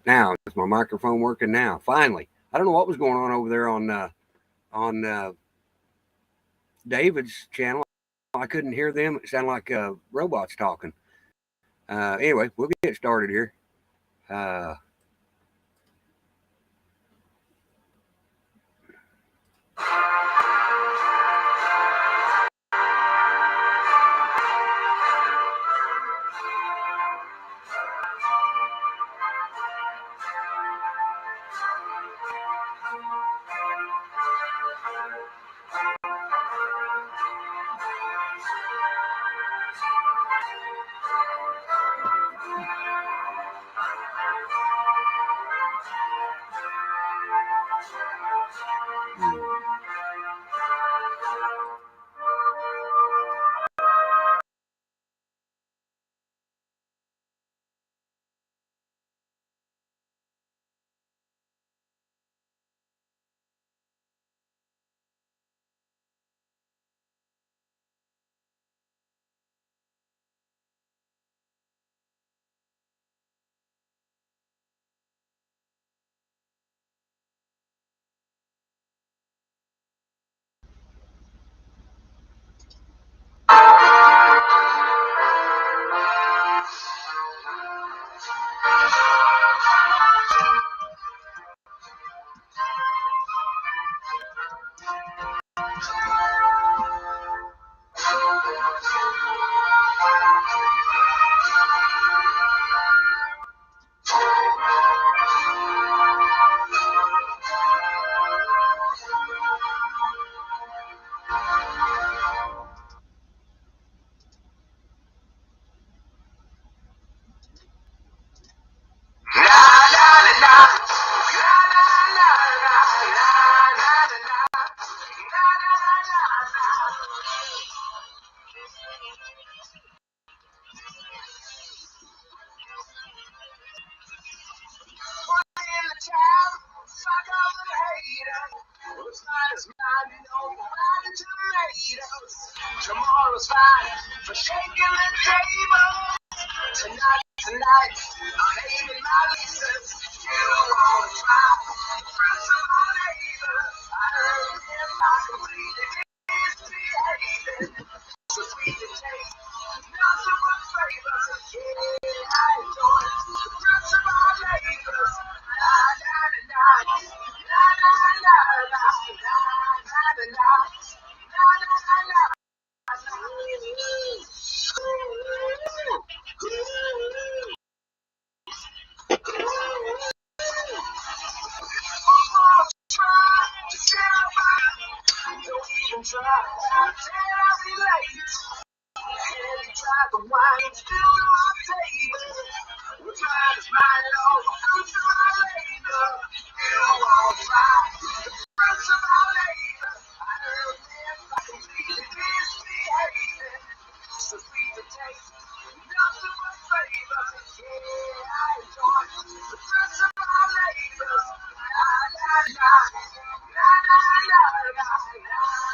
Now is my microphone working now? Finally, I don't know what was going on over there on David's channel. I couldn't hear them. It sounded like robots talking. Anyway, we'll get started here. Tomorrow's fine for shaking the table. Tonight, I'm aiming my leases. You won't try. Friends of my labor, I earned them by completely misbehaving. So sweet to taste, nothing but flavors. Yeah, I enjoy it. The friends of my labors. La la la la, la la la la, la la la la, la la la. Don't even try. I'll be late. And try the wine still in my table. We're trying to smile it all the fruits of my labor. You won't try the fruits of my labor. I heard them by completely misbehaving. So sweet to taste, nothing but flavor. Yeah, I enjoy the fruits of my labor. La la la, la la la la la.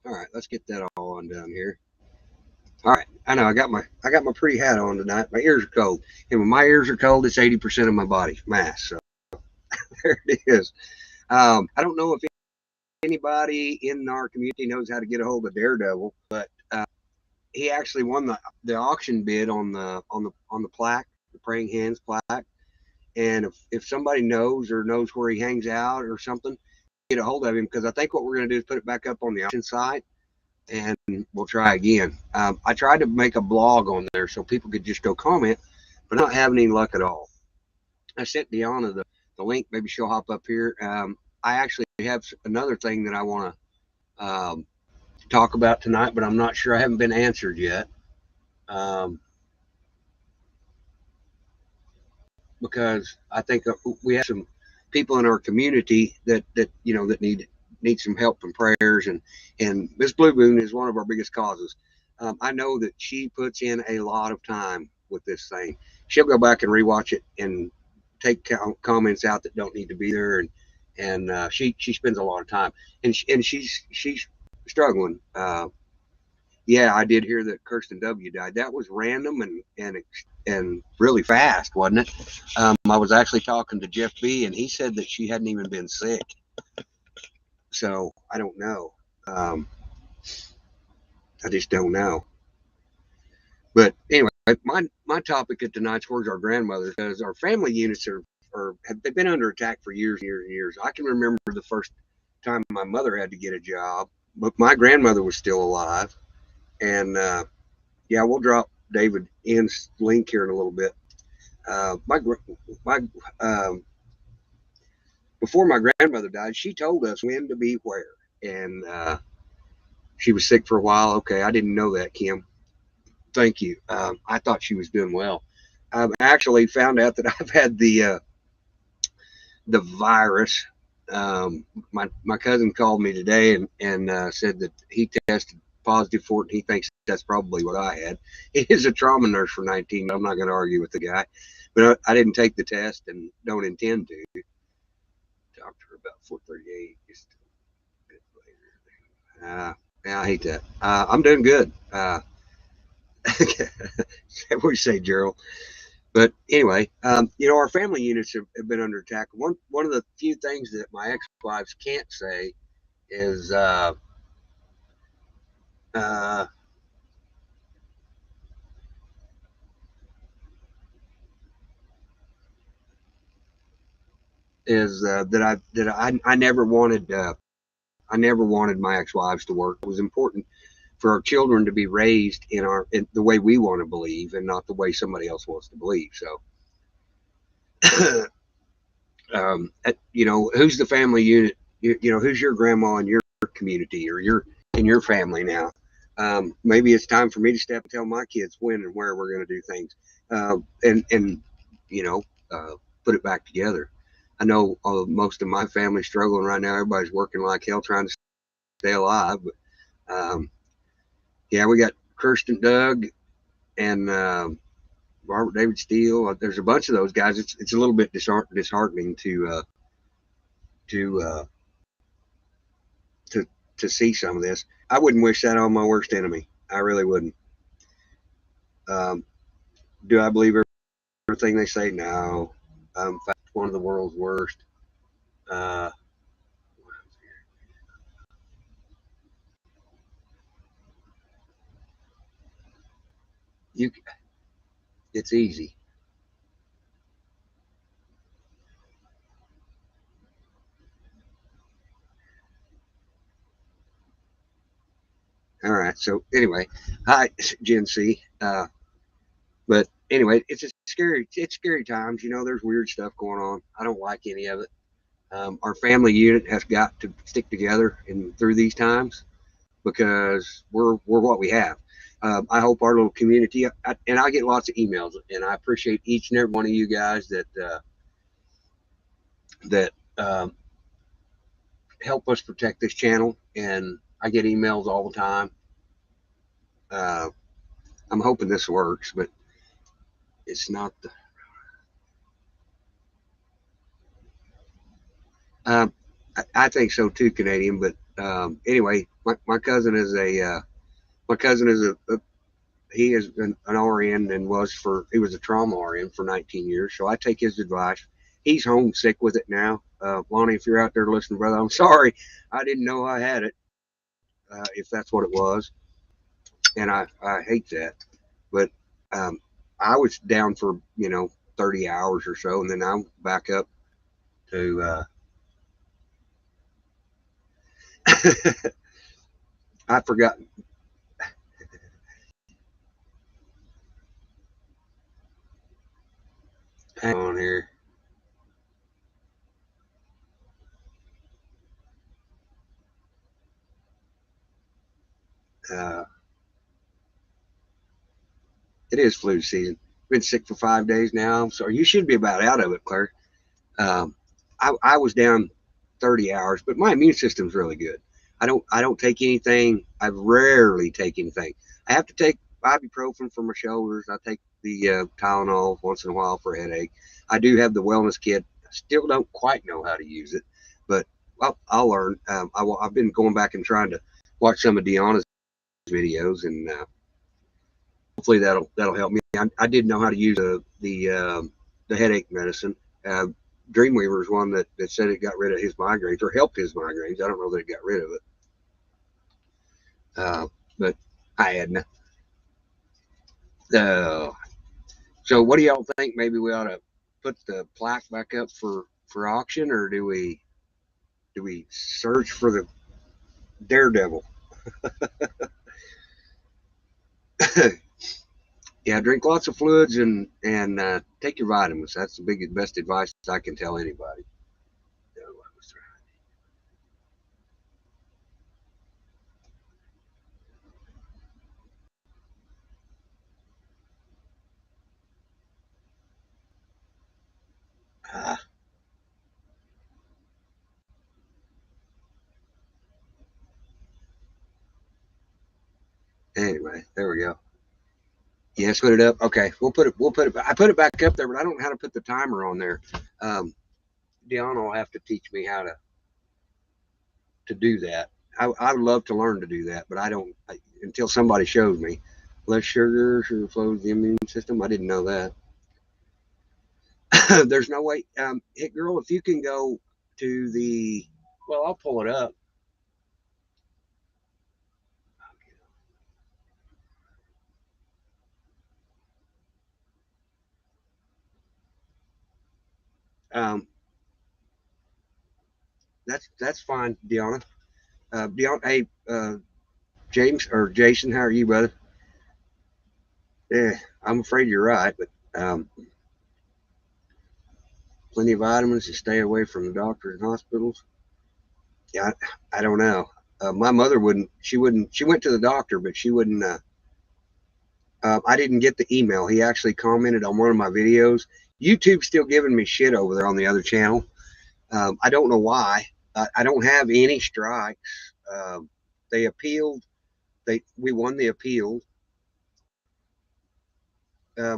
All right, let's get that all undone here. All right, I know I got my pretty hat on tonight. My ears are cold, and when my ears are cold, it's 80% of my body mass. So there it is. I don't know if anybody in our community knows how to get a hold of Daredevil, but he actually won the auction bid on the plaque, the Praying Hands plaque. And if somebody knows where he hangs out or something, get a hold of him, because I think what we're going to do is put it back up on the auction site, and we'll try again. I tried to make a blog on there so people could just go comment, but not having any luck at all. I sent Deanna the link. Maybe she'll hop up here. I actually have another thing that I want to talk about tonight, but I'm not sure. I haven't been answered yet. Because I think we have some people in our community that need some help and prayers, and Miss Blue Moon is one of our biggest causes. I know that she puts in a lot of time with this thing. She'll go back and rewatch it and take comments out that don't need to be there, and she spends a lot of time, and she's struggling. Yeah, I did hear that Kirsten W. died. That was random and really fast, wasn't it? I was actually talking to Jeff B, and he said that she hadn't even been sick. So I don't know. I just don't know. But anyway, my topic at tonight's Where's Our Grandmother, because our family units have been under attack for years and years and years. I can remember the first time my mother had to get a job, but my grandmother was still alive. And yeah, we'll drop David N's link here in a little bit. Before my grandmother died, she told us when to be where, and she was sick for a while. Okay, I didn't know that, Kim. Thank you. I thought she was doing well. I've actually found out that I've had the virus. My cousin called me today and said that he tested positive for it. He thinks that's probably what I had. He is a trauma nurse for 19. I'm not going to argue with the guy, but I didn't take the test and don't intend to. Talked to her about 4:38. Just a bit later. Yeah, I hate that. I'm doing good. What do you say, Gerald? But anyway, our family units have been under attack. One of the few things that my ex-wives can't say is that I never wanted my ex-wives to work. It was important for our children to be raised in the way we want to believe, and not the way somebody else wants to believe. So, who's the family unit? Who's your grandma in your community or in your family now? Maybe it's time for me to step and tell my kids when and where we're going to do things, and put it back together. I know most of my family's struggling right now. Everybody's working like hell trying to stay alive. But yeah, we got Kirsten Doug and Robert David Steele. There's a bunch of those guys. It's a little bit disheartening to see some of this. I wouldn't wish that on my worst enemy. I really wouldn't. Do I believe everything they say? No. In fact, one of the world's worst. It's easy. All right. So anyway, hi, Gen C. But anyway, it's scary times. There's weird stuff going on. I don't like any of it. Our family unit has got to stick together through these times, because we're what we have. I hope our little community, and I get lots of emails, and I appreciate each and every one of you guys that help us protect this channel. And I get emails all the time. I'm hoping this works, but it's not the. I think so too, Canadian. But anyway, my cousin is a he is an RN and he was a trauma RN for 19 years. So I take his advice. He's homesick with it now. Lonnie, if you're out there listening, brother, I'm sorry. I didn't know I had it, if that's what it was. And I hate that. But um, I was down for, 30 hours or so. And then I'm back up to, I forgot. Hang on here. Uh, it is flu season. Been sick for 5 days now. So you should be about out of it, Claire. Um, I was down 30 hours, but my immune system's really good. I don't take anything. I rarely take anything. I have to take ibuprofen for my shoulders. I take the Tylenol once in a while for a headache. I do have the wellness kit. I still don't quite know how to use it, but I'll learn. I've been going back and trying to watch some of Deanna's videos, and hopefully that'll help me. I did know how to use the headache medicine. Uh, Dreamweaver is one that said it got rid of his migraines or helped his migraines. I don't know that it got rid of it, but I hadn't. So what do y'all think? Maybe we ought to put the plaque back up for auction, or do we search for the daredevil? Yeah, drink lots of fluids and take your vitamins. That's the best advice I can tell anybody. Uh, anyway, there we go. Yes, put it up. Okay, we'll put it. I put it back up there, but I don't know how to put the timer on there. Deanna will have to teach me how to do that. I would love to learn to do that, but I don't until somebody shows me. Less sugar flows the immune system. I didn't know that. There's no way. Hit girl, if you can go to the, well, I'll pull it up. Um, that's fine, Deanna. Deanna, hey, James or Jason, how are you, brother? Yeah, I'm afraid you're right, but plenty of vitamins to stay away from the doctors and hospitals. Yeah, I don't know. My mother wouldn't. She wouldn't. She went to the doctor, but she wouldn't. I didn't get the email. He actually commented on one of my videos. YouTube's still giving me shit over there on the other channel. I don't know why. I don't have any strikes. They appealed. We won the appeal.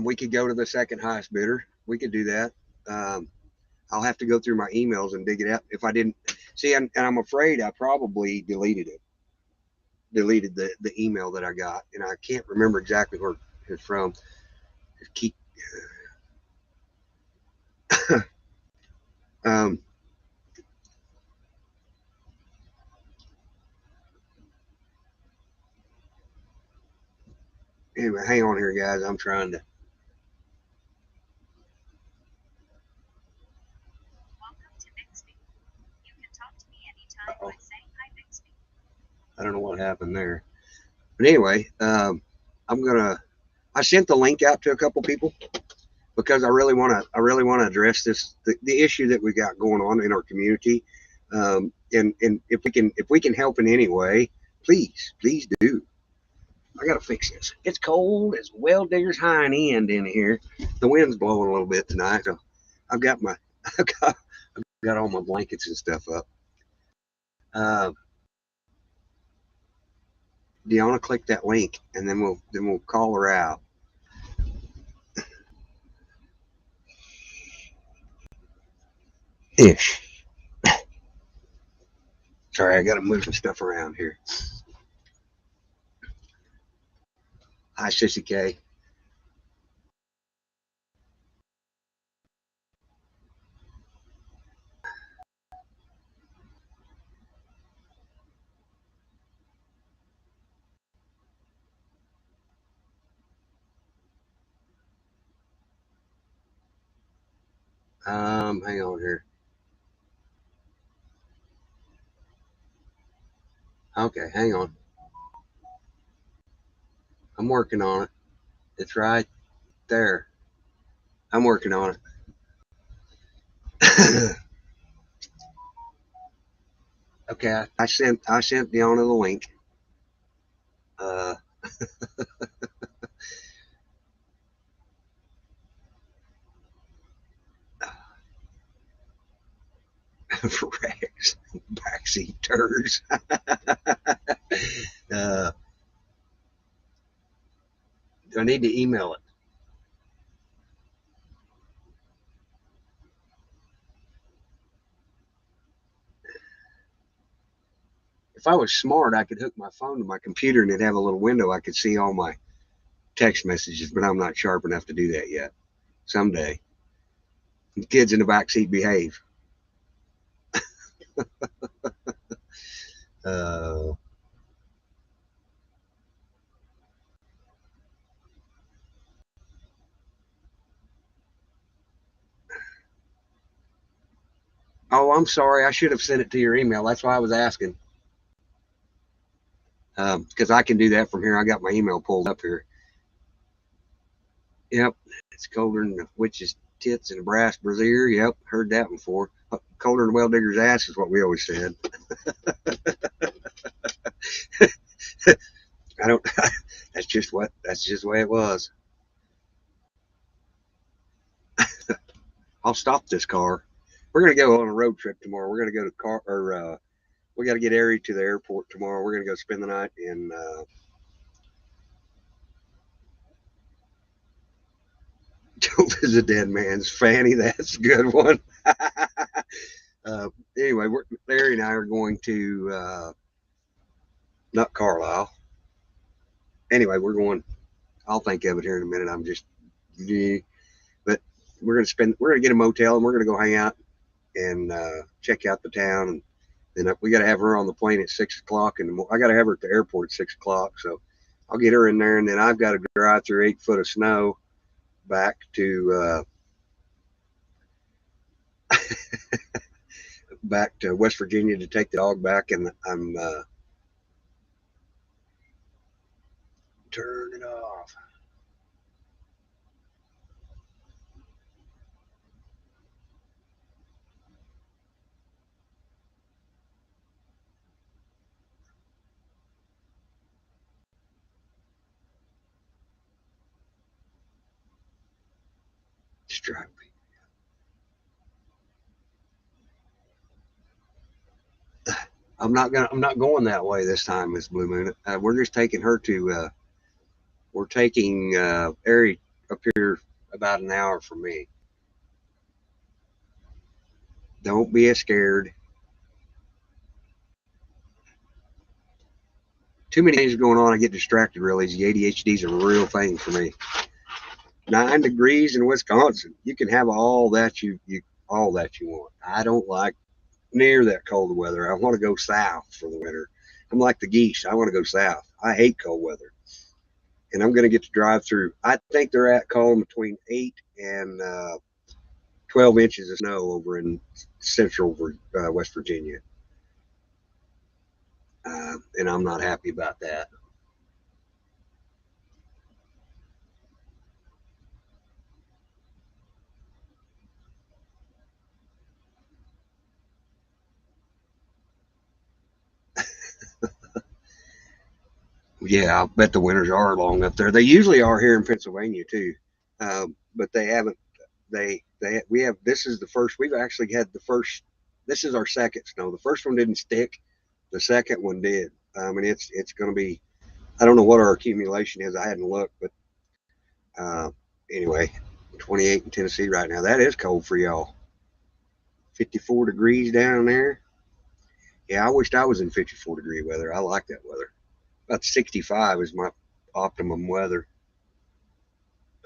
We could go to the second highest bidder. We could do that. I'll have to go through my emails and dig it out. If I didn't see, and I'm afraid I probably deleted it. Deleted the email that I got, and I can't remember exactly where it's from. Keep. um, anyway, hang on here, guys. I'm trying to. Uh-oh. I don't know what happened there, but anyway, I sent the link out to a couple people because I really want to. I really want to address the issue that we got going on in our community, and if we can help in any way, please do. I gotta fix this. It's cold as well digger's hind end in here. The wind's blowing a little bit tonight, so I've got my I've got all my blankets and stuff up. Uh, Deanna, click that link, and then we'll call her out. Ish. Sorry, I gotta move some stuff around here. Hi, Sissy K. Hang on here. Okay, hang on. I'm working on it. It's right there. I'm working on it. Okay, I sent Deanna the link. Uh, Rex, backseat turds. uh, I need to email it. If I was smart, I could hook my phone to my computer and it'd have a little window. I could see all my text messages, but I'm not sharp enough to do that yet. Someday. The kids in the back seat behave. Uh, oh, I'm sorry. I should have sent it to your email. That's why I was asking. Because I can do that from here. I got my email pulled up here. Yep, it's colder than the witch's tits and a brass brazier. Yep, heard that before. Colder than a well digger's ass is what we always said. I don't. That's just the way it was. I'll stop this car. We're gonna go on a road trip tomorrow. We're gonna go to car or we got to get Ari to the airport tomorrow. We're gonna go spend the night in. Don't visit dead man's fanny. That's a good one. Anyway, Larry and I are going to not Carlisle. Anyway, we're going. I'll think of it here in a minute. I'm just, but we're gonna get a motel and we're gonna go hang out and check out the town. And then we got to have her on the plane at 6 o'clock, and I got to have her at the airport at 6 o'clock. So I'll get her in there, and then I've got to drive through 8 foot of snow back to back to West Virginia to take the dog back, and I'm turn it off. Strike. I'm not going that way this time, Miss Blue Moon. We're just taking her to. We're taking Ari up here about an hour from me. Don't be scared. Too many things going on. I get distracted. Really, the ADHD is a real thing for me. 9 degrees in Wisconsin. You can have all that you all that you want. I don't like near that cold weather. I want to go south for the winter. I'm like the geese. I want to go south. I hate cold weather, and I'm going to get to drive through. I think they're at calling between 8 and 12 inches of snow over in central West Virginia, and I'm not happy about that. Yeah, I bet the winters are long up there. They usually are here in Pennsylvania too, but they haven't. They we have. This is the first. We've actually had the first. This is our second snow. The first one didn't stick. The second one did, and it's going to be. I don't know what our accumulation is. I hadn't looked, but uh, anyway, 28 in Tennessee right now. That is cold for y'all. 54 degrees down there. Yeah, I wished I was in 54-degree weather. I like that weather. About 65 is my optimum weather.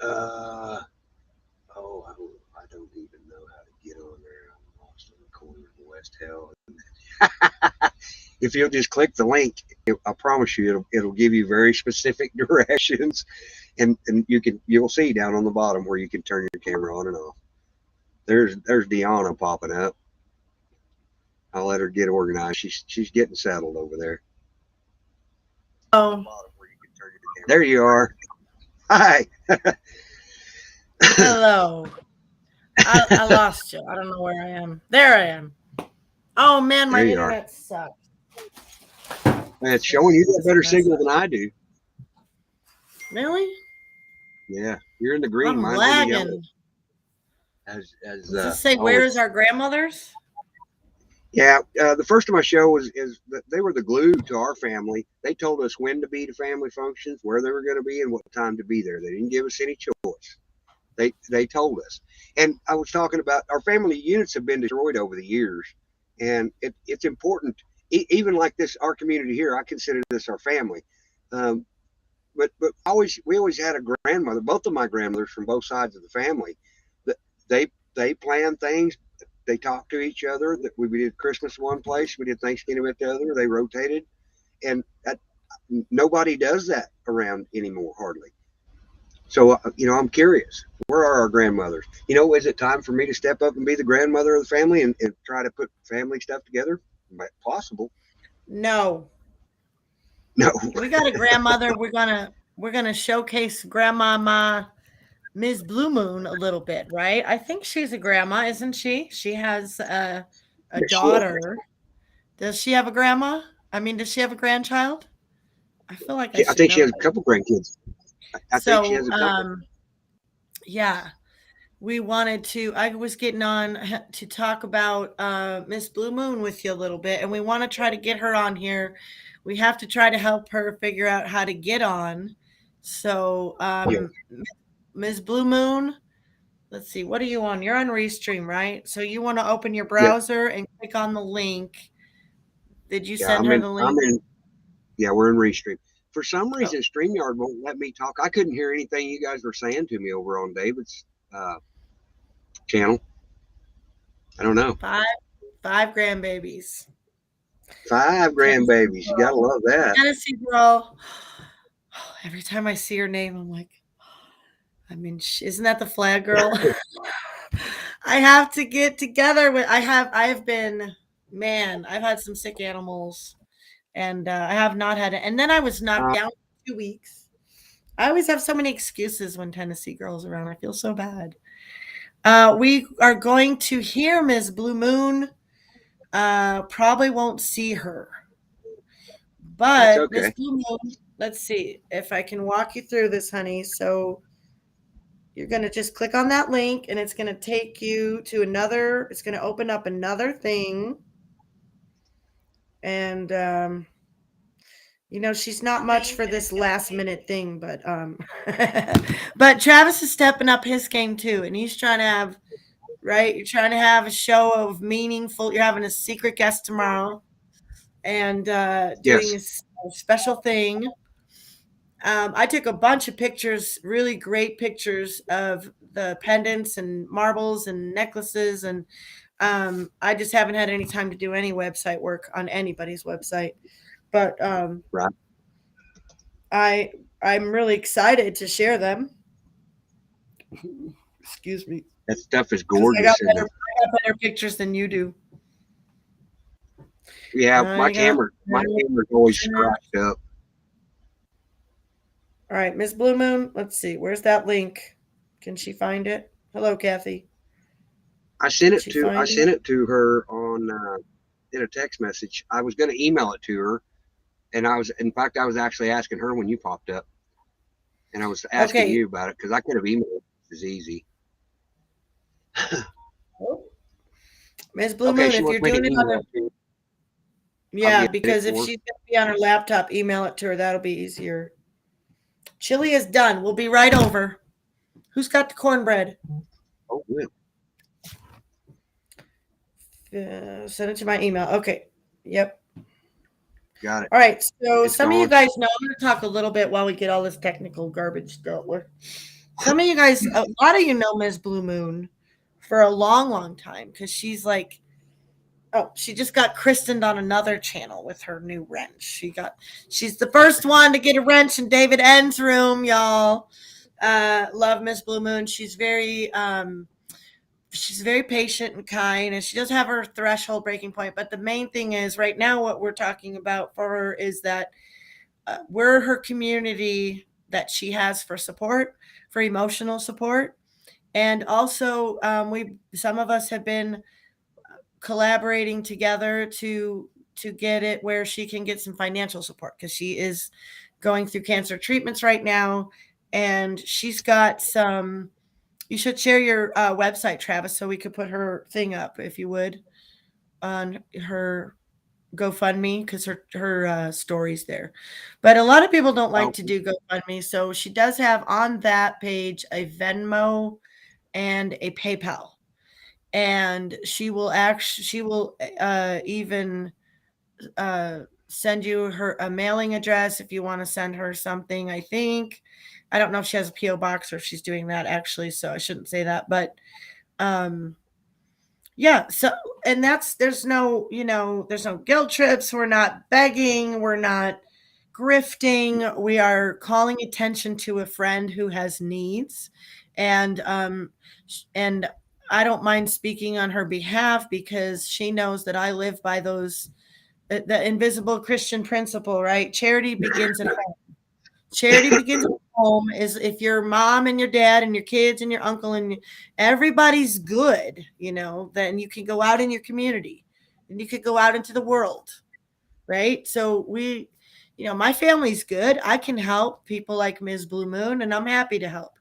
I don't even know how to get on there. I'm lost in the corner of West Hell. If you'll just click the link, I promise you, it'll give you very specific directions, and you'll see down on the bottom where you can turn your camera on and off. There's Deanna popping up. I'll let her get organized. She's getting settled over there. Oh, There you are. Hi. hello. I lost you. I don't know where I am. There I am. Oh man, my There you are. internet sucks. Man, it's showing you got better signal than I do. Really? Yeah, you're in the green. I'm Mine's in the yellow. lagging. Does this say where is our grandmother's? Yeah, the first of my show is that they were the glue to our family. They told us when to be to family functions, where they were going to be, and what time to be there. They didn't give us any choice. They told us. And I was talking about our family units have been destroyed over the years, and it's important. Even like this, our community here, I consider this our family. But we always had a grandmother. Both of my grandmothers from both sides of the family, that they planned things. They talked to each other. That we did Christmas one place, we did Thanksgiving at the other. They rotated, and nobody does that around anymore, hardly. So I'm curious. Where are our grandmothers? Is it time for me to step up and be the grandmother of the family and try to put family stuff together? Possible. No. We got a grandmother. We're gonna showcase Grandmama Ms. Blue Moon a little bit, right? I think she's a grandma, isn't she? She has a daughter. Does she have a grandma? I mean, does she have a grandchild? I feel like I think she has a couple grandkids. I think she has a couple. Yeah. We wanted to, I was getting on to talk about Miss Blue Moon with you a little bit, and we want to try to get her on here. We have to try to help her figure out how to get on. So, Ms. Blue Moon, let's see, what are you on? You're on Restream, right? So you want to open your browser and click on the link. Did you send her the link? We're in Restream. For some reason, StreamYard won't let me talk. I couldn't hear anything you guys were saying to me over on David's channel. I don't know. Five grandbabies. 5 grandbabies. You gotta love that. Tennessee girl. Every time I see her name, I'm like, isn't that the flag girl? I have to get together with. I've had some sick animals, and I have not had it. And then I was knocked down for 2 weeks. I always have so many excuses when Tennessee girl's around. I feel so bad. We are going to hear Ms. Blue Moon. Probably won't see her, but Ms. Blue Moon. Let's see if I can walk you through this, honey. So you're going to just click on that link, and it's going to take you to another. It's going to open up another thing, and she's not much for this last minute thing, but but Travis is stepping up his game too, and he's trying to have. Right? You're trying to have a show of meaningful. You're having a secret guest tomorrow and doing a special thing. I took a bunch of pictures, really great pictures of the pendants and marbles and necklaces. And I just haven't had any time to do any website work on anybody's website. But I'm really excited to share them. Excuse me. That stuff is gorgeous. I got better pictures than you do. Yeah, my camera's always scratched up. All right, Miss Blue Moon, let's see. Where's that link? Can she find it? Hello, Kathy. I sent it to her on in a text message. I was going to email it to her, and I was actually asking her when you popped up, and I was asking you about it because I could have emailed it. It was easy. Ms. Blue Moon, if you're doing it on because if she's going to be on her laptop, email it to her. That'll be easier. Chili is done. We'll be right over. Who's got the cornbread? Oh, good. Send it to my email. Okay. Yep. Got it. All right. So It's some of you gone. guys know, I'm going to talk a little bit while we get all this technical garbage dealt with. Some of you guys, a lot of you know Ms. Blue Moon for a long, long time because she's like, oh, she just got christened on another channel with her new wrench. She's the first one to get a wrench in David N's room, y'all. Love Miss Blue Moon. She's very patient and kind, and she does have her threshold breaking point. But the main thing is right now what we're talking about for her is that we're her community that she has for support, for emotional support. And also some of us have been collaborating together to get it where she can get some financial support because she is going through cancer treatments right now, and she's got some. You should share your website, Travis, so we could put her thing up if you would on her GoFundMe because her story's there. But a lot of people don't like to do GoFundMe, so she does have on that page a Venmo and a PayPal, and she will even send you a mailing address if you want to send her something. I don't know if she has a PO box or if she's doing that actually, so I shouldn't say that, but yeah. So, and there's no guilt trips. We're not begging. We're not grifting. We are calling attention to a friend who has needs, and I don't mind speaking on her behalf because she knows that I live by the invisible Christian principle, right? Charity begins at home. Charity begins at home. Is if your mom and your dad and your kids and your uncle and everybody's good, then you can go out in your community and you could go out into the world, right? So my family's good. I can help people like Ms. Blue Moon, and I'm happy to help.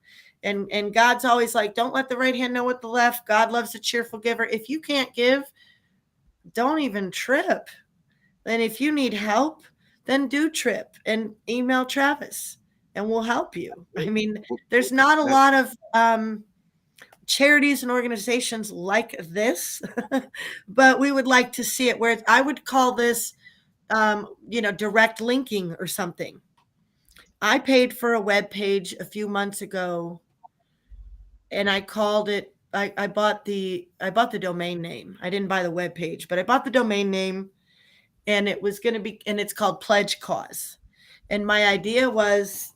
And God's always like, don't let the right hand know what the left. God loves a cheerful giver. If you can't give, don't even trip. And if you need help, then do trip and email Travis and we'll help you. I mean, there's not a lot of charities and organizations like this, but we would like to see it where I would call this, direct linking or something. I paid for a web page a few months ago and I called it, I bought the domain name. I didn't buy the web page, but I bought the domain name. And it was going to be, and it's called Pledge Cause. And my idea was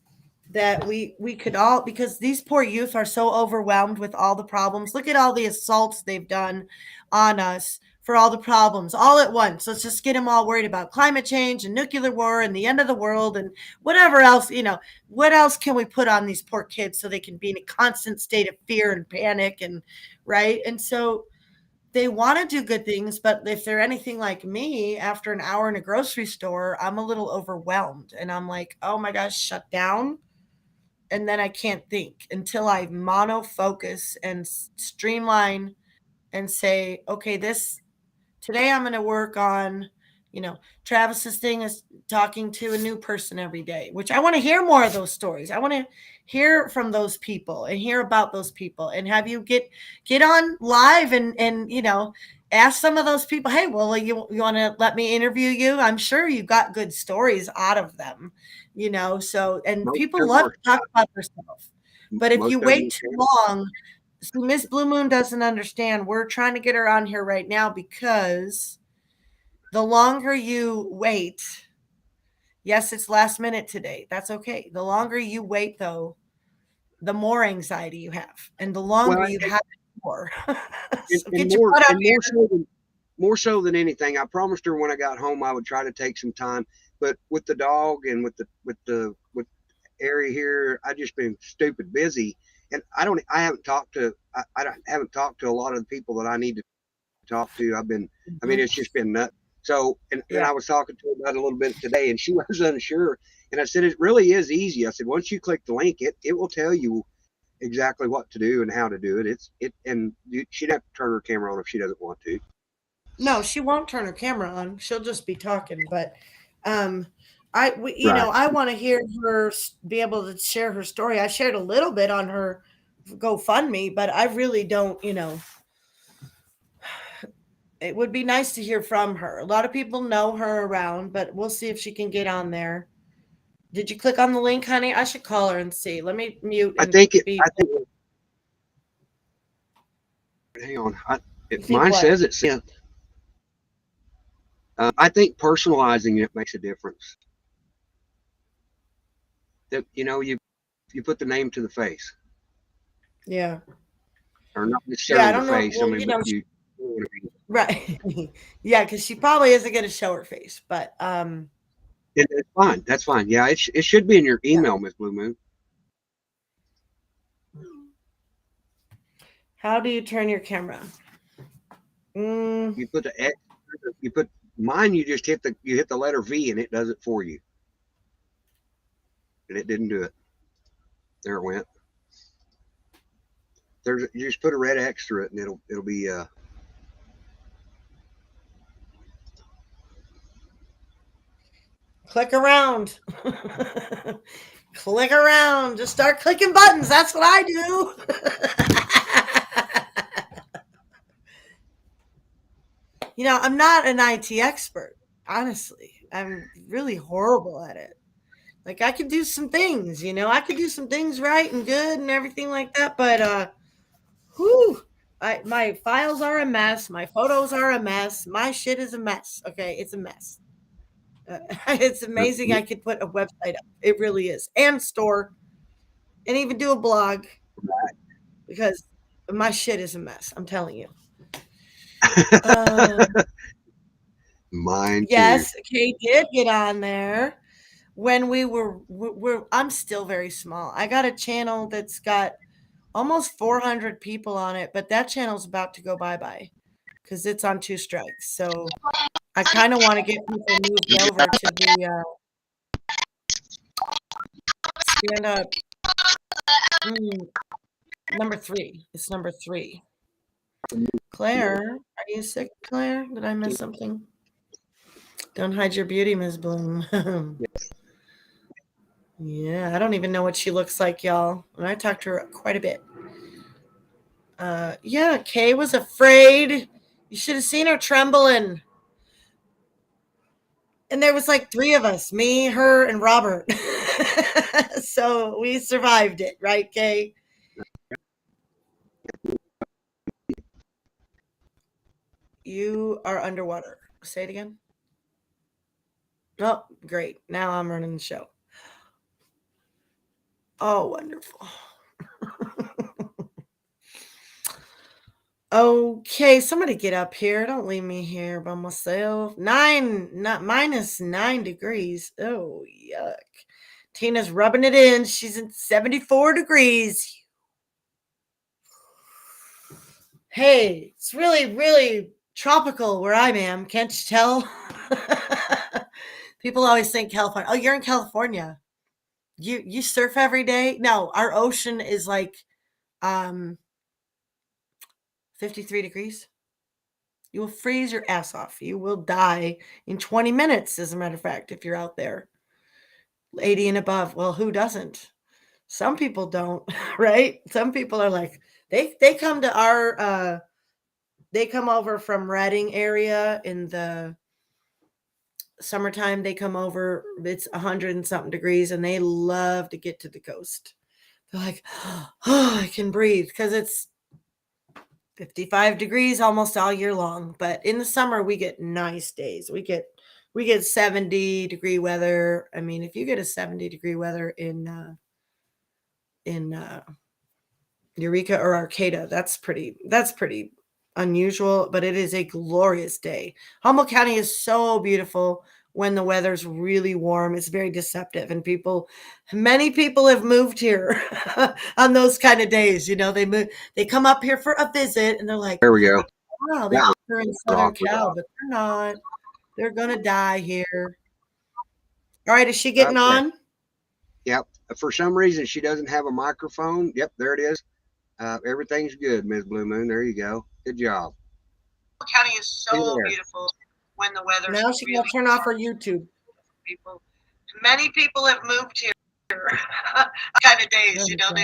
that we could all, because these poor youth are so overwhelmed with all the problems. Look at all the assaults they've done on us for all the problems all at once. Let's just get them all worried about climate change and nuclear war and the end of the world and whatever else, what else can we put on these poor kids so they can be in a constant state of fear and panic and right. And so they want to do good things, but if they're anything like me, after an hour in a grocery store, I'm a little overwhelmed and I'm like, oh my gosh, shut down. And then I can't think until I monofocus and streamline and say, okay, today I'm going to work on, Travis's thing is talking to a new person every day, which I want to hear more of those stories. I want to hear from those people and hear about those people and have you get on live and ask some of those people, hey, well, you want to let me interview you? I'm sure you got good stories out of them, so, and people love to talk about themselves. But if you wait too long, so Miss Blue Moon doesn't understand. We're trying to get her on here right now because the longer you wait, yes, it's last minute today. That's okay. The longer you wait, though, the more anxiety you have, and the longer you have it, more. So more so than anything, I promised her when I got home I would try to take some time. But with the dog and with area here, I just been stupid busy, and I haven't talked to a lot of the people that I need to talk to. I mean, it's just been nuts. So, and I was talking to her about it a little bit today, and she was unsure. And I said, it really is easy. I said, once you click the link, it will tell you exactly what to do and how to do it. And she'd have to turn her camera on if she doesn't want to. No, she won't turn her camera on. She'll just be talking. But, I want to hear her be able to share her story. I shared a little bit on her GoFundMe, but I really don't, it would be nice to hear from her. A lot of people know her around, but we'll see if she can get on there. Did you click on the link, honey? I should call her and see. Let me mute. I And think it. be, I think. Hang on. think Mine what? says it's sent. I think personalizing it makes a difference. That you put the name to the face, Yeah. or not necessarily Yeah, I don't the know. face. Well, I mean, you know, but you. right. Yeah, because she probably isn't going to show her face, but It's fine. That's fine. Yeah, it should be in your email, Miss Blue Moon. how do you turn your camera? You put the X. You put mine. You just hit the letter V, and it does it for you. And it didn't do it. There it went. You just put a red X through it, and it'll be. Click around. Click around. Just start clicking buttons. That's what I do. I'm not an IT expert, honestly. I'm really horrible at it. Like, I could do some things, I could do some things right and good and everything like that, but my files are a mess, my photos are a mess, my shit is a mess. Okay, it's a mess. It's amazing I could put a website up. It really is. And store and even do a blog because my shit is a mess. I'm telling you. Mine Yes, too. Kay did get on there when I'm still very small. I got a channel that's got almost 400 people on it, but that channel's about to go bye-bye because it's on 2 strikes. So I kind of want to get people moved over to the stand up. Number 3. It's number 3. Claire, are you sick, Claire? Did I miss something? Don't hide your beauty, Ms. Bloom. Yeah, I don't even know what she looks like, y'all. And I talked to her quite a bit. Yeah, Kay was afraid. You should have seen her trembling. And there was like 3 of us, me, her, and Robert. So we survived it, right, Kay? You are underwater. Say it again. Oh, great. Now I'm running the show. Oh, wonderful. Okay, somebody get up here. Don't leave me here by myself. Minus 9 degrees. Oh, yuck. Tina's rubbing it in. She's at 74 degrees. Hey, it's really, really tropical where I am. Can't you tell? People always think California. Oh, you're in California. You surf every day? No, our ocean is like 53 degrees. You will freeze your ass off. You will die in 20 minutes, as a matter of fact, if you're out there. 80 and above. Well, who doesn't? Some people don't, right? Some people are like, they come to our they come over from Redding area in the summertime. They come over, it's 100 and something degrees, and they love to get to the coast. They're like, oh, I can breathe, because it's 55 degrees almost all year long. But in the summer, we get nice days. We get 70-degree weather. I mean, if you get a 70-degree weather in Eureka or Arcata, that's pretty unusual, but it is a glorious day. Humboldt County is so beautiful when the weather's really warm. It's very deceptive, and many people have moved here on those kind of days. They come up here for a visit, and they're like, there we go. Wow, they're in Southern Cal, but they're not. They're gonna die here. All right, is she getting on? Yep. For some reason, she doesn't have a microphone. Yep, there it is. Everything's good, Ms. Blue Moon. There you go. Good job. County is so beautiful when the weather. Now she can turn off her YouTube. Many people have moved here. Kind of days, they come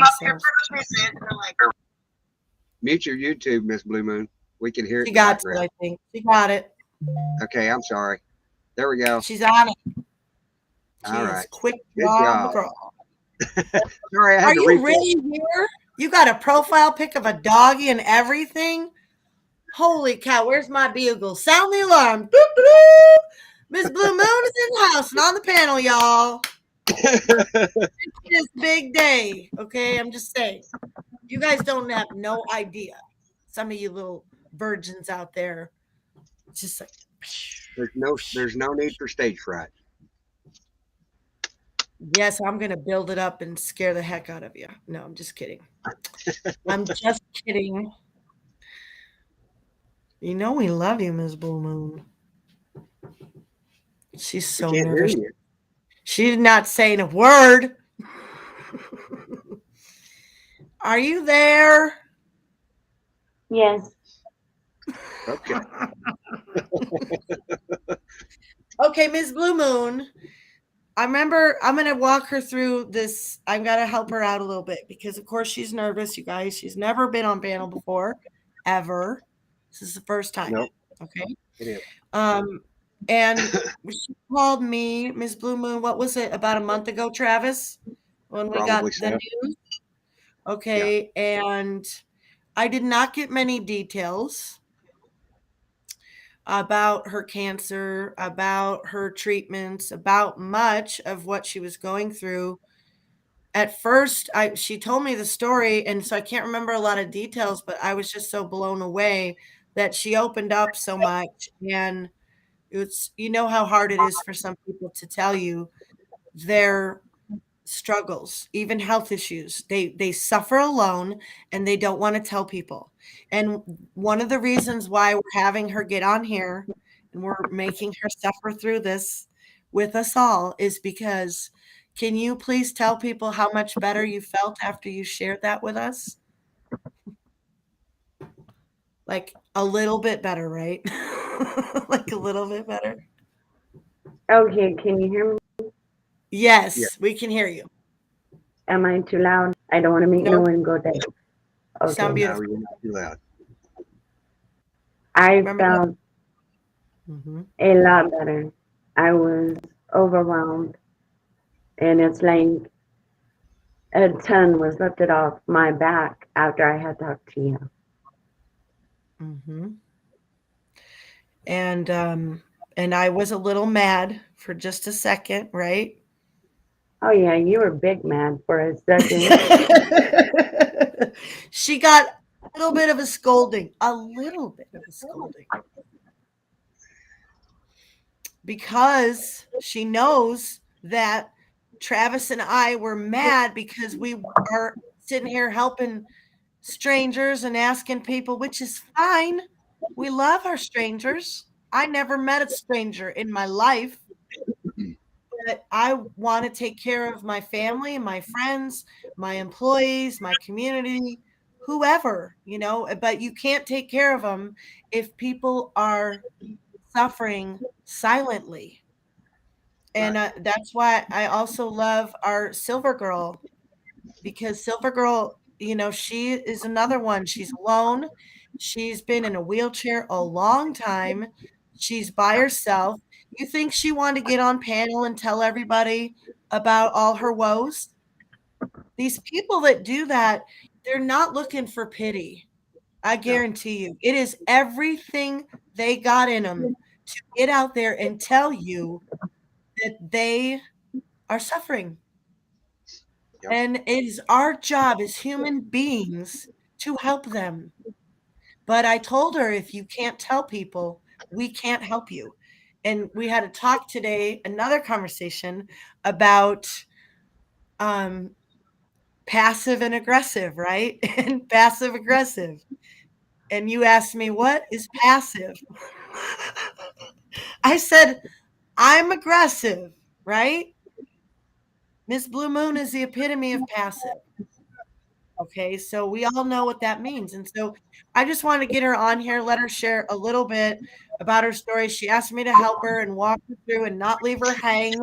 up here for a visit, and they're like, mute your YouTube, Miss Blue Moon. We can hear it She in the got it, background. I think. She got it. Okay, I'm sorry. There we go. She's on it. She All is right. quick Good draw job. McGraw. Sorry, I had Are to you refill. really here? You got a profile pic of a doggy and everything? Holy cow, where's my bugle? Sound the alarm. Doop, doop. Miss Blue Moon is in the house and on the panel, y'all. This big day. Okay, I'm just saying. You guys don't have no idea. Some of you little virgins out there. Just like There's no need for stage fright. yes, I'm gonna build it up and scare the heck out of you. No, I'm just kidding. I'm just kidding. You know we love you, Miss Blue Moon. She's We so can't hear nervous. you. She's not saying a word. Are you there? Yes. Okay. Okay, Miss Blue Moon. I remember I'm going to walk her through this. I've got to help her out a little bit because, of course, she's nervous, you guys. She's never been on panel before, ever. This is the first time. Nope. Okay. It is. And she called me, Miss Blue Moon, what was it, about a month ago, Travis, when we got Probably the so. news? Okay. And I did not get many details about her cancer, about her treatments, about much of what she was going through. At first, she told me the story, and so I can't remember a lot of details, but I was just so blown away that she opened up so much. And it's, you know how hard it is for some people to tell you their struggles, even health issues. They suffer alone and they don't want to tell people. And one of the reasons why we're having her get on here and we're making her suffer through this with us all is because can you please tell people how much better you felt after you shared that with us? Like a little bit better, right? Like a little bit better. Okay, can you hear me? Yes, Yeah. we can hear you. Am I too loud? I don't want to make no Nope. one go dead. Okay. Sound No, beautiful. you're not too loud. I Remember that? felt Mm-hmm. a lot better. I was overwhelmed, and it's like a ton was lifted off my back after I had talked to you. Mm-hmm. And I was a little mad for just a second, right? Oh yeah, you were big mad for a second. She got a little bit of a scolding, because she knows that Travis and I were mad because we are sitting here helping strangers and asking people, which is fine. We love our strangers. I never met a stranger in my life, but I want to take care of my family, my friends, my employees, my community, whoever, but you can't take care of them if people are suffering silently. And that's why I also love our Silver Girl, because Silver Girl, she is another one. She's alone. She's been in a wheelchair a long time. She's by herself. You think she wanted to get on panel and tell everybody about all her woes? These people that do that, they're not looking for pity. I guarantee you. It is everything they got in them to get out there and tell you that they are suffering. Yep. And it is our job as human beings to help them. But I told her, if you can't tell people, we can't help you. And we had a talk today, another conversation about passive and aggressive, right? And passive aggressive. And you asked me, what is passive? I said, I'm aggressive, right? Miss Blue Moon is the epitome of passive. Okay, so we all know what that means. And so I just want to get her on here, let her share a little bit about her story. She asked me to help her and walk her through and not leave her hang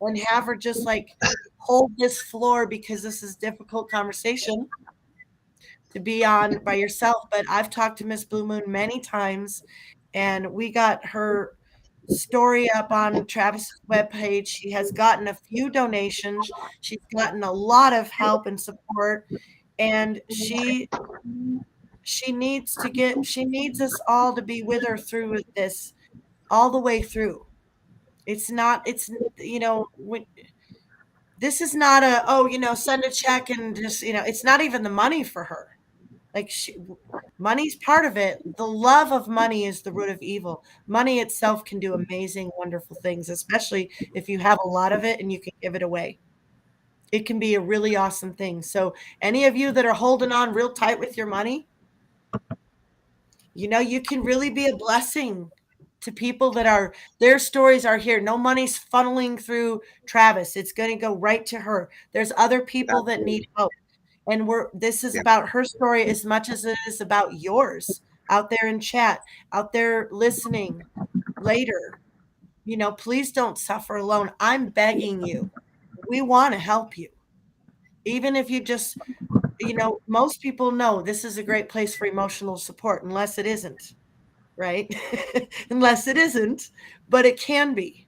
and have her just like hold this floor because this is difficult conversation. to be on by yourself, but I've talked to Miss Blue Moon many times, and we got her story up on Travis's webpage. She has gotten a few donations. She's gotten a lot of help and support, and she needs us all to be with her through this all the way through. It's not it's when this is not a, oh, send a check and just, it's not even the money for her. Like, money's part of it. The love of money is the root of evil. Money itself can do amazing, wonderful things, especially if you have a lot of it and you can give it away. It can be a really awesome thing. So any of you that are holding on real tight with your money, you can really be a blessing to people that are, their stories are here. No money's funneling through Travis. It's going to go right to her. There's other people that need help. And this is about her story as much as it is about yours, out there in chat, out there listening later. Please don't suffer alone. I'm begging you. We want to help you. Even if you just, most people know this is a great place for emotional support, unless it isn't, right? Unless it isn't, but it can be.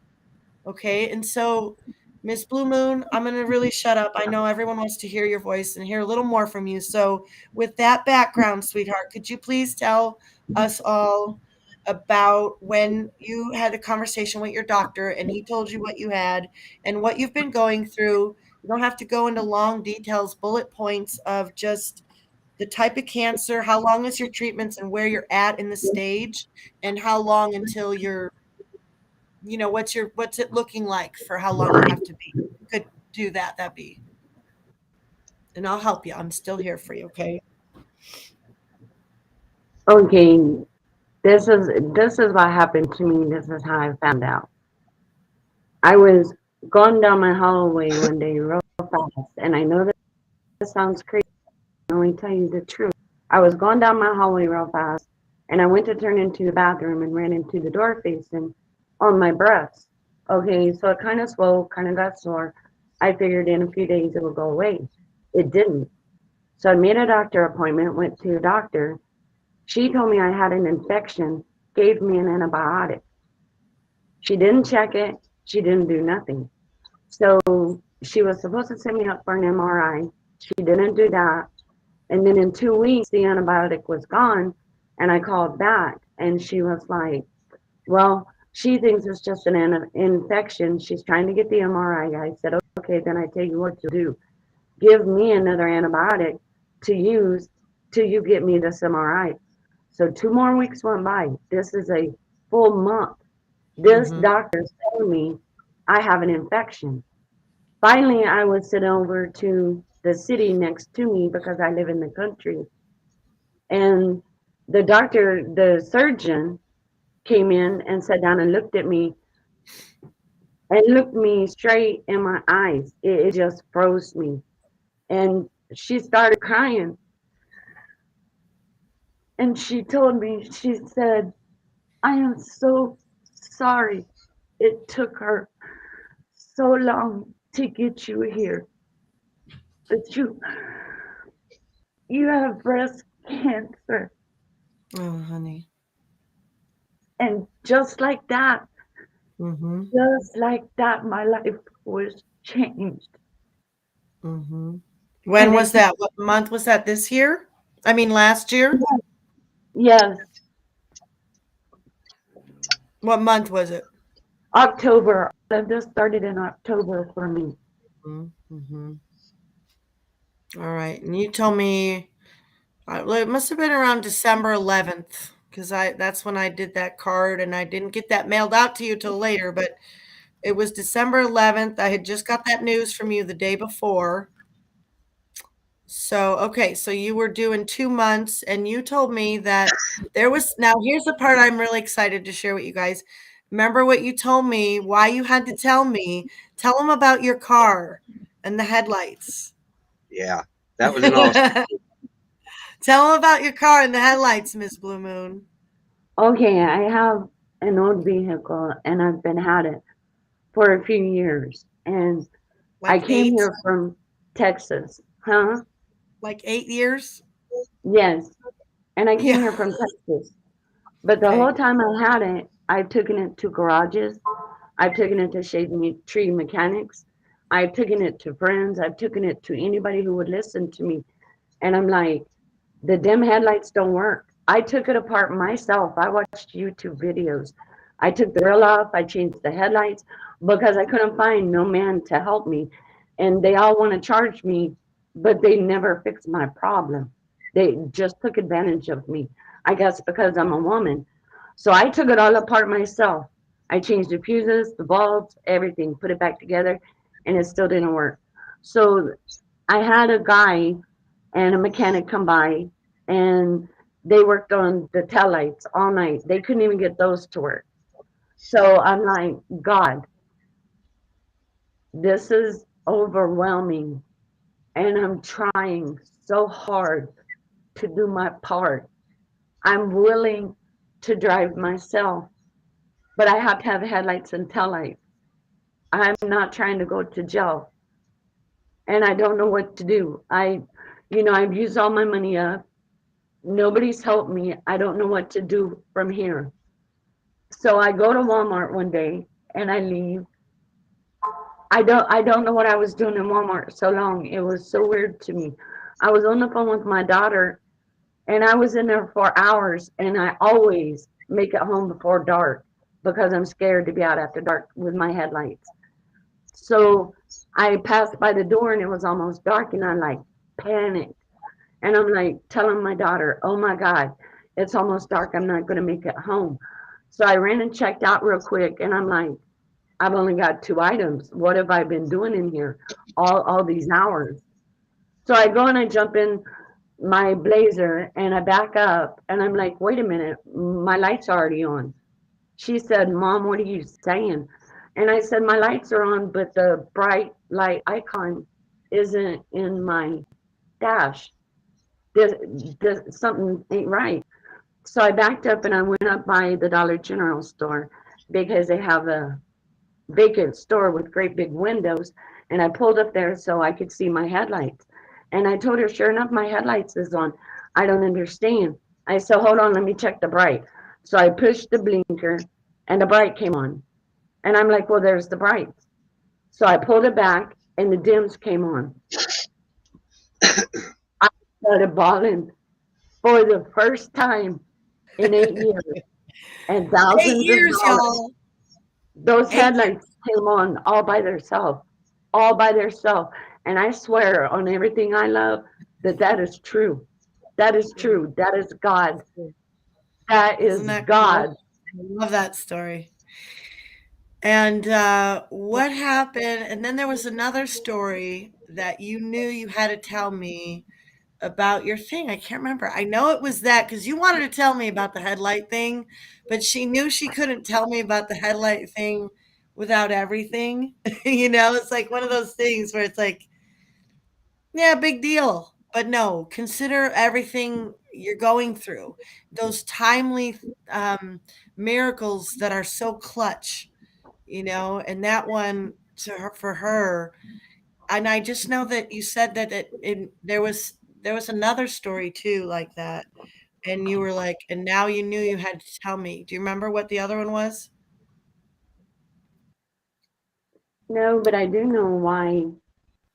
Okay. And so, Miss Blue Moon, I'm going to really shut up. I know everyone wants to hear your voice and hear a little more from you. So, with that background, sweetheart, could you please tell us all about when you had a conversation with your doctor and he told you what you had and what you've been going through? You don't have to go into long details, bullet points of just the type of cancer, how long is your treatments, and where you're at in the stage, and how long until you're, what's it looking like for how long you have to be. You could do that. That'd be, and I'll help you. I'm still here for you. Okay. Okay, this is what happened to me. This is how I found out. I was going down my hallway one day real fast, and I know that this sounds crazy. I'm only tell you the truth. I was going down my hallway real fast, and I went to turn into the bathroom and ran into the door facing on my breasts. Okay, so it kind of swelled, kind of got sore. I figured in a few days it would go away. It didn't. So I made a doctor appointment, went to a doctor. She told me I had an infection, gave me an antibiotic. She didn't check it. She didn't do nothing. So she was supposed to send me up for an MRI. She didn't do that. And then in 2 weeks, the antibiotic was gone. And I called back and she was like, well, she thinks it's just an infection. She's trying to get the MRI. I said, okay, then I tell you what to do. Give me another antibiotic to use till you get me this MRI. So 2 more weeks went by. This is a full month. This doctor's telling me I have an infection. Finally, I was sent over to the city next to me because I live in the country. And the surgeon came in and sat down and looked at me and looked me straight in my eyes. It just froze me. And she started crying. And she told me, she said, I am so sorry it took her so long to get you here. But you have breast cancer. Oh, honey. And just like that, my life was changed. When And was that? What month was that? This year? I mean, last year? Yes, What month was it? October. This started in October for me. All right. And you told me it must have been around December 11th because that's when I did that card, and I didn't get that mailed out to you till later, but it was December 11th. I had just got that news from you the day before. So, okay, so you were doing 2 months, and you told me that now here's the part I'm really excited to share with you guys. Remember what you told me, why you had to tell me? Tell them about your car and the headlights. Yeah, that was an awesome. Tell them about your car and the headlights, Miss Blue Moon. Okay, I have an old vehicle and I've been had it for a few years. And Like I came 8? here from Texas. Huh? Like 8 years? Yes. And I came Yeah. here from Texas. But the Okay. whole time I had it, I've taken it to garages. I've taken it to shade tree mechanics. I've taken it to friends. I've taken it to anybody who would listen to me. And I'm like, the dim headlights don't work. I took it apart myself. I watched YouTube videos. I took the grill off. I changed the headlights because I couldn't find no man to help me. And they all want to charge me, but they never fixed my problem. They just took advantage of me. I guess because I'm a woman. So I took it all apart myself. I changed the fuses, the bulbs, everything, put it back together, and it still didn't work. So I had a guy and a mechanic come by, and they worked on the tail lights all night. They couldn't even get those to work. So I'm like, God, this is overwhelming. And I'm trying so hard to do my part. I'm willing to drive myself, but I have to have headlights and tail lights. I'm not trying to go to jail, and I don't know what to do. I've used all my money up. Nobody's helped me. I don't know what to do from here. So I go to Walmart one day and I leave. I don't know what I was doing in Walmart so long. It was so weird to me. I was on the phone with my daughter and I was in there for hours, and I always make it home before dark because I'm scared to be out after dark with my headlights. So I passed by the door and it was almost dark, and I like panicked. And I'm like telling my daughter, oh my God, it's almost dark. I'm not going to make it home. So I ran and checked out real quick, and I'm like, I've only got 2 items. What have I been doing in here all these hours? So I go and I jump in my Blazer and I back up, and I'm like, wait a minute, my light's already on. She said, Mom, what are you saying? And I said, my lights are on, but the bright light icon isn't in my dash. Something ain't right. So I backed up and I went up by the Dollar General store because they have a vacant store with great big windows. And I pulled up there so I could see my headlights. And I told her, sure enough, my headlights is on. I don't understand. I said, hold on, let me check the bright. So I pushed the blinker and the bright came on. And I'm like, well, there's the brights. So I pulled it back and the dims came on. I started bawling for the first time in 8 years and 8 thousands of years, dollars. y'all. Those 8 years. headlights came on all by themselves. And I swear on everything I love that is true. That is true. That is God. That is Isn't that cool? God. I love that story. And what happened? And then there was another story that you knew you had to tell me about your thing. I can't remember. I know it was that because you wanted to tell me about the headlight thing, but she knew she couldn't tell me about the headlight thing without everything. It's like one of those things where it's like, yeah, big deal. But no, consider everything you're going through, those timely miracles that are so clutch, and that one for her. And I just know that you said that there was another story too like that, and you were like, and now you knew you had to tell me. Do you remember what the other one was? No, but I do know why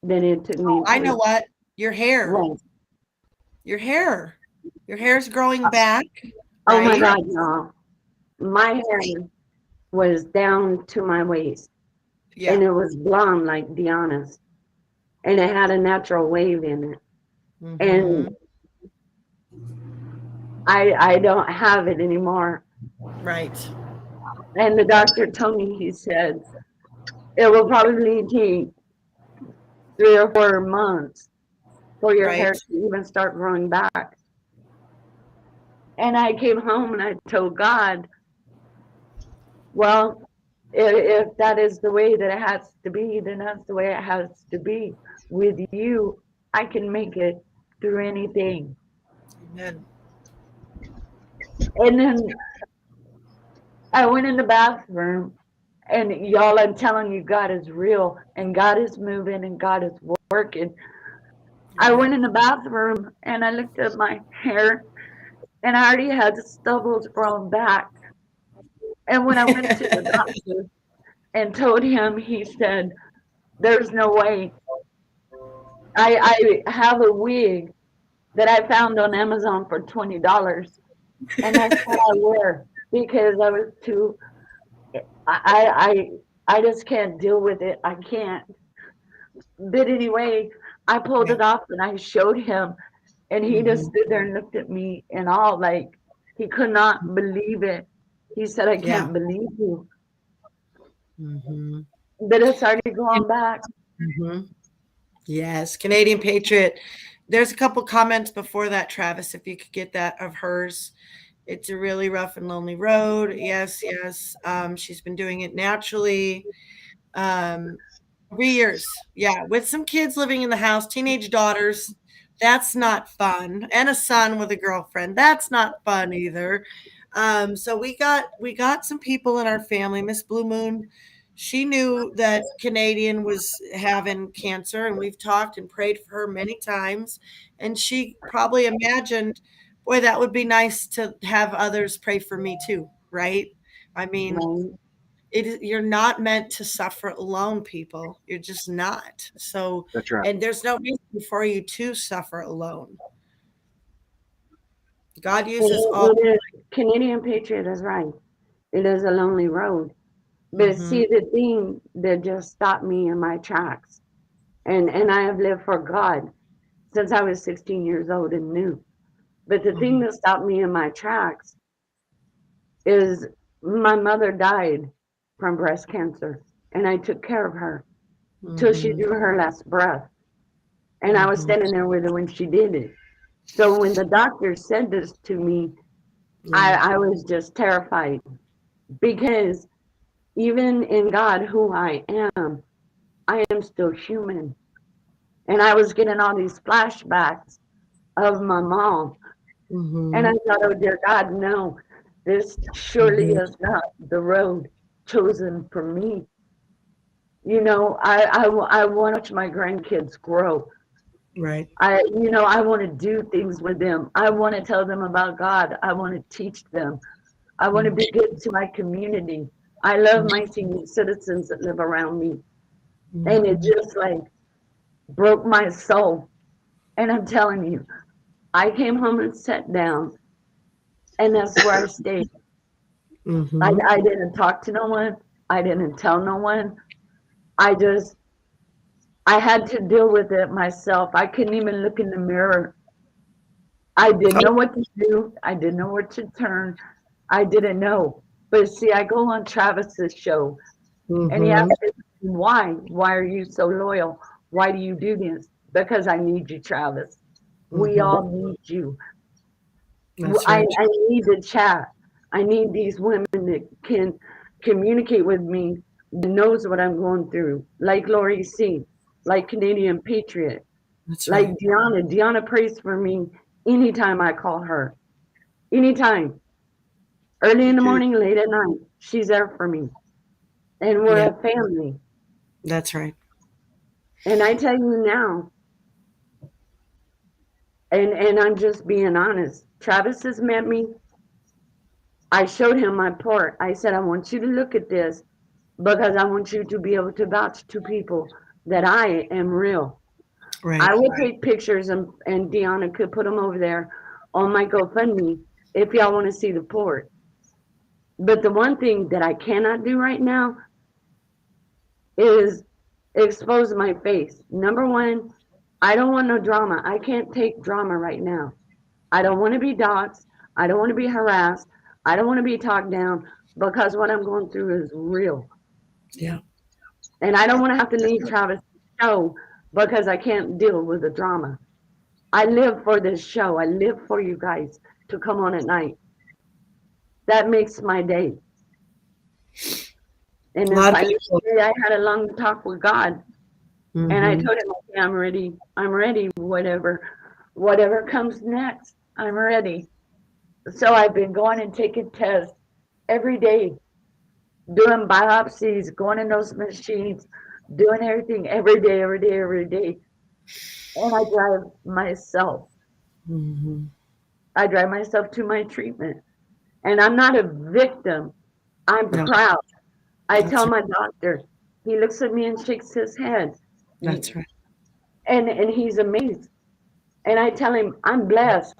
that it took Oh, me I know to what. Your hair. right. Your hair. Your hair's growing back, Oh my right? God, y'all. My hair was down to my waist and Yeah. it was blonde like Deanna's. And it had a natural wave in it. And Mhm. I don't have it anymore. Right. And the doctor told me, he said, it will probably take 3 or 4 months for your hair Right. to even start growing back. And I came home and I told God, well, if that is the way that it has to be, then that's the way it has to be. With you, I can make it through anything. Amen. And then I went in the bathroom, and y'all, I'm telling you, God is real, and God is moving, and God is working. I went in the bathroom and I looked at my hair and I already had the stubbles grown back. And when I went to the doctor and told him, he said, there's no way. I have a wig that I found on Amazon for $20. And that's what I wear because I was too, I, I just can't deal with it. I can't. But anyway, I pulled Yeah. it off and I showed him, and he just Mhm. stood there and looked at me and all like he could not believe it. He said, I Yeah. can't believe you. Mhm. But it's already gone back. Mhm. Yes, Canadian Patriot. There's a couple comments before that, Travis, if you could get that of hers. It's a really rough and lonely road. Yes, yes. She's been doing it naturally. 3 years. Yeah, with some kids living in the house, teenage daughters. That's not fun. And a son with a girlfriend. That's not fun either. So we got some people in our family. Miss Blue Moon, she knew that Canadian was having cancer, and we've talked and prayed for her many times. And she probably imagined, boy, that would be nice to have others pray for me too, right? I mean, Right. you're not meant to suffer alone, people. You're just not. So, That's right. and there's no reason for you to suffer alone. God uses all. It is, Canadian Patriot is right. It is a lonely road. But Mhm, see, the thing that just stopped me in my tracks, and I have lived for God since I was 16 years old and new. But the thing mhm, that stopped me in my tracks is my mother died from breast cancer, and I took care of her till she mhm, drew her last breath. And I was mhm. standing there with her when she did it. So when the doctor said this to me, Yeah. I was just terrified because even in God, who I am still human. And I was getting all these flashbacks of my mom. And I Mhm, thought, oh, dear God, no, this surely mhm. is not the road chosen for me. I want to watch my grandkids grow. Right. I want to do things with them. I want to tell them about God. I want to teach them. I want to Mhm, be good to my community. I love my senior citizens that live around me. And it mhm, just like broke my soul. And I'm telling you, I came home and sat down, and that's where I stayed. mhm. I didn't talk to no one. I didn't tell no one. I just, I had to deal with it myself. I couldn't even look in the mirror. I didn't know what to do. I didn't know where to turn. I didn't know. But see, I go on Travis's show, and he Mhm. asked me, why? Why are you so loyal? Why do you do this? Because I need you, Travis. We Mhm. all need you. That's I, right. I need to chat. I need these women that can communicate with me, that knows what I'm going through, like Lori C, like Canadian Patriot, That's like right. Deanna. Deanna prays for me anytime I call her. Anytime. Early Me in the too. morning, late at night. She's there for me. And we're Yeah, a family. that's right. And I tell you now, and I'm just being honest, Travis has met me. I showed him my port. I said, I want you to look at this because I want you to be able to vouch to people that I am real. Right. I will take pictures, and Deanna could put them over there on my GoFundMe if y'all want to see the port. But the one thing that I cannot do right now is expose my face. Number one, I don't want no drama. I can't take drama right now. I don't want to be doxxed. I don't want to be harassed. I don't want to be talked down because what I'm going through is real. Yeah. And I don't want to have to That's leave right. Travis' show because I can't deal with the drama. I live for this show. I live for you guys to come on at night. That makes my day. And A if lot of I people. yesterday I had a long talk with God, and I Mhm. told him, okay, I'm ready. I'm ready. Whatever comes next, I'm ready. So I've been going and taking tests every day, doing biopsies, going in those machines, doing everything every day, every day, every day. and I drive myself. Mm-hmm. I drive myself to my treatment. And I'm not a victim. I'm No, proud. I that's tell right. my doctor. He looks at me and shakes his head. That's right. And he's amazed. And I tell him, I'm blessed.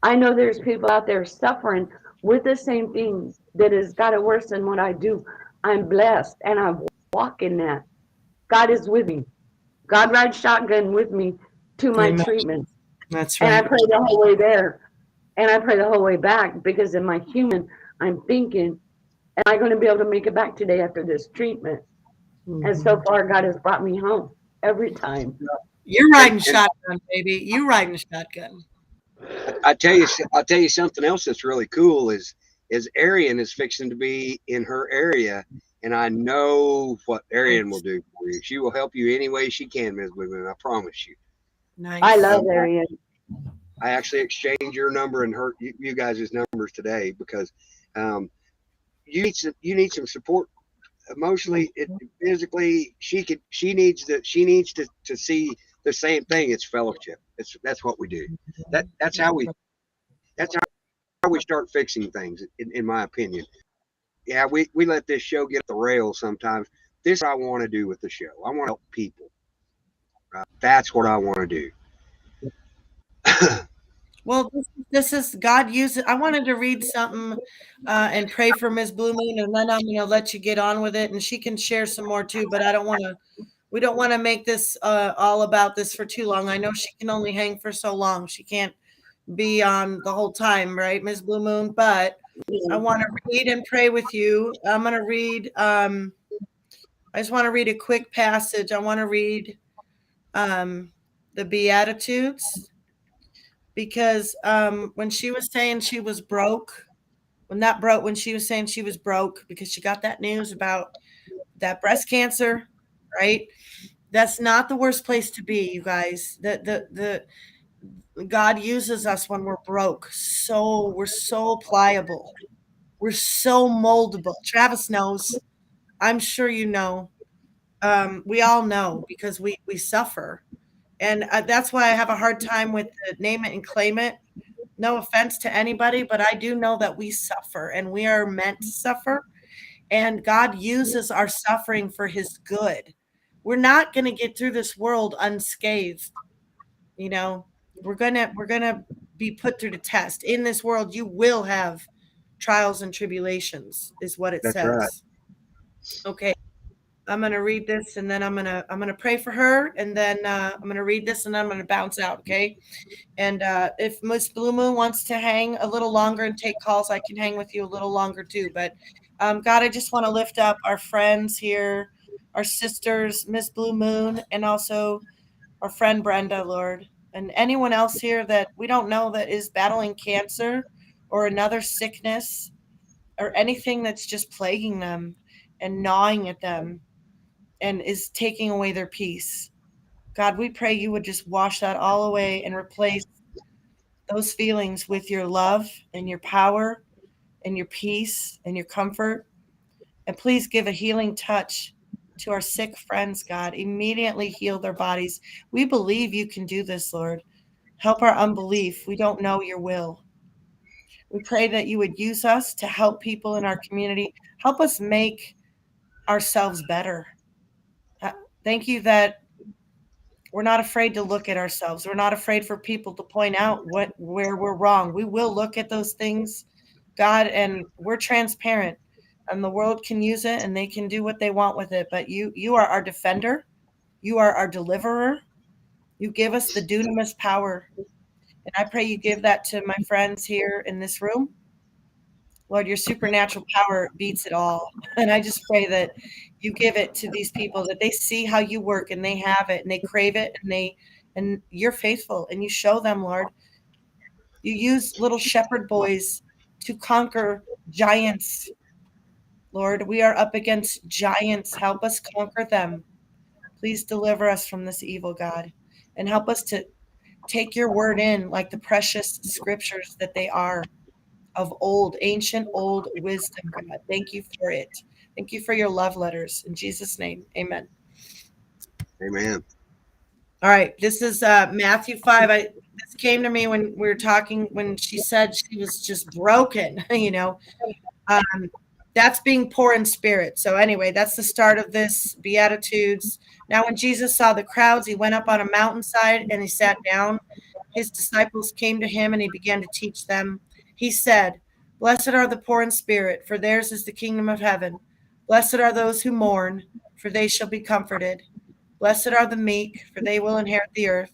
I know there's people out there suffering with the same thing that has got it worse than what I do. I'm blessed and I walk in that. God is with me. God rides shotgun with me to my Amen. treatment. That's And I right. pray the whole way there. And I pray the whole way back because in my human, I'm thinking, am I going to be able to make it back today after this treatment? And so Mhm. far, God has brought me home every time. You're And riding shotgun, baby. You riding shotgun. I'll tell you something else that's really cool is Arian is fixing to be in her area, and I know what Arian will Nice. do for you. She will help you any way she can, Ms. Women. I promise you. I Nice. love Um, Arian. I actually exchanged your number and you guys' numbers today because um, you need some support emotionally, physically. She needs to see the same thing. It's fellowship. That's what we do. That's how That's we right. that's how we start fixing things. In my opinion, yeah, we let this show get off the rails sometimes. This is what I want to do with the show. I want to help people. That's what I want to do. Well, this is God uses. I wanted to read something and pray for Miss Blue Moon, and then I'm going to let you get on with it, and she can share some more too. But I don't want to. We don't want to make this all about this for too long. I know she can only hang for so long. She can't be on the whole time, right, Miss Blue Moon? But I want to read and pray with you. I'm going to read. I just want to read a quick passage. I want to read the Beatitudes because when she was saying she was broke, when she was saying she was broke because she got that news about that breast cancer, right? That's not the worst place to be, you guys. The God uses us when we're broke. So we're so pliable. We're so moldable. Travis knows. I'm sure you know. We all know because we suffer, and that's why I have a hard time with the name it and claim it. No offense to anybody, but I do know that we suffer and we are meant to suffer. And God uses our suffering for his good. We're not going to get through this world unscathed. You know, we're going to be put through the test. In this world you will have trials and tribulations is what it That's right. says. Okay. I'm gonna read this and then I'm gonna pray for her and then I'm gonna read this and then I'm gonna bounce out. Okay. And if Miss Blue Moon wants to hang a little longer and take calls, I can hang with you a little longer too. But God, I just want to lift up our friends here, our sisters, Miss Blue Moon, and also our friend Brenda, Lord, and anyone else here that we don't know that is battling cancer or another sickness or anything that's just plaguing them and gnawing at them and is taking away their peace. God, we pray you would just wash that all away and replace those feelings with your love and your power and your peace and your comfort. And please give a healing touch to our sick friends, God. Immediately heal their bodies. We believe you can do this, Lord. Help our unbelief. We don't know your will. We pray that you would use us to help people in our community. Help us make ourselves better. Uh, Thank you that we're not afraid to look at ourselves. We're not afraid for people to point out where we're wrong. We will look at those things, God, and we're transparent. And the world can use it and they can do what they want with it. But you are our defender. You are our deliverer. You give us the dunamis power. And I pray you give that to my friends here in this room. Lord, your supernatural power beats it all. And I just pray that you give it to these people, that they see how you work and they have it and they crave it and you're faithful and you show them, Lord. You use little shepherd boys to conquer giants, Lord. We are up against giants. Help us conquer them. Please deliver us from this evil, God, and help us to take your word in like the precious scriptures that they are of old, ancient old wisdom, God. Thank you for it. Thank you for your love letters. In Jesus' name, amen. Amen. All right, this is Matthew 5. This came to me when we were talking, when she said she was just broken, you know. That's being poor in spirit. So anyway, that's the start of this Beatitudes. Now, when Jesus saw the crowds, he went up on a mountainside and he sat down. His disciples came to him and he began to teach them. He said, "Blessed are the poor in spirit, for theirs is the kingdom of heaven. Blessed are those who mourn, for they shall be comforted. Blessed are the meek, for they will inherit the earth.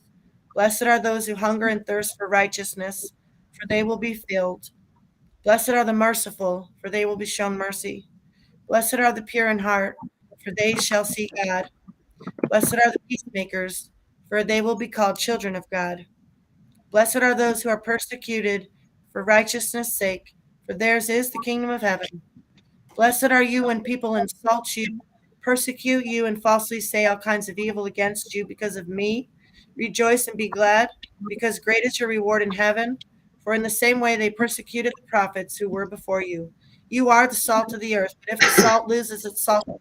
Blessed are those who hunger and thirst for righteousness, for they will be filled. Blessed are the merciful, for they will be shown mercy. Blessed are the pure in heart, for they shall see God. Blessed are the peacemakers, for they will be called children of God. Blessed are those who are persecuted for righteousness' sake, for theirs is the kingdom of heaven. Blessed are you when people insult you, persecute you, and falsely say all kinds of evil against you because of me. Rejoice and be glad, because great is your reward in heaven. For in the same way they persecuted the prophets who were before you. You are the salt of the earth, but if the salt loses its salt,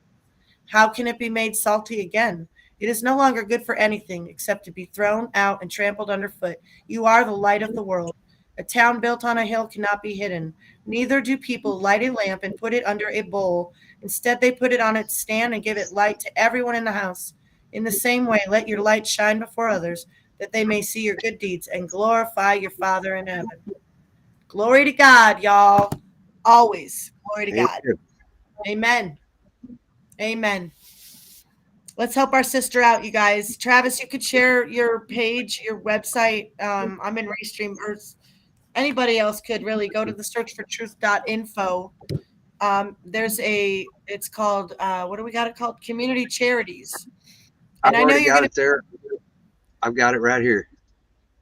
how can it be made salty again? It is no longer good for anything except to be thrown out and trampled underfoot. You are the light of the world. A town built on a hill cannot be hidden. Neither do people light a lamp and put it under a bowl. Instead, they put it on its stand and give it light to everyone in the house. In the same way, let your light shine before others, that they may see your good deeds and glorify your Father in heaven. Glory to God, y'all. Always. Glory to God. Amen. Amen. Let's help our sister out, you guys. Travis, you could share your page, your website. I'm in Restream, or anybody else could really go to the searchfortruth.info. It's called, what do we got it called? Community Charities. And I've I know already you're got going it there. I've got it right here.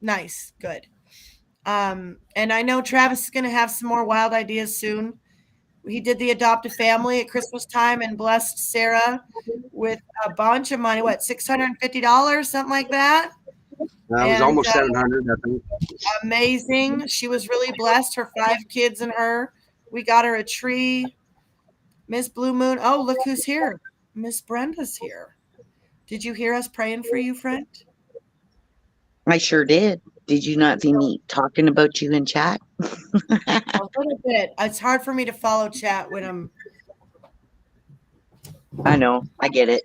Nice. Good. And I know Travis is going to have some more wild ideas soon. He did the Adopt a Family at Christmas time and blessed Sarah with a bunch of money. What, $650, something like that? It was almost 700, I think. Amazing. She was really blessed. Her 5 kids and her. We got her a tree. Miss Blue Moon. Oh, look who's here. Miss Brenda's here. Did you hear us praying for you, friend? I sure did. Did you not see me talking about you in chat? A little bit. It's hard for me to follow chat when I'm I know. I get it.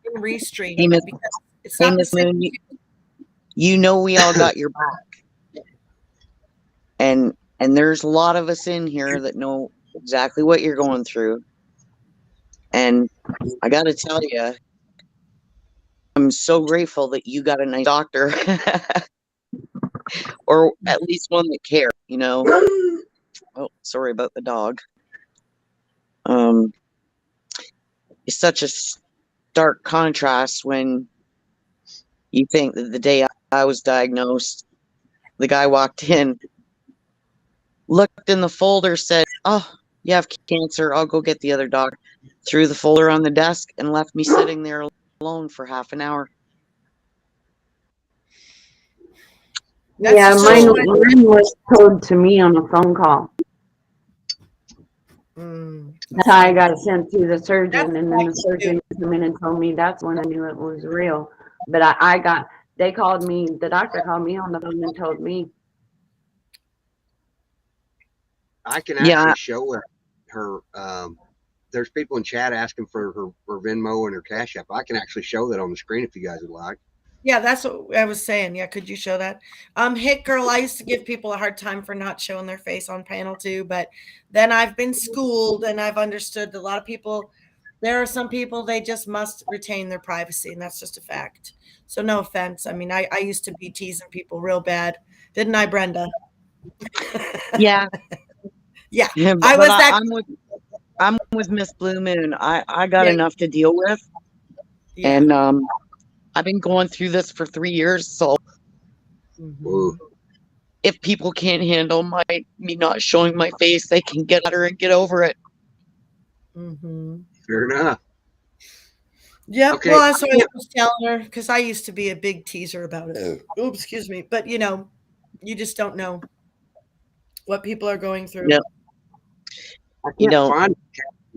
in Restream. Hey, Miss, Because it's not the Miss same. Moon, you know we all got your back. And there's a lot of us in here that know exactly what you're going through. And I got to tell you, I'm so grateful that you got a nice doctor. Or at least one that cares, you know. Oh, sorry about the dog. It's such a stark contrast when you think that the day I was diagnosed, the guy walked in, looked in the folder, said, "Oh, you have cancer. I'll go get the other doctor." Threw the folder on the desk and left me sitting there alone for half an hour. Yeah, mine was told to me on a phone call. That's how I got sent to the surgeon, and then the surgeon came in and told me. That's when I knew it was real. But they called me, the doctor called me on the phone and told me. I can actually show her. There's people in chat asking for her Venmo and her Cash App. I can actually show that on the screen if you guys would like. Yeah, that's what I was saying. Yeah, could you show that? Hit Girl, I used to give people a hard time for not showing their face on panel too, but then I've been schooled and I've understood that a lot of people, there are some people, they just must retain their privacy, and that's just a fact. So no offense. I mean, I used to be teasing people real bad. Didn't I, Brenda? Yeah. Yeah. I was that. I'm with Miss Blue Moon. I got enough to deal with. Yeah. And I've been going through this for 3 years, so if people can't handle me not showing my face, they can get at her and get over it. Fair enough. Yeah, okay. Well, that's what I was telling her, because I used to be a big teaser about it. Oops, excuse me. But, you know, you just don't know what people are going through. Yep. I can't find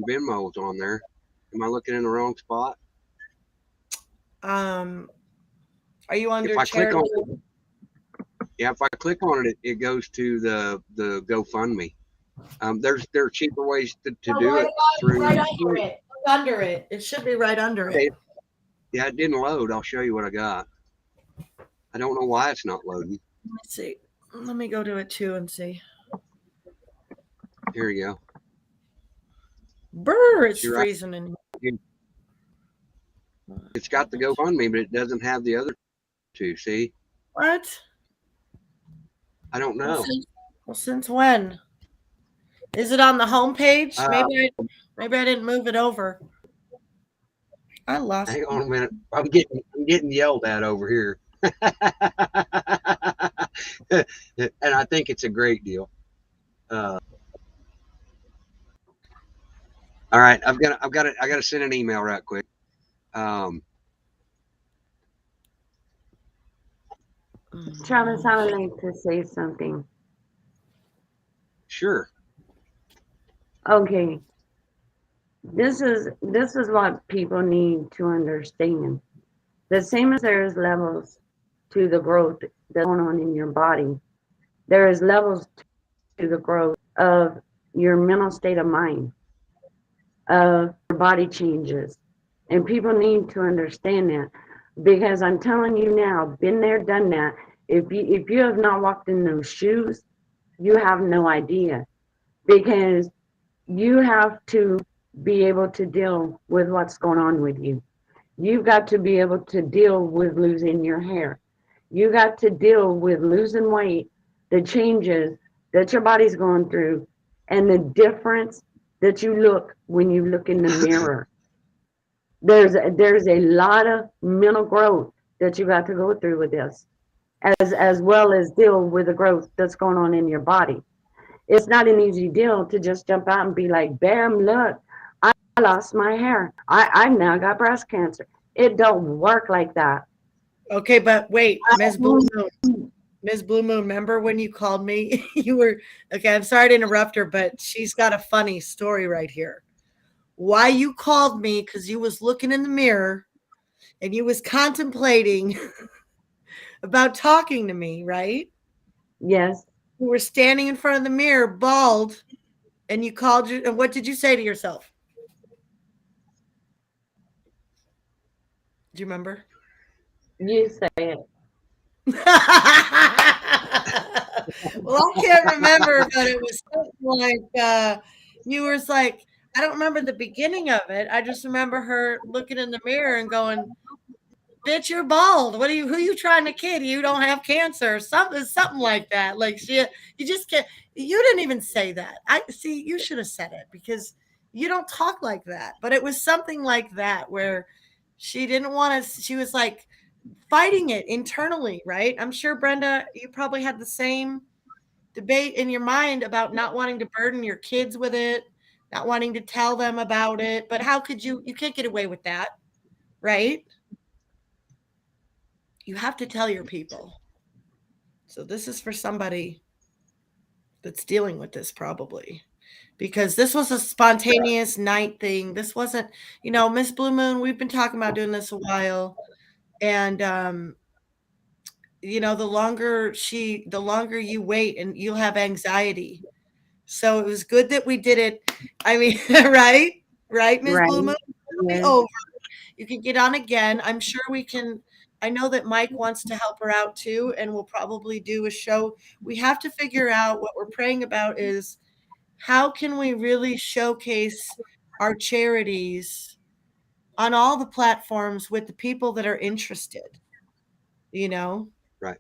Venmo's on there. Am I looking in the wrong spot? Are you under If I click on charity? Yeah, if I click on it, it goes to the GoFundMe. There are cheaper ways to do it through. Right under it. Look under it. It should be right under it. Okay. Yeah, it didn't load. I'll show you what I got. I don't know why it's not loading. Let me see. Let me go to it too and see. Here you go. Brr, it's You're right. freezing in here. It's got the GoFundMe, but it doesn't have the other two. See? What? I don't know. Well, since when? Is it on the homepage? Uh, Maybe I didn't move it over. I lost. Hang on a minute. I'm getting yelled at over here. And I think it's a great deal. All right, I gotta send an email right quick. Travis, I would like to say something. Sure. Okay. This is what people need to understand. The same as there is levels to the growth that's going on in your body, there is levels to the growth of your mental state of mind, of your body changes. And people need to understand that, because I'm telling you now, been there, done that. If you have not walked in those shoes, you have no idea, because you have to be able to deal with what's going on with you. You've got to be able to deal with losing your hair. You got to deal with losing weight, the changes that your body's going through, and the difference that you look when you look in the mirror. There's a lot of mental growth that you got to go through with this, as well as deal with the growth that's going on in your body. It's not an easy deal to just jump out and be like, bam, look, I lost my hair. I've now got breast cancer. It don't work like that. Okay, but wait, Ms. Blue Moon. Ms. Blue Moon, remember when you called me? You were okay. I'm sorry to interrupt her, but she's got a funny story right here. Why you called me? Because you was looking in the mirror and you was contemplating about talking to me, right? Yes. You were standing in front of the mirror, bald, and you called you. And what did you say to yourself? Do you remember? You say it. Well, I can't remember, but it was something like you were like, I don't remember the beginning of it. I just remember her looking in the mirror and going, "Bitch, you're bald. Who you trying to kid? You don't have cancer." Something like that. Like you just can't. You didn't even say that. I see. You should have said it, because you don't talk like that. But it was something like that where she didn't want to. She was like fighting it internally, right? I'm sure, Brenda, you probably had the same debate in your mind about not wanting to burden your kids with it, not wanting to tell them about it. But how could you can't get away with that, right? You have to tell your people. So this is for somebody that's dealing with this, probably, because this was a spontaneous night thing. This wasn't, Miss Blue Moon, we've been talking about doing this a while. And, the longer you wait, and you'll have anxiety. So it was good that we did it. I mean, right, Ms. Right. Blue Moon? Yes. Over. You can get on again. I'm sure we can. I know that Mike wants to help her out too, and we'll probably do a show. We have to figure out what we're praying about is how can we really showcase our charities on all the platforms with the people that are interested, Right.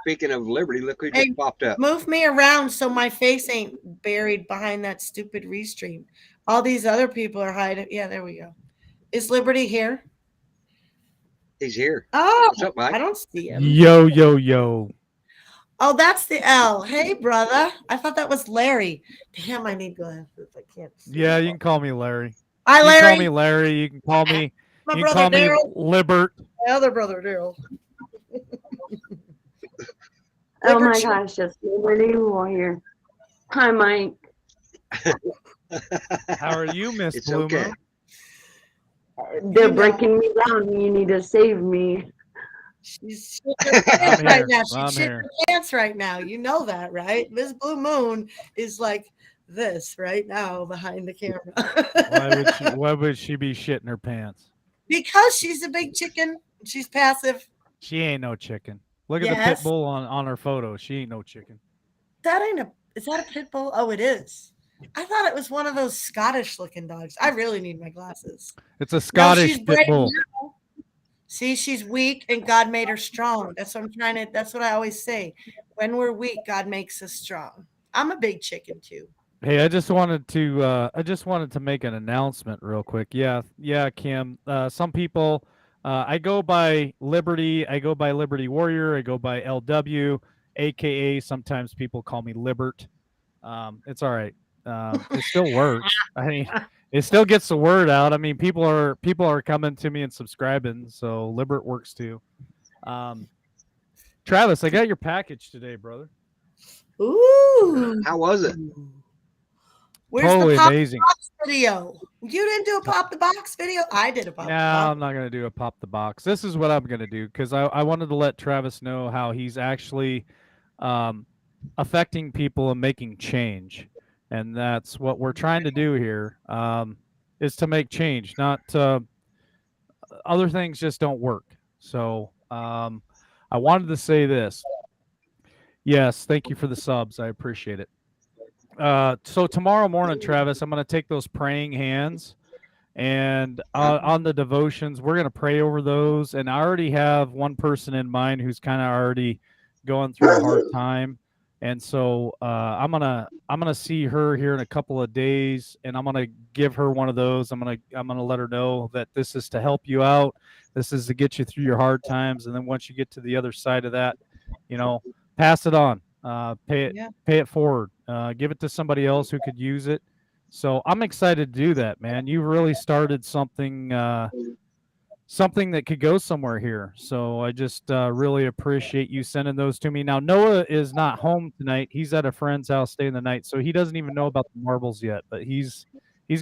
Speaking of Liberty, look who just popped up. Move me around so my face ain't buried behind that stupid restream. All these other people are hiding. Yeah, there we go. Is Liberty here? He's here. Oh, What's up, Mike? I don't see him. Yo. Oh, that's the L. Hey, brother. I thought that was Larry. Damn, I need glasses. I can't see. Yeah, you can call me Larry. Hi, You Larry. can call me Larry. You can call me. My You can brother call me Daryl. Libert. My other brother Daryl. Oh my Liberty. gosh, just Liberty Warrior. Hi, Mike. How are you, Miss It's Blue okay. Moon? They're You know. breaking me down. You need to save me. She's shitting her pants I'm right here. now. I'm She's shitting here. her pants right now. You know that, right? Miss Blue Moon is like this right now behind the camera. Why would she be shitting her pants? Because she's a big chicken. She's passive. She ain't no chicken. Look at the Yes. pit bull on her photo. She ain't no chicken. That ain't a. Is that a pit bull? Oh, it is. I thought it was one of those Scottish looking dogs. I really need my glasses. It's a No, Scottish she's pit brave bull. now. See, she's weak and God made her strong. That's what I'm trying to, that's what I always say. When we're weak, God makes us strong. I'm a big chicken too. Hey, I just wanted to make an announcement real quick. Yeah, Kim. Some people, I go by Liberty. I go by Liberty Warrior. I go by LW, aka sometimes people call me Libert. It's all right. It still works. I mean, it still gets the word out. I mean, people are coming to me and subscribing, so Libert works too. Travis, I got your package today, brother. Ooh. How was it? Where's Totally the pop amazing. the box video? You didn't do a pop the box video? I did a pop No, the I'm box. not gonna do a pop the box. This is what I'm gonna do because I wanted to let Travis know how he's actually affecting people and making change, and that's what we're trying to do here. Is to make change, not other things just don't work. So I wanted to say this. Yes, thank you for the subs. I appreciate it. So tomorrow morning, Travis, I'm going to take those praying hands and on the devotions, we're going to pray over those. And I already have one person in mind who's kind of already going through a hard time. And so I'm gonna see her here in a couple of days, and I'm gonna give her one of those. I'm gonna let her know that this is to help you out. This is to get you through your hard times, and then once you get to the other side of that, pass it on. Pay it forward. Give it to somebody else who could use it. So I'm excited to do that, man. You really started something that could go somewhere here. So I just really appreciate you sending those to me. Now Noah is not home tonight. He's at a friend's house staying the night, so he doesn't even know about the marbles yet. But he's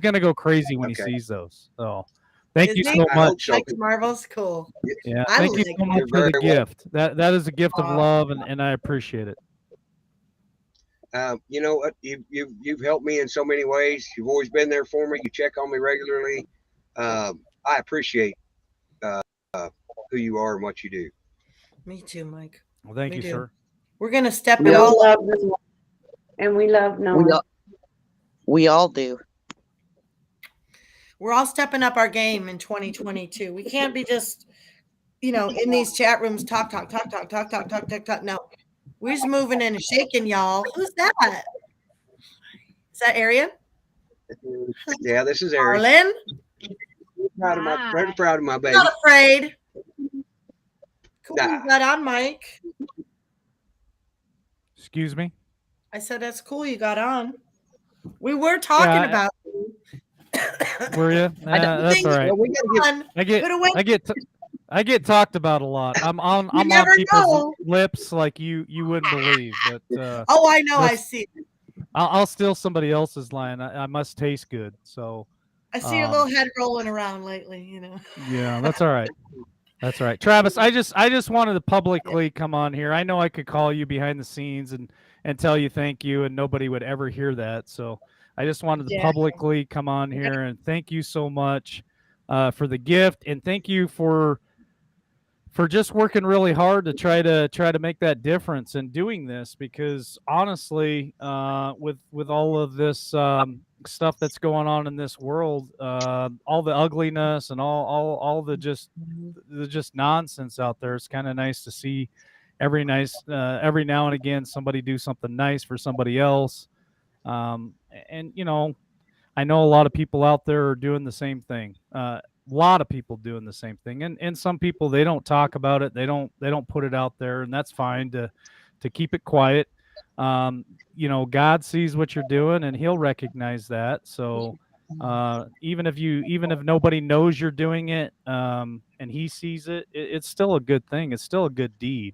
gonna go crazy when he sees those. So thank you Is so he? I hope much. so. Likes marbles? Cool. Yeah, I thank you like so much You're for the very welcome. gift. That is a gift of Aw. love, and I appreciate it. You know what? You've helped me in so many ways. You've always been there for me. You check on me regularly. I appreciate who you are and what you do. Me too, Mike. Well, thank We you, do. sir. We're gonna step We it all up. love Noah. And we love We Noah. all, we all do. We're all stepping up our game in 2022. We can't be just, in these chat rooms talk. No, we're just moving and shaking, y'all. Who's that? Is that Arian? Yeah, this is Eric. Arlen? Very proud of my baby. Not afraid. Cool, Nah. you got on, Mike. Excuse me. I said that's cool. You got on. We were talking Yeah, about. Were you? That's all right. Well, we gotta get On. I Could've went- I get talked about a lot. I'm on never people's know. lips like you wouldn't believe. But Oh, I know. I That's- see. I'll steal somebody else's line. I must taste good. So I see your little head rolling around lately. yeah, that's all right. That's all right. Travis, I just wanted to publicly come on here. I know I could call you behind the scenes and tell you thank you, and nobody would ever hear that. So I just wanted to Yeah. publicly come on here and thank you so much for the gift, and thank you for just working really hard to try to make that difference in doing this, because honestly, with all of this stuff that's going on in this world, all the ugliness and all the just nonsense out there, it's kind of nice to see every now and again somebody do something nice for somebody else. And I know a lot of people out there are doing the same thing. A lot of people doing the same thing, and some people, they don't talk about it. They don't put it out there, and that's fine to keep it quiet. God sees what you're doing, and He'll recognize that. So even if nobody knows you're doing it, and He sees it, it's still a good thing. It's still a good deed.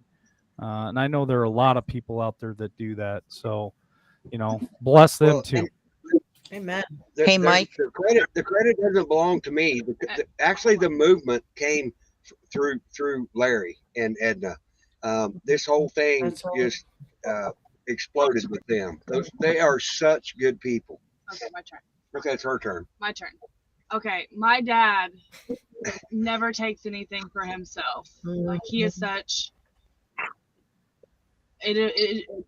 And I know there are a lot of people out there that do that. So bless them Well, too. Amen. Hey, Mike. The credit doesn't belong to me. Actually, the movement came through Larry and Edna. This whole thing That's right. just exploded with them. They are such good people. Okay, my turn. Okay, it's her turn. My turn. Okay, my dad never takes anything for himself. Like, he is such.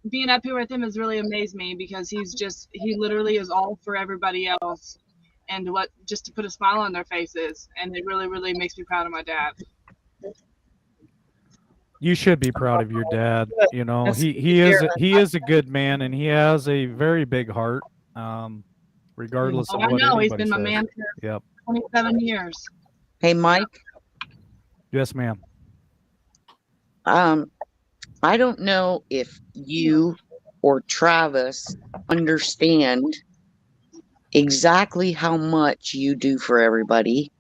Being up here with him has really amazed me because he literally is all for everybody else, and just to put a smile on their faces, and it really, really makes me proud of my dad. You should be proud of your dad. You know, That's he is a good man, and he has a very big heart. Regardless Oh, of I what know, he's anybody been my says. man for Yep. 27 years. Hey, Mike. Yes, ma'am. I don't know if you or Travis understand exactly how much you do for everybody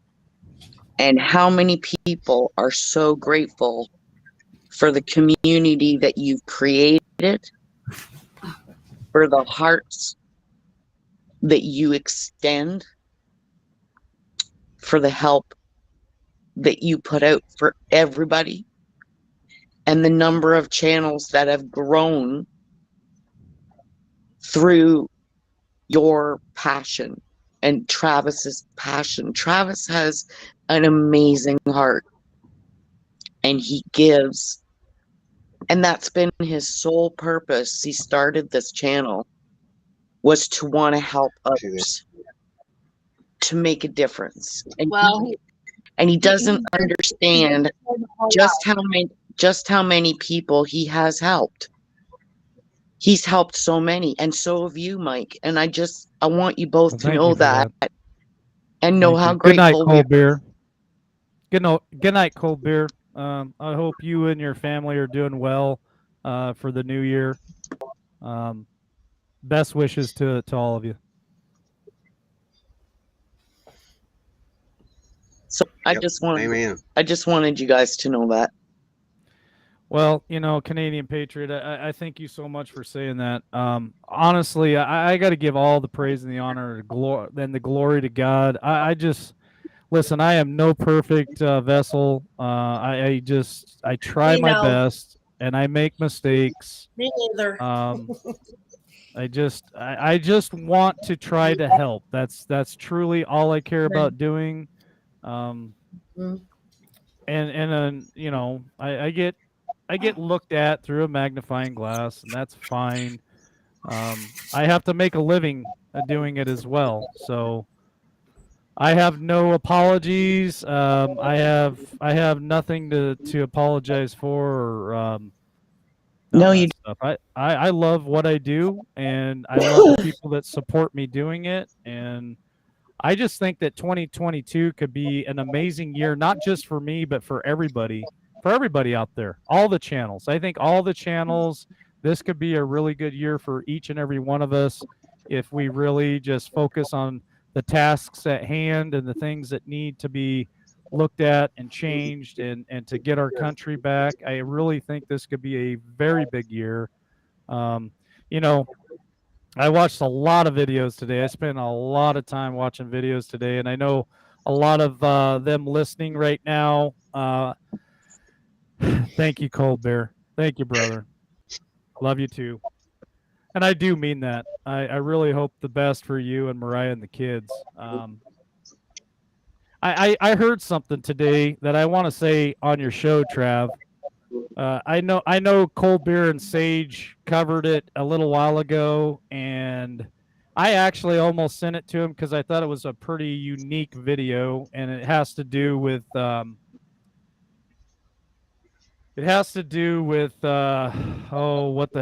and how many people are so grateful for the community that you've created, for the hearts that you extend, for the help that you put out for everybody, and the number of channels that have grown through your passion and Travis's passion. Travis has an amazing heart, and he gives, and that's been his sole purpose. He started this channel was to want to help others, to make a difference. And he doesn't understand just how many people he has helped. He's helped so many, and so have you, Mike. And I want you both Well, to thank know you for that, that. and know Thank how you. Good night, grateful we Cold Beer. Good night, Cold Beer. I hope you and your family are doing well for the new year. Best wishes to all of you. So Yep. Amen. I just wanted you guys to know that. Well, you know, Canadian Patriot, I thank you so much for saying that. Honestly, I got to give all the praise and the honor and the glory to God. I just listen. I am no perfect vessel. I try my best, and I make mistakes. Me neither. I just want to try to help. That's truly all I care about doing. And you know, I get looked at through a magnifying glass, and that's fine. I have to make a living doing it as well, so I have no apologies. I have nothing to apologize for. Or, No, all you that stuff. I love what I do, and I love the people that support me doing it. And I just think that 2022 could be an amazing year, not just for me, but for everybody out there, all the channels. I think all the channels, this could be a really good year for each and every one of us if we really just focus on the tasks at hand and the things that need to be looked at and changed and to get our country back. I really think this could be a very big year. You know, I watched a lot of videos today. I spent a lot of time watching videos today, and I know a lot of them listening right now. Thank you, Cold Bear. Thank you, brother. Love you too. And I do mean that. I really hope the best for you and Mariah and the kids. I heard something today that I want to say on your show, Trav. I know Cold Beer and Sage covered it a little while ago, and I actually almost sent it to him because I thought it was a pretty unique video, and it has to do with what the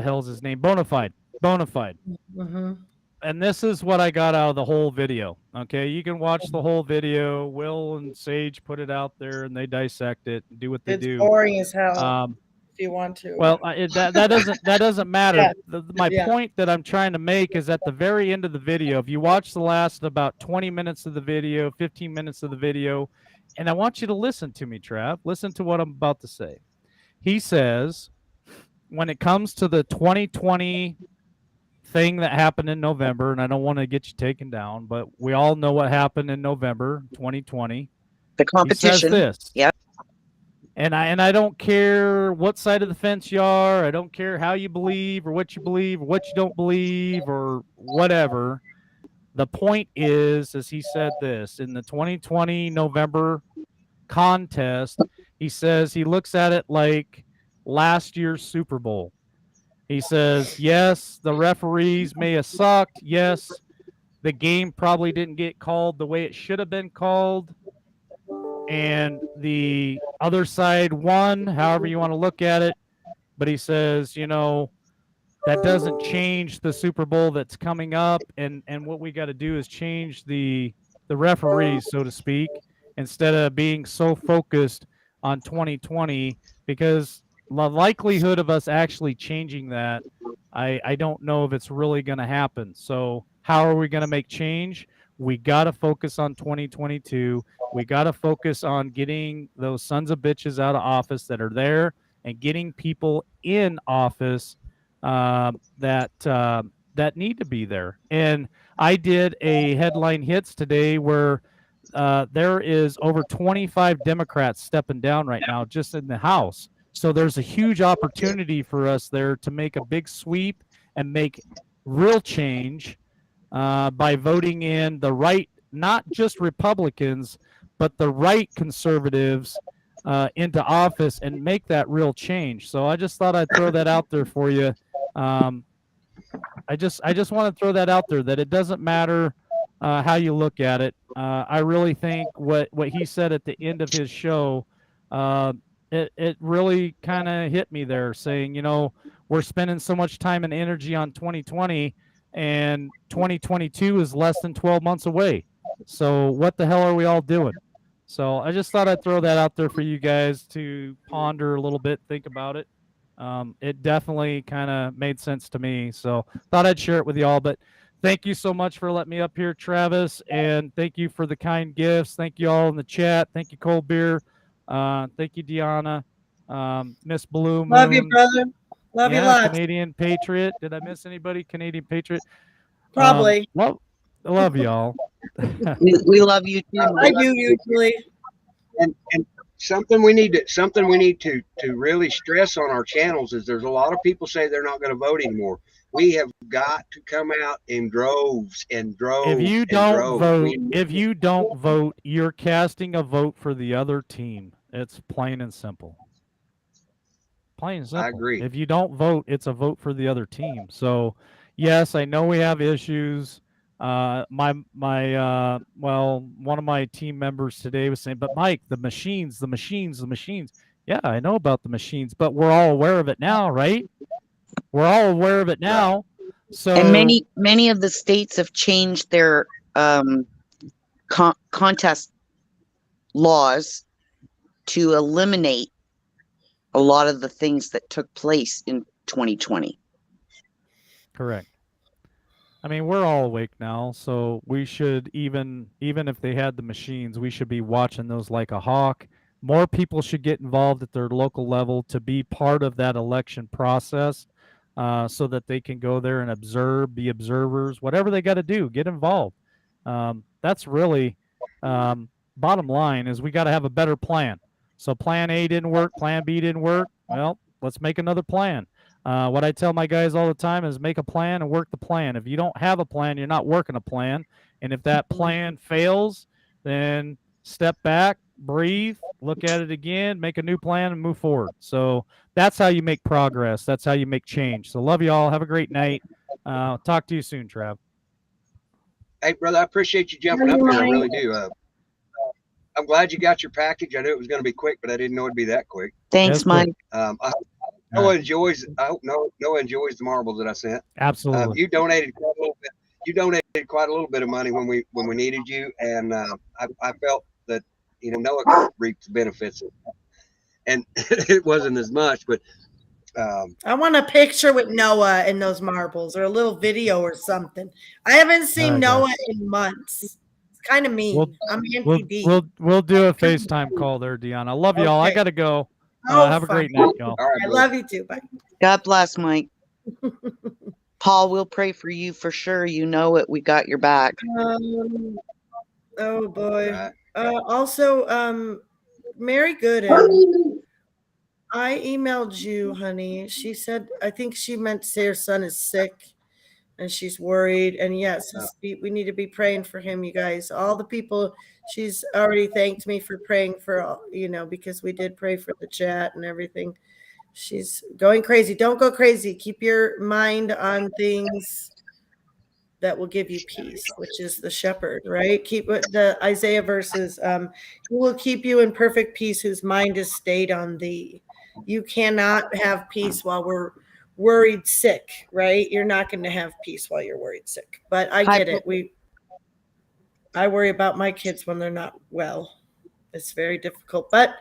hell's his name? Bonafide. Mm-hmm. And this is what I got out of the whole video. Okay, you can watch the whole video. Will and Sage put it out there, and they dissect it and do what they It's do. boring as hell. If you want to. Well, that doesn't matter. Yeah. My point that I'm trying to make is at the very end of the video, if you watch the last about 20 minutes of the video, 15 minutes of the video, and I want you to listen to me, Trav. Listen to what I'm about to say. He says, when it comes to the 2023 thing that happened in November, and I don't want to get you taken down, but we all know what happened in November 2020. The He says competition. this. Yep. And I don't care what side of the fence you are. I don't care how you believe or what you don't believe or whatever. The point is he said this in the 2020 November contest. He says he looks at it like last year's Super Bowl. He says, yes, the referees may have sucked. Yes, the game probably didn't get called the way it should have been called. And the other side won, however you want to look at it. But he says, that doesn't change the Super Bowl that's coming up. And what we got to do is change the referees, so to speak, instead of being so focused on 2020, because the likelihood of us actually changing that, I don't know if it's really going to happen. So how are we going to make change? We got to focus on 2022. We got to focus on getting those sons of bitches out of office that are there and getting people in office that need to be there. And I did a headline hits today where there is over 25 Democrats stepping down right now just in the House. So there's a huge opportunity for us there to make a big sweep and make real change by voting in the right, not just Republicans, but the right conservatives into office and make that real change. So I just thought I'd throw that out there for you. I just want to throw that out there, that it doesn't matter how you look at it. I really think what he said at the end of his show, it really kind of hit me there, saying, we're spending so much time and energy on 2020, and 2022 is less than 12 months away. So what the hell are we all doing? So I just thought I'd throw that out there for you guys to ponder a little bit, think about it. It definitely kind of made sense to me. So thought I'd share it with y'all. But thank you so much for letting me up here, Travis. And thank you for the kind gifts. Thank you all in the chat. Thank you, Cold Beer. Thank you, Deanna. Miss Blue Moon. Love you, brother. Love you lots. Canadian Patriot. Did I miss anybody? Canadian Patriot. Probably. Love y'all. We love you too. I do usually. And something we need to really stress on our channels is there's a lot of people say they're not going to vote anymore. We have got to come out in droves and droves. If you don't vote, you're casting a vote for the other team. It's plain and simple. Plain and simple. I agree. If you don't vote, it's a vote for the other team. So, yes, I know we have issues. One of my team members today was saying, but Mike, the machines. Yeah, I know about the machines, but we're all aware of it now, right? We're all aware of it now. So, and many of the states have changed their contest laws to eliminate a lot of the things that took place in 2020. Correct. I mean, we're all awake now, so we should, even if they had the machines, we should be watching those like a hawk. More people should get involved at their local level to be part of that election process, so that they can go there and observe, be observers, whatever they got to do, get involved. That's really bottom line is we got to have a better plan. So plan A didn't work, plan B didn't work. Well, let's make another plan. What I tell my guys all the time is make a plan and work the plan. If you don't have a plan, you're not working a plan. And if that plan fails, then step back, breathe, look at it again, make a new plan, and move forward. So that's how you make progress. That's how you make change. So love you all. Have a great night. Talk to you soon, Trav. Hey, brother, I appreciate you jumping up here. I really do. I'm glad you got your package. I knew it was going to be quick, but I didn't know it'd be that quick. Thanks, Mike. I hope Noah enjoys the marbles that I sent. Absolutely. You donated quite a little bit. You donated quite a little bit of money when we needed you, and I felt that Noah reaped the benefits, and it wasn't as much, but. I want a picture with Noah and those marbles, or a little video or something. I haven't seen Noah in months. It's kind of mean. I'm NPD. We'll do a FaceTime call there, Deanna. Love y'all. I gotta go. Have a great night, y'all. I love you too. Bye. God bless, Mike. Paul, we'll pray for you for sure. You know it. We got your back. Oh boy. Right. Also, Mary Gooden, I emailed you, honey. She said, I think she meant to say her son is sick and she's worried. And yes, we need to be praying for him, you guys. All the people, she's already thanked me for praying for, because we did pray for the chat and everything. She's going crazy. Don't go crazy. Keep your mind on things that will give you peace, which is the shepherd, right? Keep the Isaiah verses. He will keep you in perfect peace whose mind is stayed on thee. You cannot have peace while we're worried sick, right? You're not going to have peace while you're worried sick. But I get it. I worry about my kids when they're not well. It's very difficult. But,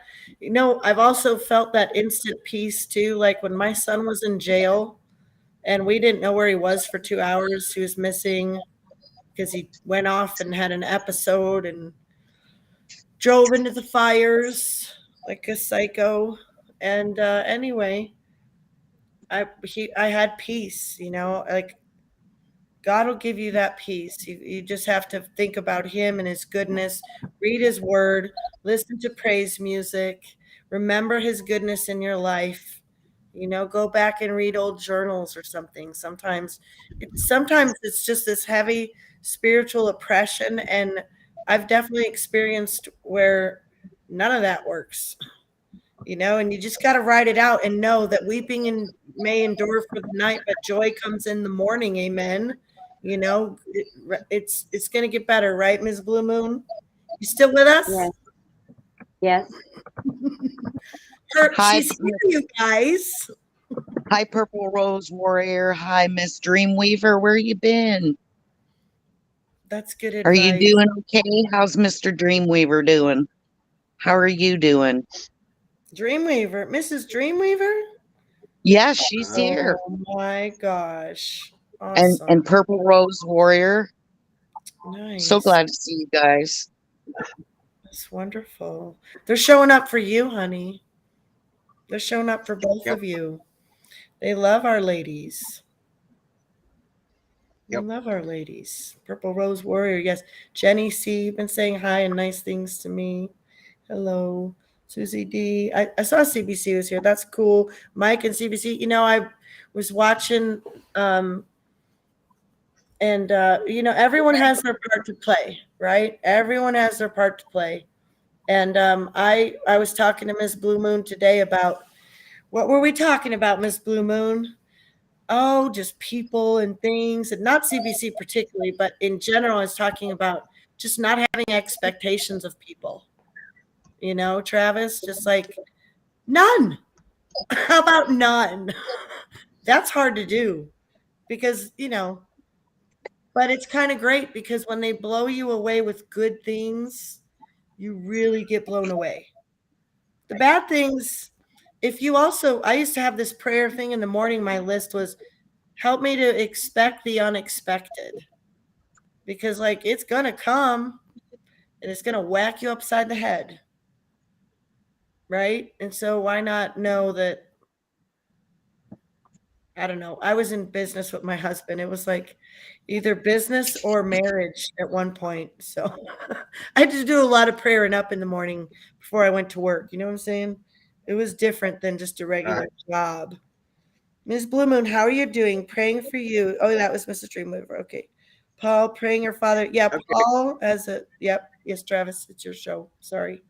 I've also felt that instant peace too. Like when my son was in jail, and we didn't know where he was for 2 hours. He was missing because he went off and had an episode and drove into the fires like a psycho. And anyway, I had peace, like God will give you that peace. You just have to think about him and his goodness, read his word, listen to praise music, remember his goodness in your life. Go back and read old journals or something. Sometimes it's just this heavy spiritual oppression. And I've definitely experienced where none of that works, and you just got to write it out and know that weeping may endure for the night, but joy comes in the morning. Amen. It's going to get better, right, Ms. Blue Moon? You still with us? Yes. Yes. Hi, She's here, you guys. Hi, Purple Rose Warrior. Hi, Miss Dreamweaver. Where you been? That's good advice. Are you doing okay? How's Mr. Dreamweaver doing? How are you doing? Dreamweaver, Mrs. Dreamweaver? Yeah, she's here. Oh my gosh. Awesome. And Purple Rose Warrior. Nice. So glad to see you guys. That's wonderful. They're showing up for you, honey. They're showing up for both of you. They love our ladies. They love our ladies. Purple Rose Warrior. Yes. Jenny C. You've been saying hi and nice things to me. Hello. Susie D. I saw CBC was here. That's cool. Mike and CBC. I was watching and everyone has their part to play, right? Everyone has their part to play. And I was talking to Miss Blue Moon today about, what were we talking about, Miss Blue Moon? Oh, just people and things, and not CBC particularly, but in general, I was talking about just not having expectations of people. Travis, just like none. How about none? That's hard to do because, but it's kind of great because when they blow you away with good things, you really get blown away. The bad things, I used to have this prayer thing in the morning. My list was, help me to expect the unexpected, because it's going to come and it's going to whack you upside the head. Right. And so why not know that? I don't know. I was in business with my husband. It was like either business or marriage at one point. So I had to do a lot of praying up in the morning before I went to work. You know what I'm saying? It was different than just a regular job. Ms. Blue Moon, how are you doing? Praying for you. Oh, that was Mrs. Dreamweaver. Okay. Paul, praying your father. Yeah, okay. Paul yep. Yes, Travis, it's your show. Sorry.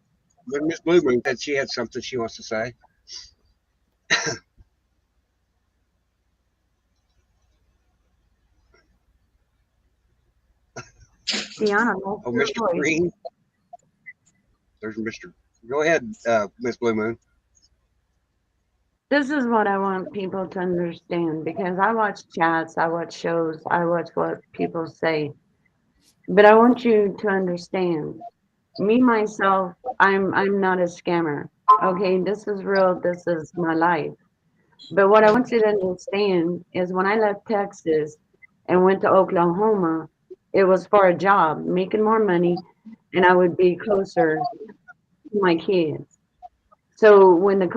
But Miss Blue Moon said she had something she wants to say. Deanna, oh, Mr. Green. There's Mr. Go ahead, Miss Blue Moon. This is what I want people to understand, because I watch chats, I watch shows, I watch what people say. But I want you to understand, me, myself, I'm not a scammer. Okay, this is real, this is my life. But what I want you to understand is when I left Texas and went to Oklahoma, it was for a job, making more money, and I would be closer to my kids. So when the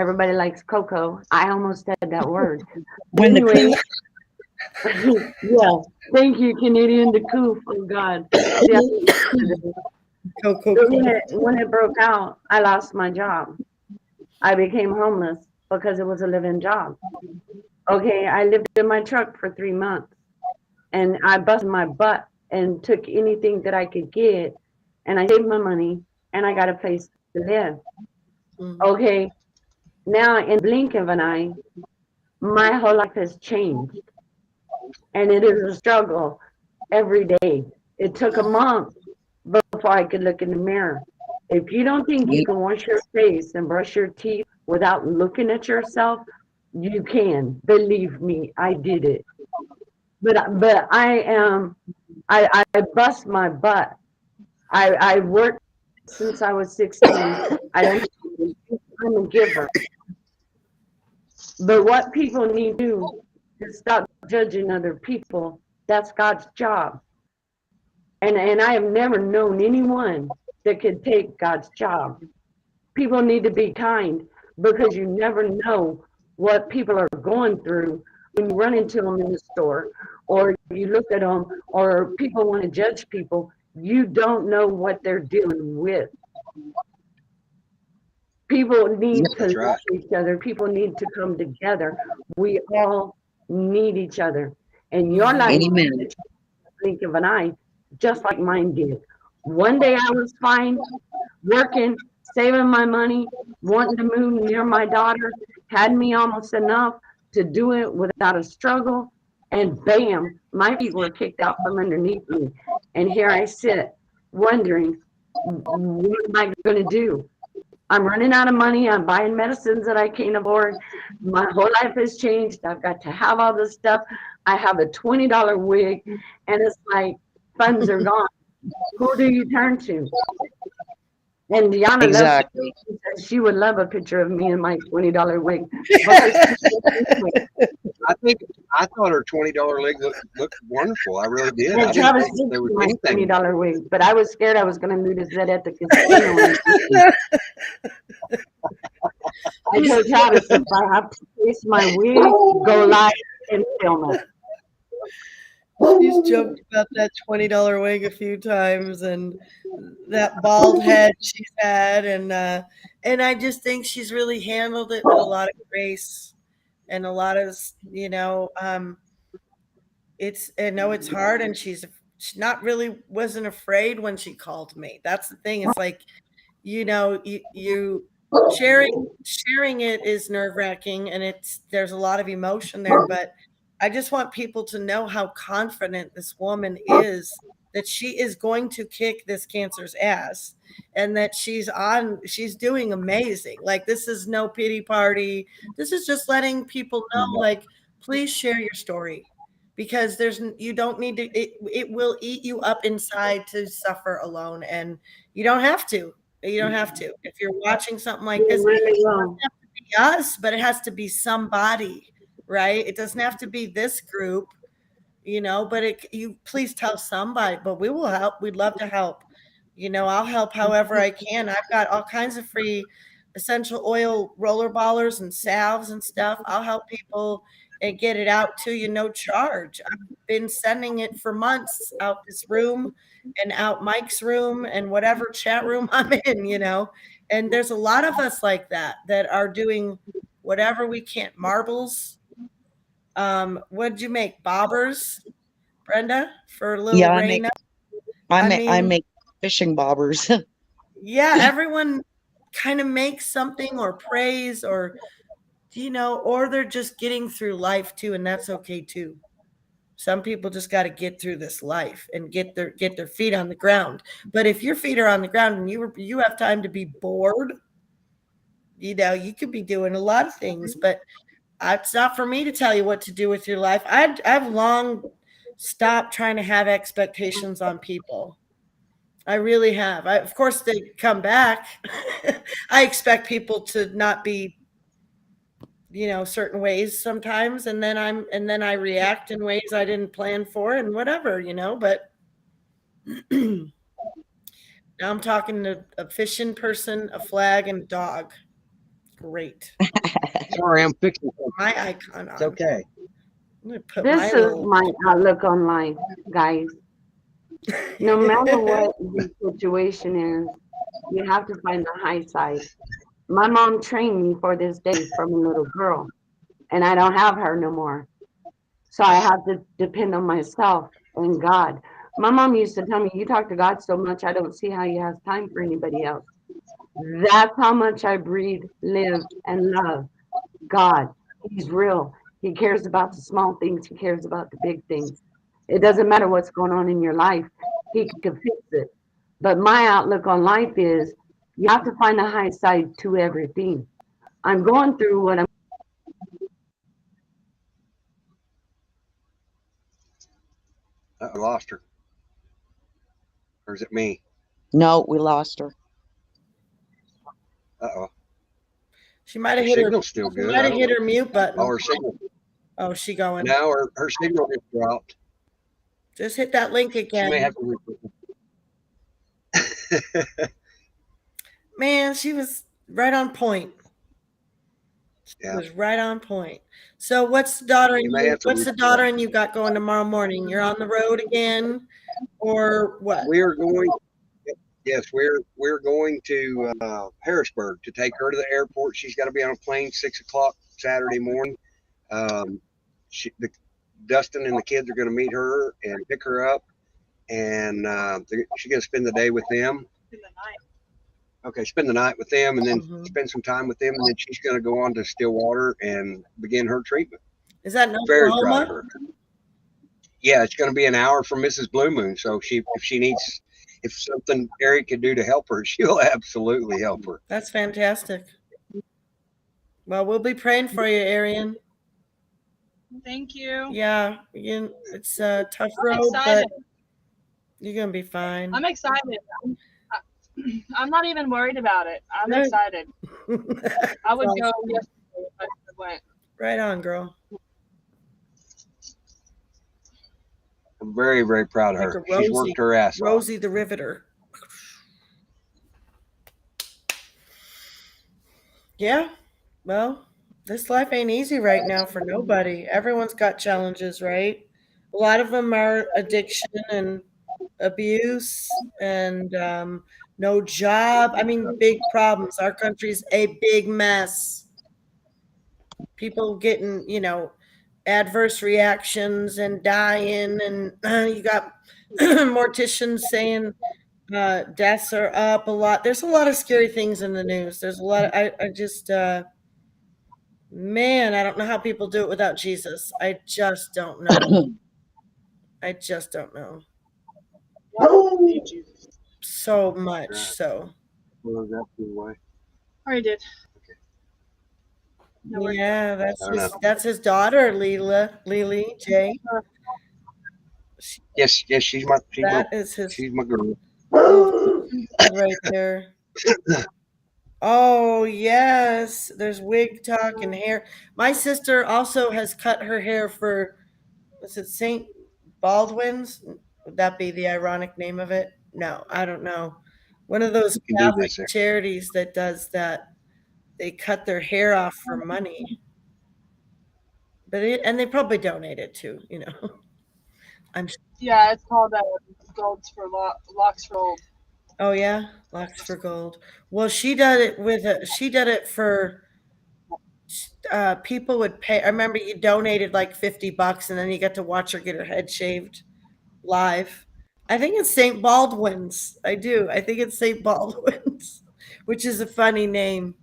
Everybody likes cocoa. I almost said that word. Winnie the Anyway, yeah. Thank you, Canadian the Coof. Oh God. See, Coco. but when it broke out, I lost my job. I became homeless because it was a living job. Okay, I lived in my truck for 3 months, and I busted my butt and took anything that I could get, and I saved my money, and I got a place to live. Mhm. Okay, now in the blink of an eye, my whole life has changed, and it is a struggle every day. It took a month before I could look in the mirror. If you don't think you can wash your face and brush your teeth without looking at yourself, you can. Believe me, I did it. But I bust my butt. I worked since I was 16. I'm a giver. But what people need to do is stop judging other people. That's God's job. And I have never known anyone that could take God's job. People need to be kind because you never know what people are going through when you run into them in the store or you look at them or people want to judge people. You don't know what they're dealing with. People need to That's love right. each other. People need to come together. We all need each other. And your life, Amen. blink of an eye, just like mine did. One day I was fine, working, saving my money, wanting to move near my daughter, had me almost enough to do it without a struggle. And bam, my feet were kicked out from underneath me. And here I sit wondering, what am I going to do? I'm running out of money. I'm buying medicines that I can't afford. My whole life has changed. I've got to have all this stuff. I have a $20 wig, and it's like funds are gone. Who do you turn to? And Deanna Exactly. loves she would love a picture of me in my $20 wig. Because I thought her $20 leg looked wonderful. I really did. I and didn't Travis think did there was my anything. $20 wig, but I was scared I was going to lose that at the casino. I told Travis if I have to face my wig, go live and film it. She's joked about that $20 wig a few times and that bald head she's had, and I just think she's really handled it with a lot of grace and a lot of it's I know it's hard, and she's not really wasn't afraid when she called me. That's the thing. It's like you sharing it is nerve-wracking, and there's a lot of emotion there, but I just want people to know how confident this woman is that she is going to kick this cancer's ass, and that she's doing amazing. Like, this is no pity party. This is just letting people know, like, please share your story, because you don't need to, it will eat you up inside to suffer alone, and you don't have to. You don't have to. If you're watching something like this, Really well. be us, but it has to be somebody, right? It doesn't have to be this group, but you please tell somebody, but we will help. We'd love to help. I'll help however I can. I've got all kinds of free essential oil roller ballers and salves and stuff. I'll help people and get it out to you, no charge. I've been sending it for months out this room and out Mike's room and whatever chat room I'm in. And there's a lot of us like that are doing whatever we can. Marbles. What'd you make? Bobbers, Brenda, for little Yeah, Raina? I make fishing bobbers. Yeah, everyone kind of makes something or prays or or they're just getting through life too, and that's okay too. Some people just got to get through this life and get their feet on the ground. But if your feet are on the ground and you have time to be bored, you could be doing a lot of things, but it's not for me to tell you what to do with your life. I've long stopped trying to have expectations on people. I really have. Of course, they come back. I expect people to not be, certain ways sometimes, and then I react in ways I didn't plan for, and whatever, But now I'm talking to a fishing person, a flag, and a dog. Great. Sorry, I'm fixing something. My icon on. It's okay. I'm gonna put This my is little. my outlook on life, guys. No matter what the situation is, you have to find the high side. My mom trained me for this day from a little girl, and I don't have her no more. So I have to depend on myself and God. My mom used to tell me, you talk to God so much, I don't see how you have time for anybody else. That's how much I breathe, live, and love God. He's real. He cares about the small things. He cares about the big things. It doesn't matter what's going on in your life. He can fix it. But my outlook on life is you have to find a high side to everything. I'm going through what I'm I lost her. Or is it me? No, we lost her. Uh-oh. She might Her have hit her. signal's still She good. might I have don't hit know. her mute button. Oh, her signal. Oh, she going. No, her signal just dropped. Just hit that link She again. may have to Man, she was right on point. She Yeah. was right on point. So what's the daughter You and may you, have to what's the repeat daughter and you got going tomorrow morning? You're on the road again or what? We're going. Yes, we're going to Harrisburg to take her to the airport. She's got to be on a plane 6 o'clock Saturday morning. Dustin and the kids are going to meet her and pick her up, and she's going to spend the day with them. Okay, spend the night with them, and then Mhm. spend some time with them, and then she's going to go on to Stillwater and begin her treatment. Is that in Very proud of Oklahoma? her. Yeah, it's going to be an hour from Mrs. Blue Moon. So if something Eric could do to help her, she'll absolutely help her. That's fantastic. Well, we'll be praying for you, Arian. Thank you. Yeah, it's a tough I'm road, excited. but you're gonna be fine. I'm excited. I'm not even worried about it. I'm Good. excited. I would go yesterday if I went. Right on, girl. I'm very, very proud of Like her. a She's Rosie. worked her ass off. Rosie the Riveter. Yeah, well, this life ain't easy right now for nobody. Everyone's got challenges, right? A lot of them are addiction and abuse and no job. I mean, big problems. Our country's a big mess. People getting, adverse reactions and dying, and you got morticians saying deaths are up a lot. There's a lot of scary things in the news. There's a lot of, I just man, I don't know how people do it without Jesus. I just don't know. I just don't know. So much so. Well, that's the way. Already did. No worries. Yeah, I don't know. that's his daughter, Lily J. Yes, she's my That is his she's my girl. right there. Oh yes, there's wig talk and hair. My sister also has cut her hair for, was it St. Baldwin's? Would that be the ironic name of it? No, I don't know. One of those You can do Catholic this there. charities that does that. They cut their hair off for money, and they probably donate it too. I'm. Yeah, it's called Golds for Locks for Gold. Oh yeah, Locks for Gold. Well, she did it for people would pay. I remember you donated like $50 and then you got to watch her get her head shaved live. I think it's St. Baldwin's. I do. I think it's St. Baldwin's, which is a funny name.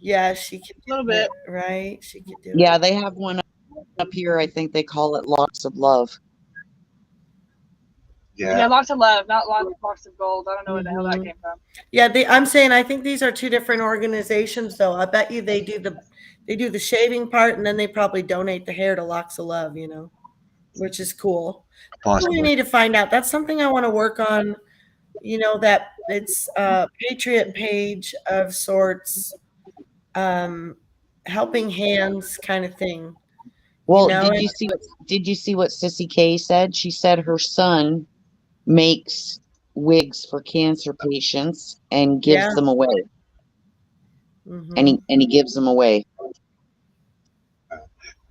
Yeah, she could A little do bit. it, right? She could do Yeah, it. they have one up here. I think they call it Locks of Love. Yeah, Yeah. Locks of Love, not Locks of Gold. I don't know where the hell that Mhm. came from. Yeah, I'm saying I think these are two different organizations though. I bet you they do the shaving part and then they probably donate the hair to Locks of Love, which is cool. We Possibly. need to find out. That's something I want to work on. That it's a Patriot page of sorts, helping hands kind of thing. Well, know, did you see what Sissy K said? She said her son makes wigs for cancer patients and gives Yeah. them away. Mm-hmm. and he gives them away.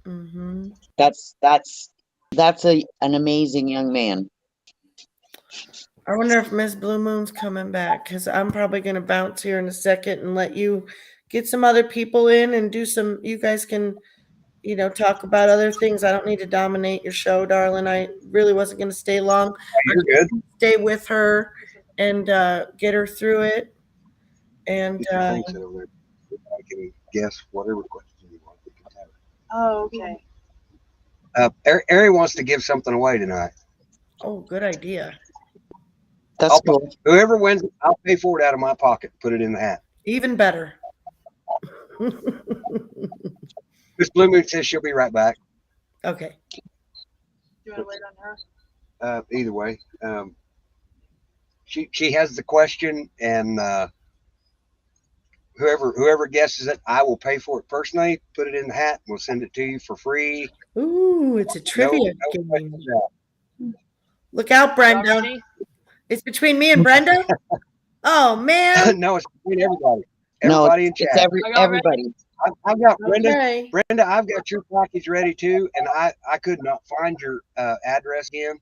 Mm-hmm. That's an amazing young man. I wonder if Miss Blue Moon's coming back, because I'm probably going to bounce here in a second and let you get some other people in and do some. You guys can, talk about other things. I don't need to dominate your show, darling. I really wasn't going to stay long. You're good. Stay with her and get her through it. And Get your thing set over there. I can guess whatever question you want. We can have it. Oh, okay. Ari wants to give something away tonight. oh, good idea. That's cool. Whoever wins, I'll pay for it out of my pocket. Put it in the hat. Even better. Miss Blue Moon says she'll be right back. Okay. You want to wait on her? Either way, she has the question, and whoever guesses it, I will pay for it personally. Put it in the hat. We'll send it to you for free. Ooh, it's a trivia No game. questions asked. Look out, Y'all Brenda. ready? It's between me and Brenda? Oh, man. No, it's between everybody. No, Everybody in it's chat. Are y'all everybody. I've got Brenda. Okay. Brenda, I've got your package ready too, and I could not find your address again.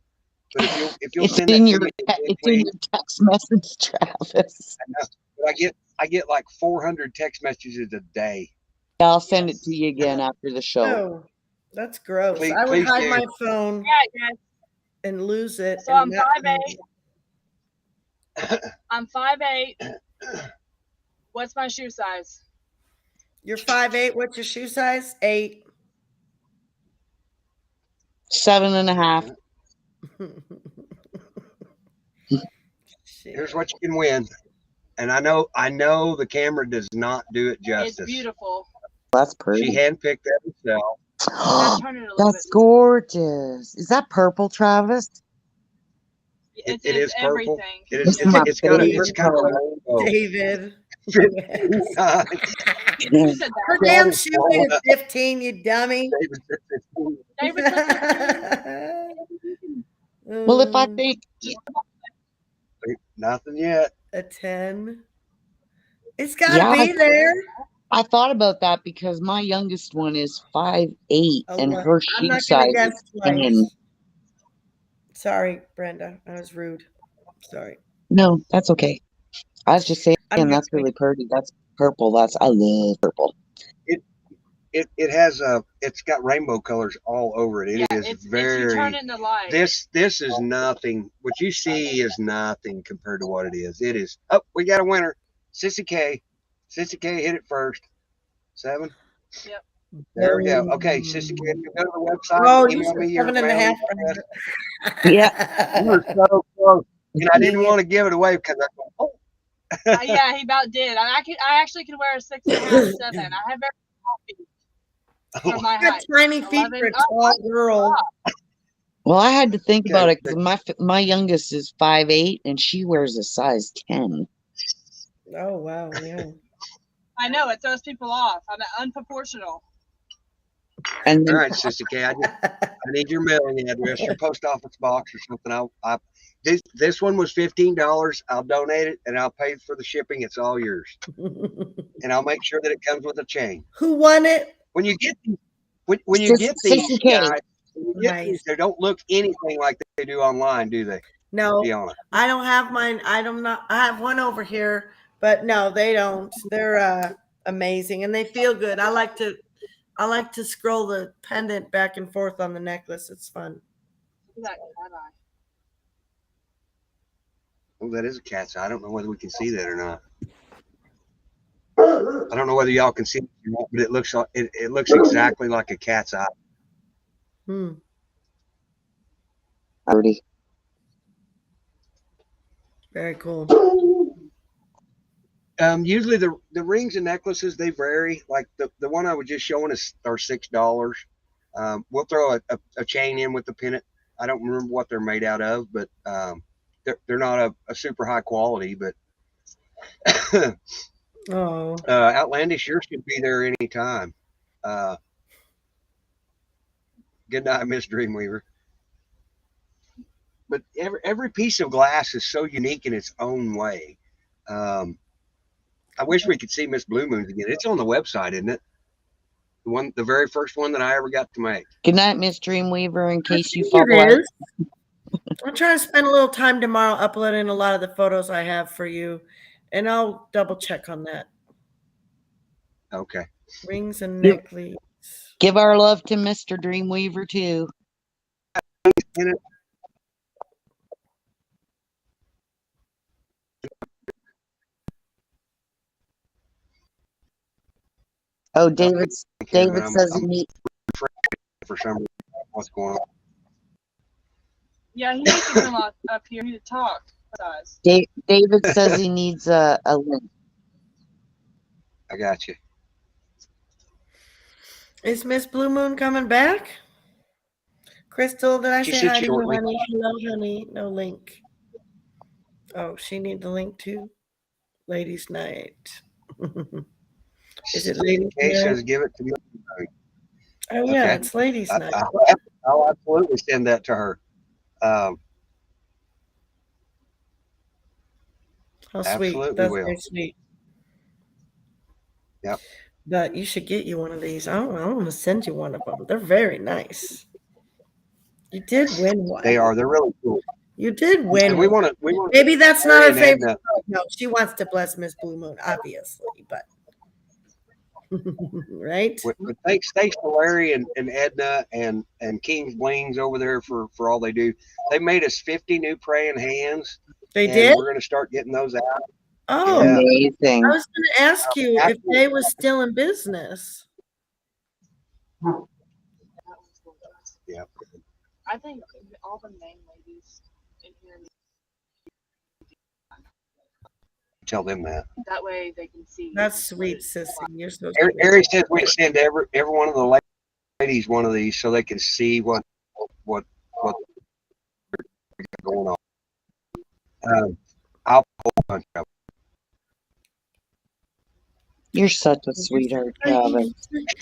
But if you'll It's send that in to your me, again, it's in please. your text message, Travis. But I get like 400 text messages a day. I'll send it to you again after the show. Oh, that's gross. Please- I would please hide do. my phone Yeah, guys. and lose it. So I'm and that- 5'8". I'm 5'8". What's my shoe size? You're 5'8". What's your shoe size? 8. 7.5. Here's what you can win. And I know the camera does not do it justice. It's beautiful. That's She pretty. handpicked that herself. Gotta turn it a little That's bit. gorgeous. Is that purple, Travis? It's It is purple. everything. It is. It's my It's got a. favorite It's kind of color. rainbow. David. Who said Her that? damn shoe is 15, you dummy. David said Well, if I Mm, think Nothing yet. a 10. It's gotta Yeah, be there. I thought about that because my youngest one is 5'8", and Oh, her I'm shoe not size gonna guess is twice. 10. Sorry, Brenda. I was rude. Sorry. No, that's okay. I was just saying I'm that's good. really pretty. That's purple. I love purple. It has it's got rainbow colors all over it. It yeah, is it's you very. turn it into light. This is nothing. What you see is nothing compared to what it is. It is. Oh, we got a winner. Sissy K. Sissy K hit it first. 7. Yep. There we go. Okay, Sissy K, if you go to the website, Oh, you email said me your 7.5. mailing Brenda. Yeah. You were so close. And I didn't want to give it away because I thought, oh, Yeah, he about did. I actually could wear a 6.5, 7. I have very small feet for my You got height. tiny feet for a 11. tall girl. Well, I had to think Okay, about it because my youngest is 5'8", and she wears a size 10. Oh wow, yeah. I know it throws people off. I'm unproportional. And all then right, Sissy K, I need your mailing address, your post office box or something. This one was $15. I'll donate it and I'll pay for the shipping. It's all yours. And I'll make sure that it comes with a chain. Who won it? When you get these, when you get these 60K. guys, when you get Nice. these, they don't look anything like they do online, do they? No, Be honest. I don't have mine. I have one over here, but no, they don't. They're amazing and they feel good. I like to scroll the pendant back and forth on the necklace. It's fun. Look at that cat eye. Oh, that is a cat's eye. I don't know whether we can see that or not. I don't know whether y'all can see it or not, but it looks exactly like a cat's eye. Hmm. Already. Very cool. Usually the rings and necklaces, they vary. Like the one I was just showing are $6. We'll throw a chain in with the pennant. I don't remember what they're made out of, but they're not a super high quality. But Oh, Outlandish, yours could be there anytime. Good night, Miss Dreamweaver. But every piece of glass is so unique in its own way. I wish we could see Miss Blue Moons again. It's on the website, isn't it? The very first one that I ever got to make. Good night, Miss Dreamweaver. In case you Here follow it us. is. I'm trying to spend a little time tomorrow uploading a lot of the photos I have for you, and I'll double check on that. Okay. Rings and Yep. necklace. Give our love to Mr. Dreamweaver too. Oh, David says he needs. For some reason, what's going on? Yeah, he needs to come up here to talk with us. David says he needs a link. I got you. Is Miss Blue Moon coming back? Crystal, did I She say should hi to you, shortly. honey? Hello, honey. No link. Oh, she need the link too? Ladies' night. Is it ladies' Kay night? says give it to me. Oh, yeah, Okay. it's ladies' night. I'll absolutely send that to her. How sweet. absolutely That's will. very sweet. Yep. But you should get you one of these. I want to send you one of them. They're very nice. You did win one. They are. They're really cool. You did win And we one. want to. Maybe that's not her and favorite. Edna. No, she wants to bless Miss Blue Moon, obviously, but right? But thanks to Larry and Edna and King's Blings over there for all they do. They made us 50 new praying hands. They and did? We're going to start getting those out. Oh, Yeah. Amazing. I was going to ask you if they was still in business. Yeah. I think all the main ladies in here, Tell them that. that way they can see. That's sweet, sissy. You're so Ari says we send every one of the ladies one of these so they can see what going on. I'll pull a bunch of You're such a sweetheart, Travis.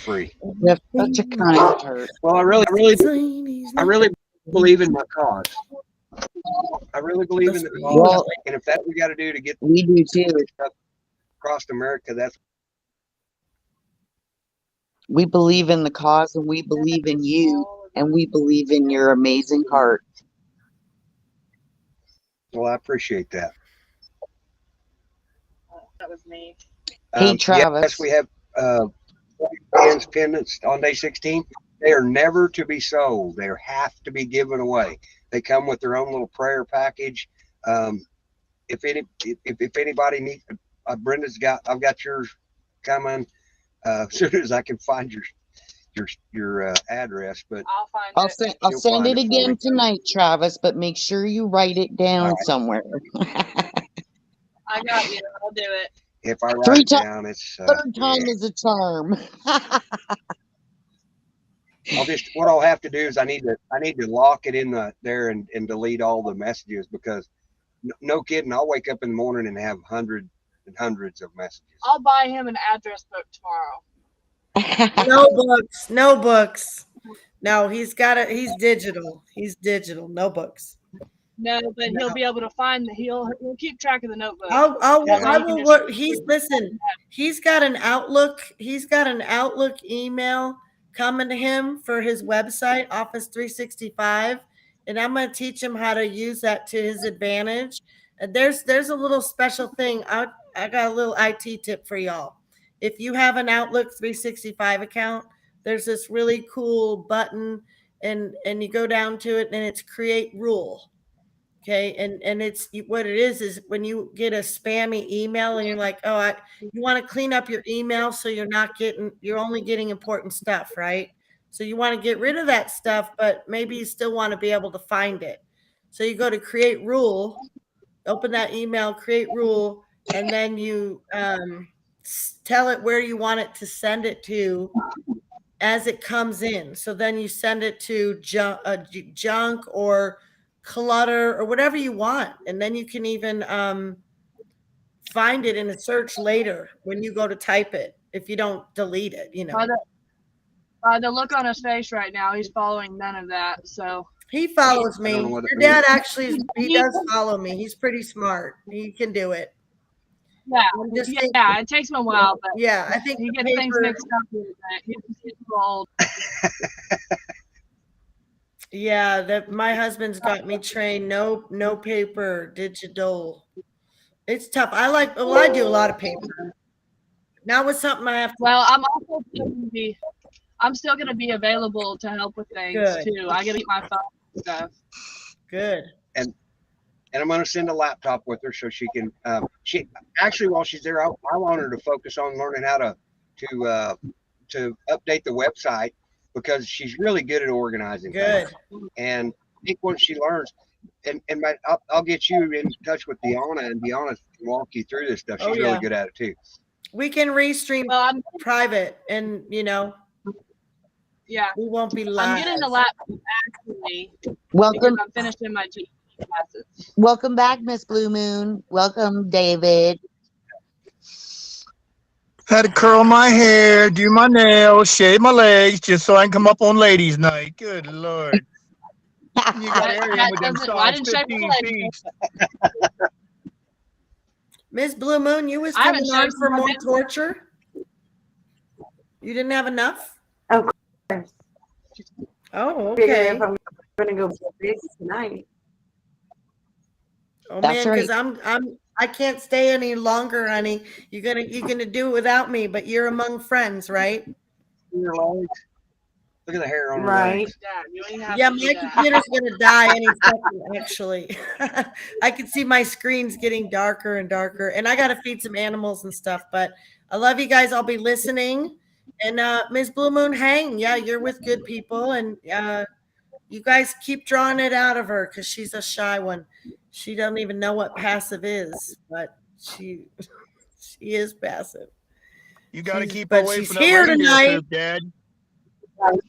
free. You have such a kind heart. Well, I really believe in my cause. I really believe in the cause, Well, and if that we got to do to get we do too. across America, that's We believe in the cause, and we believe in you, and we believe in your amazing heart. well. I appreciate that. That was me. Hey, Travis. Yes, we have fans pendants on day 16. They are never to be sold. They have to be given away. They come with their own little prayer package. If anybody needs, I've got yours coming as soon as I can find your address. But I'll find I'll it. send find it it for again me. tonight, Travis, but make sure you write it down All right. somewhere. I got you. I'll do it. if I write Three it down, it's Third time is a charm. what I'll have to do is I need to lock it in there and delete all the messages, because no kidding, I'll wake up in the morning and have hundreds and hundreds of messages. I'll buy him an address book tomorrow. No books. No, he's digital. He's digital. No books. No, but he'll be able to find he'll keep track of the notebook. He's got an Outlook email coming to him for his website, Office 365, and I'm going to teach him how to use that to his advantage. And there's a little special thing. I got a little IT tip for y'all. If you have an Outlook 365 account, there's this really cool button, and you go down to it, and it's create rule. Okay, and it's what it is when you get a spammy email and you're like, you want to clean up your email so you're only getting important stuff, right? So you want to get rid of that stuff, but maybe you still want to be able to find it. So you go to create rule, open that email, create rule, and then you tell it where you want it to send it to as it comes in. So then you send it to junk or clutter or whatever you want, and then you can even find it in a search later when you go to type it, if you don't delete it, By the look on his face right now, he's following none of that. So he follows I me. don't know what Your it dad means. actually he does follow me. He's pretty smart. He can do it. Yeah, I'm just yeah, thinking, it takes him a while, but yeah, I think he the gets things paper, mixed up with it. He's just getting old. yeah, that my husband's got me trained. No paper, digital. It's tough. Well, I do a lot of paper. Now with something I have to Well, I'm still gonna be available to help with things Good. too. I gotta get my phone and stuff. good. And I'm going to send a laptop with her so she can. She actually, while she's there, I want her to focus on learning how to update the website because she's really good at organizing Good. things. And I think once she learns, and I'll get you in touch with Deanna, and Deanna can walk you through this stuff. She's Oh, yeah. really good at it too. We can restream Well, I'm private and yeah, we won't be I'm live. getting a laptop actually because Welcome, I'm finishing my GE classes. welcome back, Miss Blue Moon. Welcome, David. Had to curl my hair, do my nails, shave my legs, just so I can come up on ladies' night. Good Lord. You got Arian with them Why size didn't shave 15 my legs? feet. Miss Blue Moon, you was I haven't coming on shaved for my more legs. torture? You didn't have enough? Of course. Oh, Figure okay. if I'm gonna go big tonight. Oh That's man, because right. I can't stay any longer, honey. You're gonna do it without me, but you're among friends, right? Your legs. Look at the hair on her Right. legs. Yeah, you ain't have Yeah, to do my that. computer's gonna die any second, actually. I can see my screen's getting darker and darker, and I gotta feed some animals and stuff. But I love you guys. I'll be listening. And Ms. Blue Moon, hang. Yeah, you're with good people, and you guys keep drawing it out of her because she's a shy one. She doesn't even know what passive is, but she is passive. You got to She's- keep her but away she's from that here reindeer tonight. poop, Dad.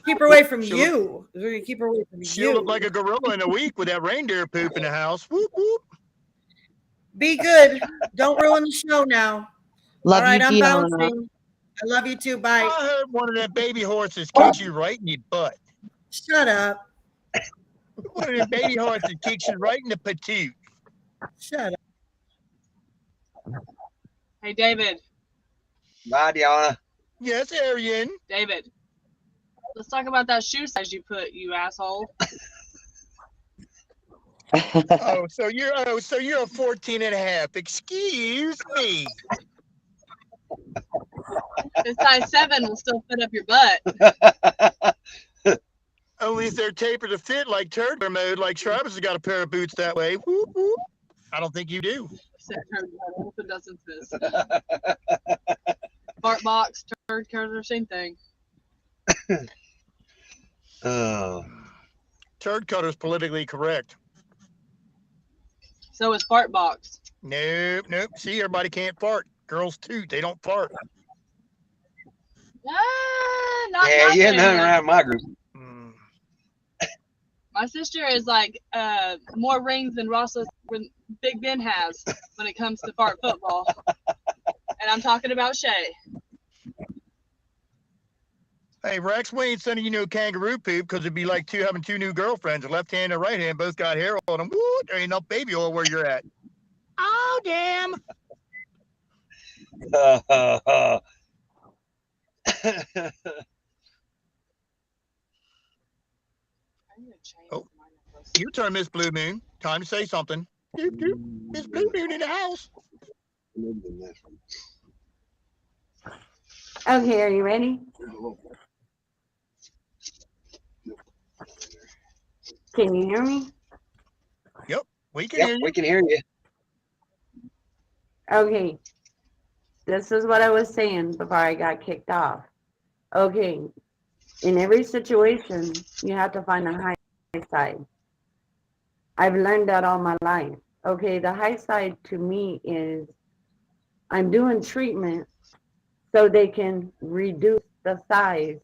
Keep her away from She'll you. We're gonna keep her away from She'll you. look like a gorilla in a week with that reindeer poop in the house. Whoop, whoop. Be good. Don't ruin the show now. Love All right, you, I'm Deanna. bouncing. I love you too. Bye. I heard one of them baby horses kicks you right in the butt. Shut up. One of them baby horses kicks you right in the patoot. Shut up. Hey, David. Bye, Deanna. Yes, Arian. David. Let's talk about that shoe size you put, you asshole. So you're a 14 and a half. Excuse me. The size 7 will still fit up your butt. Only if they're tapered to fit like turd mode, like Travis has got a pair of boots that way. Whoop, whoop. I don't think you do. Said turd butt. I hope it doesn't fit. Fart box, turd cutter, same thing. Oh. Turd cutter's politically correct. So is fart box. Nope. See, everybody can't fart. Girls toot, they don't fart. Not Yeah, my you hadn't hung family. around my group. Mm. My sister is like more rings than Big Ben has when it comes to fart football. And I'm talking about Shay. Hey, Rex, we ain't sending you no kangaroo poop because it'd be like having two new girlfriends. A left hand and a right hand both got hair on them. Woo, there ain't enough baby oil where you're at. Oh, damn. Oh. Your turn, Miss Blue Moon. Time to say something. Doop, doop. Miss Blue Moon in the house. Okay, are you ready? Can you hear me? We can hear Yep, you. we can hear you. Okay. This is what I was saying before I got kicked off. Okay. In every situation, you have to find a high side. I've learned that all my life. Okay, the high side to me is I'm doing treatment so they can reduce the size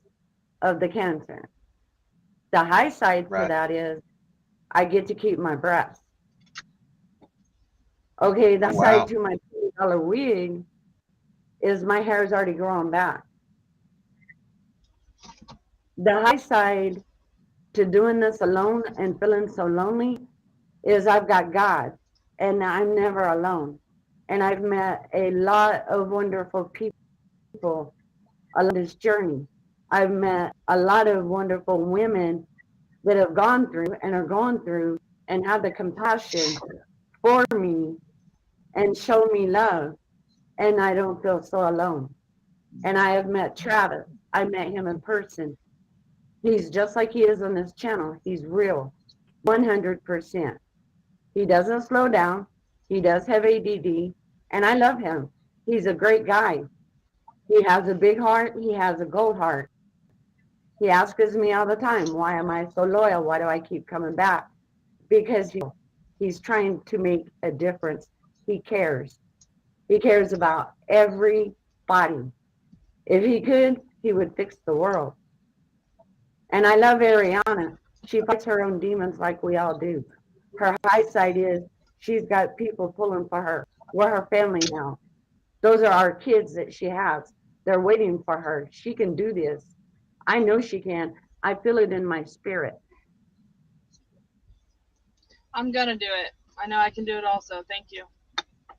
of the cancer. The high side to Right. that is I get to keep my breasts. Okay, the Oh, side wow. to my $20 wig is my hair is already growing back. The high side to doing this alone and feeling so lonely is I've got God and I'm never alone. and I've met a lot of wonderful people along this journey. I've met a lot of wonderful women that have gone through and are going through and have the compassion for me and show me love, and I don't feel so alone. And I have met Travis. I met him in person. He's just like he is on this channel. He's real, 100%. He doesn't slow down. He does have ADD, and I love him. He's a great guy. He has a big heart. He has a gold heart. He asks me all the time, why am I so loyal? Why do I keep coming back? Because he's trying to make a difference. He cares. He cares about everybody. If he could, he would fix the world. And I love Ariana. She fights her own demons like we all do. Her high side is she's got people pulling for her. We're her family now. Those are our kids that she has. They're waiting for her. She can do this. I know she can. I feel it in my spirit. I'm gonna do it. I know I can do it also. Thank you.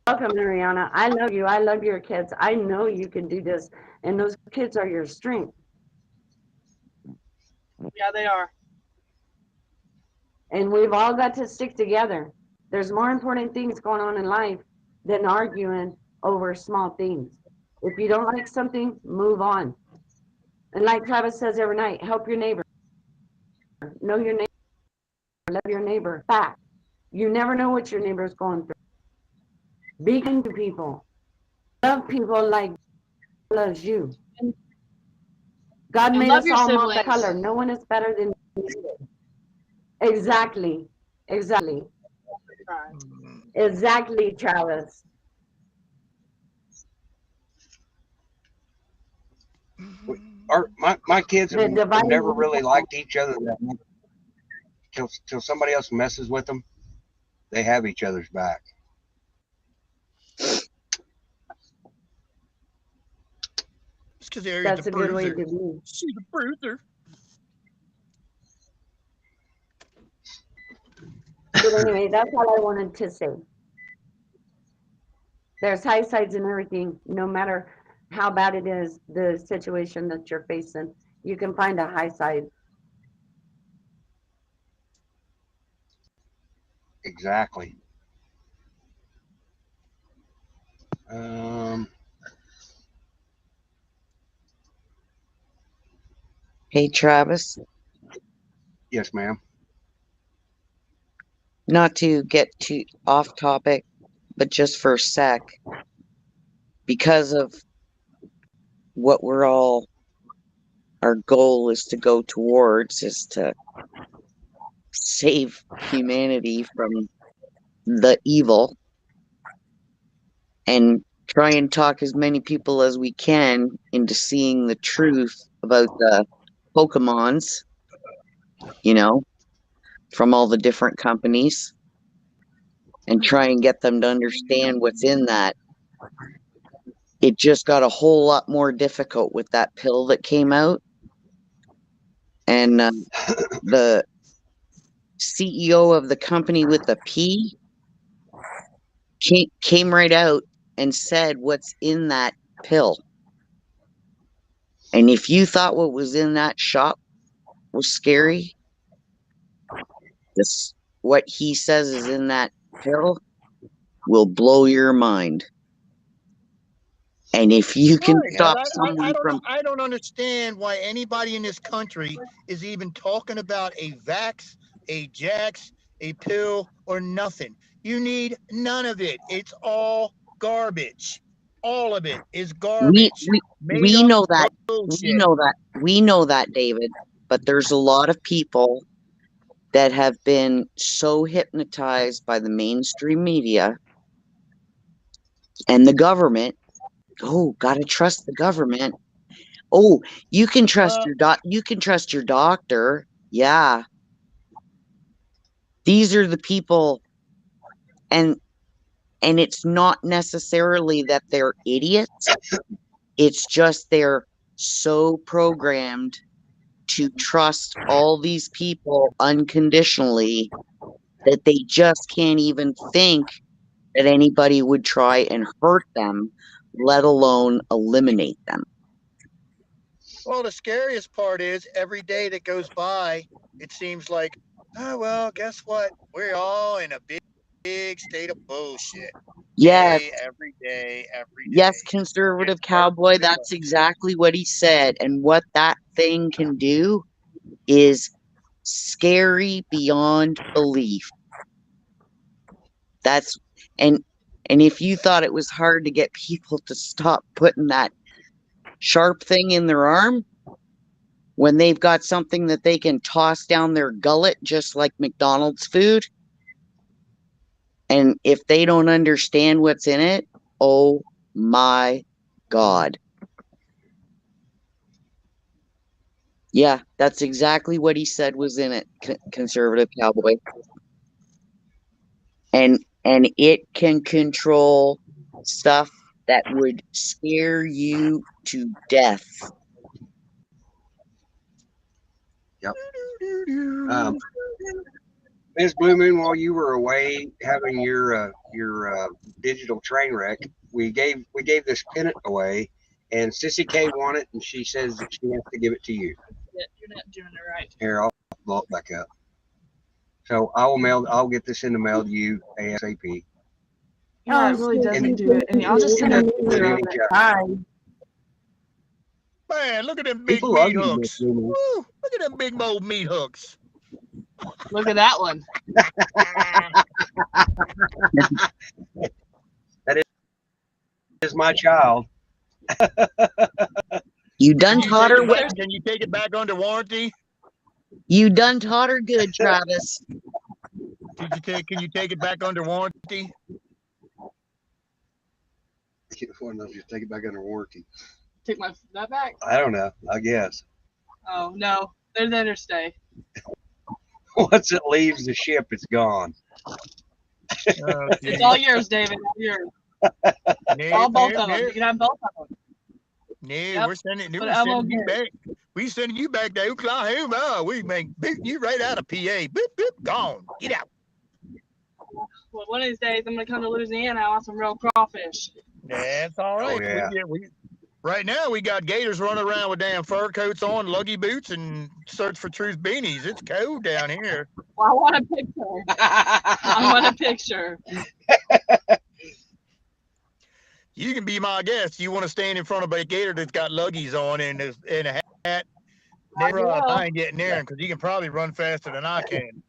Welcome, Ariana. I love you. I love your kids. I know you can do this. And those kids are your strength. Yeah, they are. And we've all got to stick together. There's more important things going on in life than arguing over small things. If you don't like something, move on. And like Travis says every night, help your neighbor. Know your neighbor. Love your neighbor. Fact. You never know what your neighbor is going through. Be kind to people. Love people like God loves you. God And made love us your all siblings. multicolor. No one is better than you. Exactly. Exactly. Exactly, Travis. My kids The have dividing never really liked each other that much. Till somebody else messes with them, they have each other's back. It's because Ari's That's a a good way bruiser. to be. She's a bruiser. But anyway, that's all I wanted to say. There's high sides and everything, no matter how bad it is, the situation that you're facing, you can find a high side. Exactly. Hey, Travis, Yes, ma'am. not to get too off topic, but just for a sec, because of what our goal is to go towards is to save humanity from the evil and try and talk as many people as we can into seeing the truth about the Pokemons, from all the different companies and try and get them to understand what's in that. It just got a whole lot more difficult with that pill that came out. And the CEO of the company with the P came right out and said what's in that pill. And if you thought what was in that shop was scary, what he says is in that pill will blow your mind. And if you can stop someone from... I don't understand why anybody in this country is even talking about a vax, a jax, a pill, or nothing. You need none of it. It's all garbage. All of it is garbage. We know that. We know that, David. But there's a lot of people that have been so hypnotized by the mainstream media and the government. Oh, gotta trust the government. Oh, you can trust your doctor. Yeah. These are the people, and it's not necessarily that they're idiots. It's just they're so programmed to trust all these people unconditionally that they just can't even think that anybody would try and hurt them, let alone eliminate them. Well, the scariest part is every day that goes by, it seems like, oh, well, guess what? We're all in a big state of bullshit. Yes, Every day, every day. yes, conservative cowboy, that's exactly what he said. And what that thing can do is scary beyond belief. That's and if you thought it was hard to get people to stop putting that sharp thing in their arm when they've got something that they can toss down their gullet just like McDonald's food, and if they don't understand what's in it, oh my God. Yeah, that's exactly what he said was in it, conservative cowboy. And it can control stuff that would scare you to death. Yep. Ms. Blue Moon, while you were away having your digital train wreck, we gave this pennant away, and Sissy K won it, and she says that she has to give it to you. You're not doing it right. Here, I'll blow it back up. So I'll get this in the mail to you ASAP. Yeah, it really doesn't do it. And I'll just send it. Man, look at them big People love meat you, hooks. Miss Blue Moon. Woo, look at them big old meat hooks. Look at that one. That is my child. You done taught her well. Can you take it back under warranty? You done taught her good, Travis. Can you take it back under warranty? Just take it back under warranty. Take that back? I don't know. I guess. Oh, no. They're there to stay. Once it leaves the ship, it's gone. It's all yours, David. All yours. All both of them. You can have both of them. No, Yep. we're sending But I won't you get back. We sending you back to Oklahoma. We make you right out of PA. Boop, boop, gone. Get out. Well, one of these days, I'm going to come to Louisiana. I want some real crawfish. That's all right. Oh, yeah. Right now, we got gators running around with damn fur coats on, luggy boots, and search for truth beanies. It's cold down here. Well, I want a picture. I want a picture. You can be my guest. You want to stand in front of a gator that's got luggies on and a hat? Never, I ain't getting near him because he can probably run faster than I can.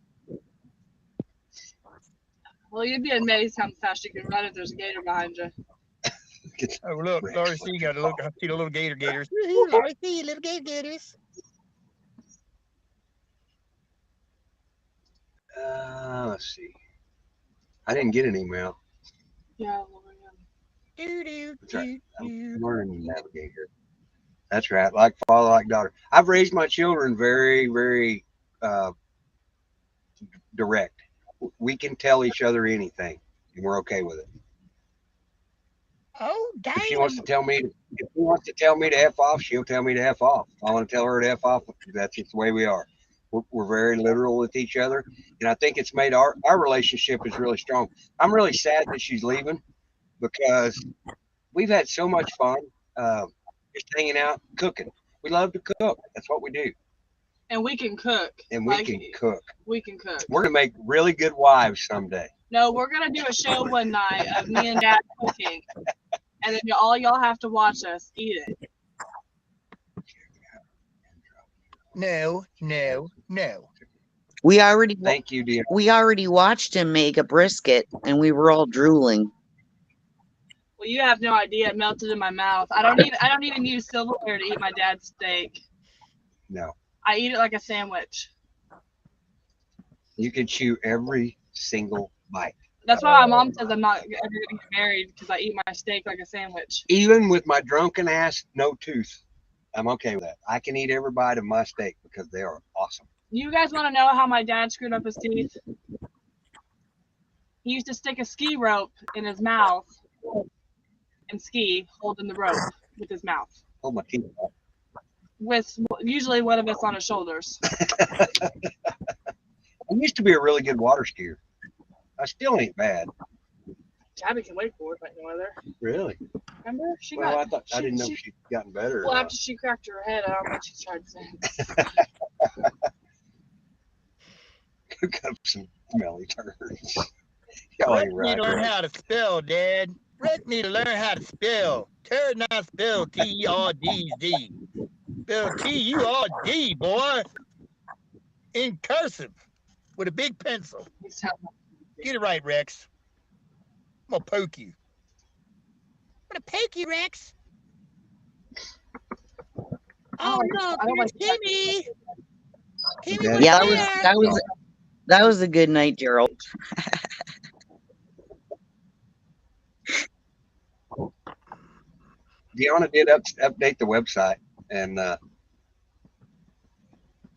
Well, you'd be amazed how fast you can run if there's a gator behind you. Oh, look, Laurie C. got to look. I see the little gators. Woo-hoo, Laurie C., little gators. Let's see. I didn't get an email. Yeah. That's right. I'm learning to navigate here. That's right. Like father, like daughter. I've raised my children very, very direct. We can tell each other anything, and we're okay with it. Oh, damn. If she wants to tell me to F off, she'll tell me to F off. If I want to tell her to F off, that's just the way we are. We're very literal with each other, and I think it's made our relationship is really strong. I'm really sad that she's leaving because we've had so much fun just hanging out, cooking. We love to cook. That's what we do. And we can cook. And we can cook. We can cook. We're going to make really good wives someday. No, we're going to do a show one night of me and Dad cooking. And then all y'all have to watch us eat it. No. Thank you, dear. We already watched him make a brisket, and we were all drooling. Well, you have no idea. It melted in my mouth. I don't even use silverware to eat my dad's steak. No. I eat it like a sandwich. You can chew every single bite. That's why my mom says I'm not ever going to get married, because I eat my steak like a sandwich. Even with my drunken ass, no tooth, I'm okay with that. I can eat every bite of my steak because they are awesome. You guys want to know how my dad screwed up his teeth? He used to stick a ski rope in his mouth and ski, holding the rope with his mouth. Hold my teeth up. With usually one of us on his shoulders. I used to be a really good water skier. I still ain't bad. Tabby can wait for it, but no other. Really? Remember? She Well, got. I thought I didn't know if she'd gotten better. Or Well, not. after she cracked her head, I don't think she's tried since. Cook up some smelly turds. Y'all Rick ain't need right. to learn Right? how to spell, Dad. Rick need to learn how to spell. Turd not spell T-E-R-D-Z. Spell T-U-R-D, boy. In cursive. With a big pencil. He's telling me. Get it right, Rex. I'm gonna poke you. I'm gonna poke you, Rex. Oh, look, I don't there's like Kimmy. Kimmy Daddy- was Yeah, there. that was a good night, Gerald. Deanna did update the website, and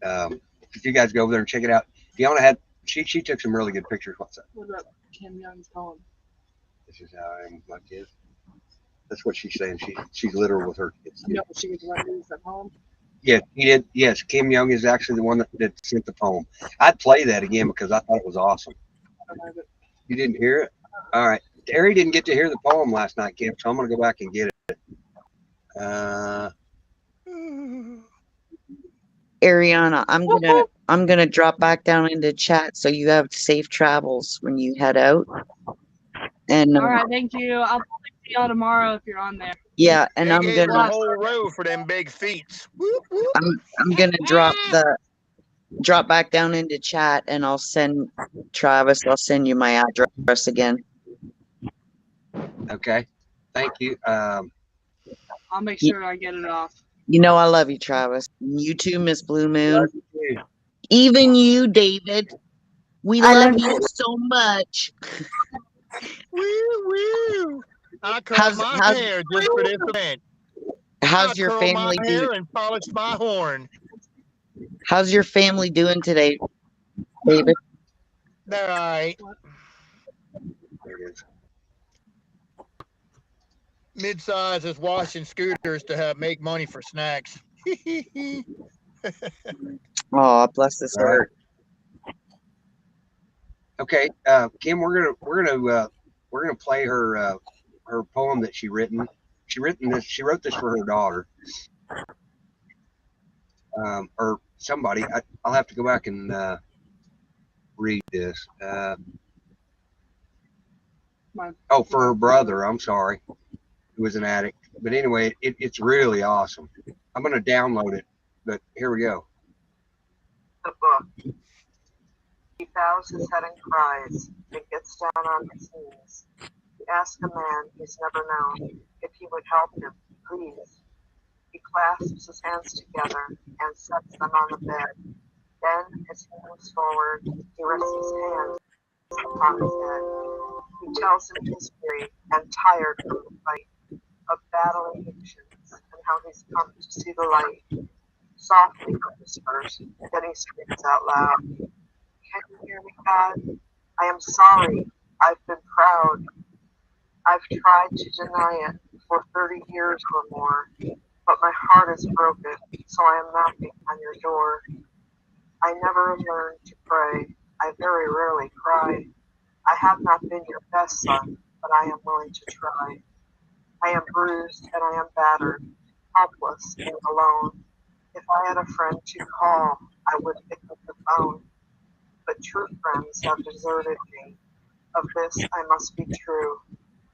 if you guys go over there and check it out, Deanna had she took some really good pictures. What's that? What about Kim Young's poem? This is how I am with my kids. That's what she's saying. She's literal with her kids. No, she was one who's at home. Yeah, he did. Yes, Kim Young is actually the one that sent the poem. I'd play that again because I thought it was awesome. I don't know, but You didn't hear it? All right. Terry didn't get to hear the poem last night, Kim, so I'm going to go back and get it. Ariana, I'm gonna drop back down into chat so you have safe travels when you head out. And all right, thank you. I'll probably see y'all tomorrow if you're on there. yeah, and They I'm gave us a gonna whole row for them big feet. Whoop, whoop. I'm gonna drop back down into chat, and I'll send Travis. I'll send you my address again. Okay. Thank you. I'll make sure I get it off. You know I love you, Travis. You too, Miss Blue Moon. Love you too. Even you, David. We I love love you so much. Woo, woo. I curl How's- my how's- hair just for this event. How's I your curl family my doing? hair and polish my horn. How's your family doing today, David? They're all right. There it is. Midsize is washing scooters to make money for snacks. Oh, bless his All right. heart. Okay, Kim, we're gonna play her her poem that she wrote this for her daughter, or somebody. I'll have to go back and read this. Oh, for her brother. I'm sorry, who was an addict. But anyway, it's really awesome. I'm gonna download it. But here we go. The book. He bows his head and cries, and gets down on his knees. He asks a man he's never known if he would help him, please. He clasps his hands together and sets them on the bed. Then, as he moves forward, he rests his hands upon his head. He tells him he's weary and tired from the fight, of battling addictions, and how he's come to see the light. Softly he whispers, then he screams out loud. Can you hear me, God? I am sorry. I've been proud. I've tried to deny it for 30 years or more, but my heart is broken, so I am knocking on your door. I never learned to pray. I very rarely cry. I have not been your best son, but I am willing to try. I am bruised and I am battered, helpless and alone. If I had a friend to call, I would pick up the phone. But true friends have deserted me. Of this I must be true.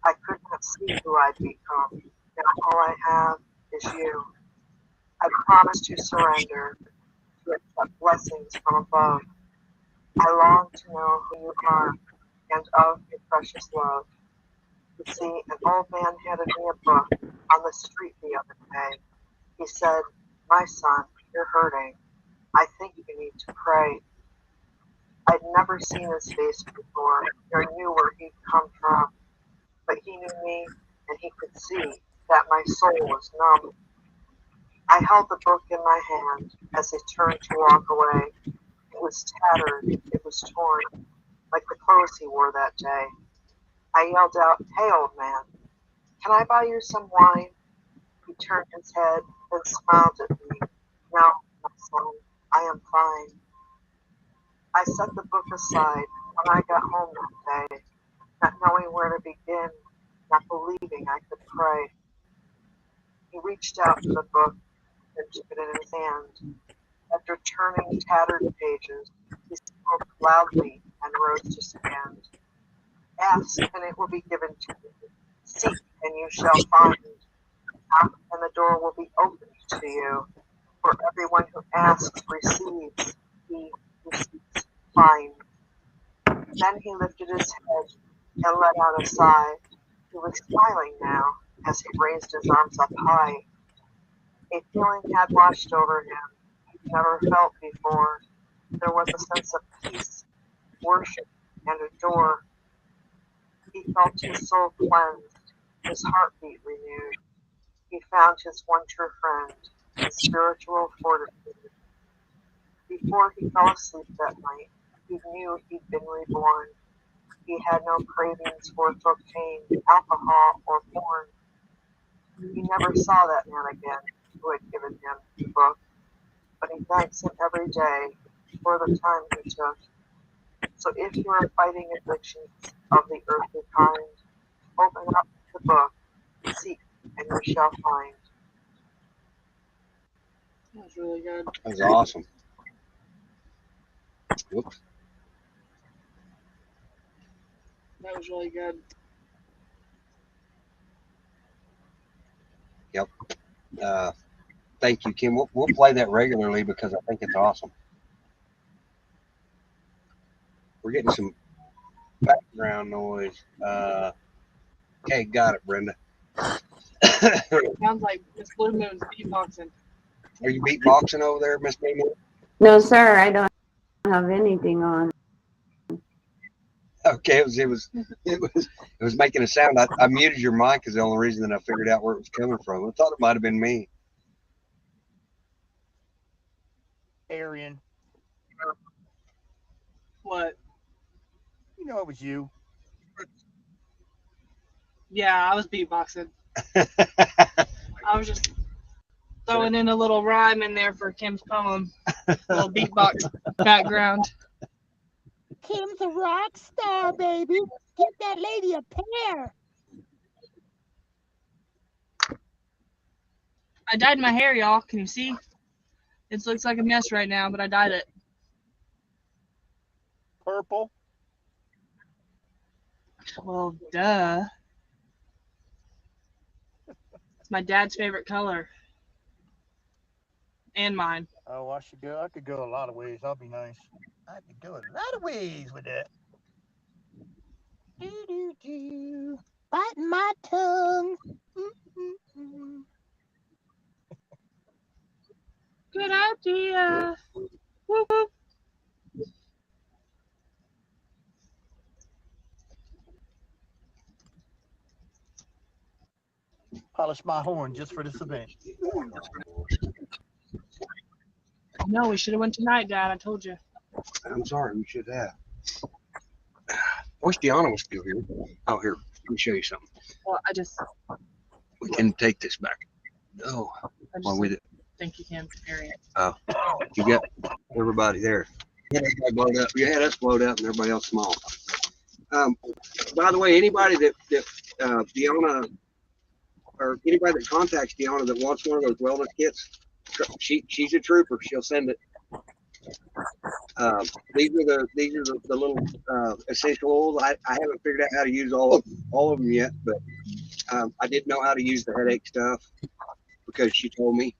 I could not see who I'd become, and all I have is you. I promise to surrender, to accept blessings from above. I long to know who you are, and of your precious love. You see, an old man handed me a book on the street the other day. He said, my son, you're hurting. I think you need to pray. I'd never seen his face before, nor knew where he'd come from. But he knew me, and he could see that my soul was numb. I held the book in my hand as he turned to walk away. It was tattered, it was torn, like the clothes he wore that day. I yelled out, hey, old man, can I buy you some wine? He turned his head and smiled at me. No, my son, I am fine. I set the book aside when I got home that day, not knowing where to begin, not believing I could pray. He reached out for the book and took it in his hand. After turning tattered pages, he spoke loudly and rose to stand. Ask, and it will be given to you. Seek, and you shall find. Knock, and the door will be opened to you. For everyone who asks receives, he who seeks finds. Then he lifted his head and let out a sigh. He was smiling now as he raised his arms up high. A feeling had washed over him he'd never felt before. There was a sense of peace, worship, and adore. He felt his soul cleansed, his heartbeat renewed. He found his one true friend, his spiritual fortitude. Before he fell asleep that night, he knew he'd been reborn. He had no cravings for cocaine, alcohol, or porn. He never saw that man again who had given him the book, but he thanks him every day for the time he took. So if you are fighting addictions of the earthly kind, open up the book, seek, and you shall find. That was really good. That was awesome. Whoops. That was really good. Thank you, Kim. We'll play that regularly because I think it's awesome. We're getting some background noise. Okay, got it, Brenda. Sounds like Miss Blue Moon's beatboxing. Are you beatboxing over there, Miss Blue Moon? No, sir, I don't have anything on. Okay, it was making a sound. I muted your mic because the only reason that I figured out where it was coming from. I thought it might have been me. Arian, What? you know it was you. Yeah, I was beatboxing. I was just throwing in a little rhyme in there for Kim's poem. A little beatbox background. Kim's a rock star, baby. Get that lady a pair. I dyed my hair, y'all. Can you see? It looks like a mess right now, but I dyed it. Purple. Well, duh. It's my dad's favorite color. And mine. Oh, I could go a lot of ways. I'll be nice. I could go a lot of ways with that. Do. Biting my tongue. Mm-mm-mm. Good idea. Whoop, whoop. Polish my horn just for this event. No, we should have went tonight, Dad. I told you. I'm sorry, we should have. Wish Deanna was still here. Oh, here, let me show you something. Well, I just We can take this back. Oh, well, with it. think you can carry it. Oh, you got everybody there. Yeah, everybody blowed up. You had us blowed up and everybody else small. By the way, anybody that Deanna or anybody that contacts Deanna that wants one of those wellness kits, she's a trooper. She'll send it. These are the little essential oils. I haven't figured out how to use all of them yet, but I did know how to use the headache stuff because she told me.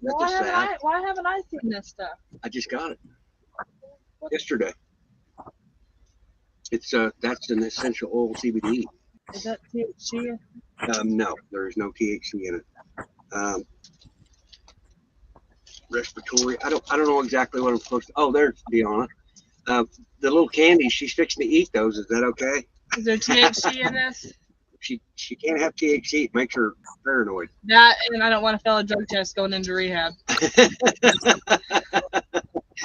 Why haven't I seen this stuff? I just got it yesterday. It's that's an essential oil CBD. Is that THC? No, there is no THC in it. Respiratory. I don't know exactly what I'm supposed to. Oh, there's Deanna. The little candies. She's fixing to eat those. Is that okay? Is there THC in this? She can't have THC. It makes her paranoid. That, and I don't want to fail a drug test going into rehab.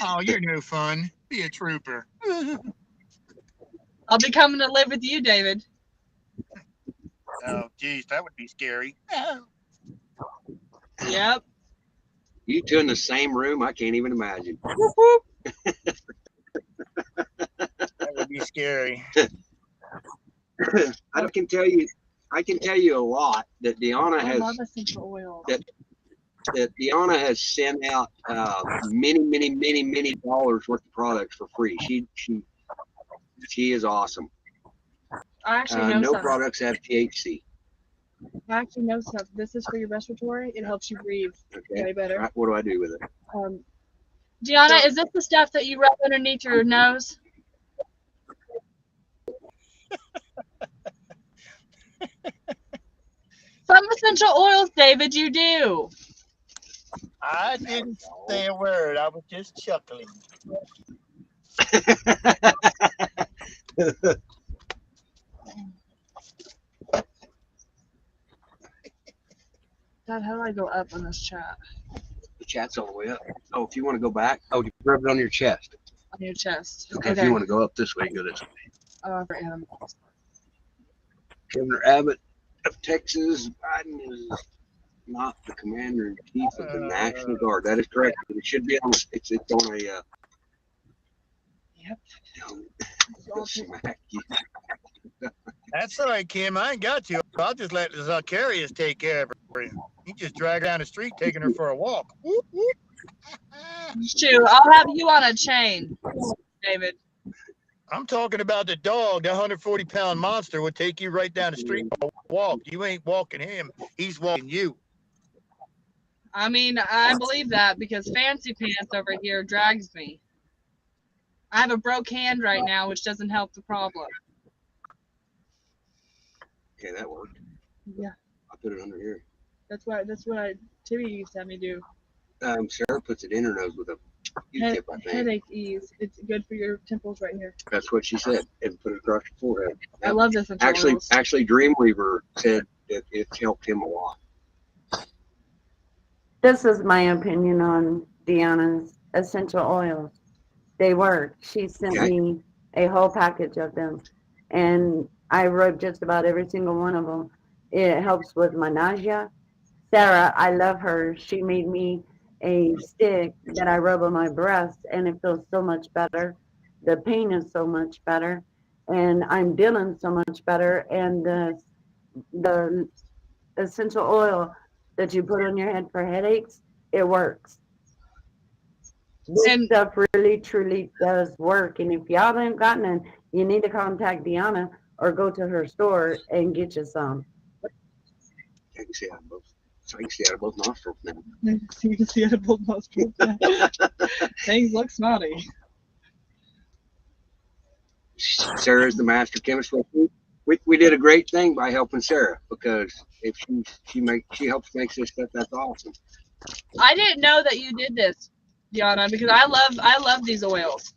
Oh, you're no fun. Be a trooper. I'll be coming to live with you, David. Oh, geez, that would be scary. Yep. You two in the same room? I can't even imagine. That would be scary. I can tell you a lot that Deanna I love has essential oils. that Deanna has sent out many dollars worth of products for free. She is awesome. I actually know No some. products have THC. I actually know some. This is for your respiratory. It helps you breathe Okay. way better. Right, what do I do with it? Gianna, is this the stuff that you rub underneath your nose? Some essential oils, David, you do. I didn't say a word. I was just chuckling. God, how do I go up on this chat? The chat's all the way up. Oh, if you want to go back, you rub it on your chest. On your chest. Okay. If you want to go up this way, go this way. For animals. Governor Abbott of Texas, Biden is not the commander in chief of the National Guard. That is correct. It should be on. It's on a. Yep. It'll smack you. That's all right, Kim. I ain't got you. I'll just let the Zacchaeus take care of her. You just drag her down the street taking her for a walk. Whoop, whoop. Shoot, I'll have you on a chain, David. I'm talking about the dog. The 140-pound monster would take you right down the street for a walk. You ain't walking him. He's walking you. I mean, I believe that because Fancy Pants over here drags me. I have a broke hand right now, which doesn't help the problem. Okay, that worked. Yeah, I put it under here. that's what Timmy used to have me do. Sarah puts it in her nose with a Q-tip, I think. Headache ease. It's good for your temples right here. That's what she said. And put it across your forehead. I love this. Actually, Dreamweaver said that it's helped him a lot. This is my opinion on Deanna's essential oils. They work. She sent me a whole package of them, and I rub just about every single one of them. It helps with my nausea. Sarah, I love her. She made me a stick that I rub on my breast, and it feels so much better. The pain is so much better, and I'm feeling so much better. And the essential oil that you put on your head for headaches, it works. This stuff really, truly does work. And if y'all haven't gotten it, you need to contact Deanna or go to her store and get you some. I can see out of both. So I can see out of both nostrils now. You can see out of both nostrils. Things look snotty. Sarah's the master chemist. We did a great thing by helping Sarah, because if she helps make this stuff, that's awesome. I didn't know that you did this, Deanna, because I love these oils.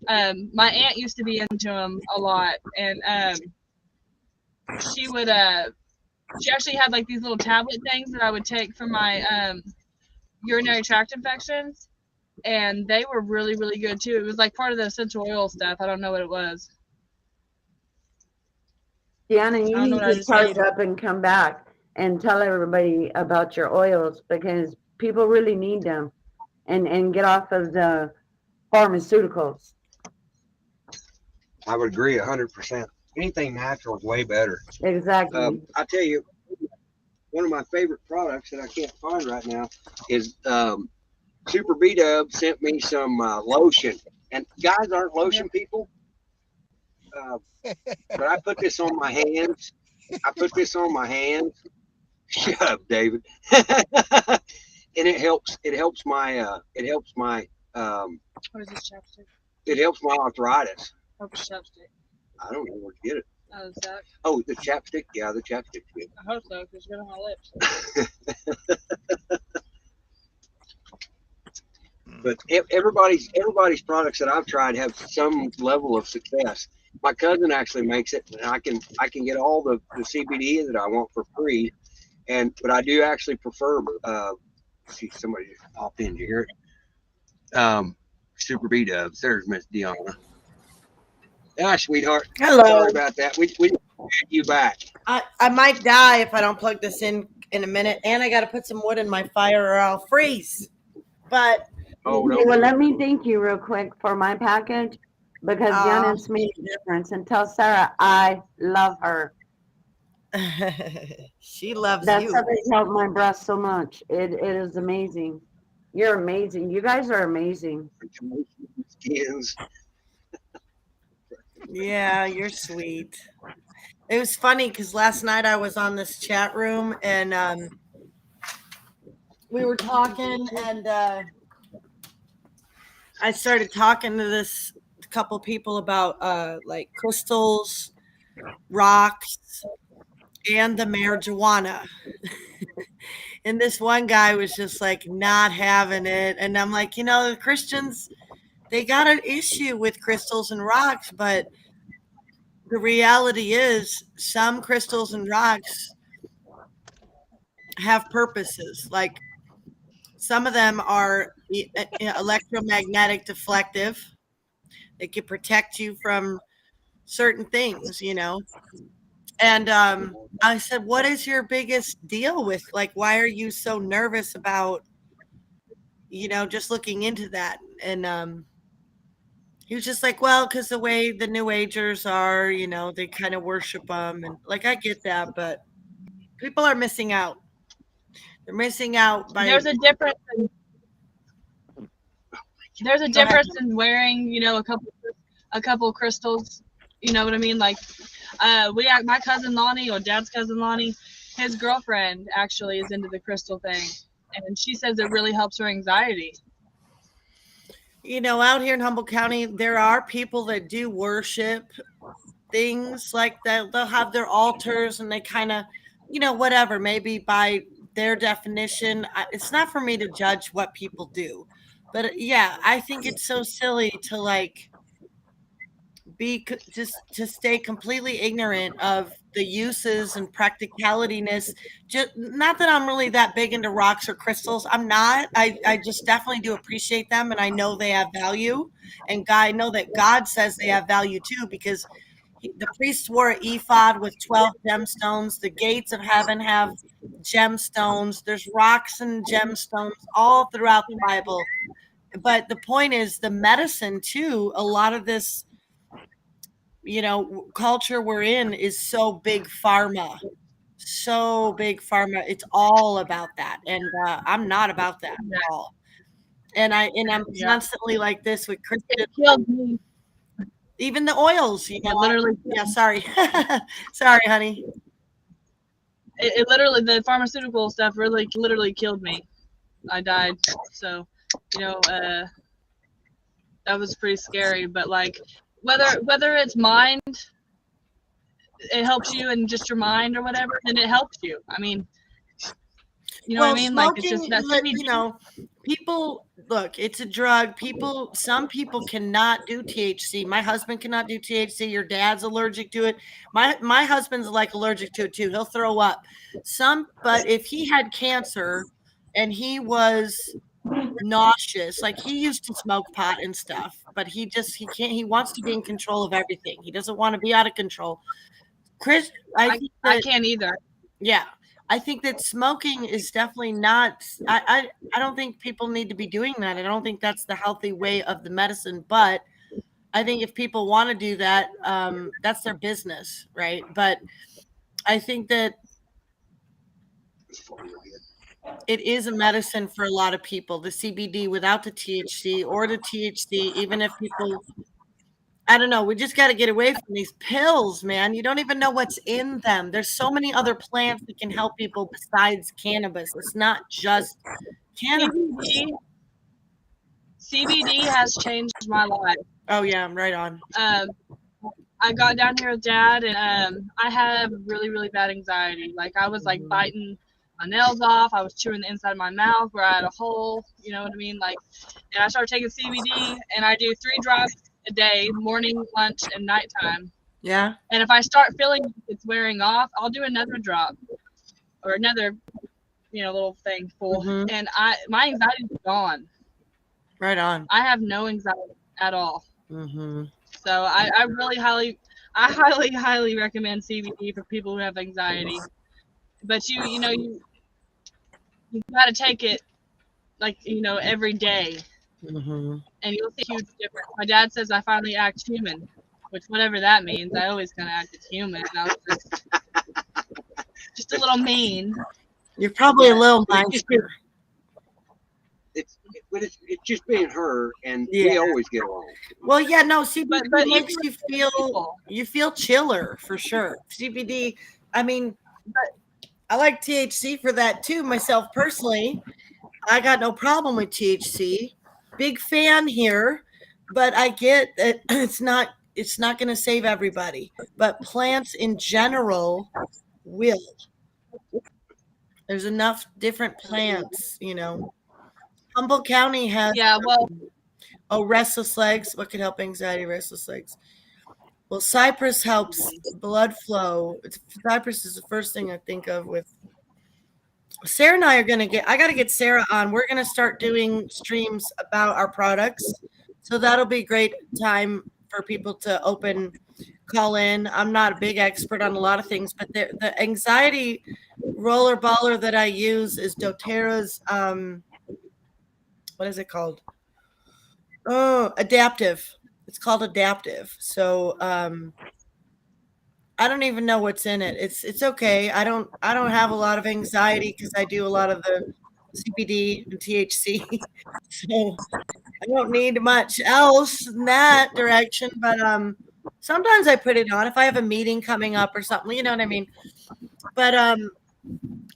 My aunt used to be into them a lot, and she would she actually had like these little tablet things that I would take for my urinary tract infections, and they were really, really good too. It was like part of the essential oil stuff. I don't know what it was. Deanna, you need to start it up and come back and tell everybody about your oils, because people really need them, and get off of the pharmaceuticals. I would agree 100%. Anything natural is way better. Exactly. I tell you, one of my favorite products that I can't find right now is Super B-Dub sent me some lotion. And guys aren't lotion people. But I put this on my hands. Shut up, David. And it helps my What is this chapstick? it helps my arthritis. Oh, chapstick. I don't know where to get it. Oh, Zach. Oh, the chapstick. Yeah, the chapstick's good. I hope so, because you're on my lips. But everybody's products that I've tried have some level of success. My cousin actually makes it, and I can get all the CBD that I want for free. But I do actually prefer. See, somebody just popped in. Did you hear it? Super B-Dubs. There's Miss Deanna. Ah, sweetheart. Hello. Sorry about that. We get you back. I might die if I don't plug this in a minute, and I got to put some wood in my fire or I'll freeze. But Oh no. Well, let me thank you real quick for my package. because Aw. Giannis made a difference. And tell Sarah I love her. She loves That you. something helped my breast so much. It is amazing. You're amazing. You guys are amazing. Skins. Yeah, you're sweet. It was funny because last night I was on this chat room and we were talking and I started talking to this couple people about like crystals, rocks, and the marijuana. And this one guy was just like not having it. And I'm like, the Christians, they got an issue with crystals and rocks, but the reality is some crystals and rocks have purposes. Like some of them are electromagnetic deflective. They can protect you from certain things, And I said, what is your biggest deal with, like, why are you so nervous about, just looking into that? And he was just like, well, because the way the New Agers are, they kind of worship them. And like, I get that, but people are missing out. They're missing out by. There's a difference. There's a difference in wearing, a couple crystals. You know what I mean? Like, my cousin Lonnie, or Dad's cousin Lonnie, his girlfriend actually is into the crystal thing, and she says it really helps her anxiety. Out here in Humboldt County, there are people that do worship things like that. They'll have their altars and they kind of, whatever, maybe by their definition. It's not for me to judge what people do. But yeah, I think it's so silly to like just to stay completely ignorant of the uses and practicalityness. Just not that I'm really that big into rocks or crystals. I'm not. I just definitely do appreciate them, and I know they have value. And I know that God says they have value too, because the priests wore an ephod with 12 gemstones. The gates of heaven have gemstones. There's rocks and gemstones all throughout the Bible. But the point is the medicine too. A lot of this, culture we're in is so big pharma. It's all about that. And I'm not about that at all. And I'm constantly like this with Christian. It killed me. Even the oils, literally. Yeah, sorry. Sorry, honey. It literally, the pharmaceutical stuff really literally killed me. I died. So, that was pretty scary. But like, whether it's mind, it helps you and just your mind or whatever, then it helps you. I mean, what I mean? Smoking, like, it's just that people, look, it's a drug. Some people cannot do THC. My husband cannot do THC. Your dad's allergic to it. My husband's like allergic to it too. He'll throw up. But if he had cancer and he was nauseous, like he used to smoke pot and stuff, but he can't. He wants to be in control of everything. He doesn't want to be out of control. Chris, I can't either. Yeah. I think that smoking is definitely not. I don't think people need to be doing that. I don't think that's the healthy way of the medicine. But I think if people want to do that, that's their business, right? But I think that it is a medicine for a lot of people. The CBD without the THC, or the THC, even if people. I don't know. We just got to get away from these pills, man. You don't even know what's in them. There's so many other plants that can help people besides cannabis. It's not just cannabis. CBD has changed my life. Oh yeah, right on. I got down here with Dad, and I have really, really bad anxiety. Like, I was like biting my nails off. I was chewing the inside of my mouth where I had a hole. You know what I mean? Like, and I started taking CBD, and I do 3 drops a day, morning, lunch, and nighttime. Yeah. And if I start feeling it's wearing off, I'll do another drop or another, little thing full. Mm-hmm. And my anxiety is gone. Right on. I have no anxiety at all. Mm-hmm. So I highly recommend CBD for people who have anxiety. But you got to take it like, every day. Mhm. and you'll see a huge difference. My dad says I finally act human, which whatever that means. I always kind of acted human. I was just a little mean. You're probably a little It's just been, nicer. it's just being her, and Yeah. we always get along. Well, yeah, no, CBD But makes even you with feel people, chiller for sure. CBD, I mean, I like THC for that too. Myself personally, I got no problem with THC. Big fan here, but I get that it's not going to save everybody. But plants in general will. There's enough different plants, you know. Humboldt County has yeah. Well, restless legs. What could help anxiety? Restless legs. Well, cypress helps blood flow. Cypress is the first thing I think of with. Sarah and I are I got to get Sarah on. We're going to start doing streams about our products. So that'll be a great time for people to call in. I'm not a big expert on a lot of things, but the anxiety roller baller that I use is doTERRA's, what is it called? Oh, adaptive. It's called adaptive. So, I don't even know what's in it. It's okay. I don't have a lot of anxiety because I do a lot of the CBD and THC. So I don't need much else in that direction. But sometimes I put it on if I have a meeting coming up or something. You know what I mean? But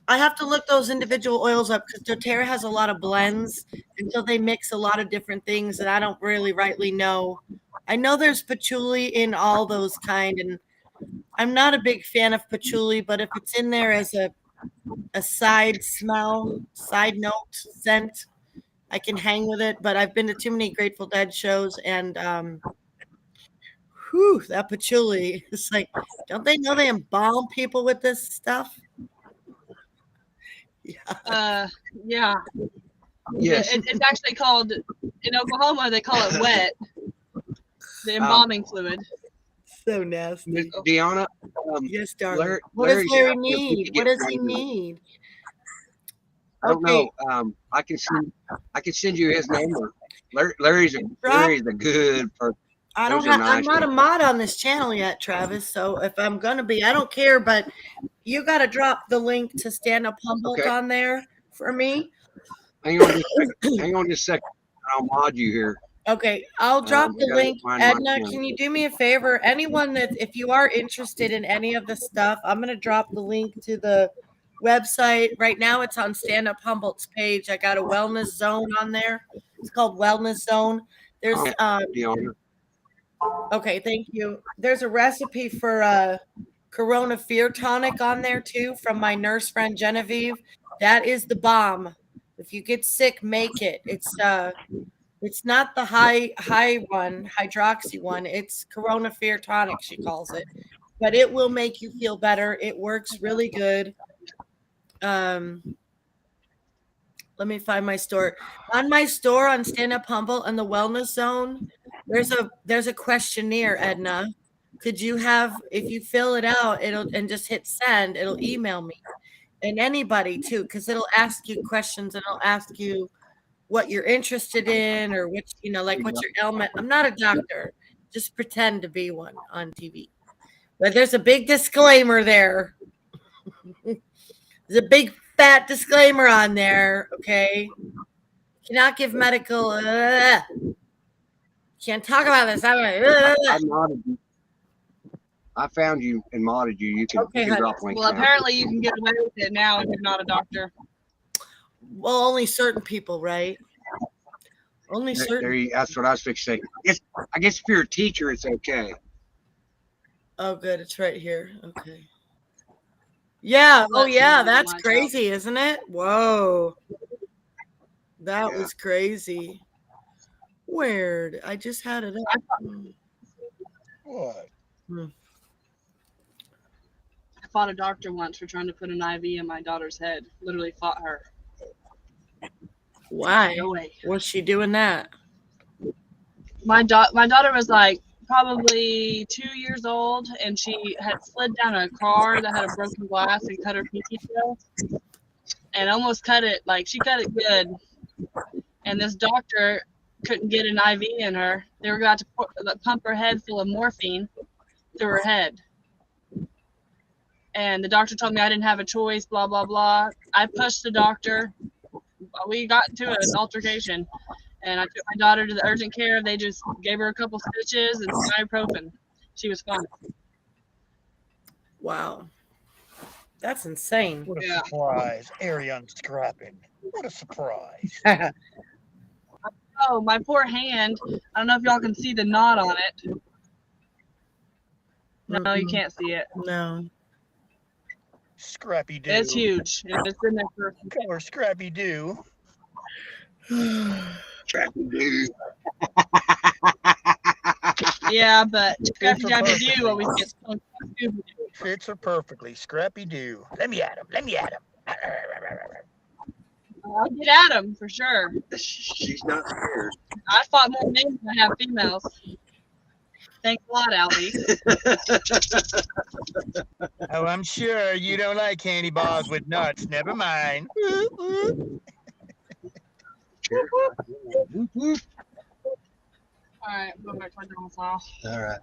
I have to look those individual oils up because doTERRA has a lot of blends, and so they mix a lot of different things, and I don't really rightly know. I know there's patchouli in all those kind, and I'm not a big fan of patchouli, but if it's in there as a side smell, side note, scent, I can hang with it. But I've been to too many Grateful Dead shows, and that patchouli is like, don't they know they embalm people with this stuff? yeah. Yes. It's actually called, in Oklahoma, they call it wet, the embalming fluid. So nasty. Miss Deanna, Yes, darling. Larry- What does Larry's Larry asking if we need? could What get does he one. need? I don't know. I can send you his number. Larry's a good person. I don't Those are have. I'm nice not a ones. mod on this channel yet, Travis. So if I'm gonna be, I don't care. But you got to drop the link to Stand Up Humboldt Okay. on there for me. Hang on just a second. I'll mod you here. Okay, I'll drop the I gotta link. find my Edna, channel. can you do me a favor? Anyone if you are interested in any of the stuff, I'm gonna drop the link to the website. Right now it's on Stand Up Humboldt's page. I got a wellness zone on there. It's called Wellness Zone. There's Deanna. okay, thank you. There's a recipe for Corona Fear Tonic on there too from my nurse friend Genevieve. That is the bomb. If you get sick, make it. It's not the high one, hydroxy one. It's Corona Fear Tonic, she calls it. But it will make you feel better. It works really good. Let me find my store. On my store on Stand Up Humboldt and the Wellness Zone, there's a questionnaire, Edna. Could you have, if you fill it out, and just hit send, it'll email me. And anybody too, because it'll ask you questions and it'll ask you what you're interested in or which, like what's your ailment. I'm not a doctor. Just pretend to be one on TV. But there's a big disclaimer there. There's a big fat disclaimer on there, okay? Cannot give medical. Can't talk about this. I modded you. I found you and modded you. You can drop links. Well, apparently you can get away with it now if you're not a doctor. Well, only certain people, right? Only certain. That's what I was fixing to say. I guess if you're a teacher, it's okay. Oh, good. It's right here. Okay. Yeah. Oh, yeah. That's watch crazy, isn't it? Whoa. That was crazy. Weird. I just had it up. What? I fought a doctor once for trying to put an IV in my daughter's head. Literally fought her. Why? No way. Was she doing that? My daughter was like probably 2 years old, and she had slid down a car that had a broken glass and cut her pinky toe, and almost cut it. Like she cut it good. And this doctor couldn't get an IV in her. They were about to pump her head full of morphine through her head. And the doctor told me I didn't have a choice, blah, blah, blah. I pushed the doctor. We got into an altercation. And I took my daughter to the urgent care. They just gave her a couple stitches and some ibuprofen. She was fine. Wow. That's insane. What a Yeah. surprise. Ariane scrapping. What a surprise. Oh, my poor hand. I don't know if y'all can see the knot on it. No, you can't see it. No. Scrappy Doo. It's huge. It's been there for Or Scrappy Doo. yeah, but Scrappy Dappy Doo always gets so stupid. Fits her perfectly. Scrappy Doo. Let me at him. Let me at him. I'll get at him for sure. She's not scared. I fought more men than I have females. Thanks a lot, Allie. Oh, I'm sure you don't like candy bars with nuts. Never mind. All right, go back to my normal file. All right.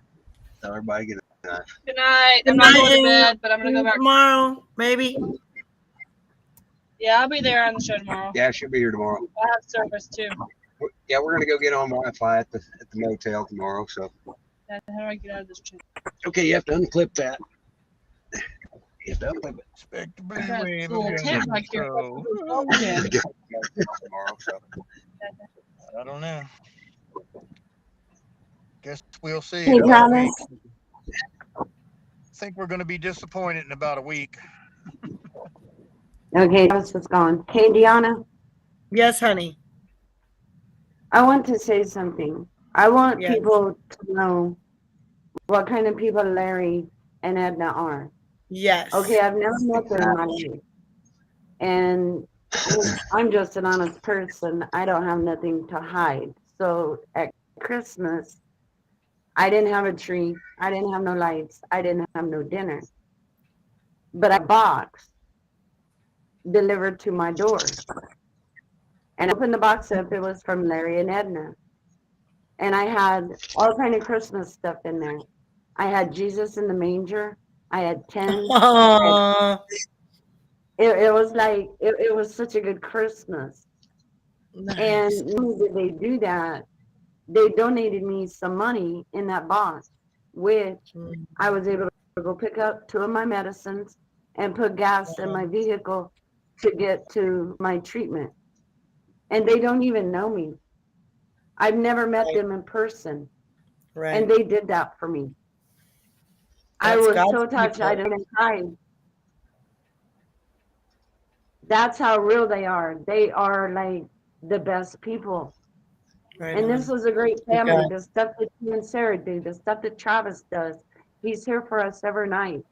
Tell everybody good night. Good night. I'm not going to bed, but I'm going to go back. Tomorrow, maybe. Yeah, I'll be there on the show tomorrow. Yeah, she'll be here tomorrow. I have service too. Yeah, we're gonna go get on Wi-Fi at the motel tomorrow. So How do I get out of this chair? okay, you have to unclip that. You have to unclip it Expect to be I got a waving little down tent the back here. road. Yeah. tomorrow. So I don't know. Guess we'll see. Hey, Travis. I think we're going to be disappointed in about a week. Okay, Travis is gone. Hey, Deanna, Yes, honey. I want to say something. I want Yes. people to know what kind of people Larry and Edna are. Yes. Okay, I've never met them in my life. And I'm just an honest person. I don't have nothing to hide. So at Christmas, I didn't have a tree. I didn't have no lights. I didn't have no dinner. But a box delivered to my door. And I opened the box up. It was from Larry and Edna. And I had all kind of Christmas stuff in there. I had Jesus in the manger. I had 10. Aw. It was like, it was such a good Christmas. Nice. And not only did they do that, they donated me some money in that box, which I was able to go pick up 2 of my medicines and put gas in my vehicle to get to my treatment. And they don't even know me. I've never met them in person. Right. And they did that for me. I That's was God's so touched, I people. didn't cry. That's how real they are. They are like the best people. Right And on. this was a great family. Okay. The stuff that you and Sarah do, the stuff that Travis does. He's here for us every night.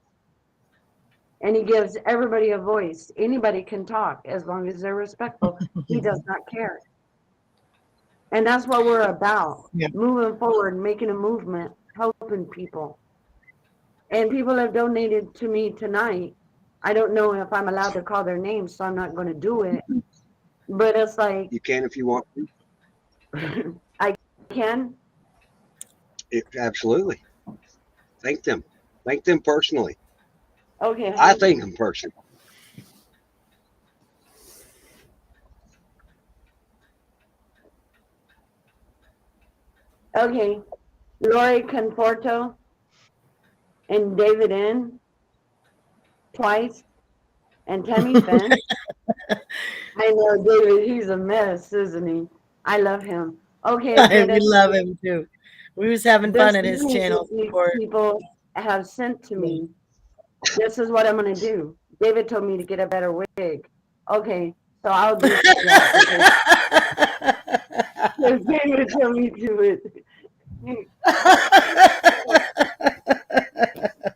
And he gives everybody a voice. Anybody can talk as long as they're respectful. He does not care. And that's what we're about. Yeah. Moving forward, making a movement, helping people. And people have donated to me tonight. I don't know if I'm allowed to call their names, so I'm not going to do it. But it's like, you can if you want to. I can. Absolutely. Thank them. Thank them personally. Okay. I thank them personally. Okay. Lori Conforto and David N. twice. And Tammy Finn. I know David, he's a mess, isn't he? I love him. Okay. but We it's- love him too. We was having fun at this his thing channel that these before. people have sent to me. This is what I'm going to do. David told me to get a better wig. Okay. So I'll do that. Because David told me to it.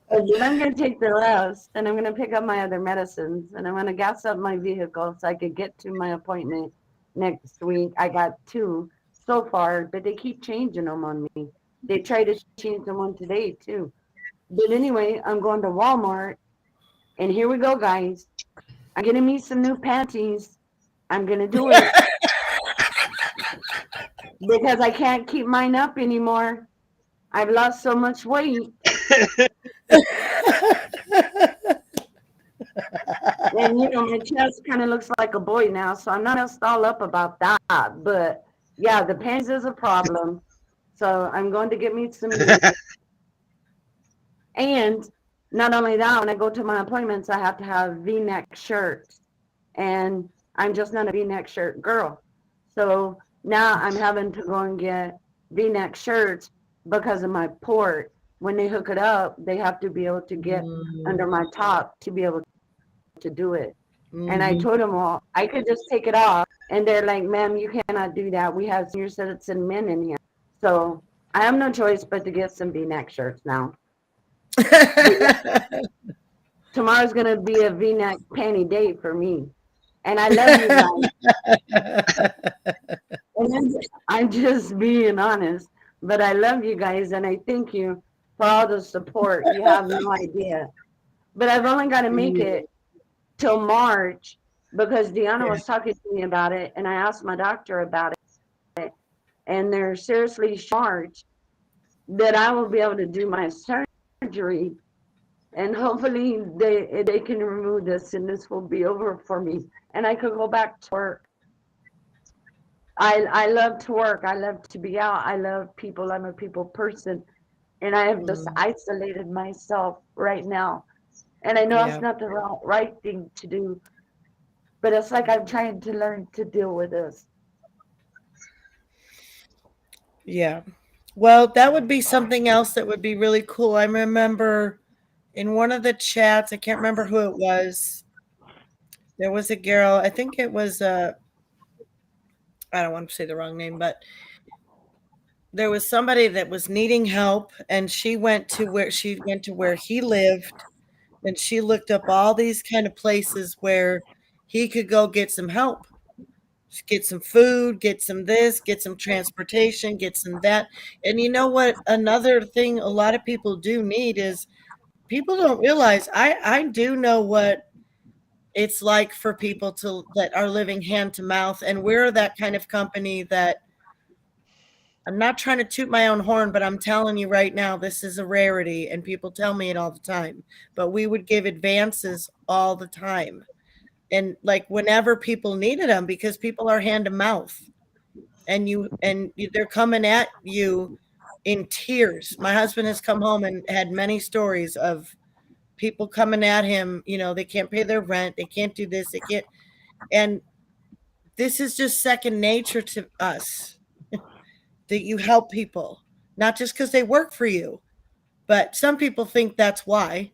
And then I'm going to take the rest and I'm going to pick up my other medicines and I'm going to gas up my vehicle so I could get to my appointment next week. I got 2 so far, but they keep changing them on me. They tried to change them on today too. But anyway, I'm going to Walmart and here we go, guys. I'm getting me some new panties. I'm going to do it. because I can't keep mine up anymore. I've lost so much weight. And you know, my chest kind of looks like a boy now, so I'm not all up about that. But yeah, the panties is a problem. So I'm going to get me some meat. And not only that, when I go to my appointments, I have to have V-neck shirts. And I'm just not a V-neck shirt girl. So now I'm having to go and get V-neck shirts because of my port. When they hook it up, they have to be able to get under my top to be able to do it. And I told them, well, I could just take it off. And they're like, ma'am, you cannot do that. We have senior citizen men in here. So I have no choice but to get some V-neck shirts now. Tomorrow's going to be a V-neck panty day for me. And I love you guys. And I'm just being honest. But I love you guys, and I thank you for all the support. You have no idea. But I've only got to make it till March because Deanna was talking to me about it, and I asked my doctor about it. And they're seriously March that I will be able to do my surgery, and hopefully they can remove this, and this will be over for me, and I could go back to work. I love to work. I love to be out. I love people. I'm a people person. And I have just isolated myself right now. And I know it's not the right thing to do. But it's like I'm trying to learn to deal with this. Yeah. Well, that would be something else that would be really cool. I remember in one of the chats, I can't remember who it was. There was a girl, I think it was I don't want to say the wrong name, but there was somebody that was needing help, and she went to where he lived, and she looked up all these kind of places where he could go get some help, get some food, get some this, get some transportation, get some that. And you know what? Another thing a lot of people do need is people don't realize. I do know what it's like for people that are living hand to mouth, and we're that kind of company that I'm not trying to toot my own horn, but I'm telling you right now, this is a rarity, and people tell me it all the time. But we would give advances all the time, and like whenever people needed them, because people are hand to mouth, and they're coming at you in tears. My husband has come home and had many stories of people coming at him, they can't pay their rent, they can't do this, they can't. And this is just second nature to us that you help people, not just because they work for you, but some people think that's why.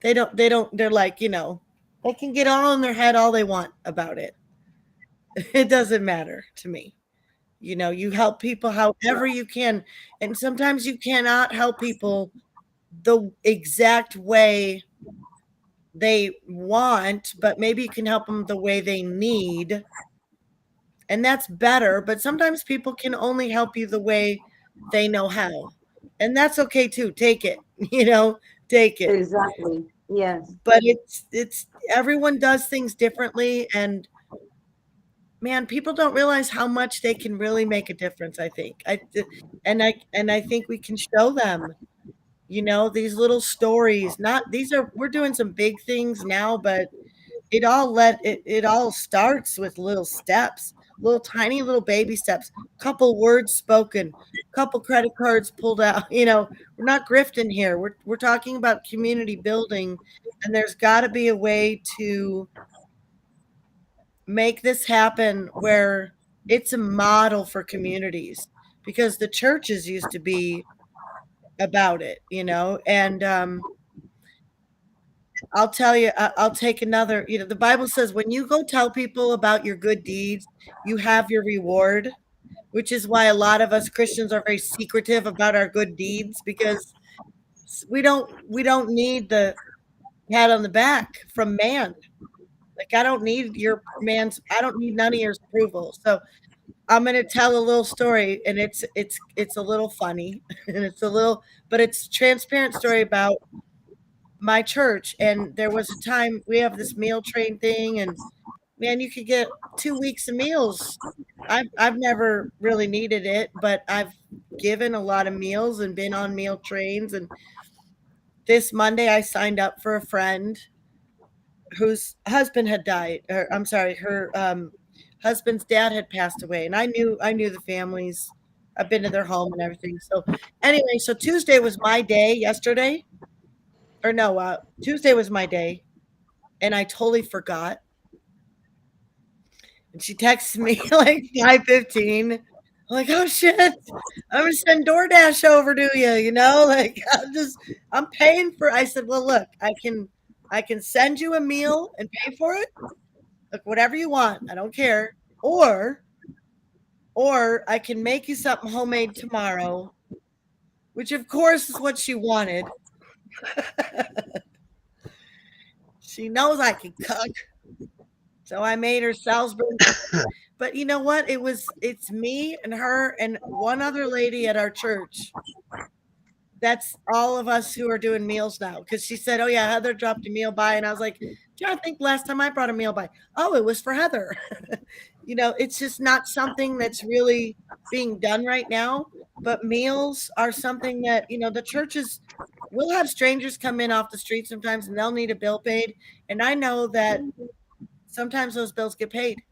They're like, they can get all in their head all they want about it. It doesn't matter to me. You help people however you can. And sometimes you cannot help people the exact way they want, but maybe you can help them the way they need. And that's better. But sometimes people can only help you the way they know how. And that's okay too. Take it, take it. Exactly. Yes. But it's everyone does things differently. And man, people don't realize how much they can really make a difference, I think. I think we can show them. These little stories, we're doing some big things now, but it all starts with little steps, little tiny little baby steps, couple words spoken, couple credit cards pulled out. We're not grifting here. We're talking about community building, and there's got to be a way to make this happen where it's a model for communities, because the churches used to be about it, and I'll tell you, I'll take another, the Bible says when you go tell people about your good deeds, you have your reward, which is why a lot of us Christians are very secretive about our good deeds, because we don't need the pat on the back from man. Like, I don't need I don't need none of your approval. So I'm going to tell a little story, and it's a little funny, and but it's a transparent story about my church. And there was a time we have this meal train thing, and man, you could get 2 weeks of meals I've never really needed it, but I've given a lot of meals and been on meal trains. And this Monday, I signed up for a friend whose husband had died. Or I'm sorry, her husband's dad had passed away, and I knew the families. I've been to their home and everything. So anyway, so Tuesday was my day yesterday, or no, Tuesday was my day, and I totally forgot. And she texted me like 5:15. I'm like, oh shit, I'm gonna send DoorDash over to you, like I'm paying for. I said, well, look, I can send you a meal and pay for it. Look, whatever you want, I don't care. Or I can make you something homemade tomorrow, which of course is what she wanted. She knows I can cook. So I made her Salisbury. But you know what? It's me and her and one other lady at our church. That's all of us who are doing meals now. Because she said, oh yeah, Heather dropped a meal by. And I was like, yeah, I think last time I brought a meal by. Oh, it was for Heather. It's just not something that's really being done right now. But meals are something that, the churches will have strangers come in off the street sometimes and they'll need a bill paid. And I know that sometimes those bills get paid.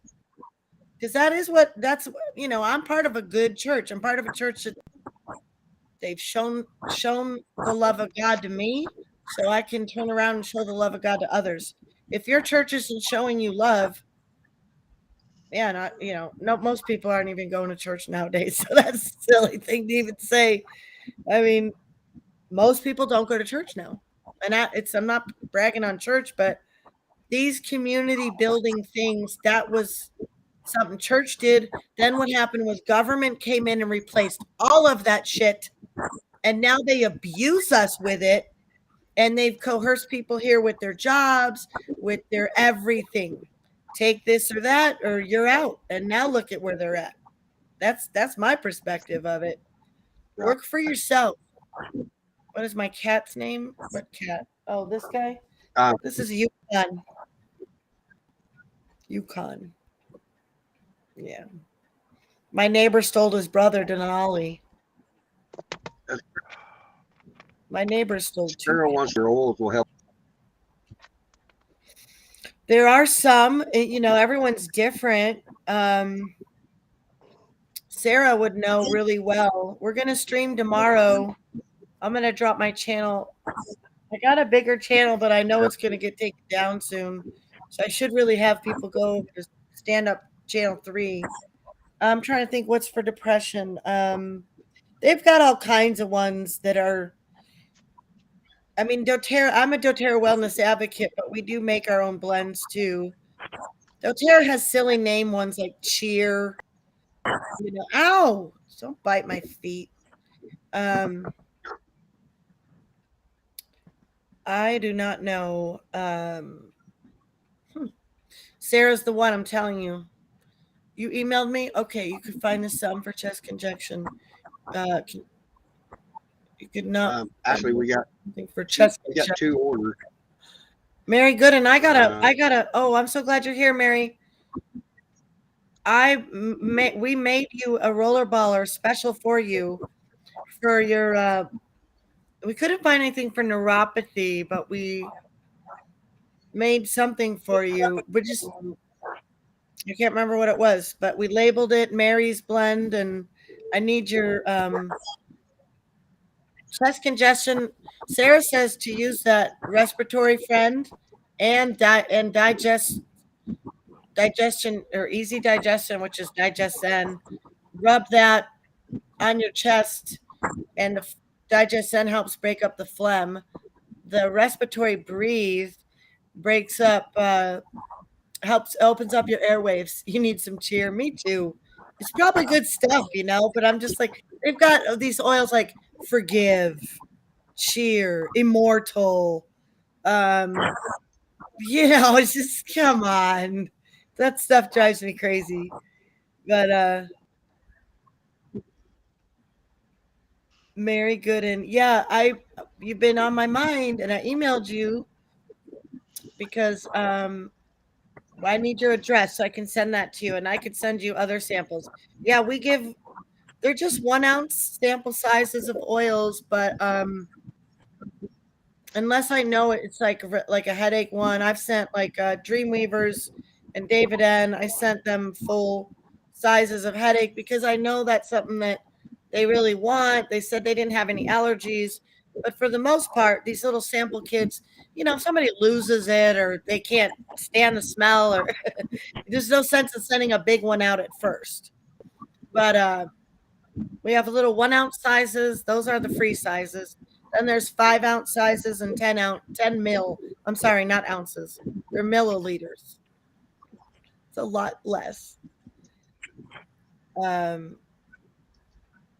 Because I'm part of a good church. I'm part of a church that they've shown the love of God to me, so I can turn around and show the love of God to others. If your church isn't showing you love, no, most people aren't even going to church nowadays. So that's a silly thing to even say. I mean, most people don't go to church now. And I'm not bragging on church, but these community building things, that was something church did. Then what happened was government came in and replaced all of that shit. And now they abuse us with it. And they've coerced people here with their jobs, with their everything. Take this or that, or you're out. And now look at where they're at. That's my perspective of it. Work for yourself. What is my cat's name? What cat? Oh, this guy? This is Yukon. Yukon. Yeah. My neighbor stole his brother, Denali. My neighbor stole two. Sarah wants your oils will help. There are some, everyone's different. Sarah would know really well. We're going to stream tomorrow. I'm going to drop my channel. I got a bigger channel, but I know it's going to get taken down soon. So I should really have people go over to Stand Up Channel 3. I'm trying to think what's for depression. They've got all kinds of ones that are, I'm a doTERRA wellness advocate, but we do make our own blends too. doTERRA has silly name ones like Cheer. Ow! Don't bite my feet. I do not know. Sarah's the one, I'm telling you. You emailed me? Okay, you could find the sum for chest congestion. You could not. Actually, we got for chest. We got two orders. Mary Gooden, I gotta. Oh, I'm so glad you're here, Mary. We made you a rollerballer special for you for your. We couldn't find anything for neuropathy, but we made something for you. I can't remember what it was, but we labeled it Mary's Blend, and I need your chest congestion. Sarah says to use that respiratory friend and digestion or easy digestion, which is DigestZen. Rub that on your chest, and the DigestZen helps break up the phlegm. The respiratory breathe breaks up, opens up your airwaves. You need some cheer. Me too. It's probably good stuff, but I'm just like, they've got these oils like Forgive, Cheer, Immortal. It's just, come on. That stuff drives me crazy. But Mary Gooden, you've been on my mind, and I emailed you because I need your address so I can send that to you, and I could send you other samples. Yeah, they're just 1 ounce sample sizes of oils, but unless I know it, it's like a headache one. I've sent like Dreamweavers and David N. I sent them full sizes of headache because I know that's something that they really want. They said they didn't have any allergies, but for the most part, these little sample kids, if somebody loses it or they can't stand the smell, or there's no sense in sending a big one out at first. But we have little 1 ounce sizes. Those are the free sizes. Then there's 5 ounce sizes and 10 mil. I'm sorry, not ounces. They're milliliters. It's a lot less.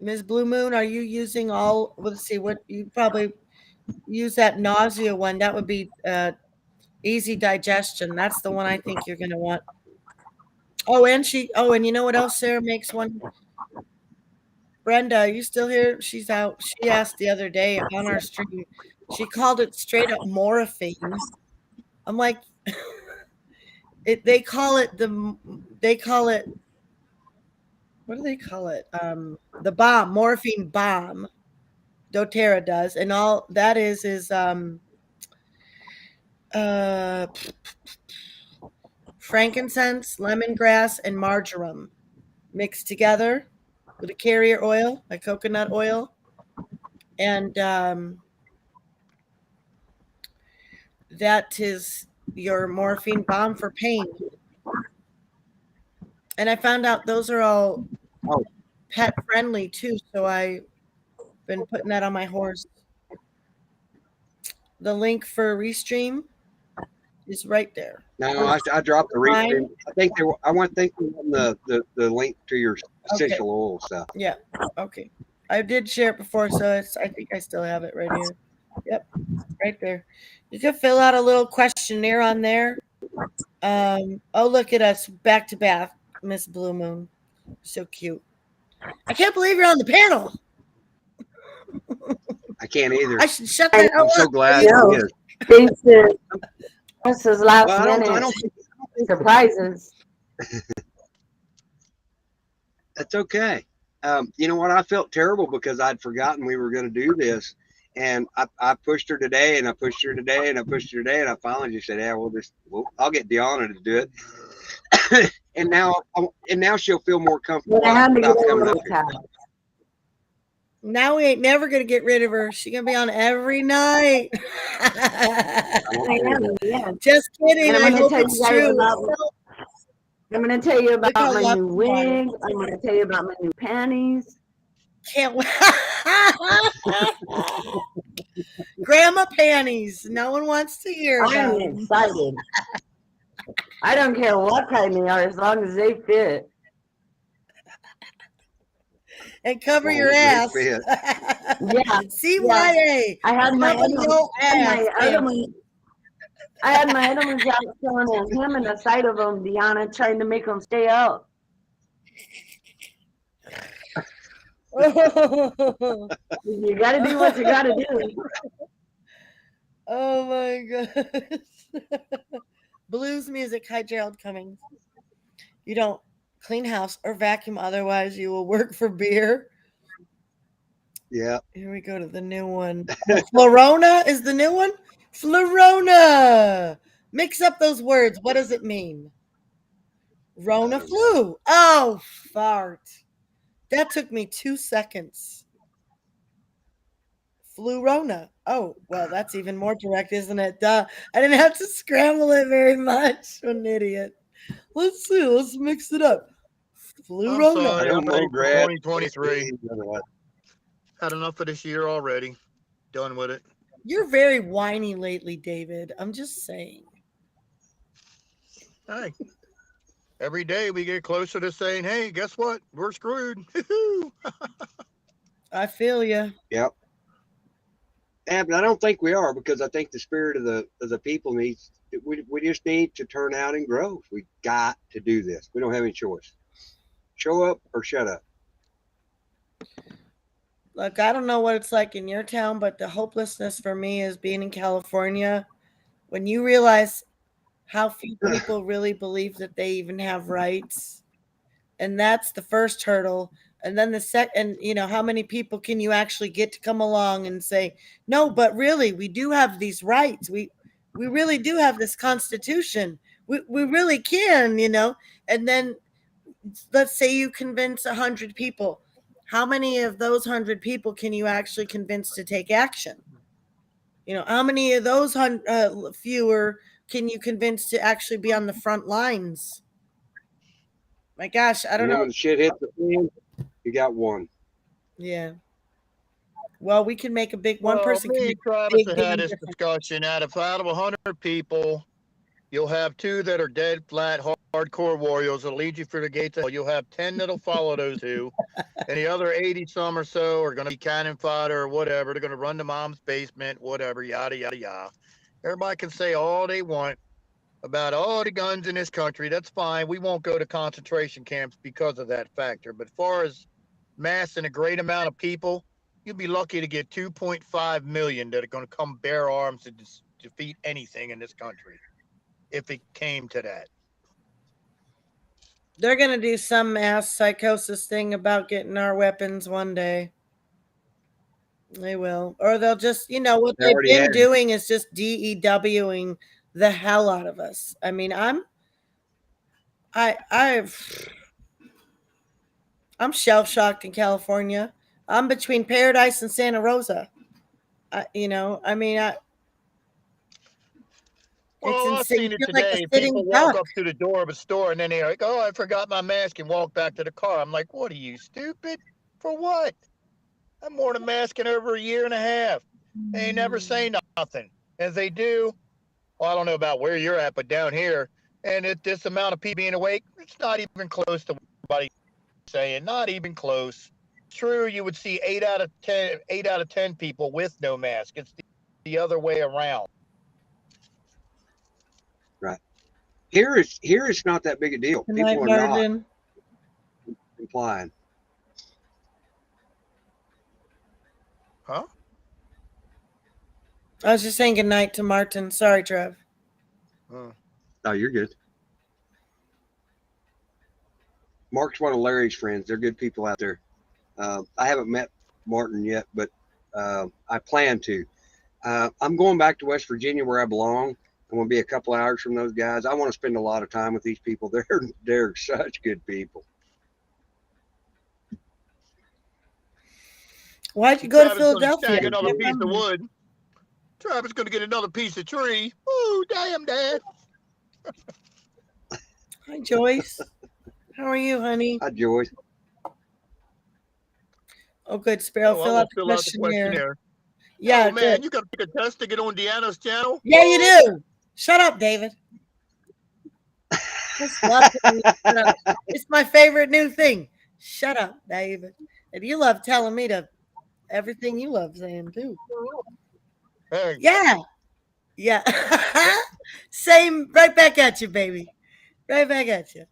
Ms. Blue Moon, are you using all? Let's see, what you probably use that nausea one. That would be easy digestion. That's the one I think you're going to want. And you know what else Sarah makes one? Brenda, are you still here? She's out. She asked the other day on our stream. She called it straight up morphine. I'm like, they call it, what do they call it? The bomb, morphine bomb. doTERRA does, and all that is frankincense, lemongrass, and marjoram mixed together with a carrier oil, a coconut oil, and that is your morphine bomb for pain. And I found out those are all pet friendly too, so I've been putting that on my horse. The link for Restream is right there. No, I dropped the read. I want the link to your essential oil stuff. Yeah. Okay. I did share it before, so I think I still have it right here. Yep, right there. You can fill out a little questionnaire on there. Look at us back to back, Miss Blue Moon. So cute. I can't believe you're on the panel. I can't either. I should shut that I'm up. so glad Yeah. it is. This is last Well, I minute don't think surprises. that's okay. You know what? I felt terrible because I'd forgotten we were going to do this, and I pushed her today, and I pushed her today, and I pushed her today, and I finally just said, "Yeah, I'll get Deanna to do it." and now she'll feel more comfortable But I had to get about coming over up the here. top. Now we ain't never gonna get rid of her. She's gonna be on every night. I am, yeah. Just kidding. And I I'm going hope to tell it's you guys true. about. I'm going to tell you about how my lucky new you are. wig. I'm going to tell you about my new panties. Can't wait. Grandma panties. No one wants to hear I am about them. excited. I don't care what kind they are as long as they fit. And cover your They ass. fit. Yeah. CYA. I had my Cover your ass. I had my other ones out showing him and the side of them, Deanna, trying to make them stay out. You got to do what you got to do. Oh my gosh. Blues music. Hi, Gerald Cummings. You don't clean house or vacuum, otherwise you will work for beer. Yeah. Here we go to the new one. Florona is the new one. Florona. Mix up those words. What does it mean? Rona flu. Oh, fart. That took me 2 seconds. Flurona. Oh, well, that's even more direct, isn't it? Duh. I didn't have to scramble it very much. I'm an idiot. Let's see. Let's mix it up. I'm Flurona. sorry, I'm ready for Brad. 2023. Had enough of this year already. Done with it. You're very whiny lately, David. I'm just saying. Hey, every day we get closer to saying, "Hey, guess what? We're screwed." I feel you. Yep. Yeah, but I don't think we are, because I think the spirit of the people needs. We just need to turn out and grow. We got to do this. We don't have any choice. Show up or shut up. Look, I don't know what it's like in your town, but the hopelessness for me is being in California. When you realize how few people really believe that they even have rights. And that's the first hurdle. And then the second, how many people can you actually get to come along and say, no, but really, we do have these rights. We really do have this Constitution. We really can, and then let's say you convince 100 people. How many of those 100 people can you actually convince to take action? How many of those fewer can you convince to actually be on the front lines? My gosh, I don't And then know. when shit hits the fan, you got one. Yeah. Well, we can make a big one person can Me make and a Travis big have damn had this difference. discussion. Out of 100 people, you'll have 2 that are dead flat hardcore warriors that'll lead you through the gates. You'll have 10 that'll follow those 2, and the other 80 some or so are going to be cannon fodder or whatever. They're going to run to mom's basement, whatever, yada yada yada. Everybody can say all they want about all the guns in this country. That's fine. We won't go to concentration camps because of that factor. But as far as massing a great amount of people, you'd be lucky to get 2.5 million that are going to come bear arms to defeat anything in this country, if it came to that. They're going to do some mass psychosis thing about getting our weapons one day. They will. Or they'll just, what They they've already been have. doing is just DEWing the hell out of us. I mean, I'm shell shocked in California. I'm between Paradise and Santa Rosa. It's Well, I've insane. seen You it feel like a today. sitting People walk duck. up to the door of a store and then they're like, oh, I forgot my mask, and walk back to the car. I'm like, what are you, stupid? For what? I'm worn a mask in over a year and a half. They never say nothing. As they do, well, I don't know about where you're at, but down here, and this amount of people being awake, it's not even close to what everybody's saying. Not even close. True, you would see 8 out of 10 people with no mask. It's the other way around. Right. Here it's not that big a deal. Good night, People are not Marvin. complying. Huh? I was just saying good night to Martin. Sorry, Trev. Oh, you're good. Mark's one of Larry's friends. They're good people out there. I haven't met Martin yet, but I plan to. I'm going back to West Virginia where I belong. I'm going to be a couple hours from those guys. I want to spend a lot of time with these people. They're such good people. Why'd you go to Travis Philadelphia? Gonna snag another piece of wood. Travis gonna get another piece of tree. Ooh, damn, Dad. Hi, Joyce. How are you, honey? Hi, Joyce. Oh, good. Sparrow, fill out the questionnaire. Yeah, oh, man, good. you gotta take a test to get on Deanna's channel? Yeah, you do. Shut up, David. It's my favorite new thing. Shut up, David. And you love telling me to everything you love saying too. Hey. Yeah. Same, right back at you, baby. Right back at you.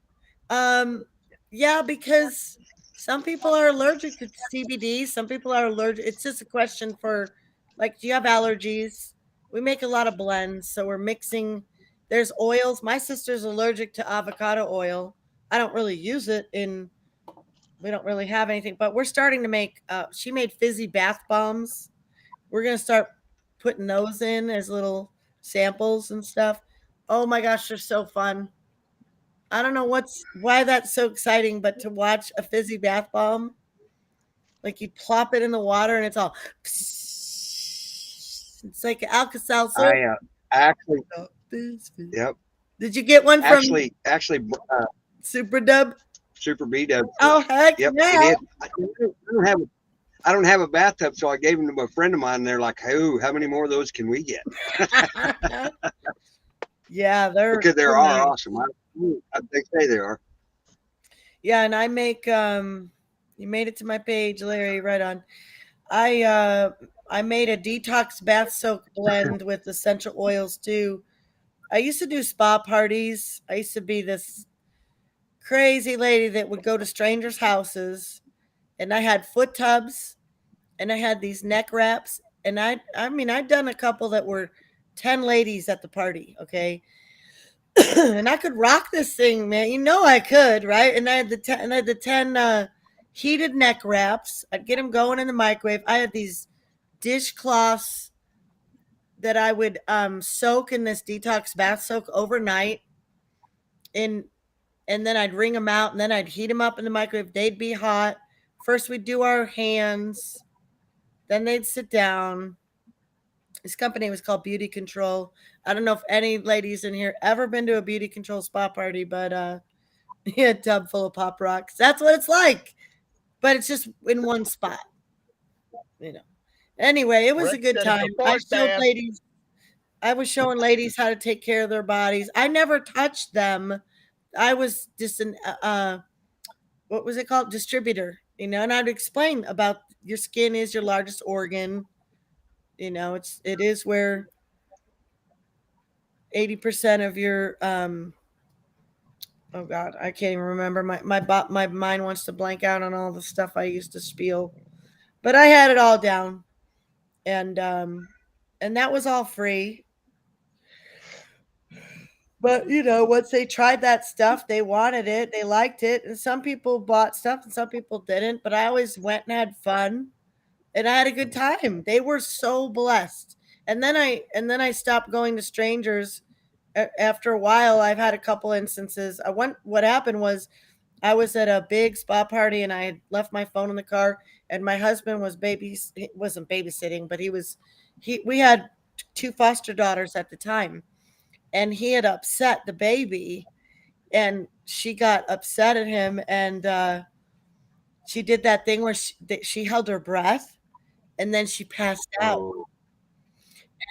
Yeah, because some people are allergic to CBD. Some people are allergic. It's just a question for, like, do you have allergies? We make a lot of blends, so we're mixing. There's oils. My sister's allergic to avocado oil. I don't really use it we don't really have anything, but we're starting to make, she made fizzy bath bombs. We're going to start putting those in as little samples and stuff. Oh my gosh, they're so fun. I don't know why that's so exciting, but to watch a fizzy bath bomb, like you plop it in the water and it's all, it's like Alka-Seltzer. I actually, yep. Did you get one from actually Super Dub? Super B-Dub. Oh, heck yep, yeah. I don't have a bathtub, so I gave them to a friend of mine, and they're like, oh, how many more of those can we get? Yeah, because they are awesome. They say they are. Yeah, and I make you made it to my page, Larry, right on. I made a detox bath soak blend with essential oils too. I used to do spa parties. I used to be this crazy lady that would go to strangers' houses, and I had foot tubs and I had these neck wraps, and I mean I'd done a couple that were 10 ladies at the party, okay? and I could rock this thing, man. You know I could, right? And I had the 10 heated neck wraps. I'd get them going in the microwave. I had these dishcloths that I would soak in this detox bath soak overnight, and then I'd wring them out, and then I'd heat them up in the microwave. They'd be hot. First, we'd do our hands, then they'd sit down. This company was called Beauty Control. I don't know if any ladies in here ever been to a Beauty Control spa party, but yeah, a tub full of pop rocks. That's what it's like, but it's just in one spot. Anyway, it was a Rick good said it's a time. fart bath. I was showing ladies how to take care of their bodies. I never touched them. I was just an what was it called? Distributor, and I'd explain about your skin is your largest organ. It is where 80% of your oh God, I can't even remember. My mind wants to blank out on all the stuff I used to spiel, but I had it all down, and that was all free. But once they tried that stuff, they wanted it, they liked it, and some people bought stuff and some people didn't. But I always went and had fun, and I had a good time. They were so blessed. And then I stopped going to strangers. After a while, I've had a couple instances. What happened was I was at a big spa party and I had left my phone in the car, and my husband wasn't babysitting, but we had 2 foster daughters at the time, and he had upset the baby, and she got upset at him, and she did that thing where she held her breath and then she passed out.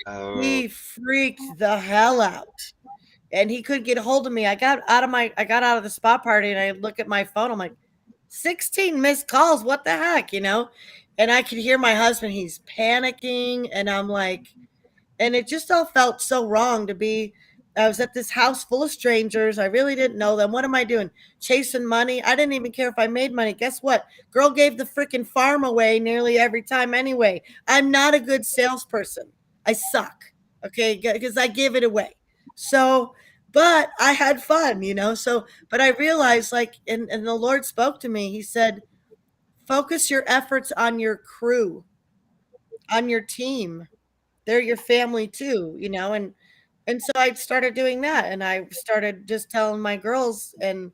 Oh, He freaked the hell out, and he couldn't get a hold of me. I got out of the spa party, and I look at my phone. I'm like, 16 missed calls. What the heck, And I could hear my husband. He's panicking, and I'm like, and it just all felt so wrong to be. I was at this house full of strangers. I really didn't know them. What am I doing? Chasing money? I didn't even care if I made money. Guess what? Girl gave the freaking farm away nearly every time anyway. I'm not a good salesperson. I suck. Okay, because I give it away. So, but I had fun, So, but I realized, and the Lord spoke to me. He said, focus your efforts on your crew, on your team. They're your family too, and so I started doing that, and I started just telling my girls, and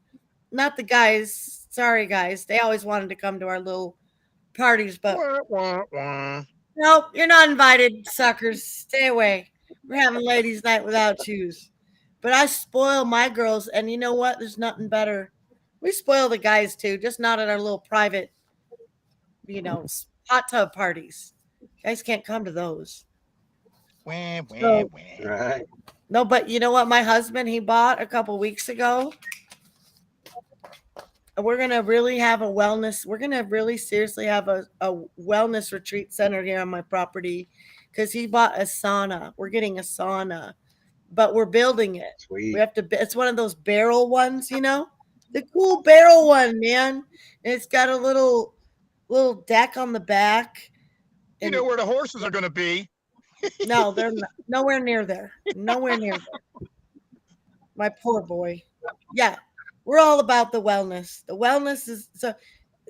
not the guys. Sorry, guys. They always wanted to come to our little parties, but Wah, wah, wah. nope, you're not invited, suckers. Stay away. We're having ladies' night without shoes. But I spoil my girls, and you know what? There's nothing better. We spoil the guys too, just not at our little private, hot tub parties. Guys can't come to those. Wah, wah, So- wah. right. No, but you know what? My husband, he bought a couple weeks ago. We're going to really have a wellness. We're going to really seriously have a wellness retreat center here on my property, because he bought a sauna. We're getting a sauna, but we're building it. Sweet. We have to, it's one of those barrel ones, the cool barrel one, man. And it's got a little deck on the back. You know where the horses are going to be. No, they're nowhere near there. Nowhere near there. My poor boy. Yeah, we're all about the wellness. The wellness is so.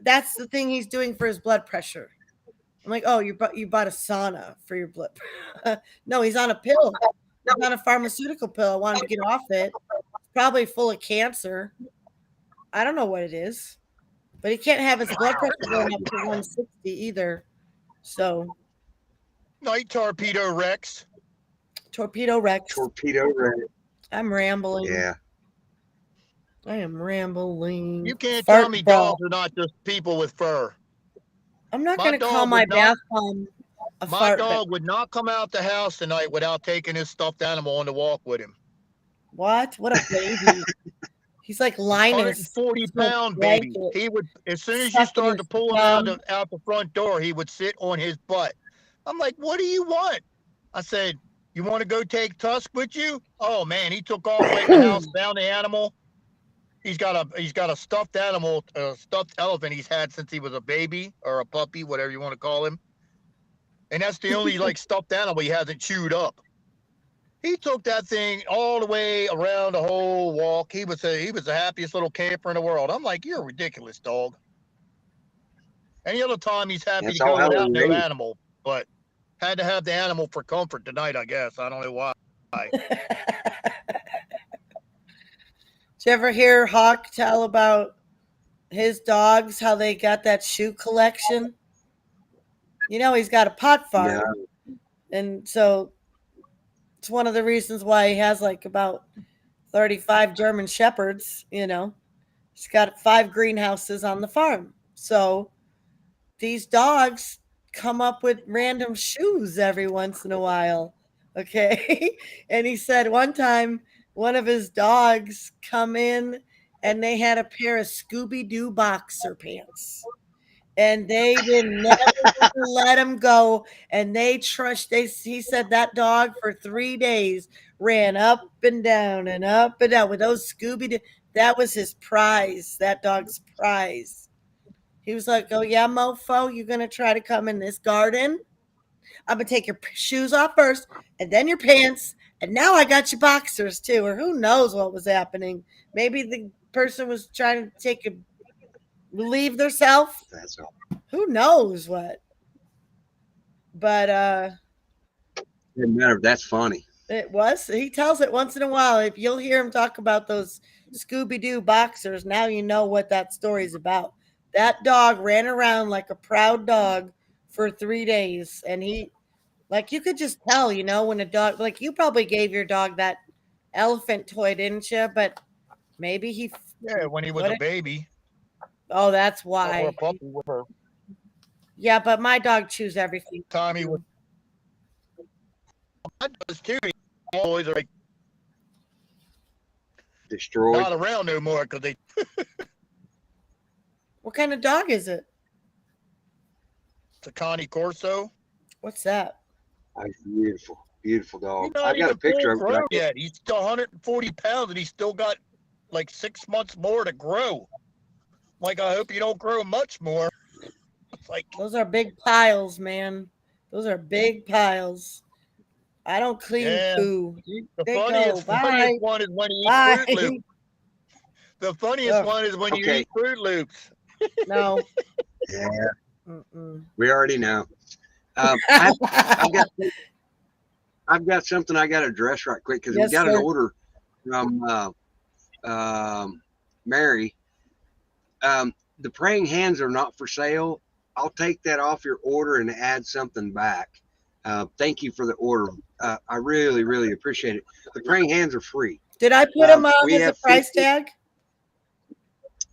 That's the thing he's doing for his blood pressure. I'm like, oh, you bought a sauna for your blood. No, he's on a pill. He's on a pharmaceutical pill. I wanted to get off it. It's probably full of cancer. I don't know what it is, but he can't have his blood pressure going up to 160 either. So. Night Torpedo Rex. Torpedo Rex. Torpedo Rex. I'm rambling. Yeah. I am rambling. You can't Fart tell me ball. dogs are not just people with fur. I'm not My going to call dog my would not- bath bomb a My fart. dog would not come out the house tonight without taking his stuffed animal on the walk with him. What? What a baby. He's like Linus. 140-pound Blanket. baby. He would, as soon as you Stuck in started to his pull him out the front door, he would sit on his butt. I'm like, what do you want? I said, you want to go take Tusk with you? Oh man, he took off right in the house, found the animal. He's got a stuffed animal, a stuffed elephant he's had since he was a baby or a puppy, whatever you want to call him. And that's the only like stuffed animal he hasn't chewed up. He took that thing all the way around the whole walk. He was the happiest little camper in the world. I'm like, you're a ridiculous dog. Any other time he's happy That's to all go how without they're no raised. animal, but had to have the animal for comfort tonight, I guess. I don't know why. Did you ever hear Hawk tell about his dogs, how they got that shoe collection? You know, he's got a pot farm. No. And so it's one of the reasons why he has like about 35 German Shepherds, you know. He's got 5 greenhouses on the farm. So these dogs come up with random shoes every once in a while. Okay. And he said one time one of his dogs come in and they had a pair of Scooby-Doo boxer pants. And they did never let him go. And he said that dog for 3 days ran up and down with those Scooby-Doo. That was his prize, that dog's prize. He was like, oh, yeah, mofo, you're going to try to come in this garden? I'm going to take your shoes off first and then your pants. And now I got your boxers too. Or who knows what was happening. Maybe the person was trying to relieve themselves. That's all. Who knows what? But Doesn't matter. That's funny. it was. He tells it once in a while. If you'll hear him talk about those Scooby-Doo boxers, now you know what that story's about. That dog ran around like a proud dog for 3 days. And he, like, you could just tell, you know, when a dog, like, you probably gave your dog that elephant toy, didn't you? But maybe he. Yeah, when he was a baby. Oh, that's Or why. a puppy, whatever. Yeah, but my dog chews everything. Tommy was. That does too. He always are like Destroyed. not around no more because they. What kind of dog is it? It's a Connie Corso. What's that? That's beautiful. Beautiful He's dog. not I got even a picture of full it. grown yet. He's still 140 pounds and he's still got like 6 months more to grow. Like, I hope you don't grow much more. It's like, Those are big piles, man. Those are big piles. I don't clean Yeah. poo. the They go. funniest Bye. one is when you eat Bye. Fruit Loops. The funniest Ugh. one is when you Okay. eat Fruit Loops. No. Yeah, Mm-mm. we already know. I've got something I got to address right quick because Yes, we got sir. an order from Mary. The praying hands are not for sale. I'll take that off your order and add something back. Thank you for the order. I really, really appreciate it. The praying hands are free. Did I put them on we as a have price 50 tag?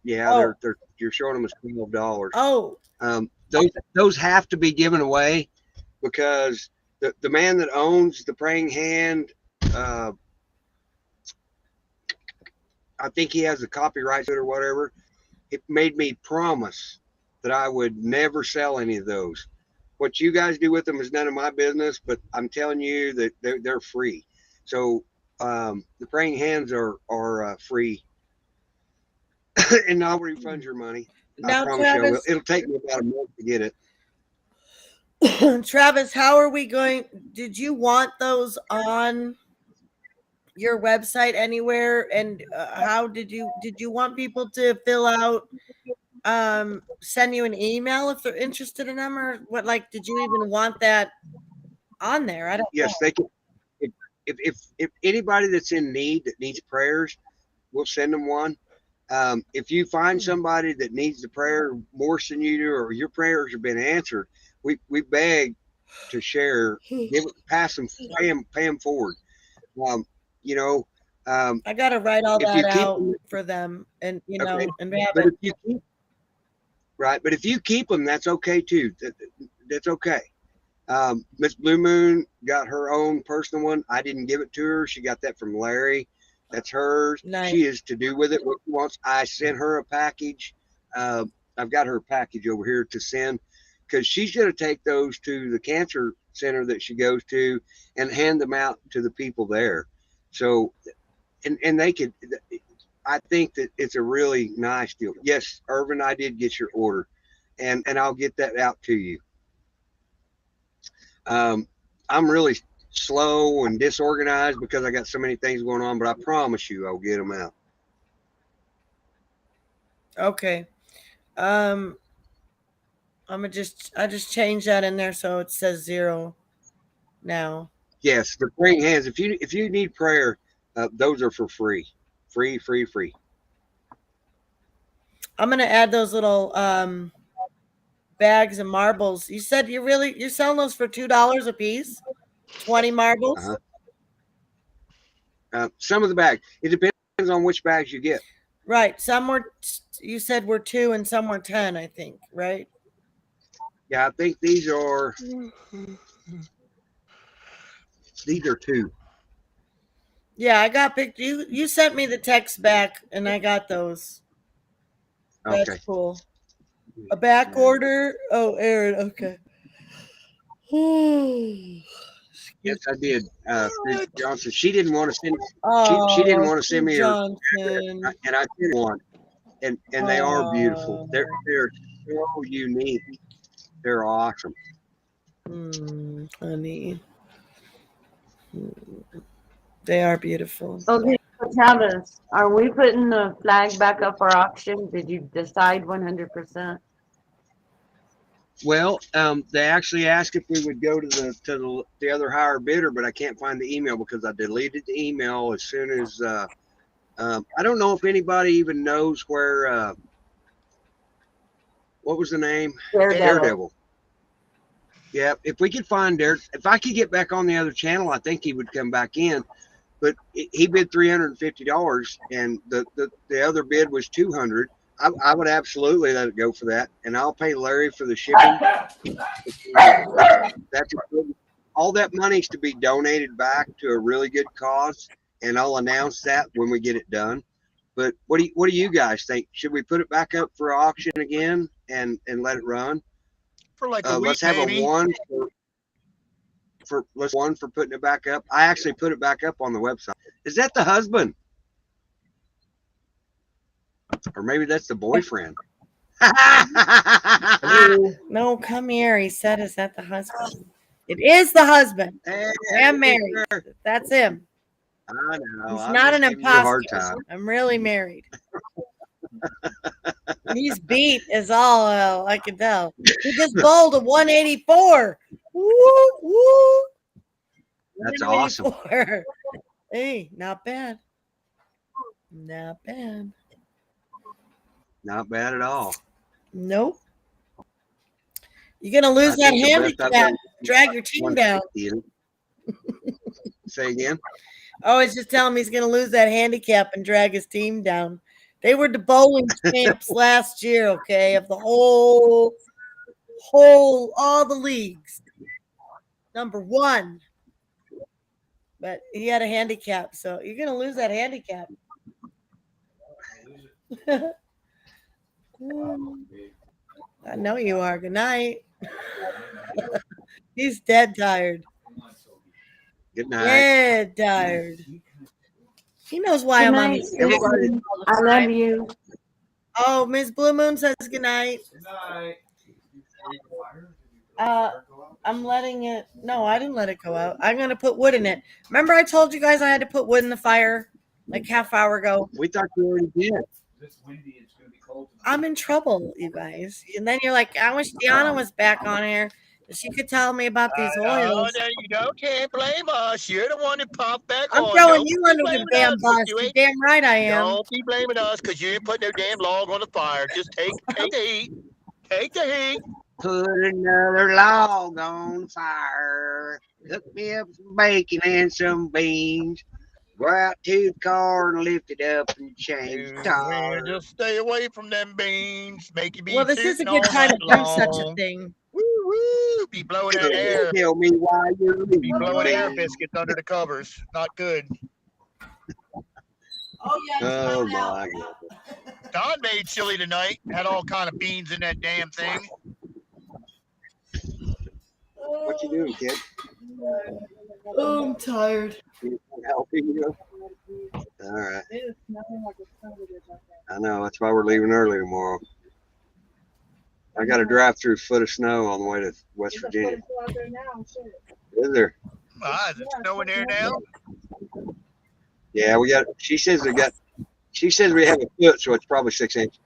Yeah, Oh. they're you're showing them as $12. Oh, Those have to be given away because the man that owns the praying hand, I think he has the copyright to it or whatever. It made me promise that I would never sell any of those. What you guys do with them is none of my business, but I'm telling you that they're free. So the praying hands are free, and I'll refund your money. now, I promise you I will. Travis. It'll take me about a month to get it. Travis, how are we going? Did you want those on your website anywhere? And how did you want people to fill out, send you an email if they're interested in them, or what? Like, did you even want that on there? I don't Yes, they can. If anybody that's in need that needs prayers, we'll send them one. If you find somebody that needs the prayer more than you do, or your prayers have been answered, we beg to share. Pass them, pay them forward. You know, I gotta write all if you that keep out them- for them, and Okay. and have but it. if you keep but if you keep them, that's okay too. That's okay. Miss Blue Moon got her own personal one. I didn't give it to her. She got that from Larry. That's hers. Nice. She is to do with it what she wants. I sent her a package. I've got her package over here to send because she's going to take those to the cancer center that she goes to and hand them out to the people there. So, and they could, I think that it's a really nice deal. Yes, Irvin, I did get your order and I'll get that out to you. I'm really slow and disorganized because I got so many things going on, but I promise you I'll get them out. Okay. I just changed that in there so it says 0 now. Yes, for praying hands. If you need prayer, those are for free. Free. I'm gonna add those little bags of marbles. You said you're selling those for $2 a piece? 20 marbles? Some of the bags. It depends on which bags you get. Right. Some you said were 2 and some were 10, I think, right? Yeah, I think these are 2. Yeah, I got picked. You sent me the text back and I got those. That's Okay. cool. A back order? Oh, Aaron, okay. Yes, I did. Johnson. She didn't want to send. Oh, She didn't want to send me her, Johnson. and I did one. And they are beautiful. They're so unique. They're awesome. Honey. They are beautiful. Okay, so Travis, are we putting the flag back up for auction? Did you decide 100%? Well, they actually asked if we would go to the other higher bidder, but I can't find the email because I deleted the email as soon as. I don't know if anybody even knows where. What was the name? Daredevil. Yeah, if we could find if I could get back on the other channel, I think he would come back in. But he bid $350, and the other bid was $200. I would absolutely let it go for that, and I'll pay Larry for the shipping. All that money's to be donated back to a really good cause, and I'll announce that when we get it done. But what do you guys think? Should we put it back up for auction again and let it run? For like a week, let's have maybe. a one for putting it back up. I actually put it back up on the website. Is that the husband? Or maybe that's the boyfriend. No, come here. He said, is that the husband? It is the husband. I am married. That's him. I know. He's I'm not just an giving you a hard imposter. time. I'm really married. He's beat is all I can tell. He just bowled a 184. Woo, woo. That's awesome. 184. Hey, not bad. Not bad. Not bad at all. Nope. You're gonna lose that handicap. Drag your team down. Say again. Oh, it's just telling me he's gonna lose that handicap and drag his team down. They were the bowling champs last year, okay, of the whole all the leagues. Number 1. But he had a handicap, so you're gonna lose that handicap. I know you are. Good night. He's dead tired. Good night. Dead tired. He knows why I'm on this. Everybody, I love you. Oh, Miss Blue Moon says good night. Good night. I'm letting it. No, I didn't let it go out. I'm gonna put wood in it. Remember, I told you guys I had to put wood in the fire like half hour ago. We thought you already did. It's windy. It's gonna be cold tonight. I'm in trouble, you guys. And then you're like, I wish Deanna was back on here. She could tell me about these oils. You can't blame us. You're the one that popped back I'm on. throwing Don't you be under the blaming damn us 'cause bus. you You're ain't- damn right I am. Don't be blaming us because you ain't put no damn log on the fire. Just take the heat. Take the heat. Put another log on the fire. Cook me up some bacon and some beans. Go out to the car and lift it up and change the tire. Just stay away from them beans. Make you be Well, this is a tooting good all time to night do such a long. thing. Woo woo! Be blowing out air. Tell me why you're Be leaving. blowing air me. biscuits under the covers. Not good. Oh, yeah. Oh my God. Don made chili tonight. Had all kind of beans in that damn thing. What you doing, kid? Oh, I'm tired. Helping you? All right. I know. That's why we're leaving early tomorrow. I got to drive through a foot of snow on the way to West Virginia. Is there? Is it snowing there now? Yeah, we got. She says we got. She says we have a foot, so it's probably 6 inches.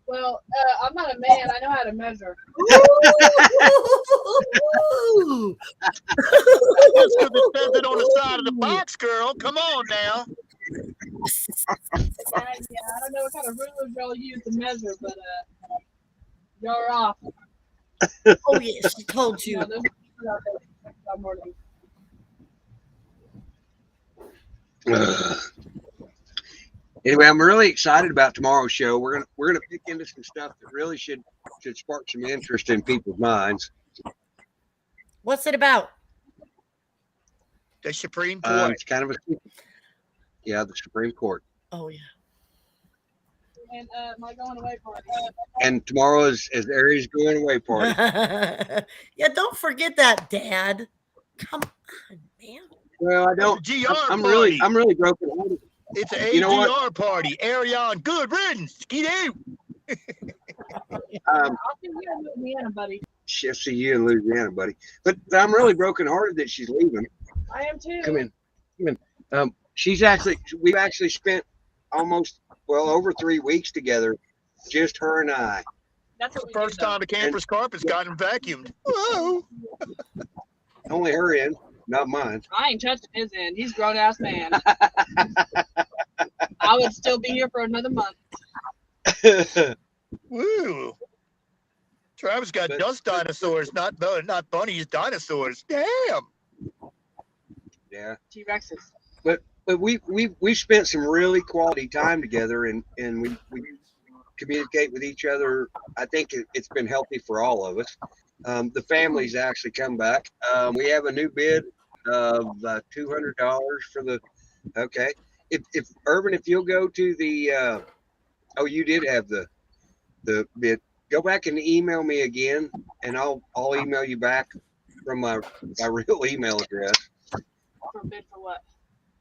Well, I'm not a man. I know how to measure. Ooh. That's because it says it on the side of the box, girl. Come on now. Yeah, I don't know what kind of rulers y'all use to measure, but y'all are off. Oh yeah, she told you. Yeah, those are out there that morning. Anyway, I'm really excited about tomorrow's show. We're gonna pick into some stuff that really should spark some interest in people's minds. What's it about? The Supreme Court. It's kind of a yeah, the Supreme Court. Oh yeah. And my going away party. And tomorrow is Aries' going away party. Yeah, don't forget that, Dad. Come on, man. Well, I don't. GR I'm party. really broken hearted. It's an You know what? AGR party. Arion, good riddance. Skeet out. I'll see you in Louisiana, buddy. Chef, see you in Louisiana, buddy. But I'm really broken hearted that she's leaving. I am too. Come in. We've actually spent almost over 3 weeks together, just her and I. That's The what we first do, though. time the campus carpet's gotten vacuumed. Whoa. Only her in, not mine. I ain't touching his end. He's a grown ass man. I would still be here for another month. Woo. Travis got dust dinosaurs, not bunnies, dinosaurs. Damn. Yeah. T-Rexes. But we spent some really quality time together, and we communicate with each other. I think it's been healthy for all of us. The family's actually come back. We have a new bid of $200 for the. Okay, if Urban, if you'll go to the. You did have the bid. Go back and email me again, and I'll email you back from my real email address. For a bid for what?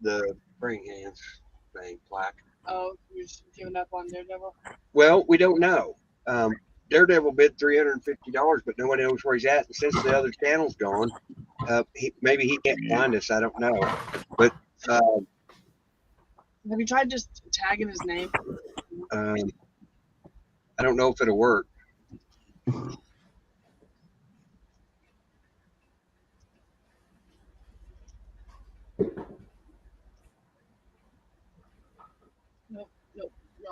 The praying hands thing plaque. Oh, you're just giving up on Daredevil? Well, we don't know. Daredevil bid $350, but no one knows where he's at. And since the other channel's gone, maybe he can't find us. I don't know. But Have you tried just tagging his name? I don't know if it'll work. Nope.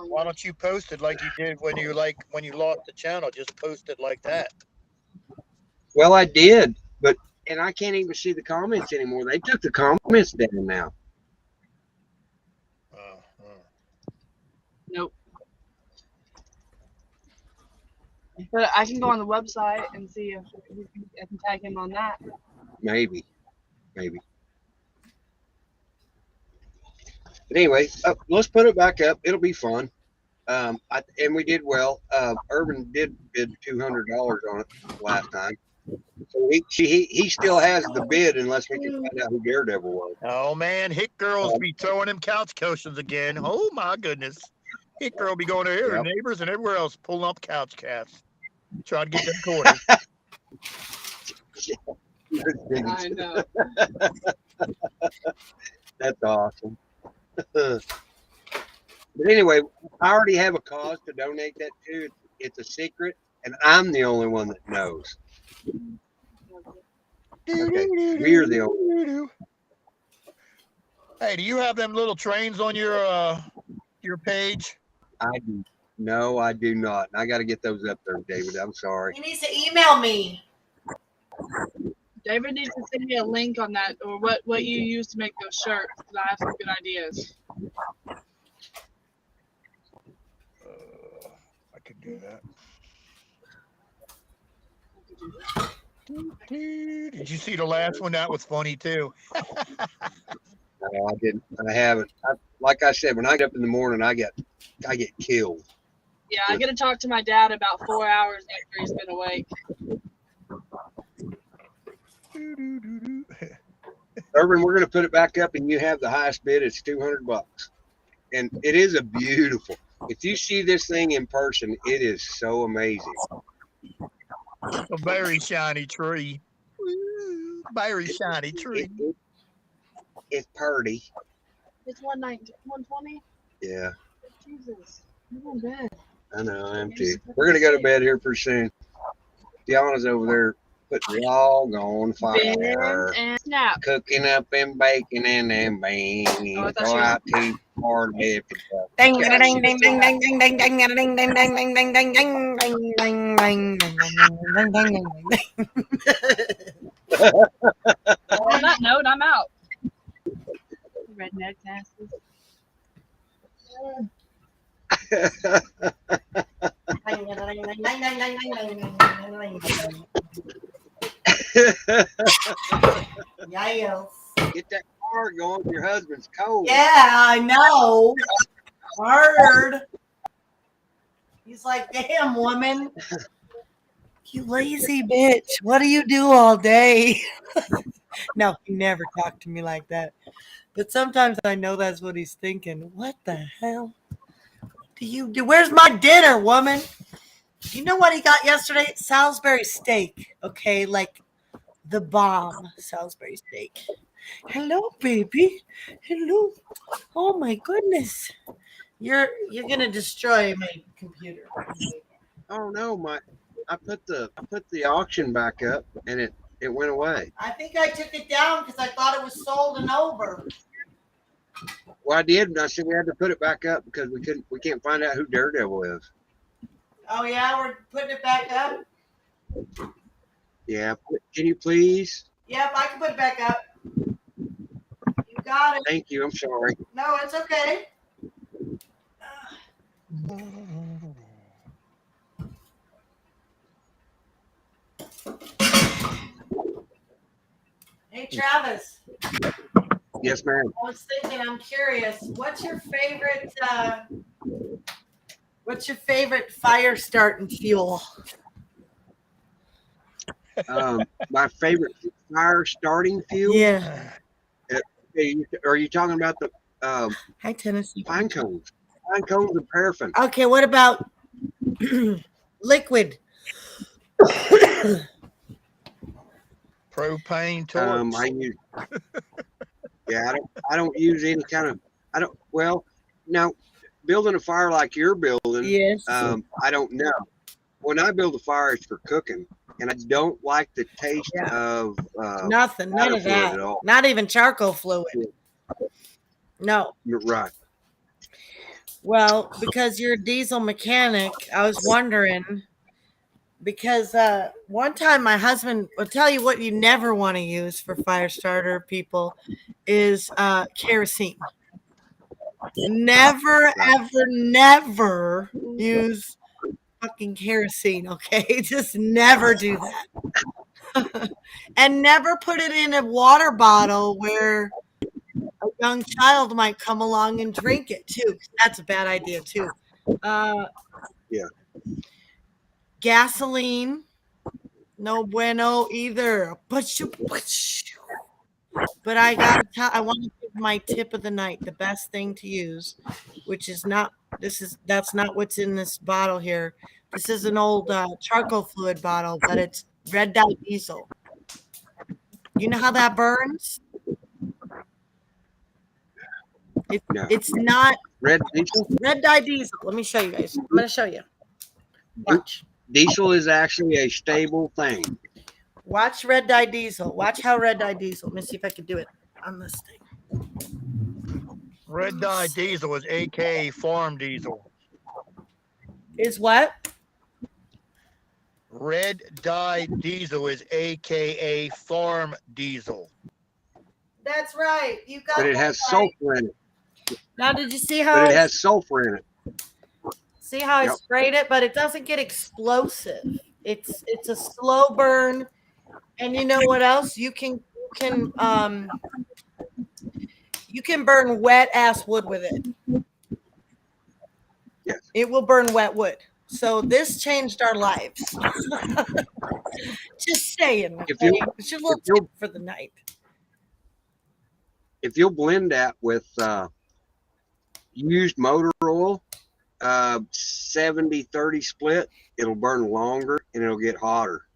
Why don't you post it like you did when you lost the channel? Just post it like that. Well, I did, and I can't even see the comments anymore. They took the comments down now. Nope. But I can go on the website and see if I can tag him on that. Maybe. But anyway, let's put it back up. It'll be fun. And we did well. Urban did bid $200 on it last time. So he still has the bid unless we can find out who Daredevil was. Oh man, Hit Girls be throwing them couch cushions again. Oh my goodness. Hit Girl be going to her neighbors and everywhere else pulling up couch cats. Try to get them quarters. I know. That's awesome. But anyway, I already have a cause to donate that to. It's a secret, and I'm the only one that knows. Okay, we're the only. Hey, do you have them little trains on your page? I do. No, I do not. I got to get those up there, David. I'm sorry. He needs to email me. David needs to send me a link on that, or what you use to make those shirts, because I have some good ideas. I could do that. Did you see the last one? That was funny too. No, I didn't. I haven't. Like I said, when I get up in the morning, I get killed. Yeah, I get to talk to my dad about 4 hours after he's been awake. Urban, we're going to put it back up, and you have the highest bid. It's $200, and it is a beautiful. If you see this thing in person, it is so amazing. A very shiny tree. Very shiny It, tree. it, it's purty. It's 119, 120. Yeah, Jesus, you're going to bed. I know. I am too. We're gonna go to bed here pretty soon. Deanna's over there putting the log on Bend fire, and snap. cooking up and baking and then Oh, I bang. thought Go you- out to hard lip. Ding, Yeah, ding, she ding, was ding, doing ding, ding, ding, ding, ding, ding, ding, ding, ding, ding, ding, ding, ding, ding, ding, ding, ding, ding. On that note, I'm out. Redneck asses. Yes. Get that car going. Your husband's cold. Yeah, I know. Hard. He's like, damn, woman. You lazy bitch. What do you do all day? No, he never talked to me like that. But sometimes I know that's what he's thinking. What the hell do you do? Where's my dinner, woman? You know what he got yesterday? Salisbury steak. Okay, like the bomb Salisbury steak. Hello, baby. Hello. Oh my goodness. You're gonna destroy my computer. Oh no, I put the auction back up and it went away. I think I took it down because I thought it was sold and over. Well, I did, and I said we had to put it back up because we can't find out who Daredevil is. Oh yeah, we're putting it back up. Yeah, can you please? Yep, I can put it back up. You got it. Thank you. I'm sorry. No, it's okay. Hey Travis, Yes, ma'am. I was thinking, I'm curious, what's your favorite fire starting fuel? My favorite fire starting fuel. Yeah. Are you talking about the Hi Tennessee. pine cones? Pine cones and paraffin. Okay, what about liquid? Propane torch. I use. Yeah, I don't use any kind of. Well, now building a fire like you're building. Yes. I don't know. When I build a fire, it's for cooking, and I don't like the taste of Nothing, none water of fluid that. at all. Not even charcoal fluid. No. Right. Well, because you're a diesel mechanic, I was wondering, because one time my husband will tell you what you never want to use for fire starter, people, is kerosene. Never, ever, never use fucking kerosene, okay? Just never do that. And never put it in a water bottle where a young child might come along and drink it too. That's a bad idea too. Yeah. Gasoline, no bueno either. But I want to give my tip of the night, the best thing to use, which is that's not what's in this bottle here. This is an old charcoal fluid bottle, but it's red dye diesel. You know how that burns? No. It's not Red diesel. red dye diesel. Let me show you guys. I'm going to show you. Watch. Diesel is actually a stable thing. Watch red dye diesel. Watch how red dye diesel. Let me see if I can do it on this thing. Red dye diesel is AKA farm diesel. Is what? Red dye diesel is AKA farm diesel. That's right. You got But it that has right. sulfur in it. Now, did you see how But it I has sulfur in it. see how I Yep. sprayed it? But it doesn't get explosive. It's a slow burn. And you know what else? You can burn wet ass wood with it. Yes. It will burn wet wood. So this changed our lives. Just saying. If you- Okay? It's just a little if you- tip for the night. If you'll blend that with used motor oil, 70-30 split, it'll burn longer and it'll get hotter.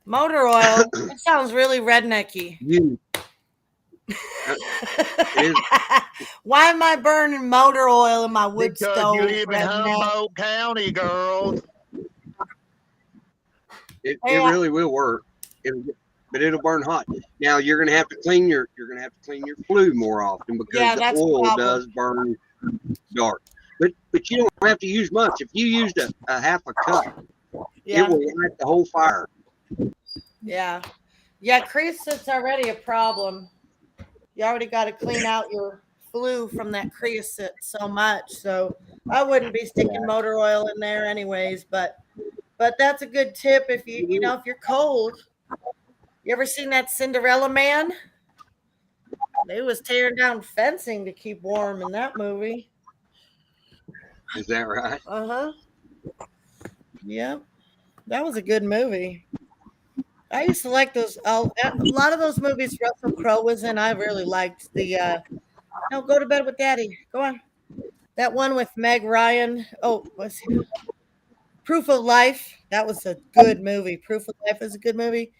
Motor oil. It sounds really rednecky. You, is. Why am I burning motor oil in my wood Because stove? you live in redneck? Humboldt County, girl. It Hey, really will work. But it'll burn hot. Now you're gonna have to clean your flue more often because Yeah, the that's a oil problem. does burn dark. But you don't have to use much. If you used a half a cup, Yeah. it will light the whole fire. Yeah. Yeah, creosote's already a problem. You already got to clean out your flue from that creosote so much. So I wouldn't be sticking motor oil in there anyways, but that's a good tip if if you're cold. You ever seen that Cinderella Man? They was tearing down fencing to keep warm in that movie. Is that right? Uh-huh. Yep. That was a good movie. I used to like those. A lot of those movies Russell Crowe was in. I really liked the. No, go to bed with Daddy. Go on. That one with Meg Ryan. Oh, what's it? Proof of Life. That was a good movie. Proof of Life was a good movie.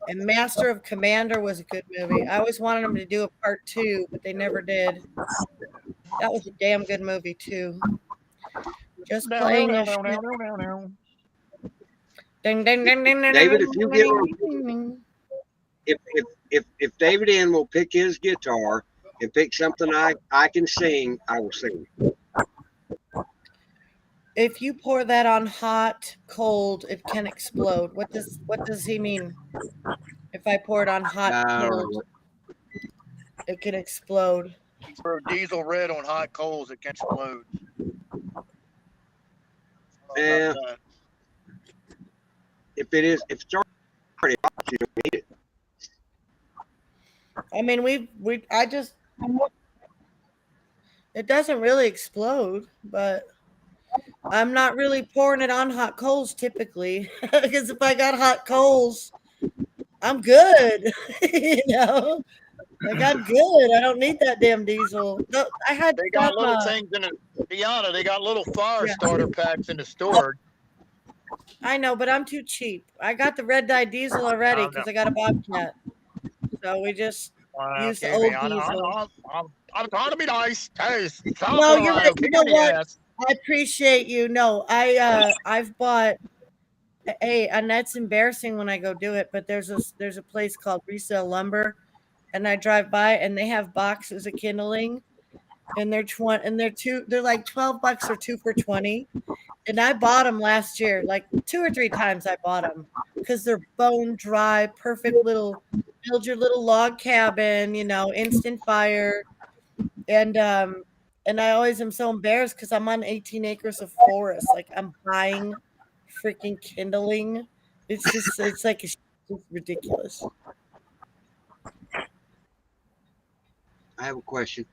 And Master of Commander was a good movie. I always wanted them to do a part 2, but they never did. That was a damn good movie too. Just playing a ding ding ding ding ding. David, if you get ding. if David Ann will pick his guitar and pick something I can sing, I will sing. If you pour that on hot, cold, it can explode. What does he mean? If I pour it on hot, cold, it can explode. For diesel red on hot coals, it can explode. Yeah. If it's already hot, you don't need it. I mean, it doesn't really explode, but I'm not really pouring it on hot coals typically, because if I got hot coals, I'm good. Like I'm good. I don't need that damn diesel. No, They got little things in the Diana. They got little fire starter packs in the store. I know, but I'm too cheap. I got the red dye diesel already because I got a Bobcat. So we just use the old diesel. I'm trying to be nice. Hey, No, you're right. You know what? I appreciate you. No, I've bought. Hey, and that's embarrassing when I go do it. But there's a place called Resale Lumber, and I drive by and they have boxes of kindling, and they're like $12 or 2 for $20. And I bought them last year, like 2 or 3 times. I bought them because they're bone dry, perfect little. Build your little log cabin, instant fire, and I always am so embarrassed because I'm on 18 acres of forest. Like I'm buying freaking kindling. It's like it's ridiculous. I have a question.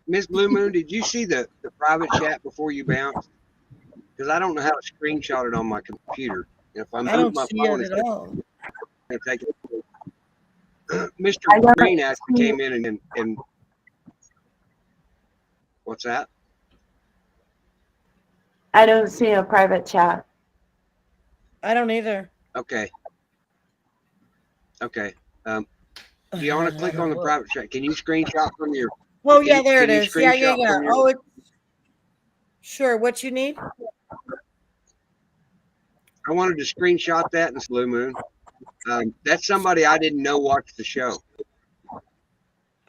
Miss Blue Moon, did you see the private chat before you bounced? Because I don't know how to screenshot it on my computer. And if I move my phone, it at all. It's take it. Mr. Green actually came in and what's that? I don't see a private chat. I don't either. Okay. Deanna, click on the private chat. Can you screenshot from your? Oh yeah, there it is. Yeah. Oh, sure. What you need? I wanted to screenshot that in Blue Moon. That's somebody I didn't know watched the show.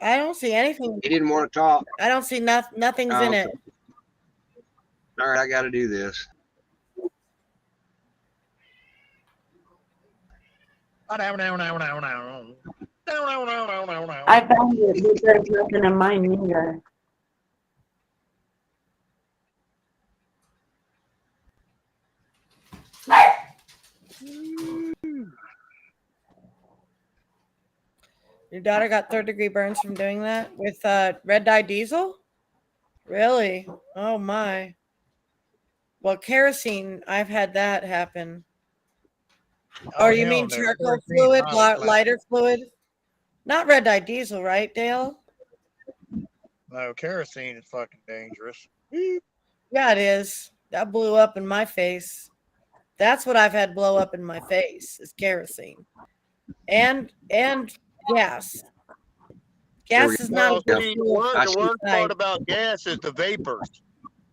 I don't see anything. He didn't want to talk. I don't see nothing's in it. All right, I got to do this. I found it, but there's nothing in mine either. Your daughter got 3rd-degree burns from doing that with red dye diesel? Really? Oh my. Well, kerosene, I've had that happen. Or you mean charcoal fluid, lighter fluid? Not red dye diesel, right, Dale? No, kerosene is fucking dangerous. Yeah, it is. That blew up in my face. That's what I've had blow up in my face is kerosene. and gas. Gas is not a Well, good see, fuel for the worst suicide. part about gas is the vapors.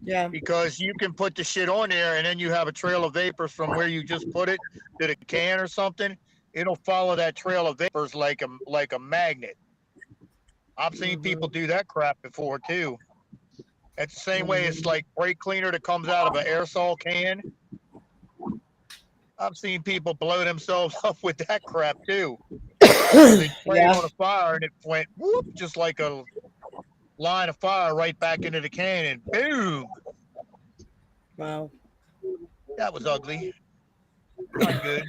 Yeah. Because you can put the shit on there and then you have a trail of vapors from where you just put it to the can or something. It'll follow that trail of vapors like a magnet. I've seen people do that crap before too. It's the same way it's like brake cleaner that comes out of an aerosol can. I've seen people blow themselves up with that crap too. They sprayed Yeah. on a fire and it went whoop, just like a line of fire right back into the can and boom. Wow. That was ugly. Not good.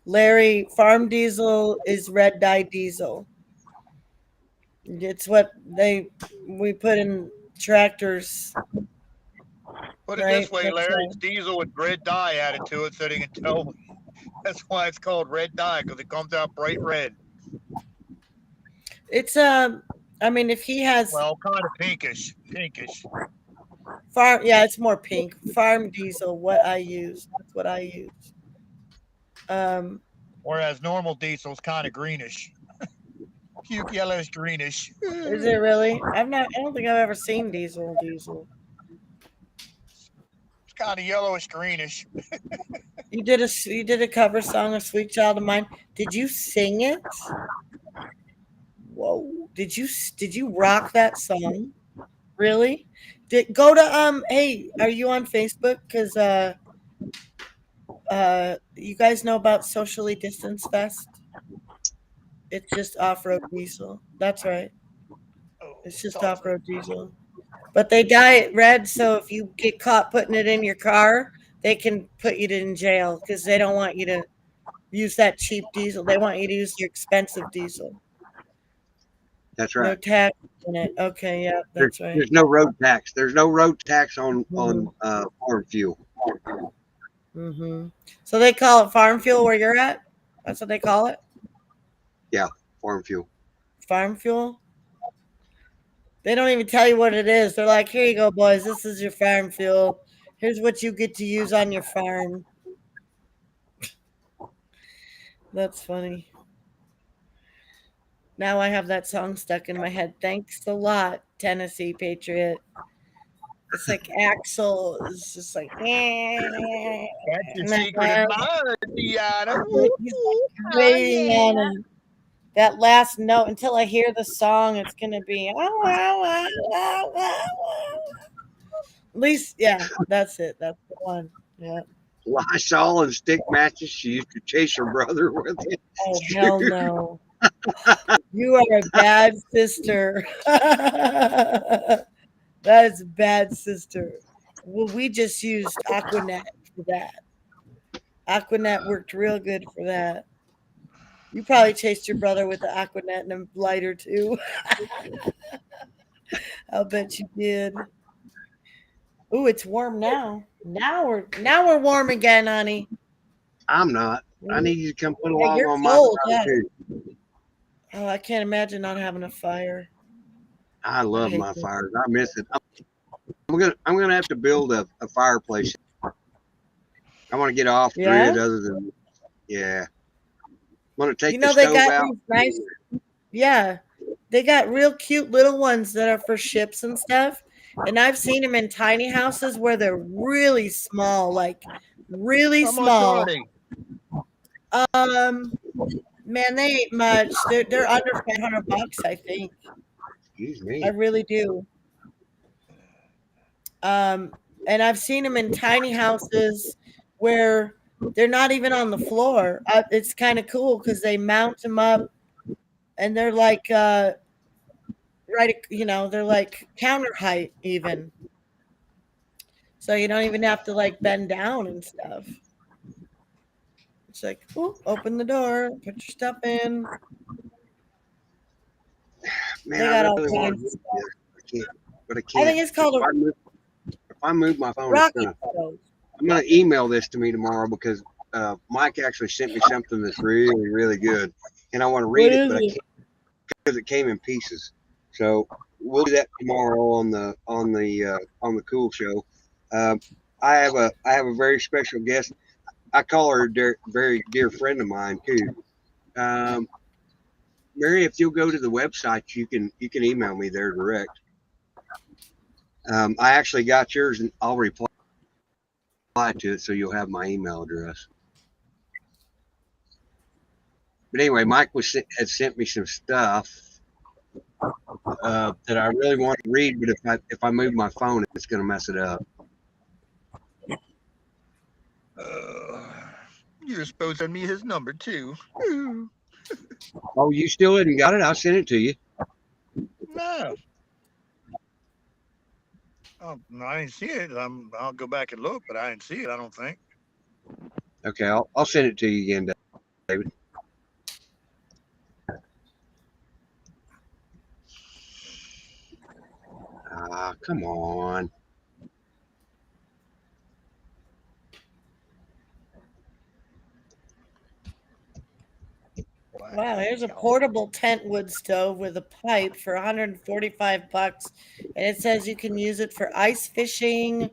Larry, farm diesel is red dye diesel. It's what we put in tractors. Put it Right, this way, that's Larry, right. it's diesel with red dye added to it so they can tell. That's why it's called red dye, because it comes out bright red. It's I mean, if he has Well, kind of pinkish. farm, yeah, it's more pink. Farm diesel, what I use. That's what I use. Whereas normal diesel is kind of greenish. Puke yellowish greenish. Is it really? I don't think I've ever seen diesel. It's kind of yellowish greenish. You did a cover song of Sweet Child of Mine. Did you sing it? Whoa. Did you rock that song? Really? Go to hey, are you on Facebook? Cuz you guys know about Socially Distance Fest? It's just off-road diesel. That's right. It's just off-road diesel. But they dye it red, so if you get caught putting it in your car, they can put you in jail because they don't want you to use that cheap diesel. They want you to use your expensive diesel. That's No right. tax in it. Okay, yeah, that's right. There's no road tax. There's no road tax on farm fuel. Mm-hmm. So they call it farm fuel where you're at? That's what they call it? Yeah, farm fuel. Farm fuel? They don't even tell you what it is. They're like, here you go, boys. This is your farm fuel. Here's what you get to use on your farm. That's funny. Now I have that song stuck in my head. Thanks a lot, Tennessee Patriot. It's like Axel is just like, That's your secret admirer, Deanna. he's like waiting on him. That last note until I hear the song, it's gonna be At least, yeah, that's it. That's the one. Yeah. Lysol and stick matches she used to chase her brother with it. Oh hell no! You are a bad sister. That is a bad sister. Well, we just used Aquanet for that. Aquanet worked real good for that. You probably chased your brother with the Aquanet and a lighter too. I'll bet you did. Ooh, it's warm now. Now we're warm again, honey. I'm not. I need you to come put Yeah, along you're on my cold, fire yeah. too. Oh, I can't imagine not having a fire. I love hate my that. fires. I miss it. I'm gonna have to build a fireplace. I want to get off Yeah? grid other than yeah. Want to take You know the they stove got out? these nice, yeah, they got real cute little ones that are for ships and stuff. And I've seen them in tiny houses where they're really small, like really How much small. are they? Man, they ain't much. They're under $500, I think. Excuse me. I really do. And I've seen them in tiny houses where they're not even on the floor. It's kind of cool because they mount them up, and they're like, right, they're like counter height even. So you don't even have to like bend down and stuff. It's like, oh, open the door, put your stuff in. Man, They I got all really want kinds to of do this. I can't, but I I can't. think it's called If I move my phone, rocket stove. I'm gonna email this to me tomorrow because Mike actually sent me something that's really, really good, and I want to read What it, is but I it? can't because it came in pieces. So we'll do that tomorrow on the cool show. I have a very special guest. I call her a very dear friend of mine too. Mary, if you'll go to the website, you can email me there direct. I actually got yours, and I'll reply to it, so you'll have my email address. But anyway, Mike had sent me some stuff that I really want to read, but if I move my phone, it's going to mess it up. You're supposed to send me his number too. Oh, you still hadn't got it? I'll send it to you. No. Oh, no, I didn't see it. I'll go back and look, but I didn't see it. I don't think. Okay, I'll send it to you again, David. Come on. Wow, here's a portable tent wood stove with a pipe for $145, and it says you can use it for ice fishing.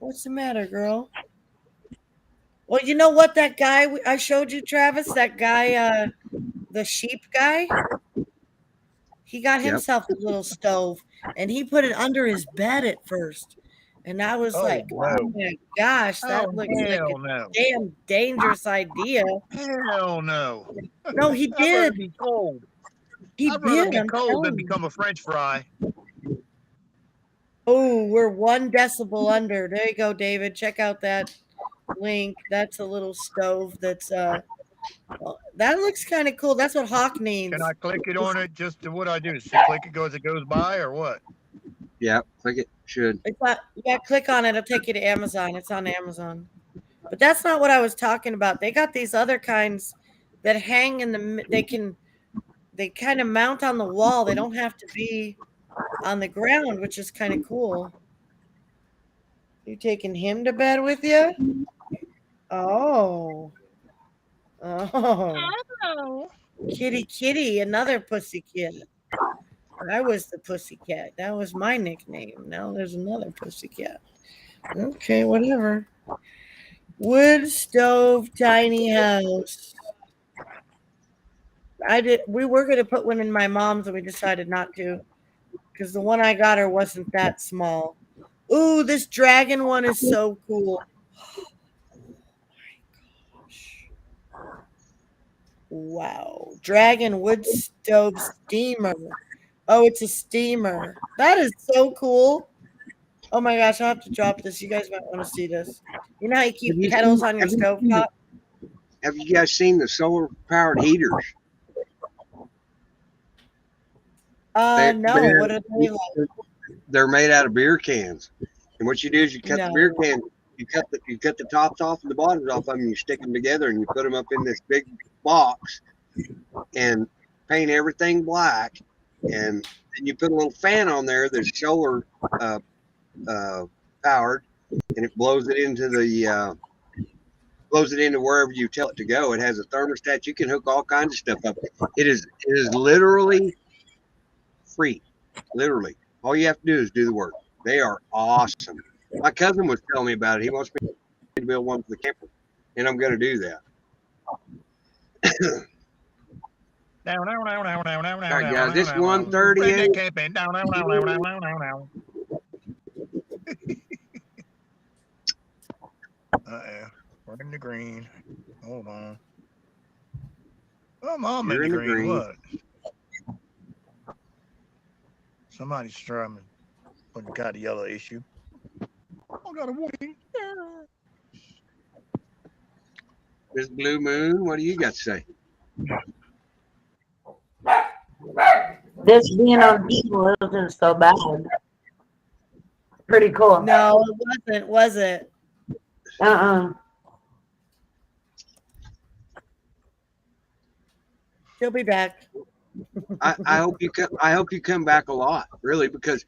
What's the matter, girl? Well, you know what? That guy I showed you, Travis, that guy, the sheep guy, he got himself a little stove, and he put it under his bed at first. And I was like, oh my gosh, that looks like a damn dangerous idea. Hell no. No, he I'd rather did. be cold. He I'd rather did. be I'm cold than telling become a French fry. Oh, we're 1 decibel under. There you go, David. Check out that link. That's a little stove that's well, that looks kind of cool. That's what Hawk needs. Can I click it on it? Just to what do I do? Just click it as it goes by, or what? Yeah, click it. Should. Yeah, click on it. It'll take you to Amazon. It's on Amazon. But that's not what I was talking about. They got these other kinds that hang in the. They kind of mount on the wall. They don't have to be on the ground, which is kind of cool. You taking him to bed with you? Oh. Kitty, another pussy cat. I was the pussycat. That was my nickname. Now there's another pussycat. Okay, whatever. Wood stove, tiny house. We were going to put one in my mom's, and we decided not to, because the one I got her wasn't that small. Ooh, this dragon one is so cool. Wow. Dragon wood stove steamer. Oh, it's a steamer. That is so cool. Oh my gosh, I'll have to drop this. You guys might want to see this. You know how you keep kettles on your stove top? Have you guys seen the solar powered heaters? No. What are they like? They're made out of beer cans. And what you do is you cut the beer can, you cut the tops off and the bottoms off of them, and you stick them together, and you put them up in this big box and paint everything black, and you put a little fan on there that's solar powered, and it blows it into wherever you tell it to go. It has a thermostat. You can hook all kinds of stuff up. It is literally free. Literally, all you have to do is do the work. They are awesome. My cousin was telling me about it. He wants me to build one for the camper, and I'm going to do that. All right, guys, this 138. We're in the green. Hold on. I'm You're in the green. green. What? Somebody's strumming. When you got a yellow issue. I got a warning. Miss Blue Moon, what do you got to say? This being on people isn't so bad. Pretty cool. No, it wasn't, was it? She'll be back. I hope you come back a lot, really, because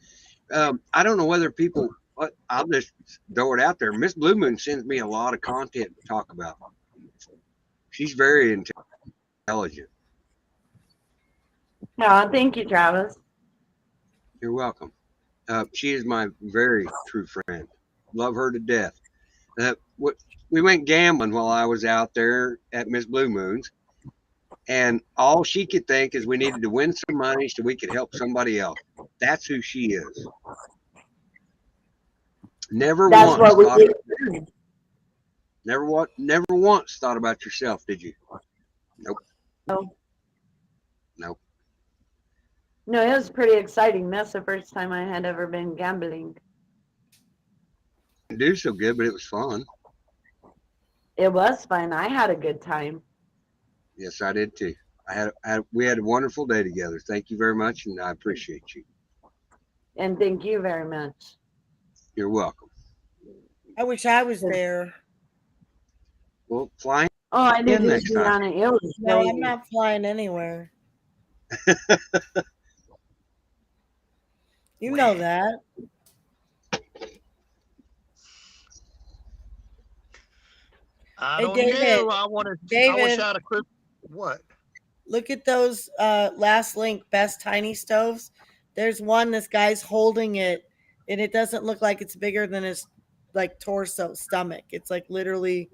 I don't know whether people. I'll just throw it out there. Miss Blue Moon sends me a lot of content to talk about. She's very intelligent. No, thank you, Travis. You're welcome. She is my very true friend. Love her to death. We went gambling while I was out there at Miss Blue Moon's, and all she could think is we needed to win some money so we could help somebody else. That's who she is. Never That's once what we thought, did. never once thought about yourself, did you? Nope. No. Nope. No, it was pretty exciting. That's the first time I had ever been gambling. Didn't do so good, but it was fun. It was fun. I had a good time. Yes, I did too. We had a wonderful day together. Thank you very much, and I appreciate you. And thank you very much. You're welcome. I wish I was there. Well, flying Oh, I did in next time. Gianna. It was No, crazy. I'm not flying anywhere. You know that. I Hey, don't David. know. I wish David. I'd have quit. What? Look at those last link, best tiny stoves. There's one, this guy's holding it, and it doesn't look like it's bigger than his like torso, stomach. It's like literally,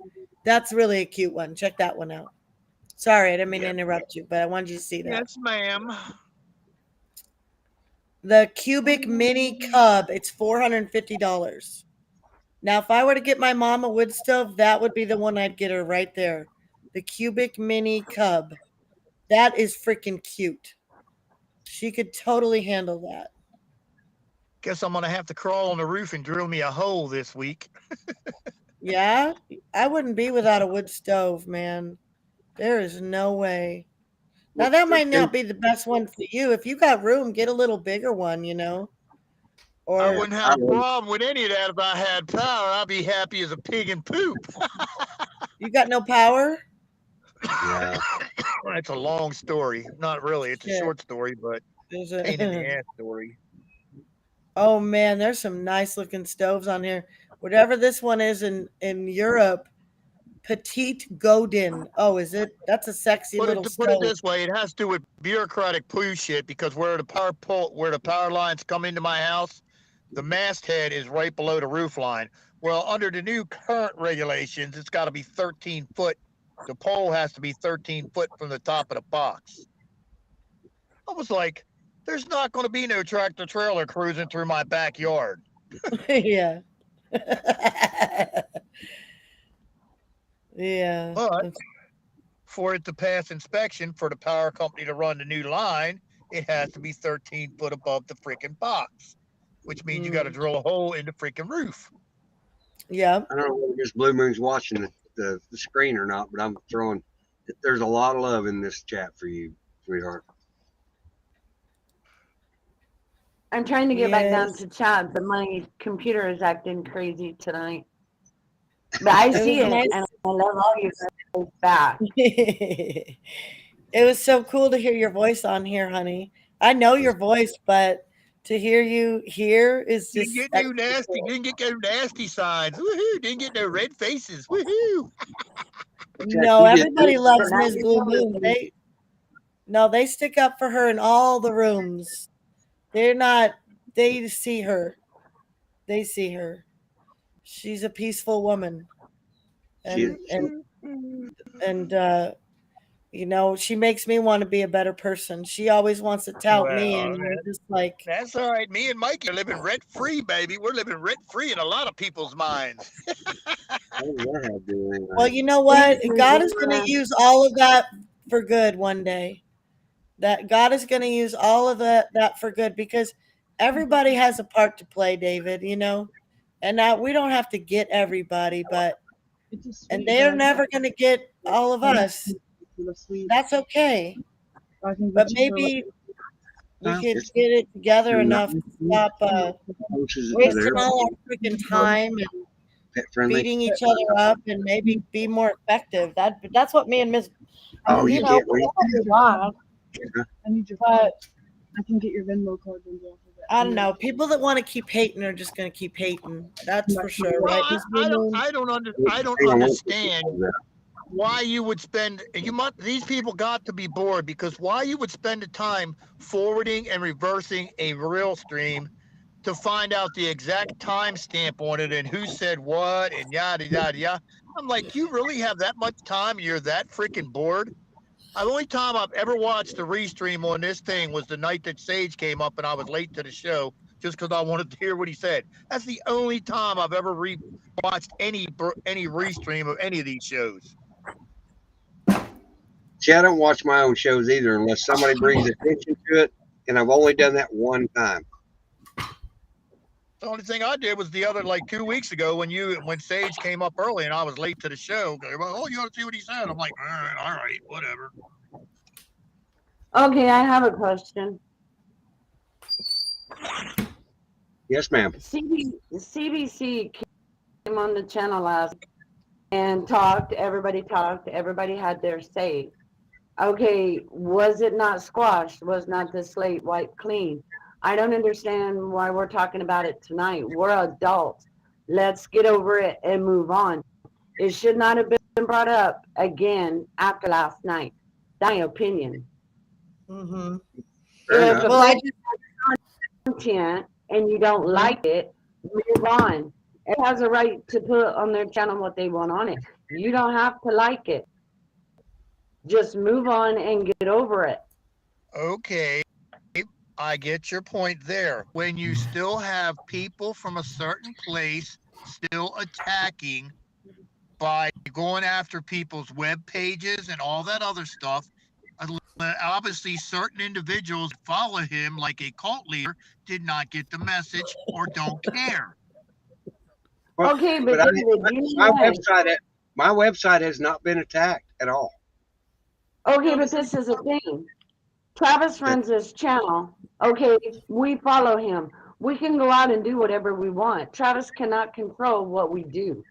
that's really a cute one. Check that one out. Sorry, I didn't mean to interrupt you, but I wanted you to see that. Yes, ma'am. The Cubic Mini Cub, it's $450. Now, if I were to get my mom a wood stove, that would be the one I'd get her right there. The Cubic Mini Cub. That is freaking cute. She could totally handle that. Guess I'm gonna have to crawl on the roof and drill me a hole this week. Yeah, I wouldn't be without a wood stove, man. There is no way. Now, that might not be the best one for you. If you got room, get a little bigger one, you know? Or I wouldn't have a problem with any of that if I had power. I'd be happy as a pig in poop. you got no power? Yeah. It's a long story. Not really. It's a Shit. short story, but There's pain in the ass story. Oh man, there's some nice looking stoves on here. Whatever this one is in Europe, Petite Godin. Oh, is it? That's a sexy Put little it stove. this way, it has to do with bureaucratic poo shit because where the power lines come into my house, the masthead is right below the roof line. Well, under the new current regulations, it's got to be 13 foot. The pole has to be 13 foot from the top of the box. I was like, there's not going to be no tractor trailer cruising through my backyard. yeah. yeah. But for it to pass inspection for the power company to run the new line, it has to be 13 foot above the freaking box, which means you got to drill a hole in the freaking roof. Yeah. I don't know whether Miss Blue Moon's watching the screen or not, but I'm throwing. There's a lot of love in this chat for you, sweetheart. I'm trying to get back down Yes. to chat, but my computer is acting crazy tonight. But I see it, nice. and I love all you guys back. It was so cool to hear your voice on here, honey. I know your voice, but to hear you here is just Didn't get no nasty. Didn't get no nasty signs. Woohoo! Didn't get no red faces. Woohoo! No, You did everybody good. loves Ms. Blue Moon. They stick up for her in all the rooms. They see her. They see her. She's a peaceful woman. She And she makes me want to be a better person. She always wants to tout me, Well, and I'm just like, That's all right. Me and Mikey are living rent free, baby. We're living rent free in a lot of people's minds. well, you know what? God is going to use all of that for good one day. That God is going to use all of that for good, because everybody has a part to play, David, and now we don't have to get everybody, and they're never going to get all of us. That's okay. But maybe we could get it together enough to stop wasting all our freaking time and beating each other up, and maybe be more effective. That's what me and Miss, Oh, you get we don't do wrong. I need your But I can get your Venmo card and go off of it. I don't know. People that want to keep hating are just going to keep hating. That's for sure, right? Well, Miss Blue Moon? I don't understand why you would spend. These people got to be bored, because why you would spend the time forwarding and reversing a reel stream to find out the exact timestamp on it and who said what and yada yada yada. I'm like, you really have that much time? You're that freaking bored? The only time I've ever watched the restream on this thing was the night that Sage came up and I was late to the show just because I wanted to hear what he said. That's the only time I've ever watched any restream of any of these shows. See, I don't watch my own shows either unless somebody brings attention to it, and I've only done that one time. The only thing I did was the other, like 2 weeks ago when Sage came up early and I was late to the show. They were, oh, you ought to see what he said. I'm like, all right, whatever. Okay, I have a question. Yes, ma'am. CBC came on the channel last and talked. Everybody talked. Everybody had their say. Okay, was it not squashed? Was not the slate wiped clean? I don't understand why we're talking about it tonight. We're adults. Let's get over it and move on. It should not have been brought up again after last night. That's my opinion. Mm-hmm. Fair If enough. a Well, I person has content and you don't like it, move on. It has a right to put on their channel what they want on it. You don't have to like it. Just move on and get over it. Okay, I get your point there. When you still have people from a certain place still attacking by going after people's web pages and all that other stuff, obviously certain individuals that follow him like a cult leader did not get the message or don't care. Well, Okay, but but I, David, you my know, website has not been attacked at all. okay, but this is a thing. Travis runs this channel. Okay, we follow him. We can go out and do whatever we want. Travis cannot control what we do.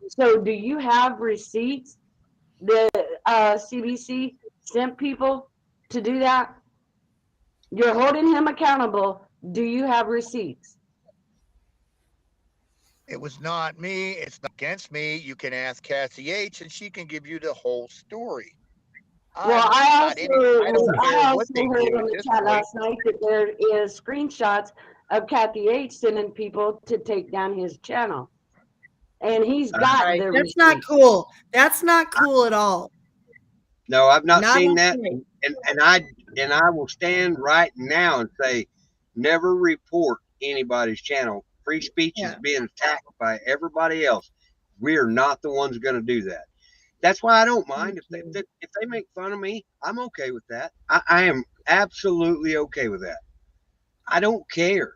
So do you have receipts that CBC sent people to do that? You're holding him accountable. Do you have receipts? It was not me. It's not against me. You can ask Cassie H and she can give you the whole story. Well, I don't care also what they heard do on at the this chat point. last night that there is screenshots of Kathy H sending people to take down his channel. And he's got right. the That's not receipts. cool. That's not cool at all. No, I've not seen that, okay. and I will stand right now and say, never report anybody's channel. Free speech is being attacked by everybody else. We are not the ones going to do that. That's why I don't mind if they make fun of me. I'm okay with that. I am absolutely okay with that. I don't care.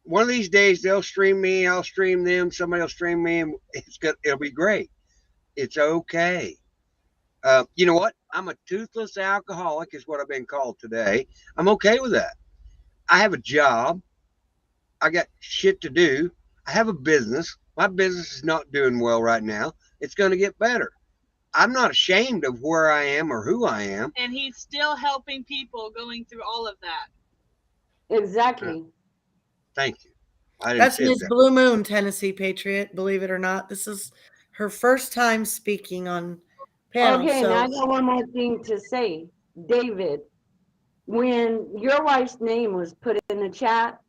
One of these days they'll stream me, I'll stream them, somebody will stream me, and it'll be great. It's okay. You know what? I'm a toothless alcoholic is what I've been called today. I'm okay with that. I have a job. I got shit to do. I have a business. My business is not doing well right now. It's going to get better. I'm not ashamed of where I am or who I am. And he's still helping people going through all of that. Exactly. Thank you. That's Miss Blue Moon, Tennessee Patriot. Believe it or not, this is her first time speaking on panel. Okay, so. now I got one more thing to say. David, when your wife's name was put in the chat,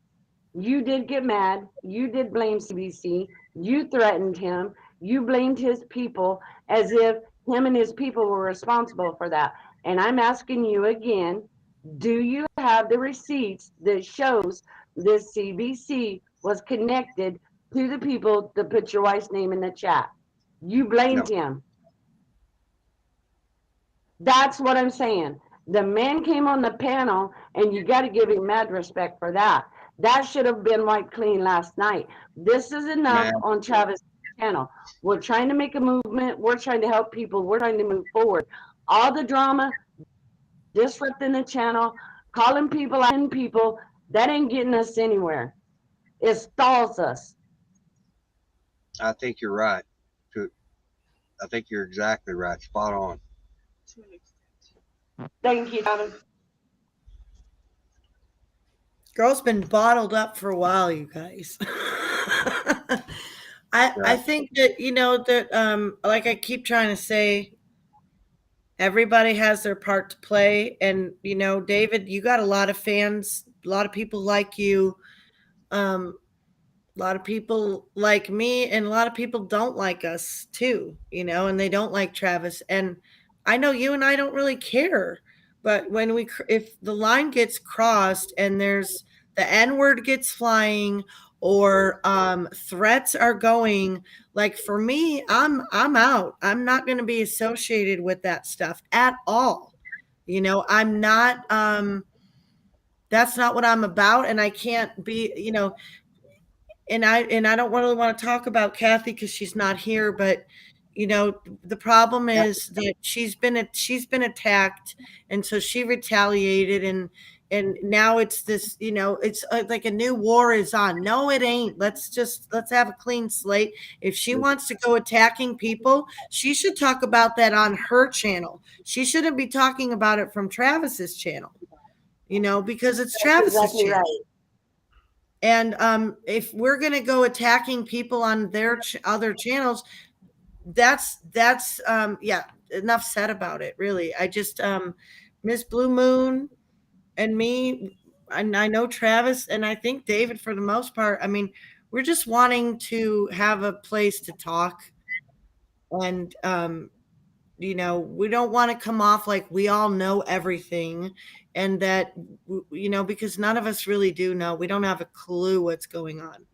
you did get mad. You did blame CBC. You threatened him. You blamed his people as if him and his people were responsible for that. And I'm asking you again, do you have the receipts that shows this CBC was connected to the people that put your wife's name in the chat? You blamed him. That's what I'm saying. The man came on the panel and you got to give him mad respect for that. That should have been wiped clean last night. This is enough on Travis' channel. We're trying to make a movement. We're trying to help people. We're trying to move forward. All the drama, disrupting the channel, calling people out, people, that ain't getting us anywhere. It stalls us. I think you're right. I think you're exactly right. Spot on. Thank you, Travis. Girl's been bottled up for a while, you guys. I think that, you know, that like I keep trying to say, everybody has their part to play. And, you know, David, you got a lot of fans, a lot of people like you. A lot of people like me, and a lot of people don't like us too, and they don't like Travis. And I know you and I don't really care, but if the line gets crossed and there's the N word gets flying, or threats are going, like for me, I'm out. I'm not going to be associated with that stuff at all. I'm not. That's not what I'm about, and I can't be. And I don't really want to talk about Kathy because she's not here, but the problem is that she's been attacked, and so she retaliated, and now it's this, it's like a new war is on. No, it ain't. Let's have a clean slate. If she wants to go attacking people, she should talk about that on her channel. She shouldn't be talking about it from Travis's channel, because it's Travis's exactly channel. right. And if we're going to go attacking people on their other channels, that's yeah, enough said about it, really. I just Miss Blue Moon and me, and I know Travis, and I think David for the most part. I mean, we're just wanting to have a place to talk, and we don't want to come off like we all know everything, and that because none of us really do know. We don't have a clue what's going on.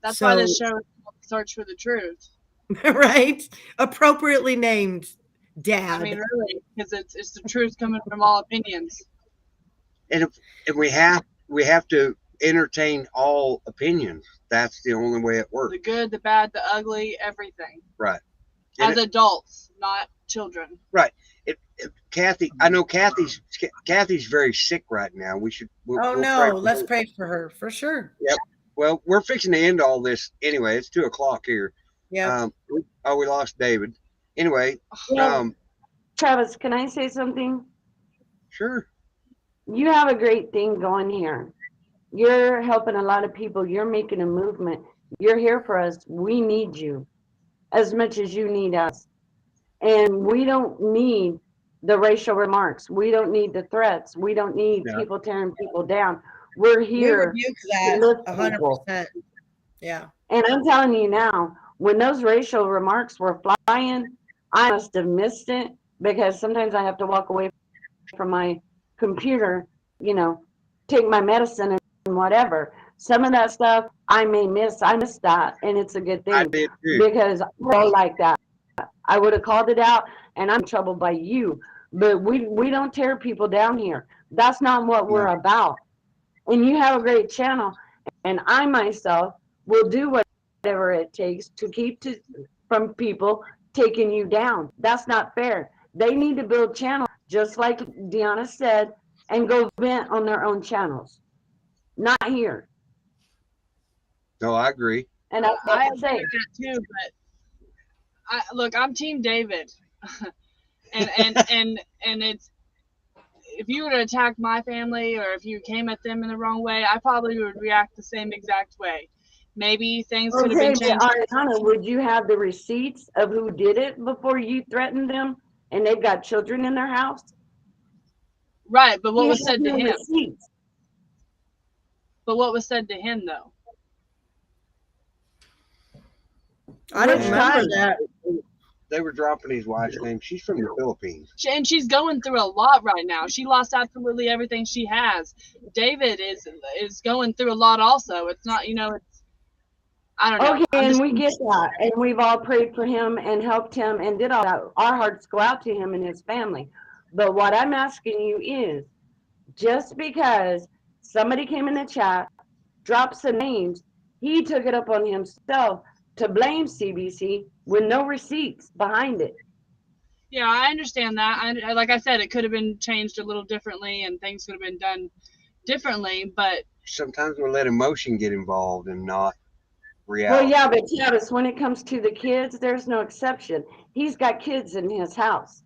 That's why this show is called Search for the Truth. Right? Appropriately named, Dad. I mean, really, because it's the truth coming from all opinions. And if we have to entertain all opinions. That's the only way it works. The good, the bad, the ugly, everything. Right. As adults, not children. Right. Kathy, I know Kathy's very sick right now. Let's pray for her for sure. Yep. Well, we're fixing to end all this anyway. It's 2:00 here. Yeah. We lost David. Anyway. Travis, can I say something? Sure. You have a great thing going here. You're helping a lot of people. You're making a movement. You're here for us. We need you as much as you need us. And we don't need the racial remarks. We don't need the threats. We don't need people tearing people down. We're here. We rebuke that 100%. Yeah. And I'm telling you now, when those racial remarks were flying, I must have missed it, because sometimes I have to walk away from my computer, take my medicine and whatever. Some of that stuff I may miss. I missed that, and it's a good thing. I did too. Because I don't like that. I would have called it out, and I'm troubled by you. But we don't tear people down here. That's not what we're about. And you have a great channel, and I myself will do whatever it takes to keep from people taking you down. That's not fair. They need to build channels, just like Deanna said, and go vent on their own channels. Not here. No, I agree. And I say that too, but look, I'm Team David, and it's, if you were to attack my family, or if you came at them in the wrong way, I probably would react the same exact way. Maybe things could have been changed. Ariana, would you have the receipts of who did it before you threatened them, and they've got children in their house? Right, but what was said to him? Receipts. But what was said to him, though? I don't remember that. They were dropping his wife's name. She's from the Philippines. And she's going through a lot right now. She lost absolutely everything she has. David is going through a lot also. It's not, it's, I don't know. Okay, and we get that. And we've all prayed for him and helped him and did all that. Our hearts go out to him and his family. But what I'm asking you is, just because somebody came in the chat, dropped some names, he took it up on himself to blame CBC with no receipts behind it. Yeah, I understand that. Like I said, it could have been changed a little differently, and things could have been done differently, but sometimes we let emotion get involved and not reality. Well, yeah, but Travis, when it comes to the kids, there's no exception. He's got kids in his house.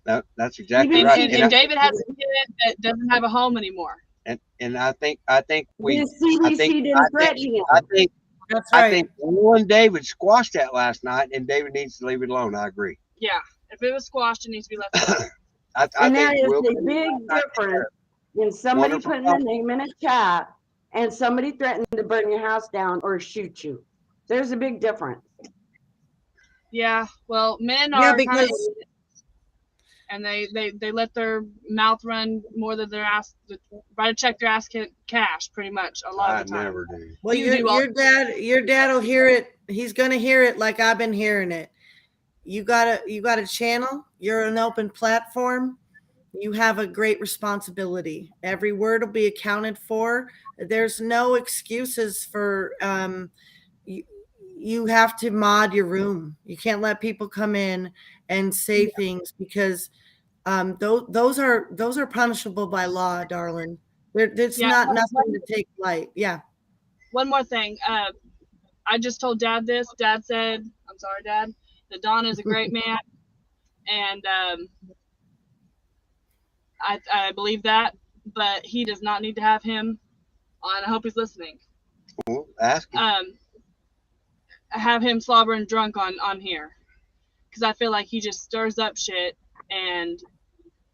That's exactly right. And David has a kid that doesn't have a home anymore. And I think we. The CBC didn't threaten him. That's right. I think David squashed that last night, and David needs to leave it alone. I agree. Yeah, if it was squashed, it needs to be left alone. And there is a big difference in somebody putting a name in a chat and somebody threatened to burn your house down or shoot you. There's a big difference. Yeah, well, men Yeah, are kind of because idiots, and they let their mouth run more than their ass. Write a check their ass cash, pretty much a lot I of the time. never do. well, You do all. your dad will hear it. He's gonna hear it like I've been hearing it. You got a channel. You're an open platform. You have a great responsibility. Every word will be accounted for. There's no excuses for you. You have to mod your room. You can't let people come in and say things because those are punishable by law, darling. It's Yeah, not nothing to take light. Yeah. one more thing. I just told Dad this. Dad said, "I'm sorry, Dad, that Don is a great man," and I believe that, but he does not need to have him on. I hope he's listening. Well, ask him. Have him slobbering drunk on here, because I feel like he just stirs up shit, and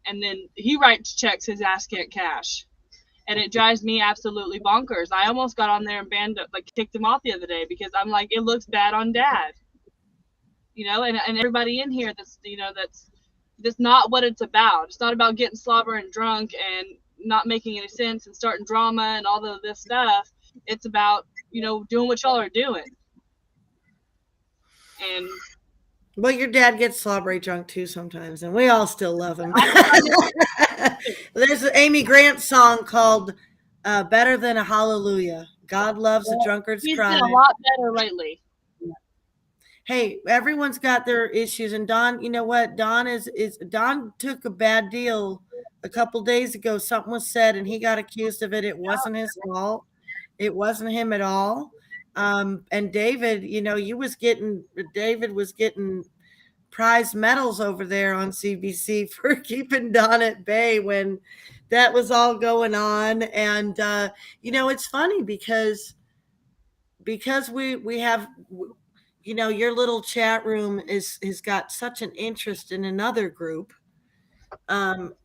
then he writes checks his ass can't cash, and it drives me absolutely bonkers. I almost got on there and kicked him off the other day because I'm like, it looks bad on Dad, and everybody in here that's not what it's about. It's not about getting slobbering drunk and not making any sense and starting drama and all of this stuff. It's about doing what y'all are doing. And well, your dad gets slobbery drunk too sometimes, and we all still love him. There's an Amy Grant song called "Better Than a Hallelujah." God loves a drunkard's he's cry. been a lot better lately. Hey, everyone's got their issues, and Don, you know what? Don Don took a bad deal a couple days ago. Something was said, and he got accused of it. It wasn't his fault. It wasn't him at all. And David, David was getting prize medals over there on CBC for keeping Don at bay when that was all going on. And it's funny because we have, your little chat room has got such an interest in another group.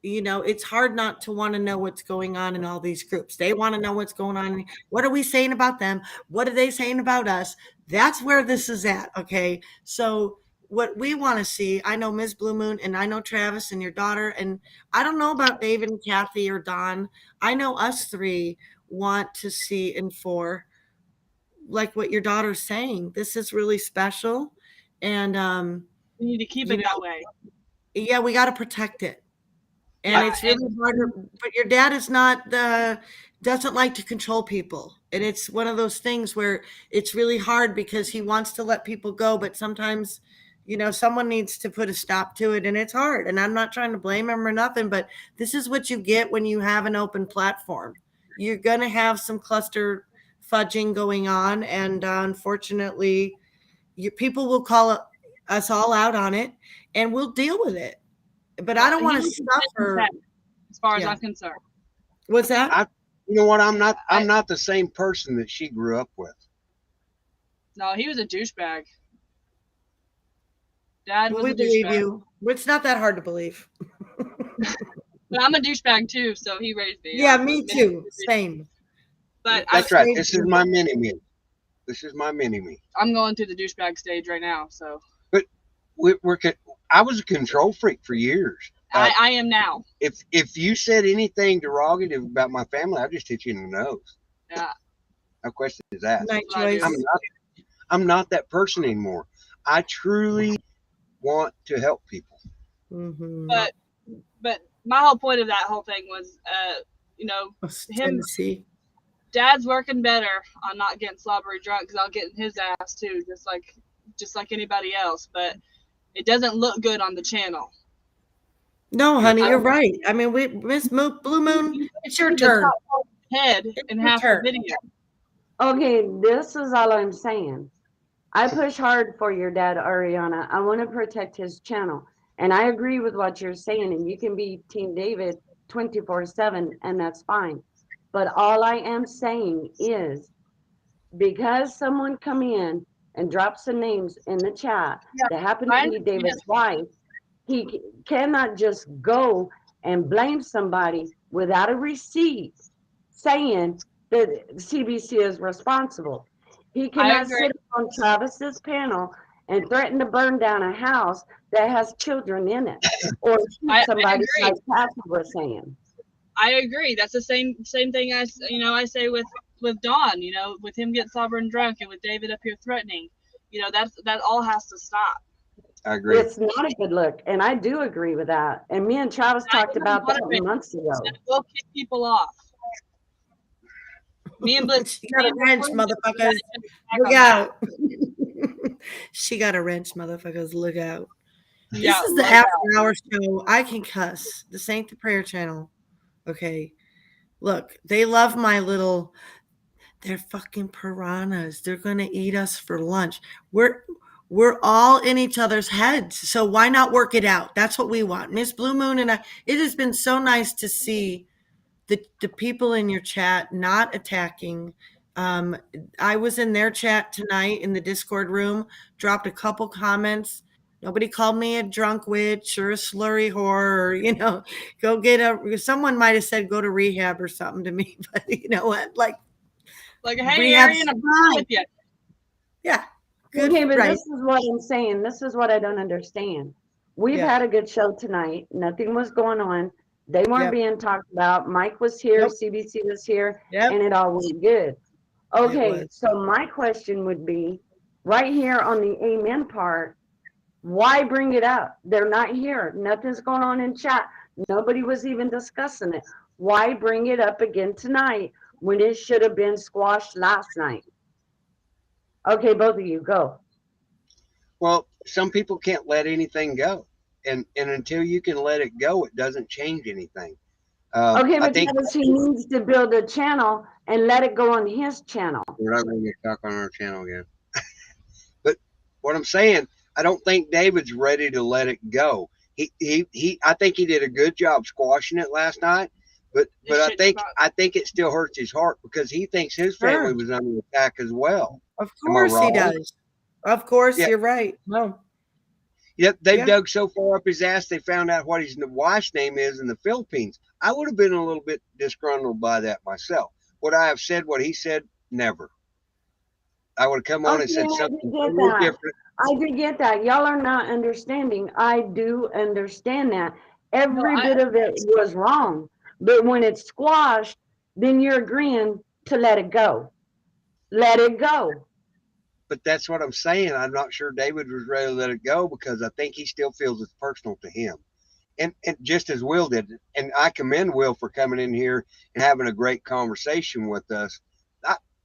It's hard not to want to know what's going on in all these groups. They want to know what's going on. What are we saying about them? What are they saying about us? That's where this is at. Okay. So what we want to see, I know Ms. Blue Moon and I know Travis and your daughter, and I don't know about David and Kathy or Don. I know us three want to see and for like what your daughter's saying. This is really special. And We need to keep it that way. yeah, we got to protect it. And it's really hard, but your dad is not doesn't like to control people. And it's one of those things where it's really hard because he wants to let people go, but sometimes, someone needs to put a stop to it, and it's hard. And I'm not trying to blame him or nothing, but this is what you get when you have an open platform. You're going to have some cluster fudging going on, and unfortunately, people will call us all out on it, and we'll deal with it. But I don't want to suffer. As far as I'm concerned. What's that? You know what? I'm not the same person that she grew up with. No, he was a douchebag. Dad was We a believe douchebag. you. It's not that hard to believe. But I'm a douchebag too, so he raised me. Yeah, me too. Same. But That's right. This is my mini me. This is my mini me. I'm going through the douchebag stage right now, so. But I was a control freak for years. I am now. If you said anything derogative about my family, I'd just hit you in the nose. Yeah. No question is that. Nice choice. I'm not that person anymore. I truly want to help people. Mm-hmm. But my whole point of that whole thing was, Dad's working better on not getting slobbery drunk because I'll get in his ass too, just like anybody else. But it doesn't look good on the channel. No, honey, you're right. I mean, Miss Blue Moon, it's your turn. Head in half the video. Okay, this is all I'm saying. I push hard for your dad, Ariana. I want to protect his channel. And I agree with what you're saying. And you can be Team David 24/7, and that's fine. But all I am saying is because someone come in and drop some names in the chat that happen to be David's wife, he cannot just go and blame somebody without a receipt saying that CBC is responsible. He I cannot agree. sit on Travis's panel and threaten to burn down a house that has children in it, or shoot I somebody agree. like Kathy was saying. I agree. That's the same thing I say with Don, with him getting sober and drunk, and with David up here threatening. That all has to stop. I agree. It's not a good look, and I do agree with that. And me and Travis talked about that months ago. We'll kick people off. Me and Blitz. She got a wrench, motherfuckers. Look out. She got a wrench, motherfuckers. Look out. Yeah, This is the look after out. hour show. I can cuss. This ain't the prayer channel. Okay. Look, they love my little, they're fucking piranhas. They're gonna eat us for lunch. We're all in each other's heads. So why not work it out? That's what we want. Miss Blue Moon and I, it has been so nice to see the people in your chat not attacking. I was in their chat tonight in the Discord room, dropped a couple comments. Nobody called me a drunk witch or a slurry whore, or, someone might have said go to rehab or something to me, but you know what? Like Hey, rehab's Arian, I'm fine. with you. Yeah. Good, Okay, but right. this is what I'm saying. This is what I don't understand. We've Yeah. had a good show tonight. Nothing was going on. They weren't Yep. being talked about. Mike was here, Nope. CBC was here, Yep. and it all went good. Okay, was. so my question would be, right here on the amen part, why bring it up? They're not here. Nothing's going on in chat. Nobody was even discussing it. Why bring it up again tonight when it should have been squashed last night? Okay, both of you, go. Well, some people can't let anything go, and until you can let it go, it doesn't change anything. Okay, I but think Travis, he needs to build a channel and let it go on his channel. we're not going to get talk on our channel again. But what I'm saying, I don't think David's ready to let it go. I think he did a good job squashing it last night, but I think it still hurts his heart because he thinks his family Sure. was under attack as well. Of Am I course he wrong? does. Of course, Yeah. you're right. No. Yep, they've Yeah. dug so far up his ass they found out what his wife's name is in the Philippines. I would have been a little bit disgruntled by that myself. Would I have said what he said? Never. I would have come on and Okay, said I something do get totally that. different. I do get that. Y'all are not understanding. I do understand that. Every No, bit of it was wrong. But when it's squashed, then you're agreeing to let it go. Let it go. But that's what I'm saying. I'm not sure David was ready to let it go because I think he still feels it's personal to him. And just as Will did. And I commend Will for coming in here and having a great conversation with us.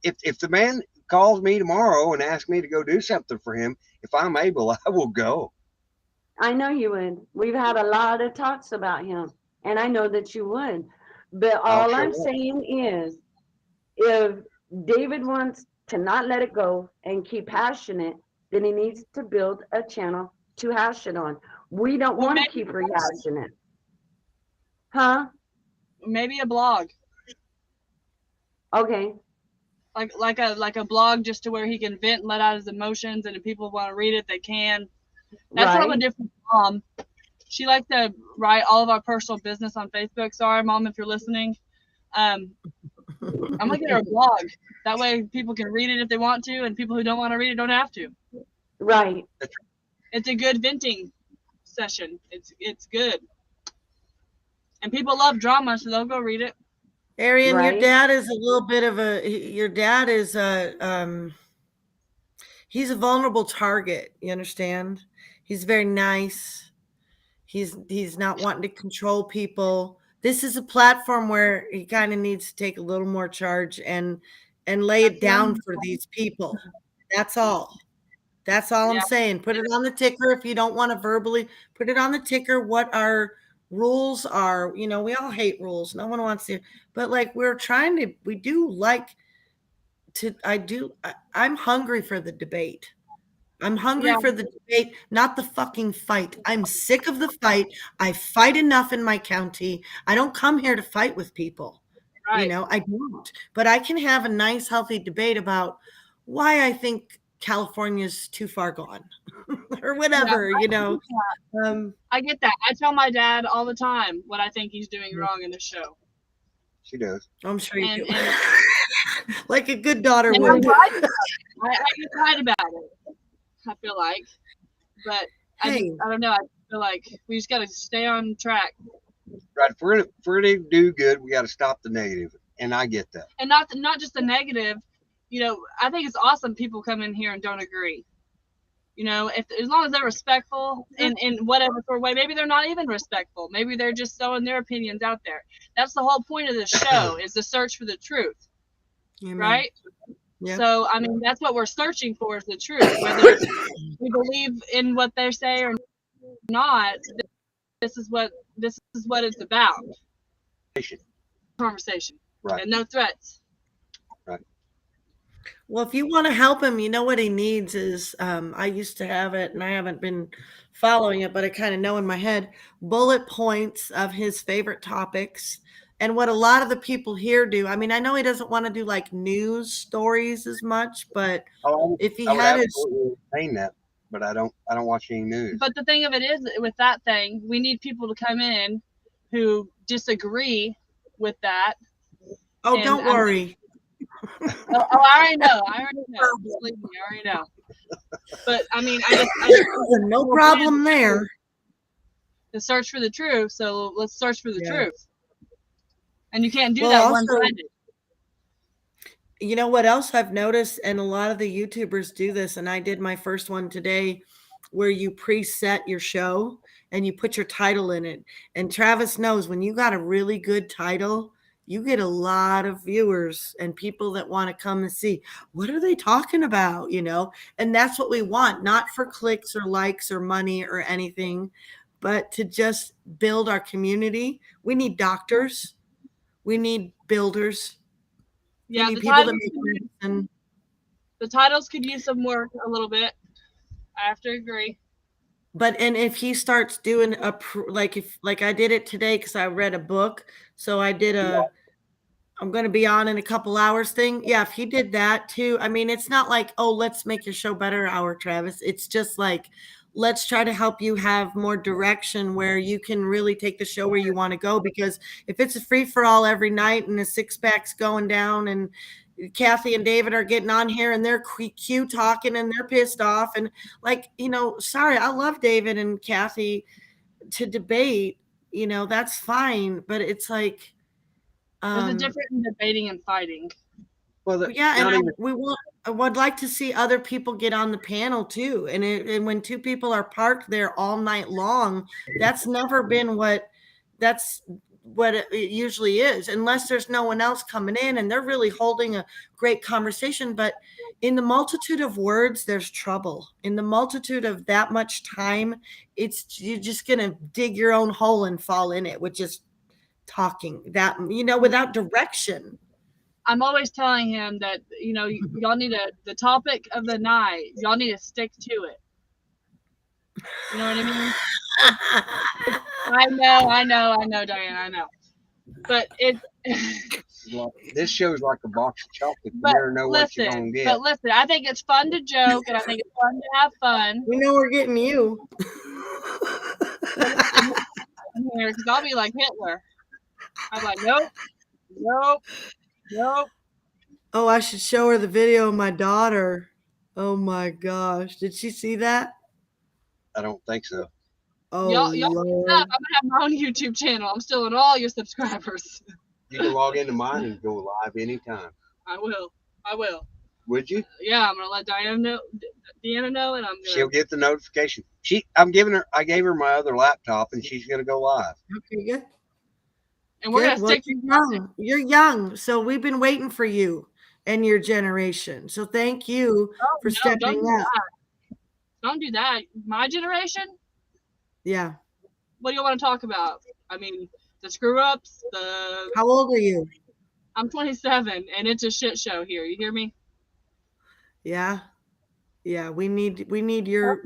If the man calls me tomorrow and asks me to go do something for him, if I'm able, I will go. I know you would. We've had a lot of talks about him, and I know that you would. But all show I'm up. saying is, if David wants to not let it go and keep hashing it, then he needs to build a channel to hash it on. We don't Well, want to maybe keep rehashing it. Huh? maybe a blog, Okay. like a blog, just to where he can vent and let out his emotions, and if people want to read it, they can. That's what I'm a different mom. She liked to write all of our personal business on Facebook. Sorry, Mom, if you're listening. I'm gonna get her a blog. That way people can read it if they want to, and people who don't want to read it don't have to. Right. It's a good venting session. It's good. And people love drama, so they'll go read it. Arian, your Right. dad is a little bit of your dad is he's a vulnerable target. You understand? He's very nice. He's not wanting to control people. This is a platform where he kind of needs to take a little more charge and lay it down for these people. That's all. That's all I'm Yeah. saying. Put it on the ticker if you don't want to verbally put it on the ticker what our rules are. You know, we all hate rules. No one wants to, but like we do like to I'm hungry for the debate. I'm hungry Yeah. for the debate, not the fucking fight. I'm sick of the fight. I fight enough in my county. I don't come here to fight with people. Right. You know, I don't. But I can have a nice, healthy debate about why I think California's too far gone or whatever, Yeah, you know. I get that. I tell my dad all the time what I think he's doing wrong in the show. She does. I'm sure you And, do. and like a good daughter And I'm would. right about it. I get right about it. I feel like, but Hey. I don't know. I feel like we just got to stay on track, Right. If we're gonna do good, we got to stop the negative, and I get that. and not just the negative. You know, I think it's awesome people come in here and don't agree. You know, if as long as they're respectful in whatever sort of way, maybe they're not even respectful. Maybe they're just throwing their opinions out there. That's the whole point of this show is the search for the truth, Amen. right? Yeah. So, I mean, that's what we're searching for is the truth. Whether we believe in what they say or not, this is what it's about. Conversation. Right. And no threats. Well, if you want to help him, you know what he needs is I used to have it and I haven't been following it, but I kind of know in my head bullet points of his favorite topics and what a lot of the people here do. I mean, I know he doesn't want to do like news stories as much, but if he I would had his absolutely entertain that, but I don't watch any news. But the thing of it is, with that thing, we need people to come in who disagree with that. oh, And don't worry. I already know. Believe me, I already know. But I mean, I just No problem there. to search for the truth. So let's search for the Yeah. truth. And you can't do Well, that also- one-sided. You know what else I've noticed, and a lot of the YouTubers do this, and I did my first one today, where you preset your show and you put your title in it. And Travis knows when you got a really good title, you get a lot of viewers and people that want to come and see what are they talking about, you know? And that's what we want, not for clicks or likes or money or anything, but to just build our community. We need doctors. We need builders. Yeah, we the need people that titles, make medicine. the titles could use some work a little bit. I have to agree. But and if he starts doing like I did it today because I read a book, so I did I'm going to be on in a couple hours thing. Yeah, if he did that too, I mean, it's not like, oh, let's make your show better, Travis. It's just like, let's try to help you have more direction where you can really take the show where you want to go. Because if it's a free for all every night and the six pack's going down and Kathy and David are getting on here and they're cute talking and they're pissed off and like, you know, sorry, I love David and Kathy to debate, you know, that's fine. But it's like, There's a difference in debating and fighting. Well, yeah, and I would like to see other people get on the panel too. And when two people are parked there all night long, that's never been what it usually is, unless there's no one else coming in and they're really holding a great conversation. But in the multitude of words, there's trouble. In the multitude of that much time, you're just gonna dig your own hole and fall in it with just talking that, you know, without direction. I'm always telling him that, you know, y'all need the topic of the night. Y'all need to stick to it. You know what I mean? I know, Diane, I know. But this show's like a box of chocolates. You but never know what you're gonna get. But listen, I think it's fun to joke and I think it's fun to have fun. We know we're getting you. Because I'll be like Hitler. I'm like, nope. Oh, I should show her the video of my daughter. Oh my gosh. Did she see that? I don't think so. Oh, y'all Lord. I'm gonna have my own YouTube channel. I'm stealing all your subscribers. You can log into mine and go live anytime. I will. Would you? Yeah, I'm gonna let Deanna know, and I'm gonna. She'll get the notification. I gave her my other laptop, and she's gonna go live. Okay, good. And we're Good. gonna stick. You're young, so we've been waiting for you and your generation. So thank you for stepping up. Don't do that. My generation? Yeah. What do you want to talk about? I mean, the screw ups. How old are you? I'm 27, and it's a shit show here. You hear me? Yeah. Yeah. We need you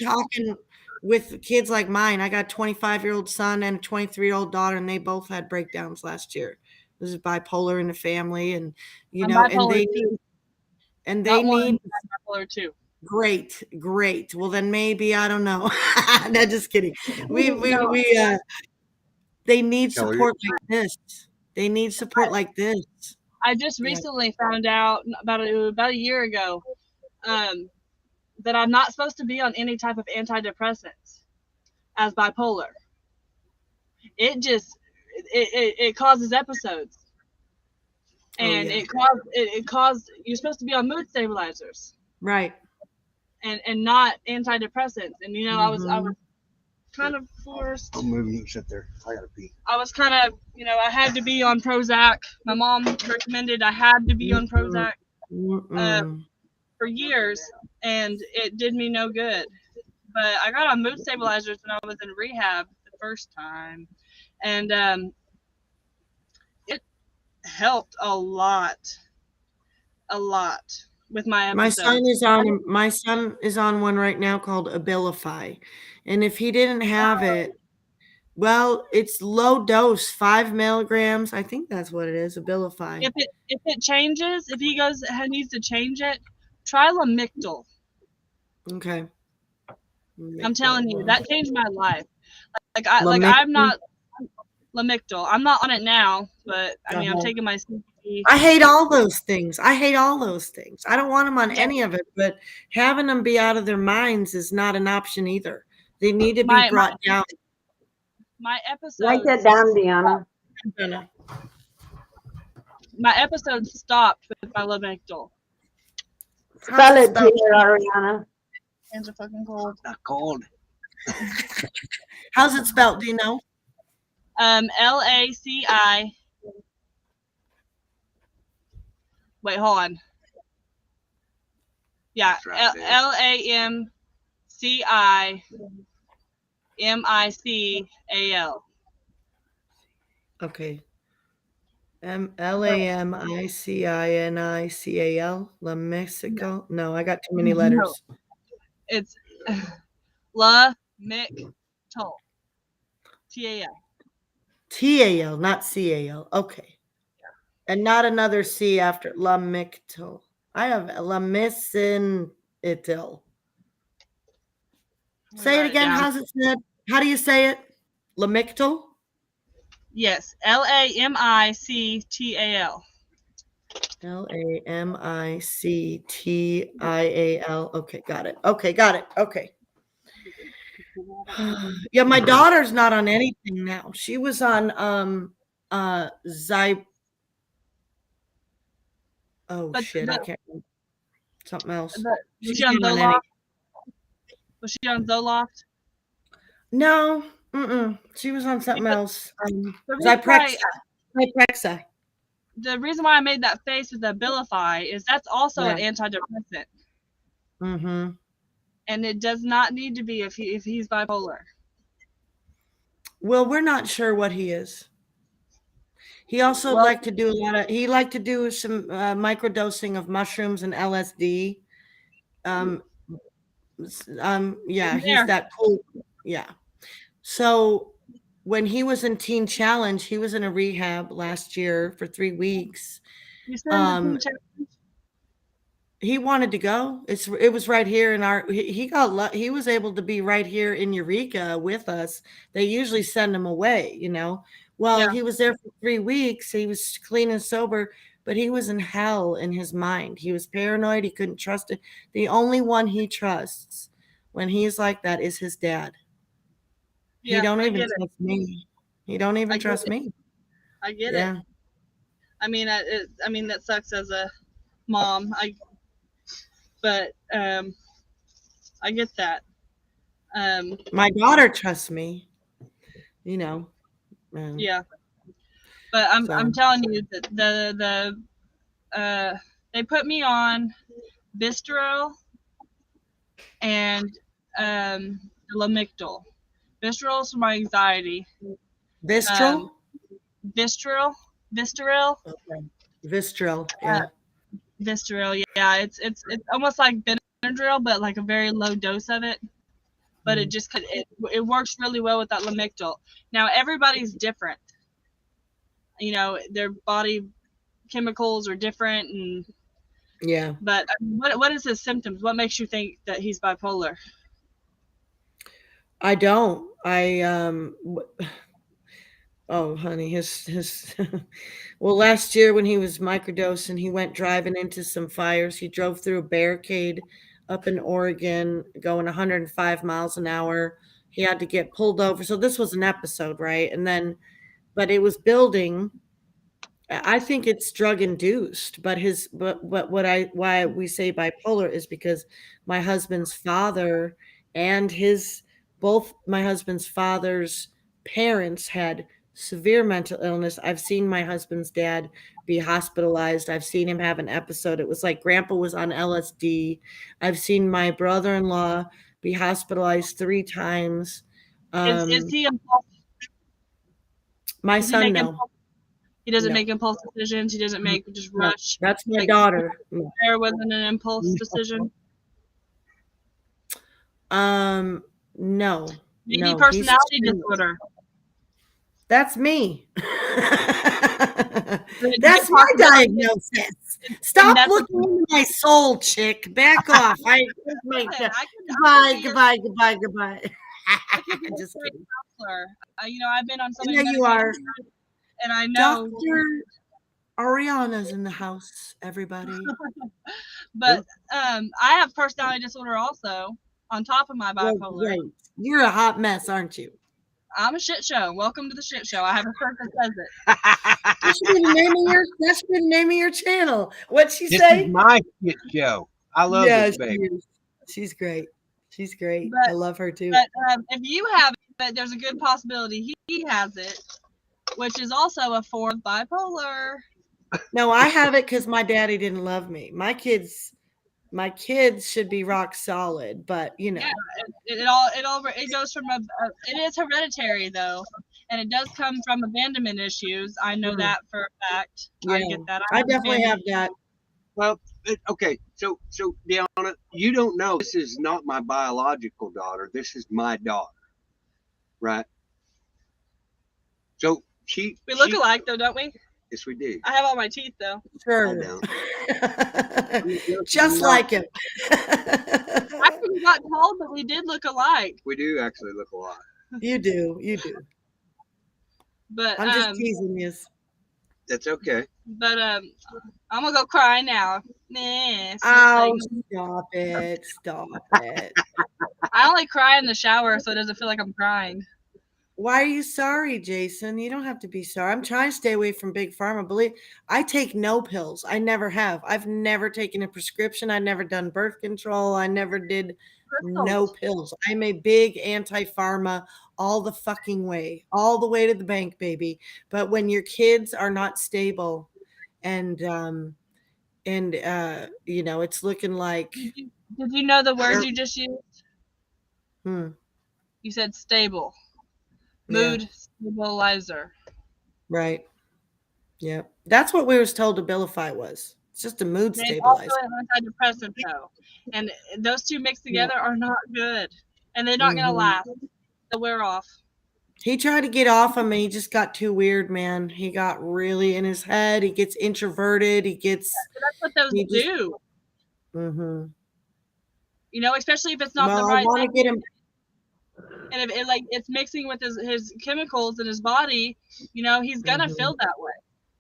talking with kids like mine. I got a 25-year-old son and a 23-year-old daughter, and they both had breakdowns last year. This is bipolar in the family, and you know, and they need bipolar too. Great. Well, then maybe I don't know. No, just kidding. They need support like this. They need support like this. I just recently found out about a year ago that I'm not supposed to be on any type of antidepressants as bipolar. It causes episodes, and it caused you're supposed to be on mood stabilizers, Right. and not antidepressants. And I was Mhm. kind of forced. I'll move, you can sit there. I gotta pee. I was kind of, I had to be on Prozac. My mom recommended I had to be on Prozac Mm-mm. for years, and it did me no good. But I got on mood stabilizers when I was in rehab the first time, and it helped a lot with my My episodes. son is on one right now called Abilify. And if he didn't have it, well, it's low dose, 5 milligrams. I think that's what it is, Abilify. If it changes, if he needs to change it, try Lamictal. Okay. I'm telling you, that changed my life. Lamictal? I'm not Lamictal. I'm not on it now, but I mean, I'm taking my CBD. I hate all those things. I don't want them on any of it, but having them be out of their minds is not an option either. They need to be brought down. My episodes. Write that down, Deanna. My episodes stopped with my Lamictal. Spell it to you, Ariana. Hands are fucking cold. Not cold. How's it spelled? Do you know? LACI. Wait, hold on. Yeah, LAMCIMICAL. Okay. LAMICINICAL. Mexico. No, I got too many letters. It's Lamictal. TAL. TAL, not CAL. Okay. And not another C after Lamictal. I have Lamictal. Say it again. How's it said? How do you say it? Lamictal? Yes, LAMICTAL. LAMICTIAL. Okay, got it. Okay. Yeah, my daughter's not on anything now. She was on I can't remember. Something else. Was she on Zoloft? Was she on Zoloft? No. She was on something else. Zyprexa. The reason why I made that face with the Abilify is that's also an antidepressant. Mm-hmm. And it does not need to be if he's bipolar. Well, we're not sure what he is. He also liked to do some microdosing of mushrooms and LSD. He's that cool. Yeah. So when he was in Teen Challenge, he was in a rehab last year for 3 weeks. He wanted to go. It was right here in he was able to be right here in Eureka with us. They usually send him away, Well, he was there for 3 weeks. He was clean and sober, but he was in hell in his mind. He was paranoid. He couldn't trust it. The only one he trusts when he's like that is his dad. He don't even trust me. He don't even trust me. I get it. I mean, that sucks as a mom. But I get that. My daughter trusts me. Yeah. But I'm telling you that they put me on Vistaril and Lamictal. Vistaril is for my anxiety. Vistaril? Vistaril. Okay. Vistaril. Yeah. Vistaril. Yeah. It's almost like Benadryl, but like a very low dose of it. But it works really well with that Lamictal. Now everybody's different. Their body chemicals are different, and But what is his symptoms? What makes you think that he's bipolar? I don't. Oh, honey, his well, last year when he was microdosing, he went driving into some fires. He drove through a barricade up in Oregon, going 105 miles an hour. He had to get pulled over. So this was an episode, right? And then, but it was building. I think it's drug induced, but why we say bipolar is because my husband's father and both my husband's father's parents had severe mental illness. I've seen my husband's dad be hospitalized. I've seen him have an episode. It was like grandpa was on LSD. I've seen my brother-in-law be hospitalized 3 times. Is he impulsive? My Does he son, make no. impulsive? He doesn't No. make impulse decisions. He doesn't make just No, rush. that's my Like, daughter. No. there wasn't an impulse decision. No. Maybe No, he's personality extremely- disorder. That's me. Did you That's get my possibility- diagnosis. Stop that's what- looking into my soul, chick. Back off. Goodbye. Just kidding. Counselor. I've been on so Yeah, many you are. medications, and I know. Dr. Ariana's in the house, everybody. But I have personality disorder also, on top of my Well, bipolar. great. You're a hot mess, aren't you? I'm a shit show. Welcome to the shit show. I have a shirt that says it. That should be the name of your channel. What'd she This say? is my shit show. I love this baby. She is. She's great. She's great. But- I love her too. But if you have it, there's a good possibility he has it, which is also a form of bipolar. No, I have it because my daddy didn't love me. My kids should be rock solid, but you know. Yeah, it goes from it is hereditary though, and it does come from abandonment issues. I know that for a fact. I Yeah, get that. I definitely have that. Well, okay. So Deanna, you don't know this is not my biological daughter. This is my daughter, right? So We look alike though, don't we? Yes, we do. I have all my teeth though. I Sure. don't. Just like him. Actually, we got told that we did look alike, We do actually look a lot. You do. but I'm just teasing you. That's okay. but I'm gonna go cry now. Nah, it's Oh, nothing. stop it. Stop it. I only cry in the shower, so it doesn't feel like I'm crying. Why are you sorry, Jason? You don't have to be sorry. I'm trying to stay away from big pharma. Believe I take no pills. I never have. I've never taken a prescription. I never done birth control. I never did no pills. I'm a big anti-pharma all the fucking way, all the way to the bank, baby. But when your kids are not stable and it's looking like Did you know the word you just used? hmm, You said stable. Yeah. Mood stabilizer. right. Yeah. That's what we was told Abilify was. It's just a mood It's also stabilizer. an antidepressant though. And those two mixed together are not good. And they're not gonna Mhm. last. They'll wear off. He tried to get off him and he just got too weird, man. He got really in his head. He gets introverted. He gets That's what those He just- do. mhm. Especially if it's not the Well, I right want to thing. get him And if it's mixing with his chemicals in his body, he's gonna Mhm. feel that way.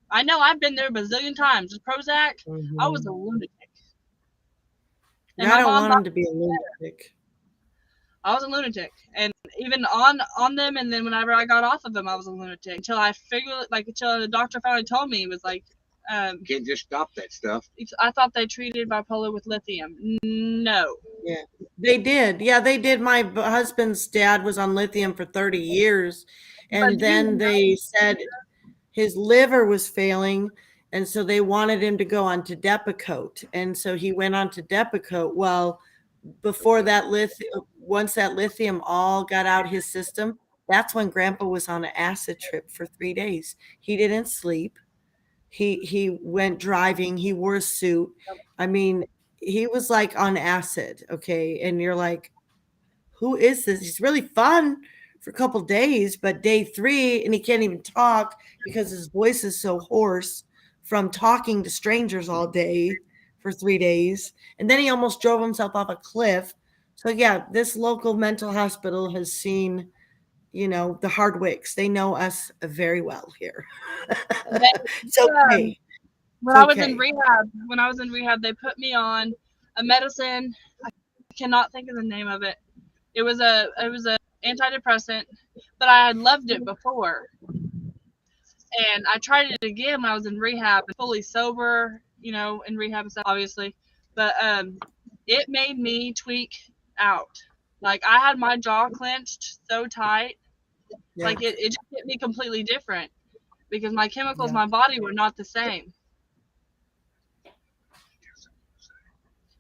I know I've been there a bazillion times. With Prozac, I was a lunatic. And I my don't mom want him to be a lunatic. I was a lunatic, and even on them, and then whenever I got off of them, I was a lunatic until I figured, until the doctor finally told me. It was like, You can't just stop that stuff. I thought they treated bipolar with lithium. No, They did. Yeah, they did. My husband's dad was on lithium for 30 years. And But then they said his liver was failing. And so they wanted him to go on to Depakote. And so he went on to Depakote. Well, before that once that lithium all got out his system, that's when grandpa was on an acid trip for 3 days. He didn't sleep. He went driving. He wore a suit. I mean, he was like on acid. Okay. And you're like, who is this? He's really fun for a couple days, but day 3, and he can't even talk because his voice is so hoarse from talking to strangers all day for 3 days. And then he almost drove himself off a cliff. So yeah, this local mental hospital has seen the Hardwicks. They know us very well here. They, It's okay. when I was in rehab, they put me on a medicine. I cannot think of the name of it. It was a antidepressant, but I had loved it before. And I tried it again when I was in rehab, fully sober, in rehab and stuff, obviously. But it made me tweak out. Like, I had my jaw clenched so tight. Yeah. Like, it just hit me completely different because my chemicals, Yeah. my body were not the same.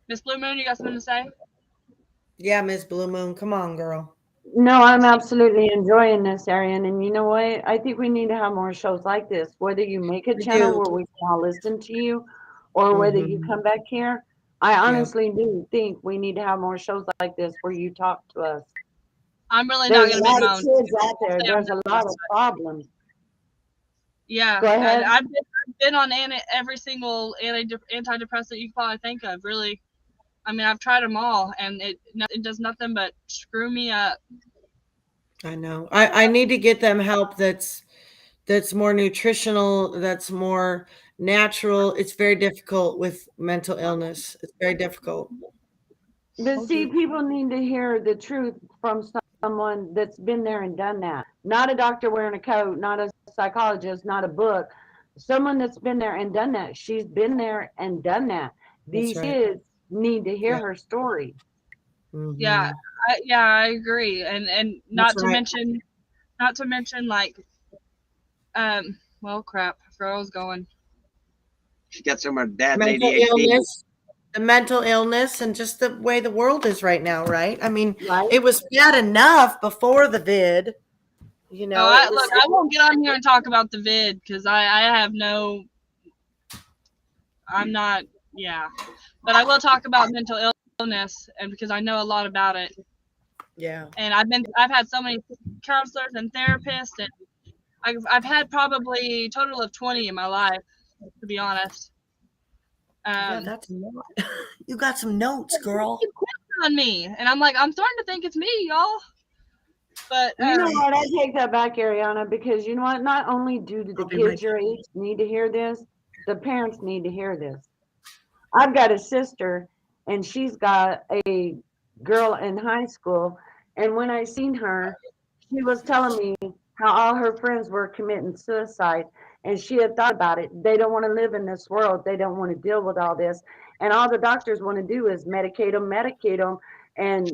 Miss Blue Moon, you got something to say? Yeah, Miss Blue Moon. Come on, girl. No, I'm absolutely enjoying this, Arian. And you know what? I think we need to have more shows like this. Whether you make a We channel do. where we can all listen to you, or whether you Mhm. come back here, I honestly do think we need to have more shows like this where you talk to us. I'm really not There's a going to make lot my of own. kids out there. There's a lot of problems. Yeah, Go ahead. I've been on every single antidepressant you can probably think of. Really, I mean, I've tried them all, and it does nothing but screw me up. I know. I need to get them help that's more nutritional, that's more natural. It's very difficult with mental illness. It's very difficult. But see, people need to hear the truth from someone that's been there and done that. Not a doctor wearing a coat, not a psychologist, not a book. Someone that's been there and done that. She's been there and done that. That's These right. kids need to hear Yeah. her story. Yeah, Mhm. I agree, and not That's to right. mention like, well, crap, I forgot where I was going. She got some of dad's Mental ADHD. illness, the mental illness, and just the way the world is right now, right? I mean, Right? it was bad enough before the vid. Oh, It I was. won't get on here and talk about the vid because I have no. I'm not. Yeah, but I will talk about mental illness, and because I know a lot about it. Yeah. And I've had so many counselors and therapists, and I've had probably a total of 20 in my life, to be honest. Yeah, that's a lot. You got some notes, girl. On me, and I'm starting to think it's me, y'all. But You know what? I take that back, Ariana, because you know what? Not only do the I'll be right kids your age need to hear this, the parents need to hear this. I've got a sister, and she's got a girl in high school. And when I seen her, she was telling me how all her friends were committing suicide. And she had thought about it. They don't want to live in this world. They don't want to deal with all this. And all the doctors want to do is medicate them. And,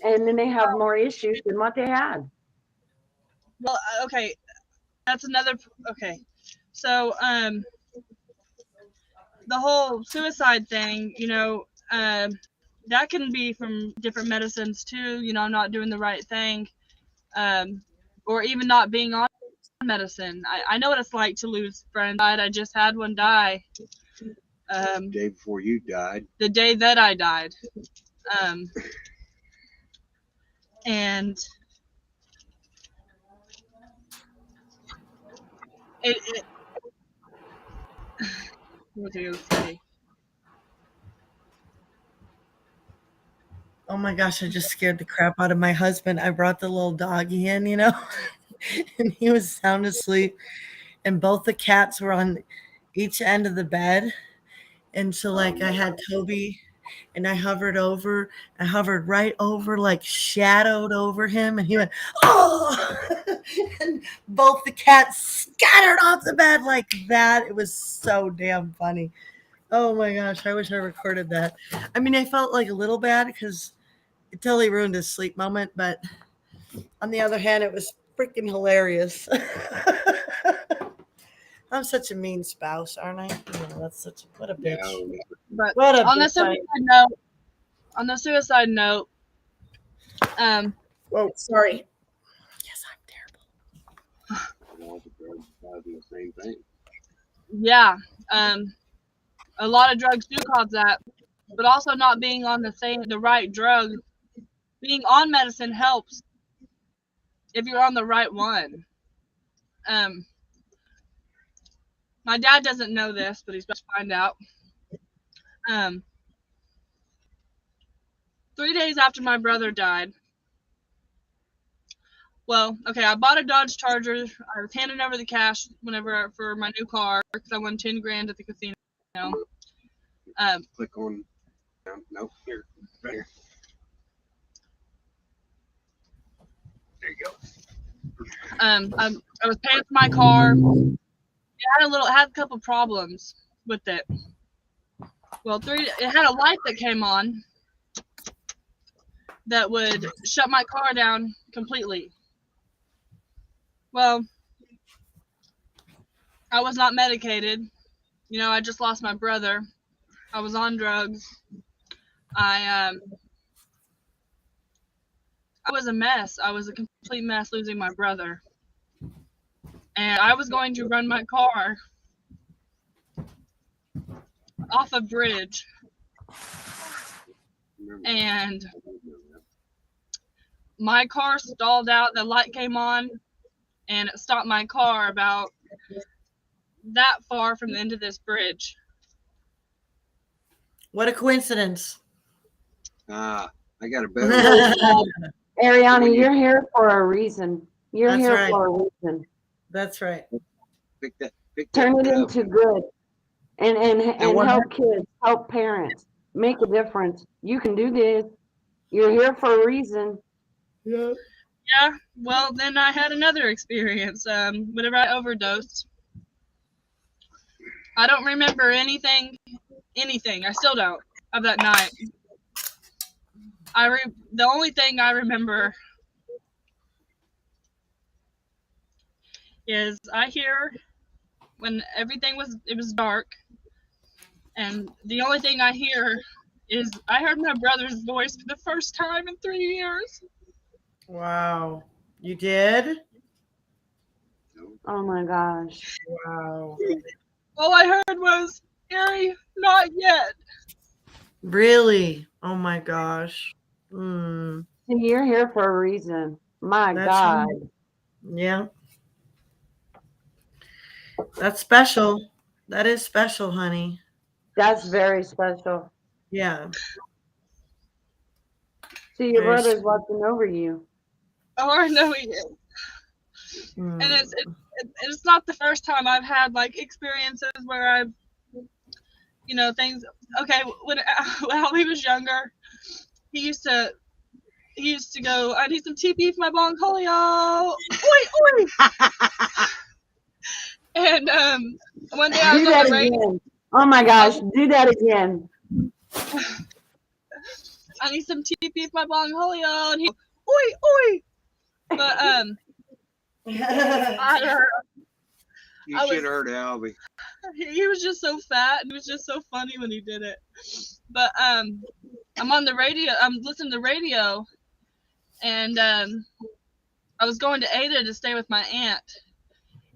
and then they have more issues than what they had. well, okay, that's another. Okay, so the whole suicide thing, that can be from different medicines too. Not doing the right thing, or even not being on medicine. I know what it's like to lose friends. I just had one die. The day before you died. The day that I died. And it what was I gonna say? Oh my gosh, I just scared the crap out of my husband. I brought the little doggy in, and he was sound asleep, and both the cats were on each end of the bed. And so, like, I had Toby, and I hovered right over, like, shadowed over him, and he went, oh, and both the cats scattered off the bed like that. It was so damn funny. Oh my gosh, I wish I recorded that. I mean, I felt like a little bad because it totally ruined his sleep moment, but on the other hand, it was freaking hilarious. I'm such a mean spouse, aren't I? That's what a bitch. No. But What a on the suicide note, oh, sorry. Yes, I'm terrible. The same thing. yeah, a lot of drugs do cause that, but also not being on the right drug. Being on medicine helps if you're on the right one. My dad doesn't know this, but he's about to find out. 3 days after my brother died, Well, okay, I bought a Dodge Charger. I was handing over the cash for my new car because I won 10 grand at the casino. Click on. No, here, right here. There you go. I was paying for my car. It had a couple problems with it. Well, it had a light that came on that would shut my car down completely. Well, I was not medicated. I just lost my brother. I was on drugs. I was a mess. I was a complete mess losing my brother. And I was going to run my car off a bridge. And my car stalled out. The light came on and it stopped my car about that far from the end of this bridge. What a coincidence. I got a better. Ariana, you're here for a reason. You're That's here right. for a reason. That's right. Pick that Turn it up. into good. And what help kids, help parents, make a difference. You can do this. You're here for a reason. Yeah. Yeah, well, then I had another experience. Whenever I overdosed, I don't remember anything. I still don't, of that night. The only thing I remember is I hear when it was dark, and the only thing I hear is I heard my brother's voice for the first time in 3 years. Wow. You did? Oh my gosh. Wow. All I heard was, "Harry, not yet." Really? Oh my gosh. Mm. See, you're here for a reason. My That's God. right. Yeah. That's special. That is special, honey. That's very special. Yeah. See, your Very brother's watching over you. Oh, I know he is. Mm. And it's not the first time I've had like experiences where I've things. Okay, when he was younger, he used to go, "I need some TP for my bong polio." Oi, oi. And one day I was Do on that the radio. again. Oh my gosh, do that again. "I need some TP for my bong polio," and he, "Oi, oi." But You I should have heard Albie. he was just so fat, and it was just so funny when he did it. But I'm on the radio. I'm listening to the radio, and I was going to Ada to stay with my aunt,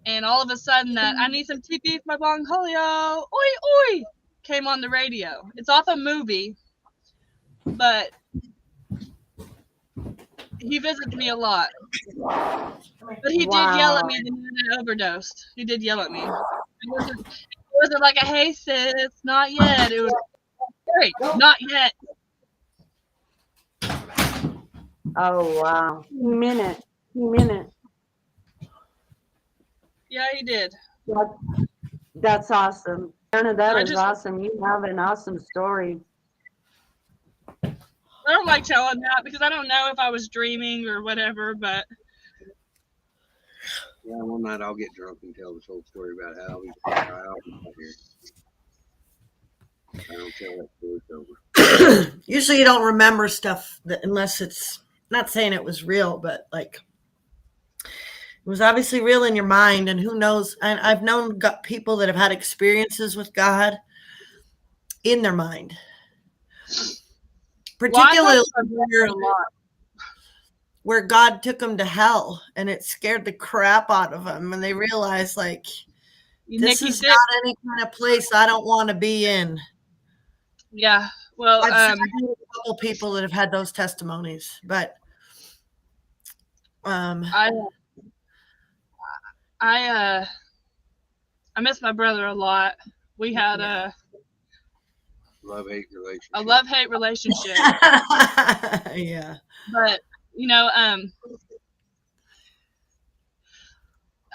and all of a sudden that "I need some TP for my bong polio, oi oi" came on the radio. It's off a movie, but he visits me a lot. But he did yell at me the night I overdosed. He did yell at me. It wasn't like a "Hey sis, not yet." It was, "Hey, not yet." Oh wow. He meant it. He meant it. Yeah, he did. That's awesome. Anna, that is just- awesome. You have an awesome story. I don't like telling that because I don't know if I was dreaming or whatever, but Yeah, one night I'll get drunk and tell this whole story about Albie. Albie's not here. I don't tell that story, it's over. Usually you don't remember stuff unless it's not saying it was real, but like it was obviously real in your mind. And who knows? And I've known people that have had experiences with God in their mind, particularly where God took them to hell, and it scared the crap out of them, and they realized like this Nikki is did. not any kind of place I don't want to be in. Yeah. Well, I've seen a couple people that have had those testimonies, but I miss my brother a lot. We had a Love-hate relationship. love-hate relationship. yeah. But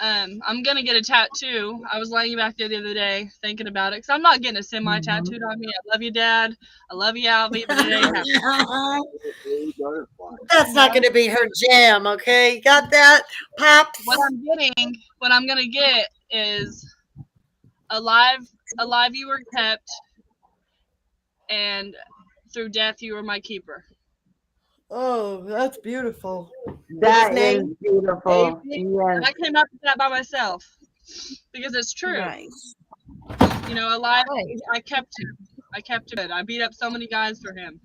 I'm gonna get a tattoo. I was laying back there the other day thinking about it because I'm not getting a semi tattooed on me. I love you, Dad. I love you, Albie, but it ain't happening. That's not going to be her jam, okay? You got that, Pops? What I'm gonna get is alive you were kept, and through death you were my keeper. Oh, that's beautiful. That his is name? beautiful. And Yes. I came up with that by myself because it's true. Nice. You know, alive, Right. I kept him. I kept him. I beat up so many guys for him.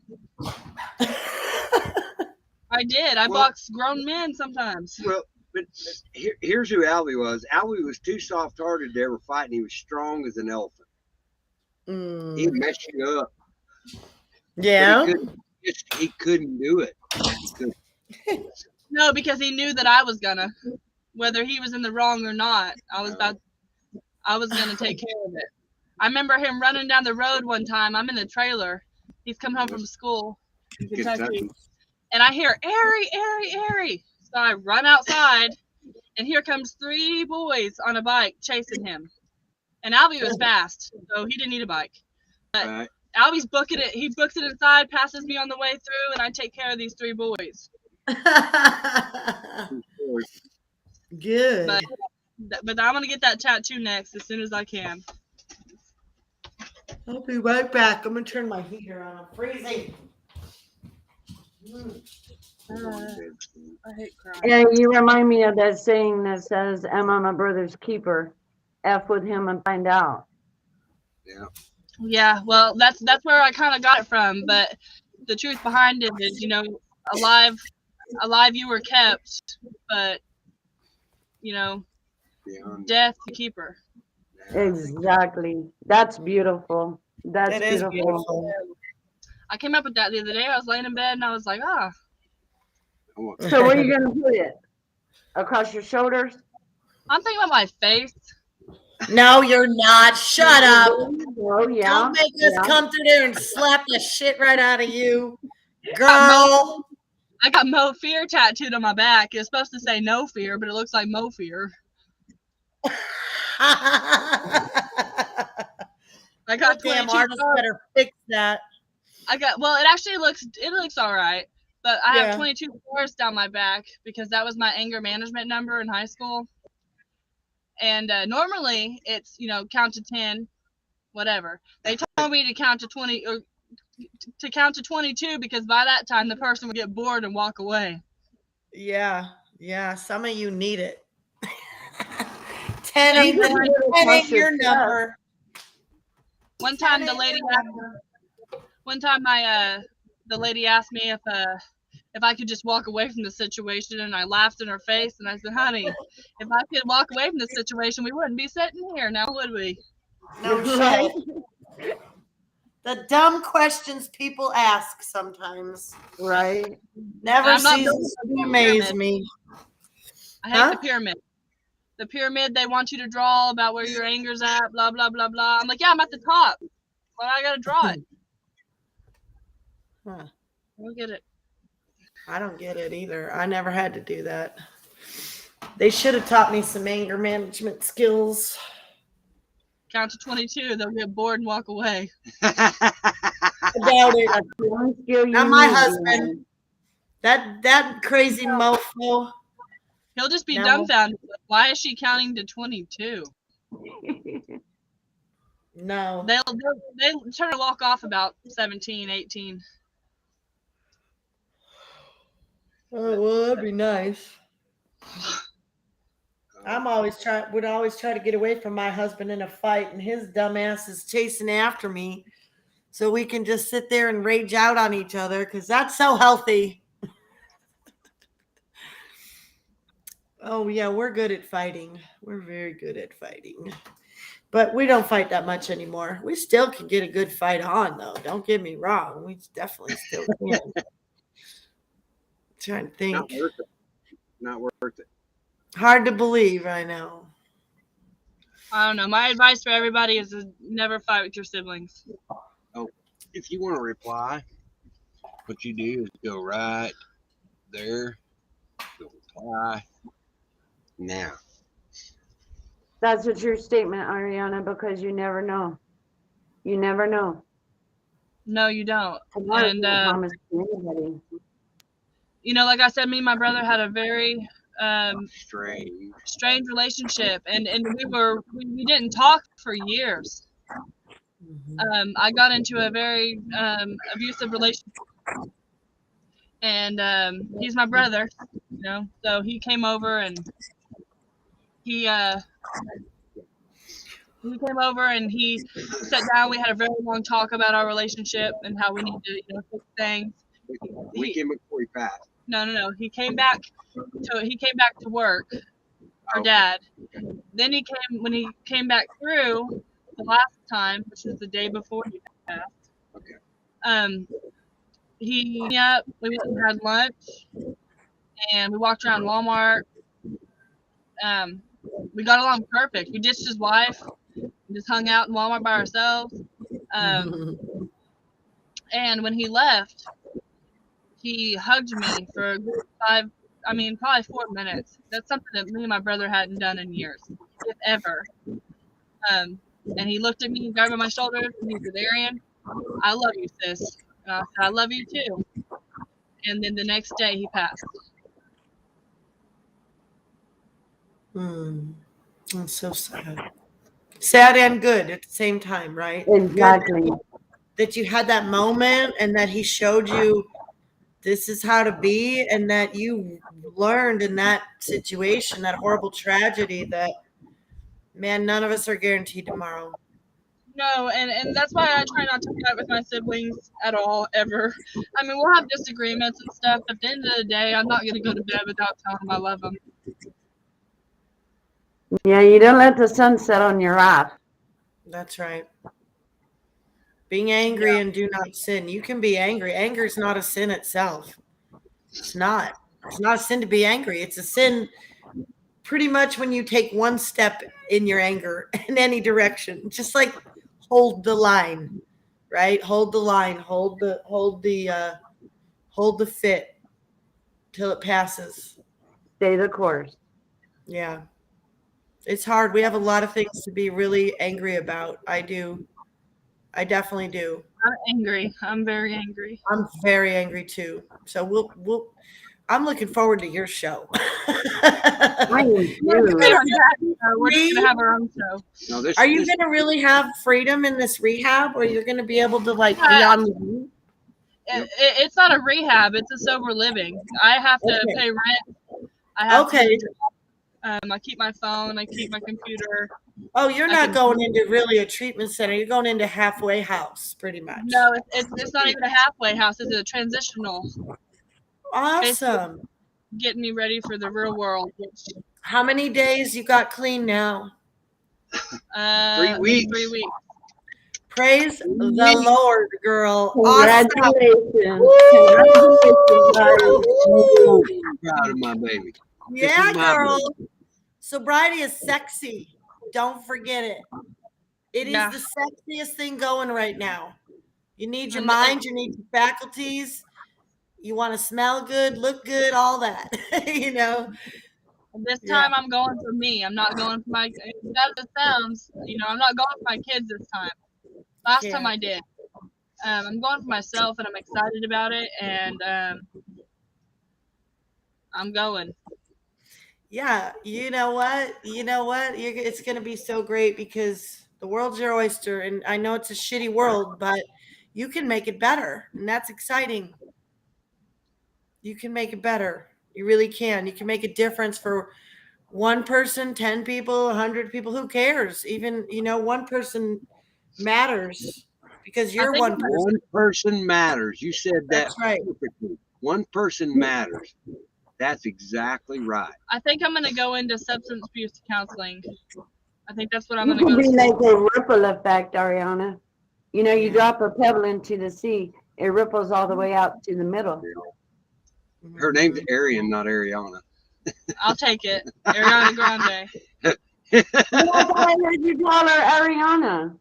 I did. I Well- boxed grown men sometimes. Well, but here's who Albie was. Albie was too soft-hearted to ever fight, and he was strong as an elephant. Mm. He'd mess you up. Yeah. But he couldn't do it. No, because he knew that I was gonna, whether he was in the wrong or not. I was gonna take care of it. I remember him running down the road one time. I'm in the trailer. He's come home from school in Kentucky, and I hear Airy, Airy, Airy. So I run outside, and here comes 3 boys on a bike chasing him. And Albie was fast, so he didn't need a bike. But Right. Albie's booking it. He books it inside, passes me on the way through, and I take care of these 3 boys. Good. But I'm gonna get that tattoo next as soon as I can. I'll be right back. I'm going to turn my heater on. I'm freezing. I hate crying. Yeah, you remind me of that saying that says, "Am I my brother's keeper? F with him and find out." Yeah, well, that's where I kind of got it from. But the truth behind it is, you know, alive you were kept, but you know, death the keeper. Exactly. That's beautiful. That's That is beautiful. I came up with that the other day. I was laying in bed and I was like, ah, So where are you gonna put it? Across your shoulders? I'm thinking about my face. No, you're not. Shut up. Oh yeah. Don't make us yeah. come through there and slap the shit right out of you. Girl. I got Mo Fear tattooed on my back. It's supposed to say no fear, but it looks like Mo Fear. I got Damn 22 artist stars. better fix that. Well, it actually looks all right. But I Yeah. have 22 stars down my back because that was my anger management number in high school. And normally it's, you know, count to 10, whatever. They told me to count to 20 or to count to 22 because by that time the person would get bored and walk away. Yeah. Yeah. Some of you need it. 10 ain't, Sometimes the, it'll 10 ain't crush your your chest. number. One time the lady asked me if I could just walk away from the situation, and I laughed in her face and I said, honey, if I could walk away from the situation, we wouldn't be sitting here now, would we? No Right? shit. The dumb questions people ask sometimes Right. never I'm not ceases building to a amaze pyramid. me. I hate Huh? the pyramid. The pyramid they want you to draw about where your anger's at, blah, blah, blah, blah. I'm like, yeah, I'm at the top. Well, I got to draw it. Huh. I don't get it. I don't get it either. I never had to do that. They should have taught me some anger management skills. Count to 22, they'll get bored and walk away. I doubt it. That's the one skill you Not my need, husband. That crazy mofo. He'll just be No. dumbfounded. Like, why is she counting to 22? man. No. They'll turn to walk off about 17, 18. Oh, well, that'd be nice. Would always try to get away from my husband in a fight, and his dumbass is chasing after me, so we can just sit there and rage out on each other because that's so healthy. Oh yeah, we're good at fighting. We're very good at fighting, but we don't fight that much anymore. We still can get a good fight on, though. Don't get me wrong. We definitely still can. Trying to Not think. worth it. Not worth it. Hard to believe, I know. I don't know. My advice for everybody is to never fight with your siblings. If you want to reply, what you do is go right there, go reply now. That's a true statement, Ariana, because you never know. You never know. No, you don't. Tomorrow And can't promise to anybody. you know, like I said, me and my brother had a very Strange. relationship, and we didn't talk for years. I got into a very abusive relationship, and he's my brother, you know. So he came over and he came over and he sat down. We had a very long talk about our relationship and how we need to, you know, fix things. Weekend before he passed. No. He came back to work. Our dad. Then when he came back through the last time, which was the day before he passed. Okay. He picked me up. We went and had lunch, and we walked around Walmart. We got along perfect. We ditched his wife. We just hung out in Walmart by ourselves. And when he left, he hugged me for a good probably 4 minutes. That's something that me and my brother hadn't done in years, if ever. And he looked at me, grabbed my shoulder, and he said, "Arian, I love you, sis." And I said, "I love you too." And then the next day, he passed. That's so sad. Sad and good at the same time, right? Exactly. Good that you had that moment and that he showed you this is how to be, and that you learned in that situation, that horrible tragedy, that, man, none of us are guaranteed tomorrow. No, and that's why I try not to fight with my siblings at all, ever. I mean, we'll have disagreements and stuff, but at the end of the day, I'm not going to go to bed without telling them I love them. Yeah, you don't let the sun set on your wrath. That's right. Being angry and do not sin. You can be angry. Anger is not a sin itself. It's not. It's not a sin to be angry. It's a sin pretty much when you take one step in your anger in any direction. Just like hold the line, right? Hold the line. Hold the fit till it passes. Stay the course. Yeah. It's hard. We have a lot of things to be really angry about. I do. I definitely do. I'm angry. I'm very angry. I'm very angry too. So I'm looking forward to your show. I am too. We're just gonna have our own show. No, Are you gonna really have freedom in this rehab, or you're gonna be able to like be on? It's not a rehab. It's a sober living. I have to pay rent. I have to. I keep my phone. I keep my computer. Oh, you're not going into really a treatment center. You're going into halfway house, pretty much. No, it's not even a halfway house. It's a transitional. Awesome. Getting me ready for the real world. How many days you got clean now? 3 weeks. 3 weeks. Praise the Lord, girl. Congratulations. Congratulations. I'm proud of my baby. Yeah, girl. Sobriety is sexy. Don't forget it. It is the sexiest thing going right now. You need your mind, you need your faculties. You want to smell good, look good, all that. You know. This time I'm going for me. I'm not going for my. As it sounds, you know, I'm not going for my kids this time. Last time I did. I'm going for myself, and I'm excited about it, and I'm going. Yeah, you know what? It's going to be so great because the world's your oyster, and I know it's a shitty world, but you can make it better, and that's exciting. You can make it better. You really can. You can make a difference for one person, 10 people, 100 people. Who cares? Even, one person matters because you're one person. One person matters. You said that That's right. perfectly. One person matters. That's exactly right. I think I'm going to go into substance abuse counseling. I think that's what I'm going to You go can to. be like a ripple effect, Ariana. You know, you drop a pebble into the sea, it ripples all the way out to the middle. Her name's Arian, not Ariana. I'll take it. Ariana Grande. I heard you call her Ariana.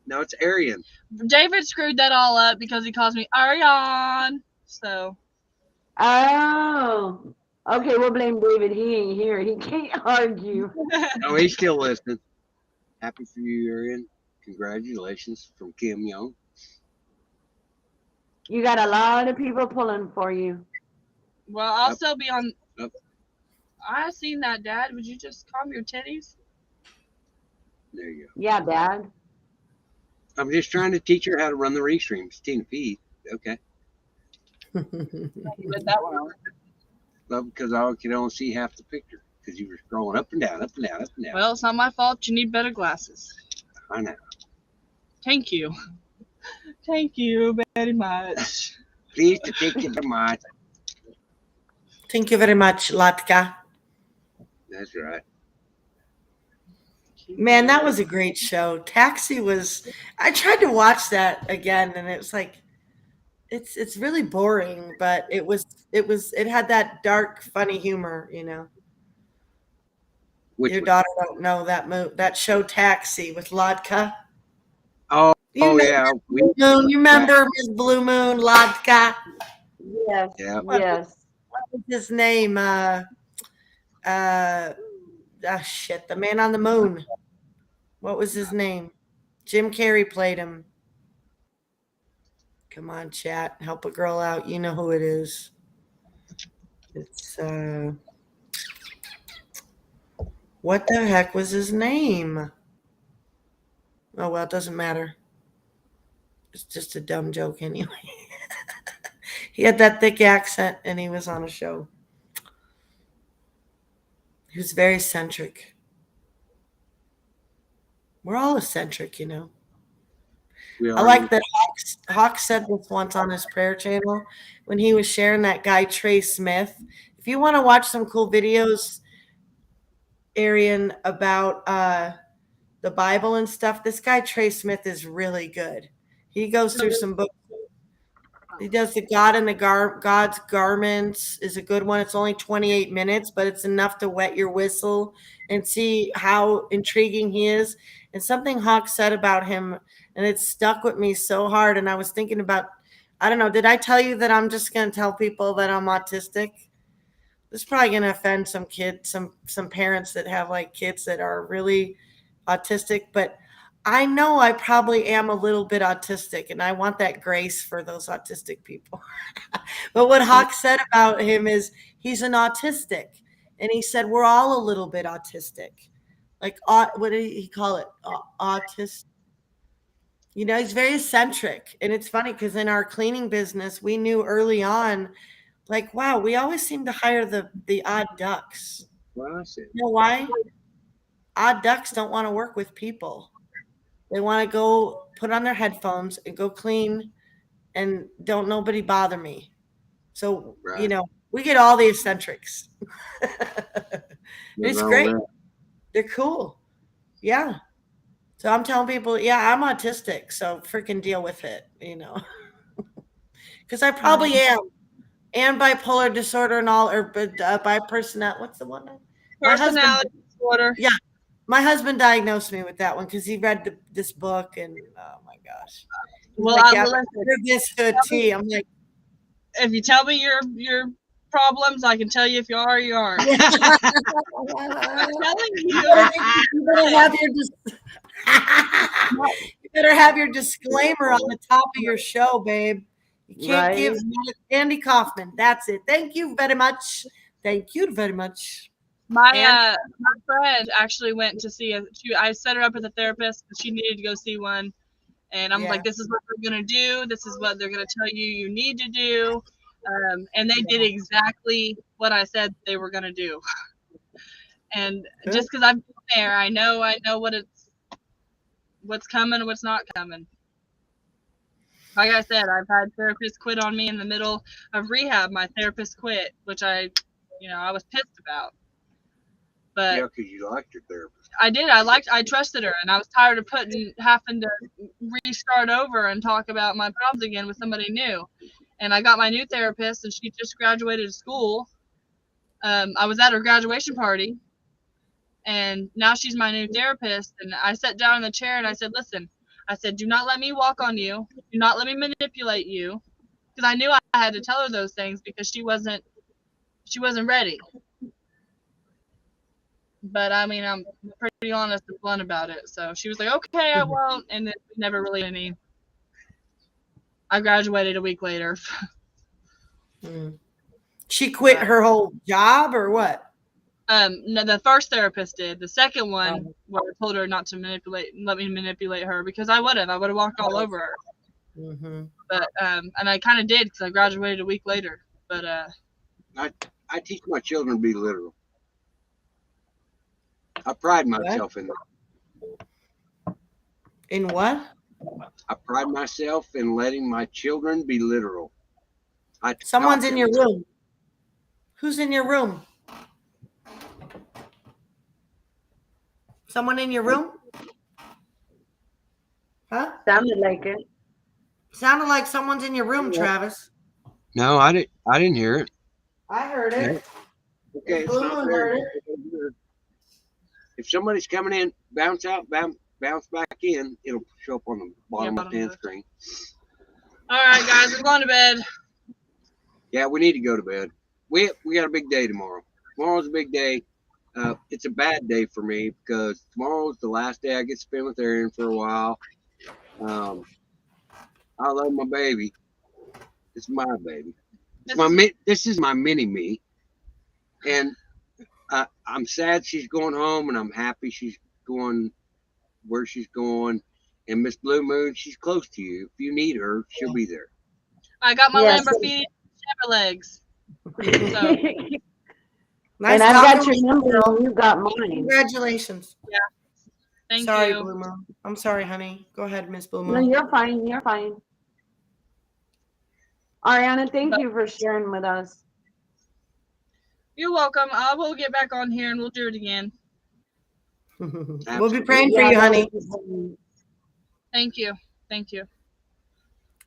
No, it's Arian. David screwed that all up because he calls me Ariane. So. Oh, Okay, we'll blame David. He ain't here. He can't argue. Oh, he's still listening. Happy for you, Arian. Congratulations from Kim Young. You got a lot of people pulling for you. Well, I'll still be on. Yep. I seen that, Dad. Would you just calm your titties? There you go. Yeah, Dad. I'm just trying to teach her how to run the restreams. Tina P. Okay. You read that one out. Well, because I can only see half the picture because you were scrolling up and down, up and down, up and down. Well, it's not my fault. You need better glasses. I know. Thank you. Thank you very much. Please to take you to my. Thank you very much, Latka. That's right. Man, that was a great show. Taxi was. I tried to watch that again, and it was like, it's really boring, but it had that dark, funny humor, you know. Which Your one? daughter don't know that show Taxi with Latka. Oh, You oh remember yeah. Blue Moon? You remember Miss Blue Moon, Latka? Yes. Yeah. Yes. What was his name? Shit, the Man on the Moon. What was his name? Jim Carrey played him. Come on, chat. Help a girl out. You know who it is. It's what the heck was his name? Oh well, it doesn't matter. It's just a dumb joke anyway. He had that thick accent and he was on a show. He was very eccentric. We're all eccentric, you know. We I are. like that Hawk said this once on his prayer channel when he was sharing that guy Trey Smith. If you want to watch some cool videos, Arian, about the Bible and stuff, this guy Trey Smith is really good. He goes through some books. He does the God and the God's Garments is a good one. It's only 28 minutes, but it's enough to wet your whistle and see how intriguing he is. And something Hawk said about him, and it stuck with me so hard. And I was thinking about, I don't know, did I tell you that I'm just going to tell people that I'm autistic? This is probably going to offend some kids, some parents that have like kids that are really autistic, but I know I probably am a little bit autistic, and I want that grace for those autistic people. But what Hawk said about him is he's an autistic, and he said we're all a little bit autistic. Like, what did he call it? Autist. You know, he's very eccentric, and it's funny because in our cleaning business, we knew early on, like, wow, we always seem to hire the odd ducks. Well, I see. You know why? Odd ducks don't want to work with people. They want to go put on their headphones and go clean and don't nobody bother me. So, Right. you know, we get all the eccentrics. Nothing It's wrong great. with that. They're cool. Yeah. So I'm telling people, yeah, I'm autistic. So freaking deal with it, you know, because I probably am. And bipolar disorder and all, or bipersonality. What's the one? My husband- Personality disorder. Yeah. My husband diagnosed me with that one because he read this book and oh my gosh. Well, Like, yeah, listen, you're this to a T. I'm like, if you tell me your problems, I can tell you if you are or you aren't. you I'm telling you. better have your you better have your disclaimer on the top of your show, babe. You can't Right. give Andy Kaufman. That's it. Thank you very much. Thank you very much. My friend actually went to see I set her up with a therapist, but she needed to go see one. And I'm Yeah. like, this is what they're going to do. This is what they're going to tell you need to do. And they did exactly what I said they were going to do. And Good. just because I've been there, I know what's coming and what's not coming. Like I said, I've had therapists quit on me in the middle of rehab. My therapist quit, which I was pissed about. But Yeah, because you liked your therapist. I did. I trusted her, and I was tired of having to restart over and talk about my problems again with somebody new. And I got my new therapist, and she just graduated school. I was at her graduation party, and now she's my new therapist. And I sat down in the chair and I said, listen, I said, do not let me walk on you. Do not let me manipulate you. Because I knew I had to tell her those things because she wasn't she wasn't ready. But I mean, I'm pretty honest and blunt about it. So she was like, okay, I won't. And then never really any. I graduated a week later. She quit her whole job or what? No, the first therapist did. The second one, where I told her not to let me manipulate her, because I would have walked all over her. Mm-hmm. But and I kind of did, because I graduated a week later. But I teach my children to be literal. I pride myself in that. In what? I pride myself in letting my children be literal. Someone's in your room. Who's in your room? Someone in your room? Huh? Sounded like it. Sounded like someone's in your room, Travis. No, I didn't hear it. I heard it. Okay, it's not there. If somebody's coming in, bounce out, bounce back in, it'll show up on the bottom of the screen. all right, guys, we're going to bed. Yeah, we need to go to bed. We got a big day tomorrow. Tomorrow's a big day. It's a bad day for me because tomorrow's the last day I get to spend with Erin for a while. I love my baby. It's my baby. This is my mini me, and I'm sad she's going home, and I'm happy she's going where she's going. And Miss Blue Moon, she's close to you. If you need her, she'll be there. I got my Lamborghini legs. So. Nice and I've got talking your to you, number girl. and you got mine. Congratulations. Yeah. Thank Sorry, you. Blue Moon. I'm sorry, honey. Go ahead, Miss Blue No, Moon. you're fine. You're fine. Ariana, thank you for sharing with us. You're welcome. I will get back on here and we'll do it again. We'll be praying for you, honey. Thank you. Thank you.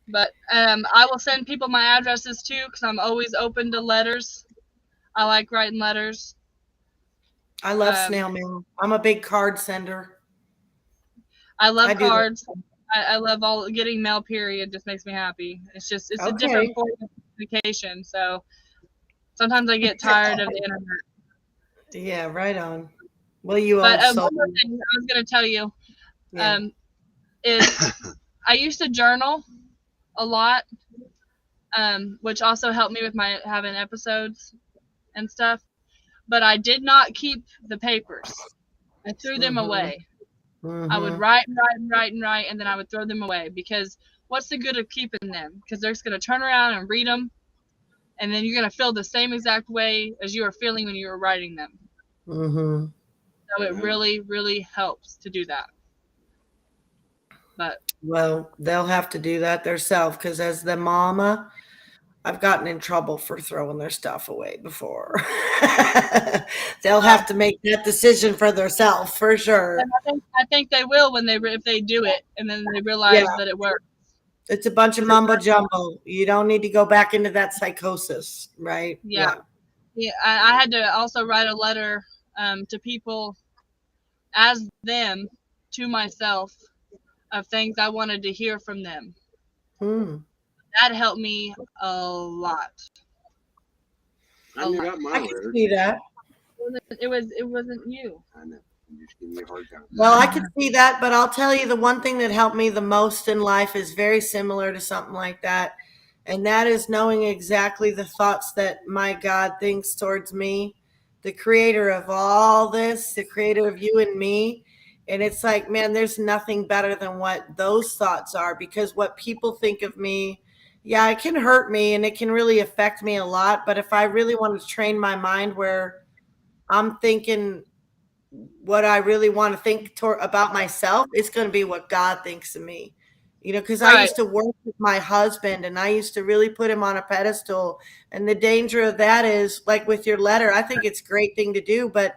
But I will send people my addresses too, because I'm always open to letters. I like writing letters. I love snail mail. I'm a big card sender. I love cards. I love all getting mail, period. Just makes me happy. It's a different form of communication. So sometimes I get tired of the internet. Yeah, right on. Well, you But also. one more thing I was going to tell you is I used to journal a lot, which also helped me with my having episodes and stuff. But I did not keep the papers. I threw them away. I would write, and then I would throw them away, because what's the good of keeping them? Because they're just going to turn around and read them, and then you're going to feel the same exact way as you were feeling when you were writing them. Mm-hmm. So it really, really helps to do that. But well, they'll have to do that themselves, because as the mama, I've gotten in trouble for throwing their stuff away before. They'll have to make that decision for themselves, for sure. I think they will if they do it, and then they realize that it works. It's a bunch of mumbo jumbo. You don't need to go back into that psychosis, right? Yeah. I had to also write a letter to people as them to myself of things I wanted to hear from them. That helped me a lot. I can see that. It wasn't you. I know. I'm just giving you a hard time. Well, I can see that, but I'll tell you the one thing that helped me the most in life is very similar to something like that. And that is knowing exactly the thoughts that my God thinks towards me, the creator of all this, the creator of you and me. And it's like, man, there's nothing better than what those thoughts are, because what people think of me, yeah, it can hurt me and it can really affect me a lot. But if I really want to train my mind where I'm thinking what I really want to think about myself, it's going to be what God thinks of me. You know, because I used to work with my husband and I used to really put him on a pedestal. And the danger of that is, like with your letter, I think it's a great thing to do. But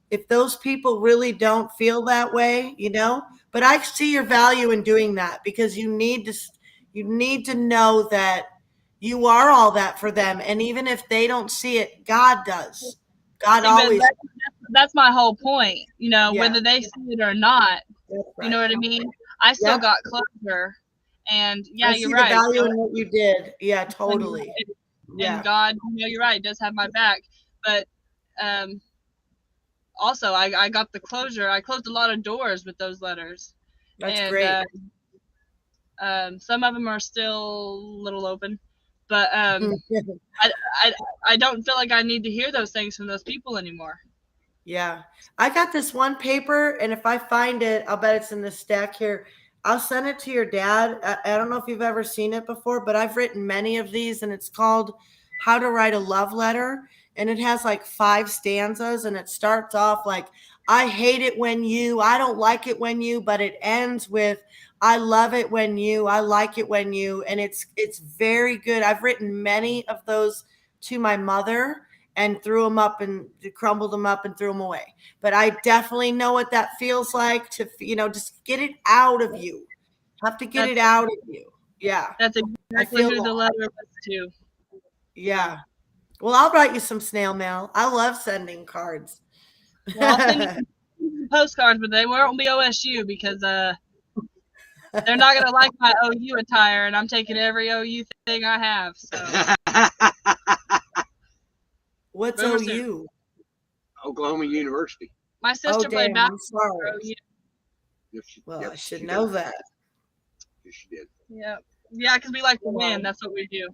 if those people really don't feel that way, you know, but I see your value in doing that, because you need to know that you are all that for them. And even if they don't see it, God does. God always. That's my whole point. You know, whether they see it or not, you know what I mean? I still got closure. And I you're see right. the value in what you did. Yeah, totally. Yeah. And God, you're right, does have my back. But also, I got the closure. I closed a lot of doors with those letters. That's And great. some of them are still a little open. But I don't feel like I need to hear those things from those people anymore. Yeah. I got this one paper, and if I find it, I'll bet it's in the stack here. I'll send it to your dad. I don't know if you've ever seen it before, but I've written many of these, and it's called How to Write a Love Letter. And it has like 5 stanzas, and it starts off like, I hate it when you, I don't like it when you, but it ends with, I love it when you, I like it when you. And it's very good. I've written many of those to my mother and threw them up and crumbled them up and threw them away. But I definitely know what that feels like to, just get it out of you. Have to get it out of you. Yeah. That's exactly who the letter was to. Yeah. Well, I'll write you some snail mail. I love sending cards. Well, I'll send you some postcards, but they won't be OSU because they're not going to like my OU attire, and I'm taking every OU thing I have. So. What's OU? Oklahoma University. My sister played basketball for OU. Well, I should know that. Yes, she did. Yeah, because we like to win. That's what we do.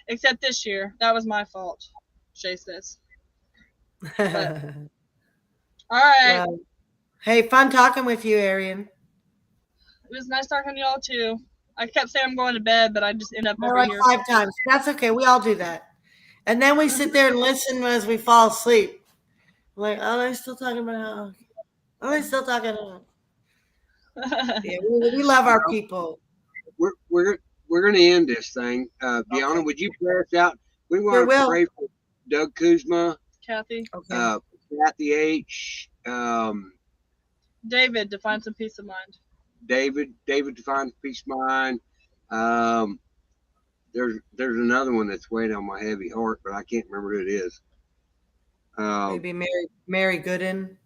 Except this year, that was my fault. Shay says. But, all right. Well, hey, fun talking with you, Arian. It was nice talking to y'all too. I kept saying I'm going to bed, but I just end up over like here 5 times. That's okay. We all do that. And then we sit there and listen as we fall asleep. Like, oh, they're still talking about. Oh, they're still talking about. Yeah, we love our people. We're going to end this thing. Deanna, would you pray us out? We want to pray for Doug Kuzma, Kathy, Kathy H, David to find some peace of mind. David to find peace of mind. There's another one that's weighing on my heavy heart, but I can't remember who it is. Maybe Mary Gooden.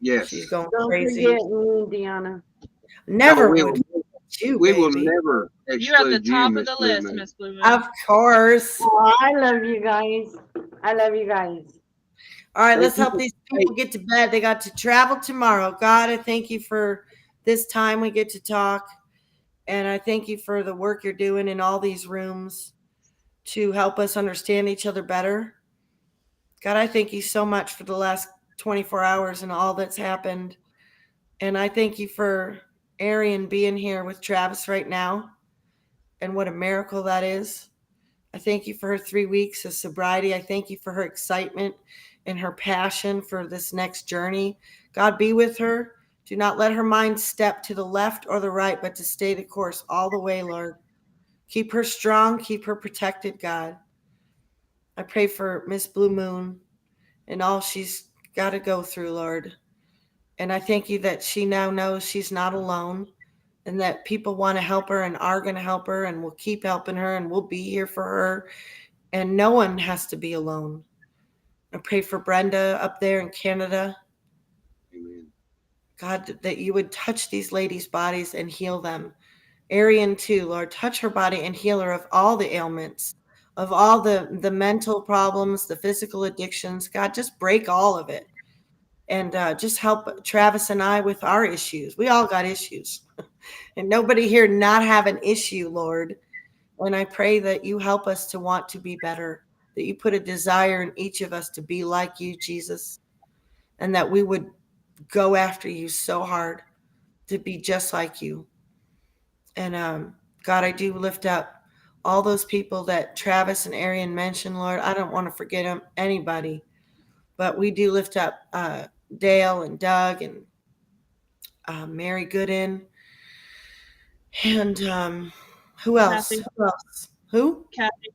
Yes, she's going Don't crazy. Forget me, Deanna. Never we would. We will never. You're at the top of the list, Miss Blue Moon. Of course. Oh, I love you guys. I love you guys. All right, let's help these people get to bed. They got to travel tomorrow. God, I thank you for this time we get to talk. And I thank you for the work you're doing in all these rooms to help us understand each other better. God, I thank you so much for the last 24 hours and all that's happened. And I thank you for Arian being here with Travis right now and what a miracle that is. I thank you for her 3 weeks of sobriety. I thank you for her excitement and her passion for this next journey. God, be with her. Do not let her mind step to the left or the right, but to stay the course all the way, Lord. Keep her strong. Keep her protected, God. I pray for Miss Blue Moon and all she's got to go through, Lord. And I thank you that she now knows she's not alone and that people want to help her and are going to help her and will keep helping her and we'll be here for her. And no one has to be alone. I pray for Brenda up there in Canada. Amen. God, that you would touch these ladies' bodies and heal them. Arian too, Lord, touch her body and heal her of all the ailments, of all the mental problems, the physical addictions. God, just break all of it. And just help Travis and I with our issues. We all got issues. And nobody here not have an issue, Lord. And I pray that you help us to want to be better, that you put a desire in each of us to be like you, Jesus, and that we would go after you so hard to be just like you. And God, I do lift up all those people that Travis and Arian mentioned, Lord. I don't want to forget anybody, but we do lift up Dale and Doug and Mary Gooden. And who else? Kathy. Who else? Who? Kathy.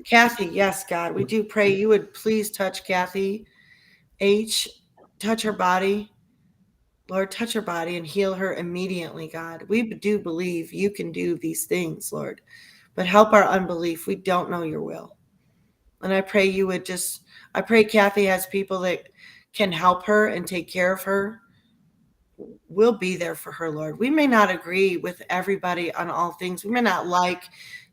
Kathy, yes, God. We do pray you would please touch Kathy H. Touch her body. Lord, touch her body and heal her immediately, God. We do believe you can do these things, Lord. But help our unbelief. We don't know your will. And I pray you would I pray Kathy has people that can help her and take care of her. We'll be there for her, Lord. We may not agree with everybody on all things. We may not like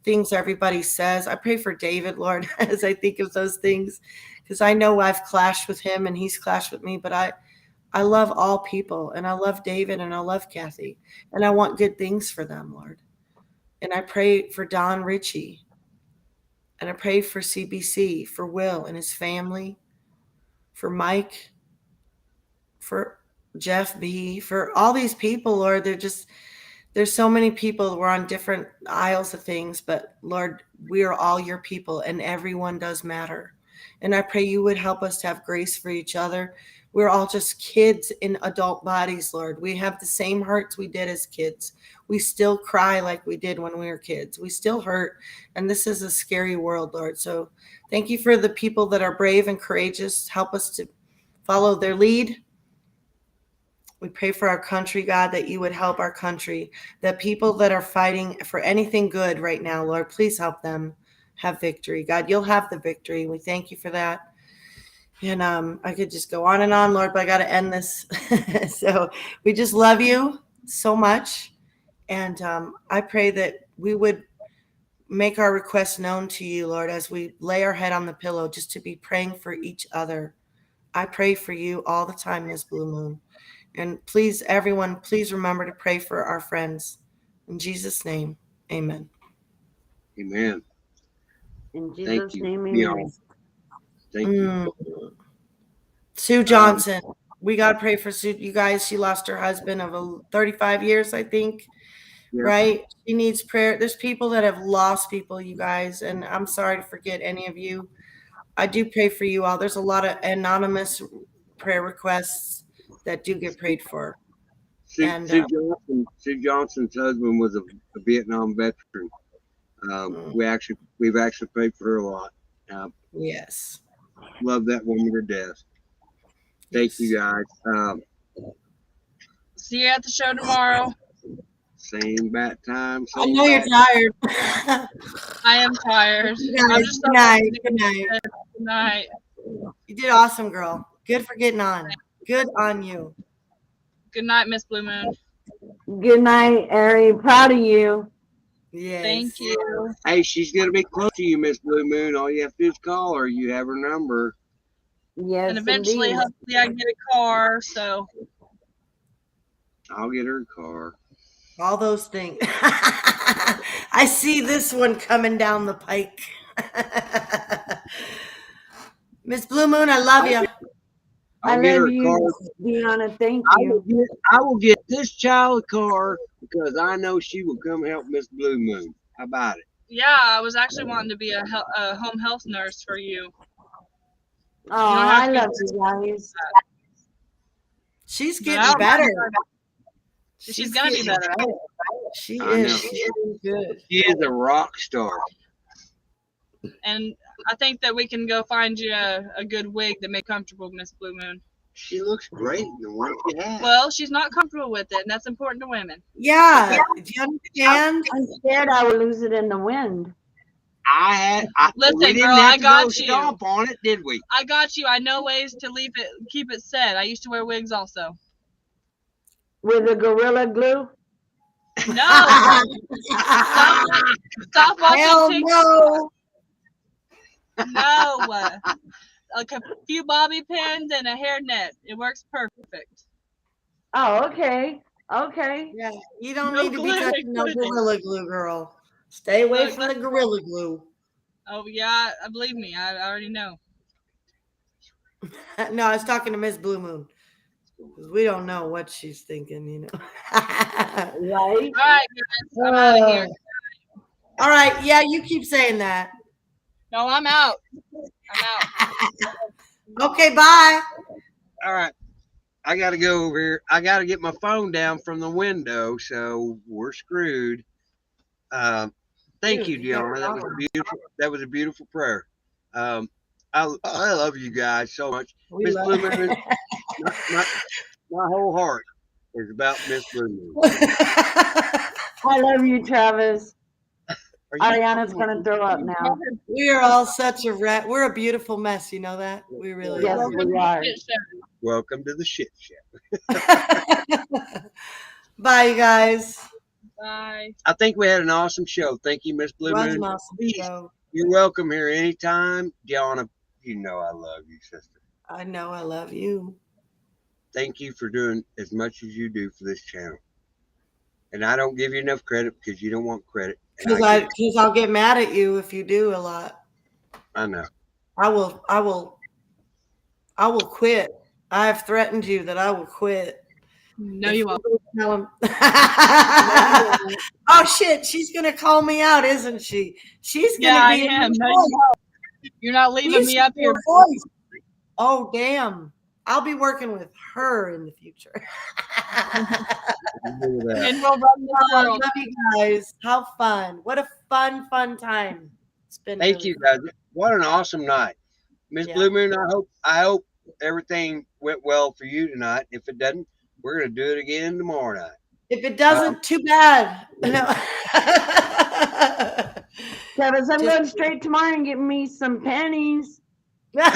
things everybody says. I pray for David, Lord, as I think of those things, because I know I've clashed with him and he's clashed with me, but I love all people, and I love David, and I love Kathy, and I want good things for them, Lord. And I pray for Don Ritchie, and I pray for CBC, for Will and his family, for Mike, for Jeff B, for all these people, Lord. There's so many people. We're on different aisles of things, but Lord, we are all your people, and everyone does matter. And I pray you would help us to have grace for each other. We're all just kids in adult bodies, Lord. We have the same hurts we did as kids. We still cry like we did when we were kids. We still hurt. And this is a scary world, Lord. So thank you for the people that are brave and courageous. Help us to follow their lead. We pray for our country, God, that you would help our country. The people that are fighting for anything good right now, Lord, please help them have victory. God, you'll have the victory. We thank you for that. And I could just go on and on, Lord, but I got to end this. So we just love you so much. And I pray that we would make our requests known to you, Lord, as we lay our head on the pillow, just to be praying for each other. I pray for you all the time this blue moon. And please, everyone, please remember to pray for our friends. In Jesus' name, amen. Amen. In Thank Jesus' you. name, Yeah. amen. Thank you. Sue Johnson. We got to pray for Sue. You guys, she lost her husband of 35 years, I think. Yeah. Right? She needs prayer. There's people that have lost people, you guys, and I'm sorry to forget any of you. I do pray for you all. There's a lot of anonymous prayer requests that do get prayed for. And Sue Johnson's husband was a Vietnam veteran. We've actually prayed for her a lot. yes, Love that woman to death. Thank you guys. See you at the show tomorrow. Same bat time. I know you're tired. I am tired. I'm just Good night. Good night. Good night. You did awesome, girl. Good for getting on. Good on you. Good night, Miss Blue Moon. Good night, Ari. Proud of you. Yes. Thank you. Hey, she's gonna be close to you, Miss Blue Moon. All you have to do is call her. You have her number. Yes, And eventually, indeed. hopefully, I get a car. So I'll get her a car. All those things. I see this one coming down the pike. Miss Blue Moon, I love you. I'll I get her love a you, car. Deanna. Thank I will you. get this child a car because I know she will come help Miss Blue Moon. How about it? yeah, I was actually wanting to be a home health nurse for you. Oh, have I to be love you guys. She's But getting I'll- better. She's gonna be getting better. better. She I is. know. She's doing good. She is a rock star. And I think that we can go find you a good wig that make comfortable, Miss Blue Moon. She looks great in the one she has. Well, she's not comfortable with it, and that's important to women. Yeah. Do you understand? I'm scared I will lose it in the wind. Listen, we didn't girl, have I to got go you. stomp on it, did we? I got you. I know ways to keep it set. I used to wear wigs also. With the Gorilla Glue? No. Stop watching Hell TikTok. no. No. Like a few bobby pins and a hairnet. It works perfect. Oh, okay. Okay. Yeah, you don't No need to be glue touching no included. Gorilla Glue, girl. Stay away Look, from the Gorilla Glue. Oh yeah, believe me, I already know. No, I was talking to Miss Blue Moon. 'Cause we don't know what she's thinking, you know. Right? All right, guys, I'm out of here. All right, yeah, you keep saying that. No, I'm out. I'm out. Okay, bye. All right. I got to go over here. I got to get my phone down from the window, so we're screwed. Thank you, Dude, you got Deanna. That was problems. beautiful. That was a beautiful prayer. I love you guys so much. We Miss love- Blue Moon, my whole heart is about Miss Blue Moon. I love you, Travis. Are you- Ariana's going to throw up now. We are all such a rat. We're a beautiful mess. You know that? We really Yes, are. we are. Welcome to the shit show. Bye, you guys. Bye. Bye. I think we had an awesome show. Thank you, Miss It Blue was Moon. an awesome Please, show. you're welcome here anytime. Deanna, you know I love you, sister. I know I love you. Thank you for doing as much as you do for this channel. And I don't give you enough credit because you don't want credit. And Because I'll get mad at you if you do a lot. I know. I will quit. I have threatened you that I will quit. No, you won't. Tell him. Oh shit, she's gonna call me out, isn't she? She's gonna Yeah, I be am. in No, voice. you're not leaving She's me up here. in voice. Oh damn. I'll be working with her in the future. And we'll run this I world. love you guys. How fun. What a fun time. It's been Thank really you, fun. guys. What an awesome night. Miss Yeah. Blue Moon, I hope everything went well for you tonight. If it doesn't, we're gonna do it again tomorrow night. If it doesn't, too bad. No. Travis, I'm Just- going straight tomorrow and getting me some pennies. You want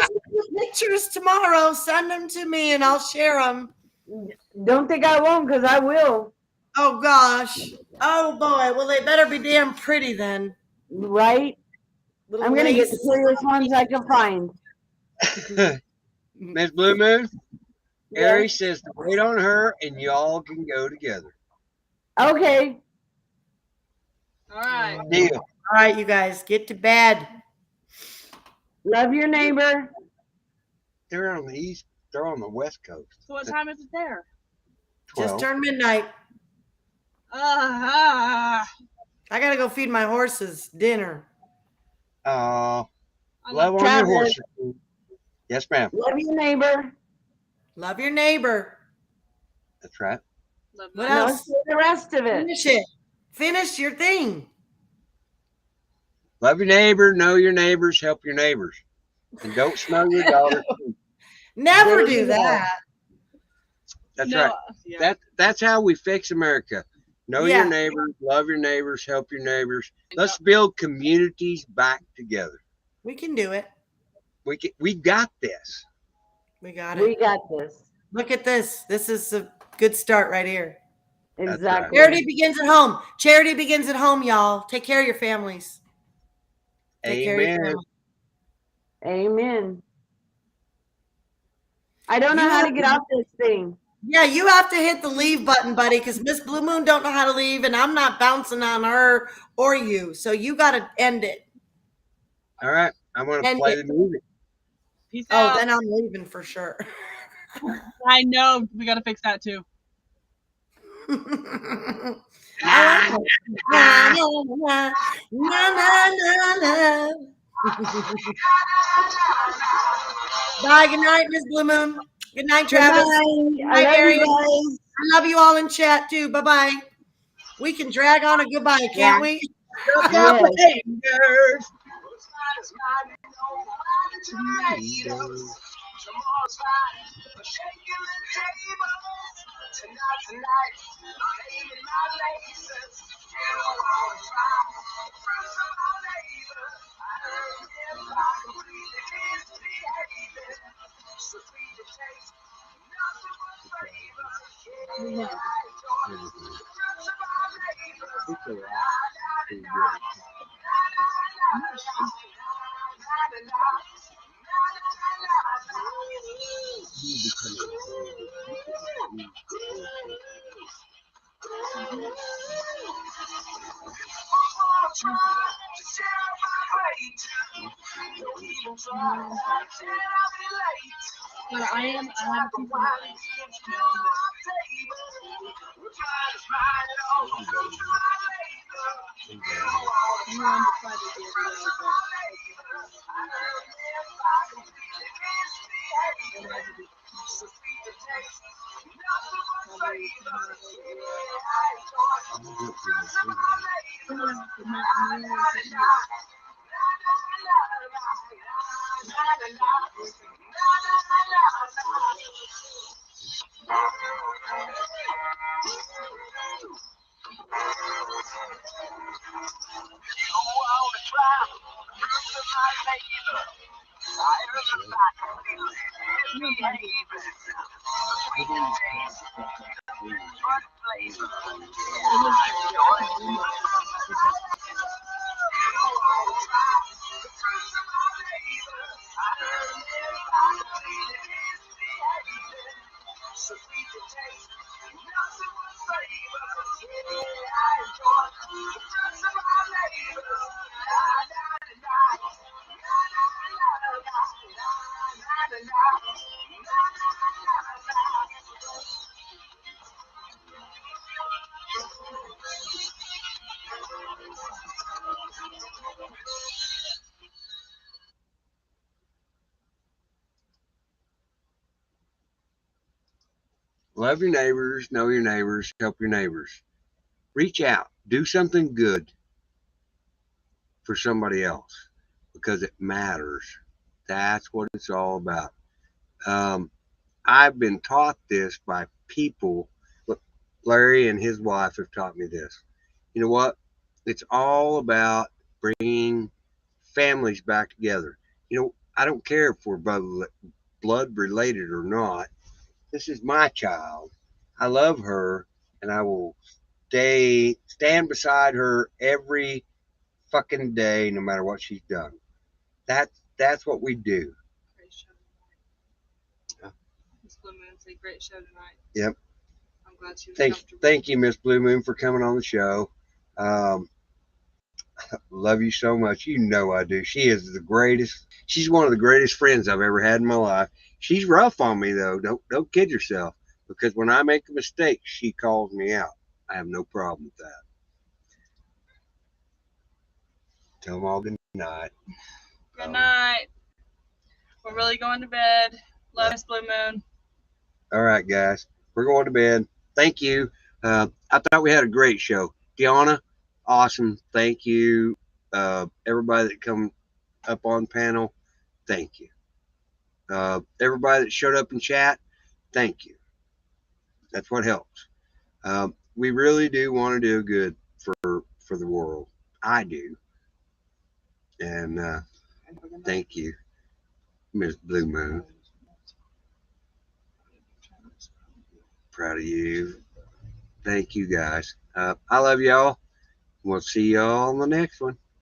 to see pictures tomorrow? Send them to me and I'll share them. Don't think I won't, because I will. Oh gosh. Oh boy. Well, they better be damn pretty then. Right? Little I'm going to get the lace. prettiest ones I can find. Miss Blue Moon, Yes. Aries says to wait on her and y'all can go together. Okay. All right. Deal. All right, you guys, get to bed. Love your neighbor. They're on the east. They're on the west coast. So what time is it there? 12. Just turned midnight. Ah. I gotta go feed my horses dinner. Love I on love your Travis. horses. Yes, ma'am. Love your neighbor. Love your neighbor. That's right. love What that. No, else? say the rest of it. Finish it. Finish your thing. Love your neighbor, know your neighbors, help your neighbors. And don't smell your daughter's food. Never There do you go. that. That's No, right. yeah. That's how we fix America. Know Yeah. your neighbors, love your neighbors, help your neighbors. Let's build communities back together. We can do it. We got this. We got We it. got this. Look at this. This is a good start right here. That's Exactly. Charity begins at home. Charity begins at home, y'all. Take care of your families. Take care of your Amen. families. Amen. I don't know You how to have get to- off this thing. Yeah, you have to hit the leave button, buddy, because Miss Blue Moon don't know how to leave, and I'm not bouncing on her or you. So you got to end it. All right. I'm going to And play it- the music. Peace Oh, out. then I'm leaving for sure. I know. We got to fix that too. I like it. Na, na, na, na, na. Bye. Good night, Miss Blue Moon. Good night, Good Travis. night. Good I night, love Aries. you guys. I love you all in chat too. Bye bye. We can drag on a goodbye, can't we? Look out for haters. Tomorrow's fine. Shaking the tables. Tonight, I'm aiming my lasers. You won't try. Fruits of my labor. I earned them by completely misbehaving. So sweet to taste. Nothing but flavor. Yeah, I enjoy it. Fruits of my labor. La, la, la, la. La, la, la, la. La, la, la. But I am. I have people. So sweet to taste, nothing but flavor. Yeah, I enjoy the touch of my neighbor. La la la la, la la la la, la la la la, la la la la. Love your neighbors, know your neighbors, help your neighbors. Reach out, do something good for somebody else because it matters. That's what it's all about. I've been taught this by people. Look, Larry and his wife have taught me this. You know what? It's all about bringing families back together. You know, I don't care if we're blood related or not. This is my child. I love her, and I will stand beside her every fucking day, no matter what she's done. That's what we do. Great show tonight. Miss Blue Moon said great show tonight. Yep. I'm glad she was comfortable. Thank you, Miss Blue Moon, for coming on the show. Love you so much. You know I do. She is the greatest. She's one of the greatest friends I've ever had in my life. She's rough on me though. Don't kid yourself. Because when I make a mistake, she calls me out. I have no problem with that. Tell them all good night. Good night. We're really going to bed. Love Miss Blue Moon. All right, guys. We're going to bed. Thank you. I thought we had a great show. Deanna, awesome. Thank you. Everybody that come up on panel, thank you. Everybody that showed up in chat, thank you. That's what helps. We really do want to do good for the world. I do. And thank you, Miss Blue Moon. Proud of you. Thank you, guys. I love y'all. We'll see y'all on the next one.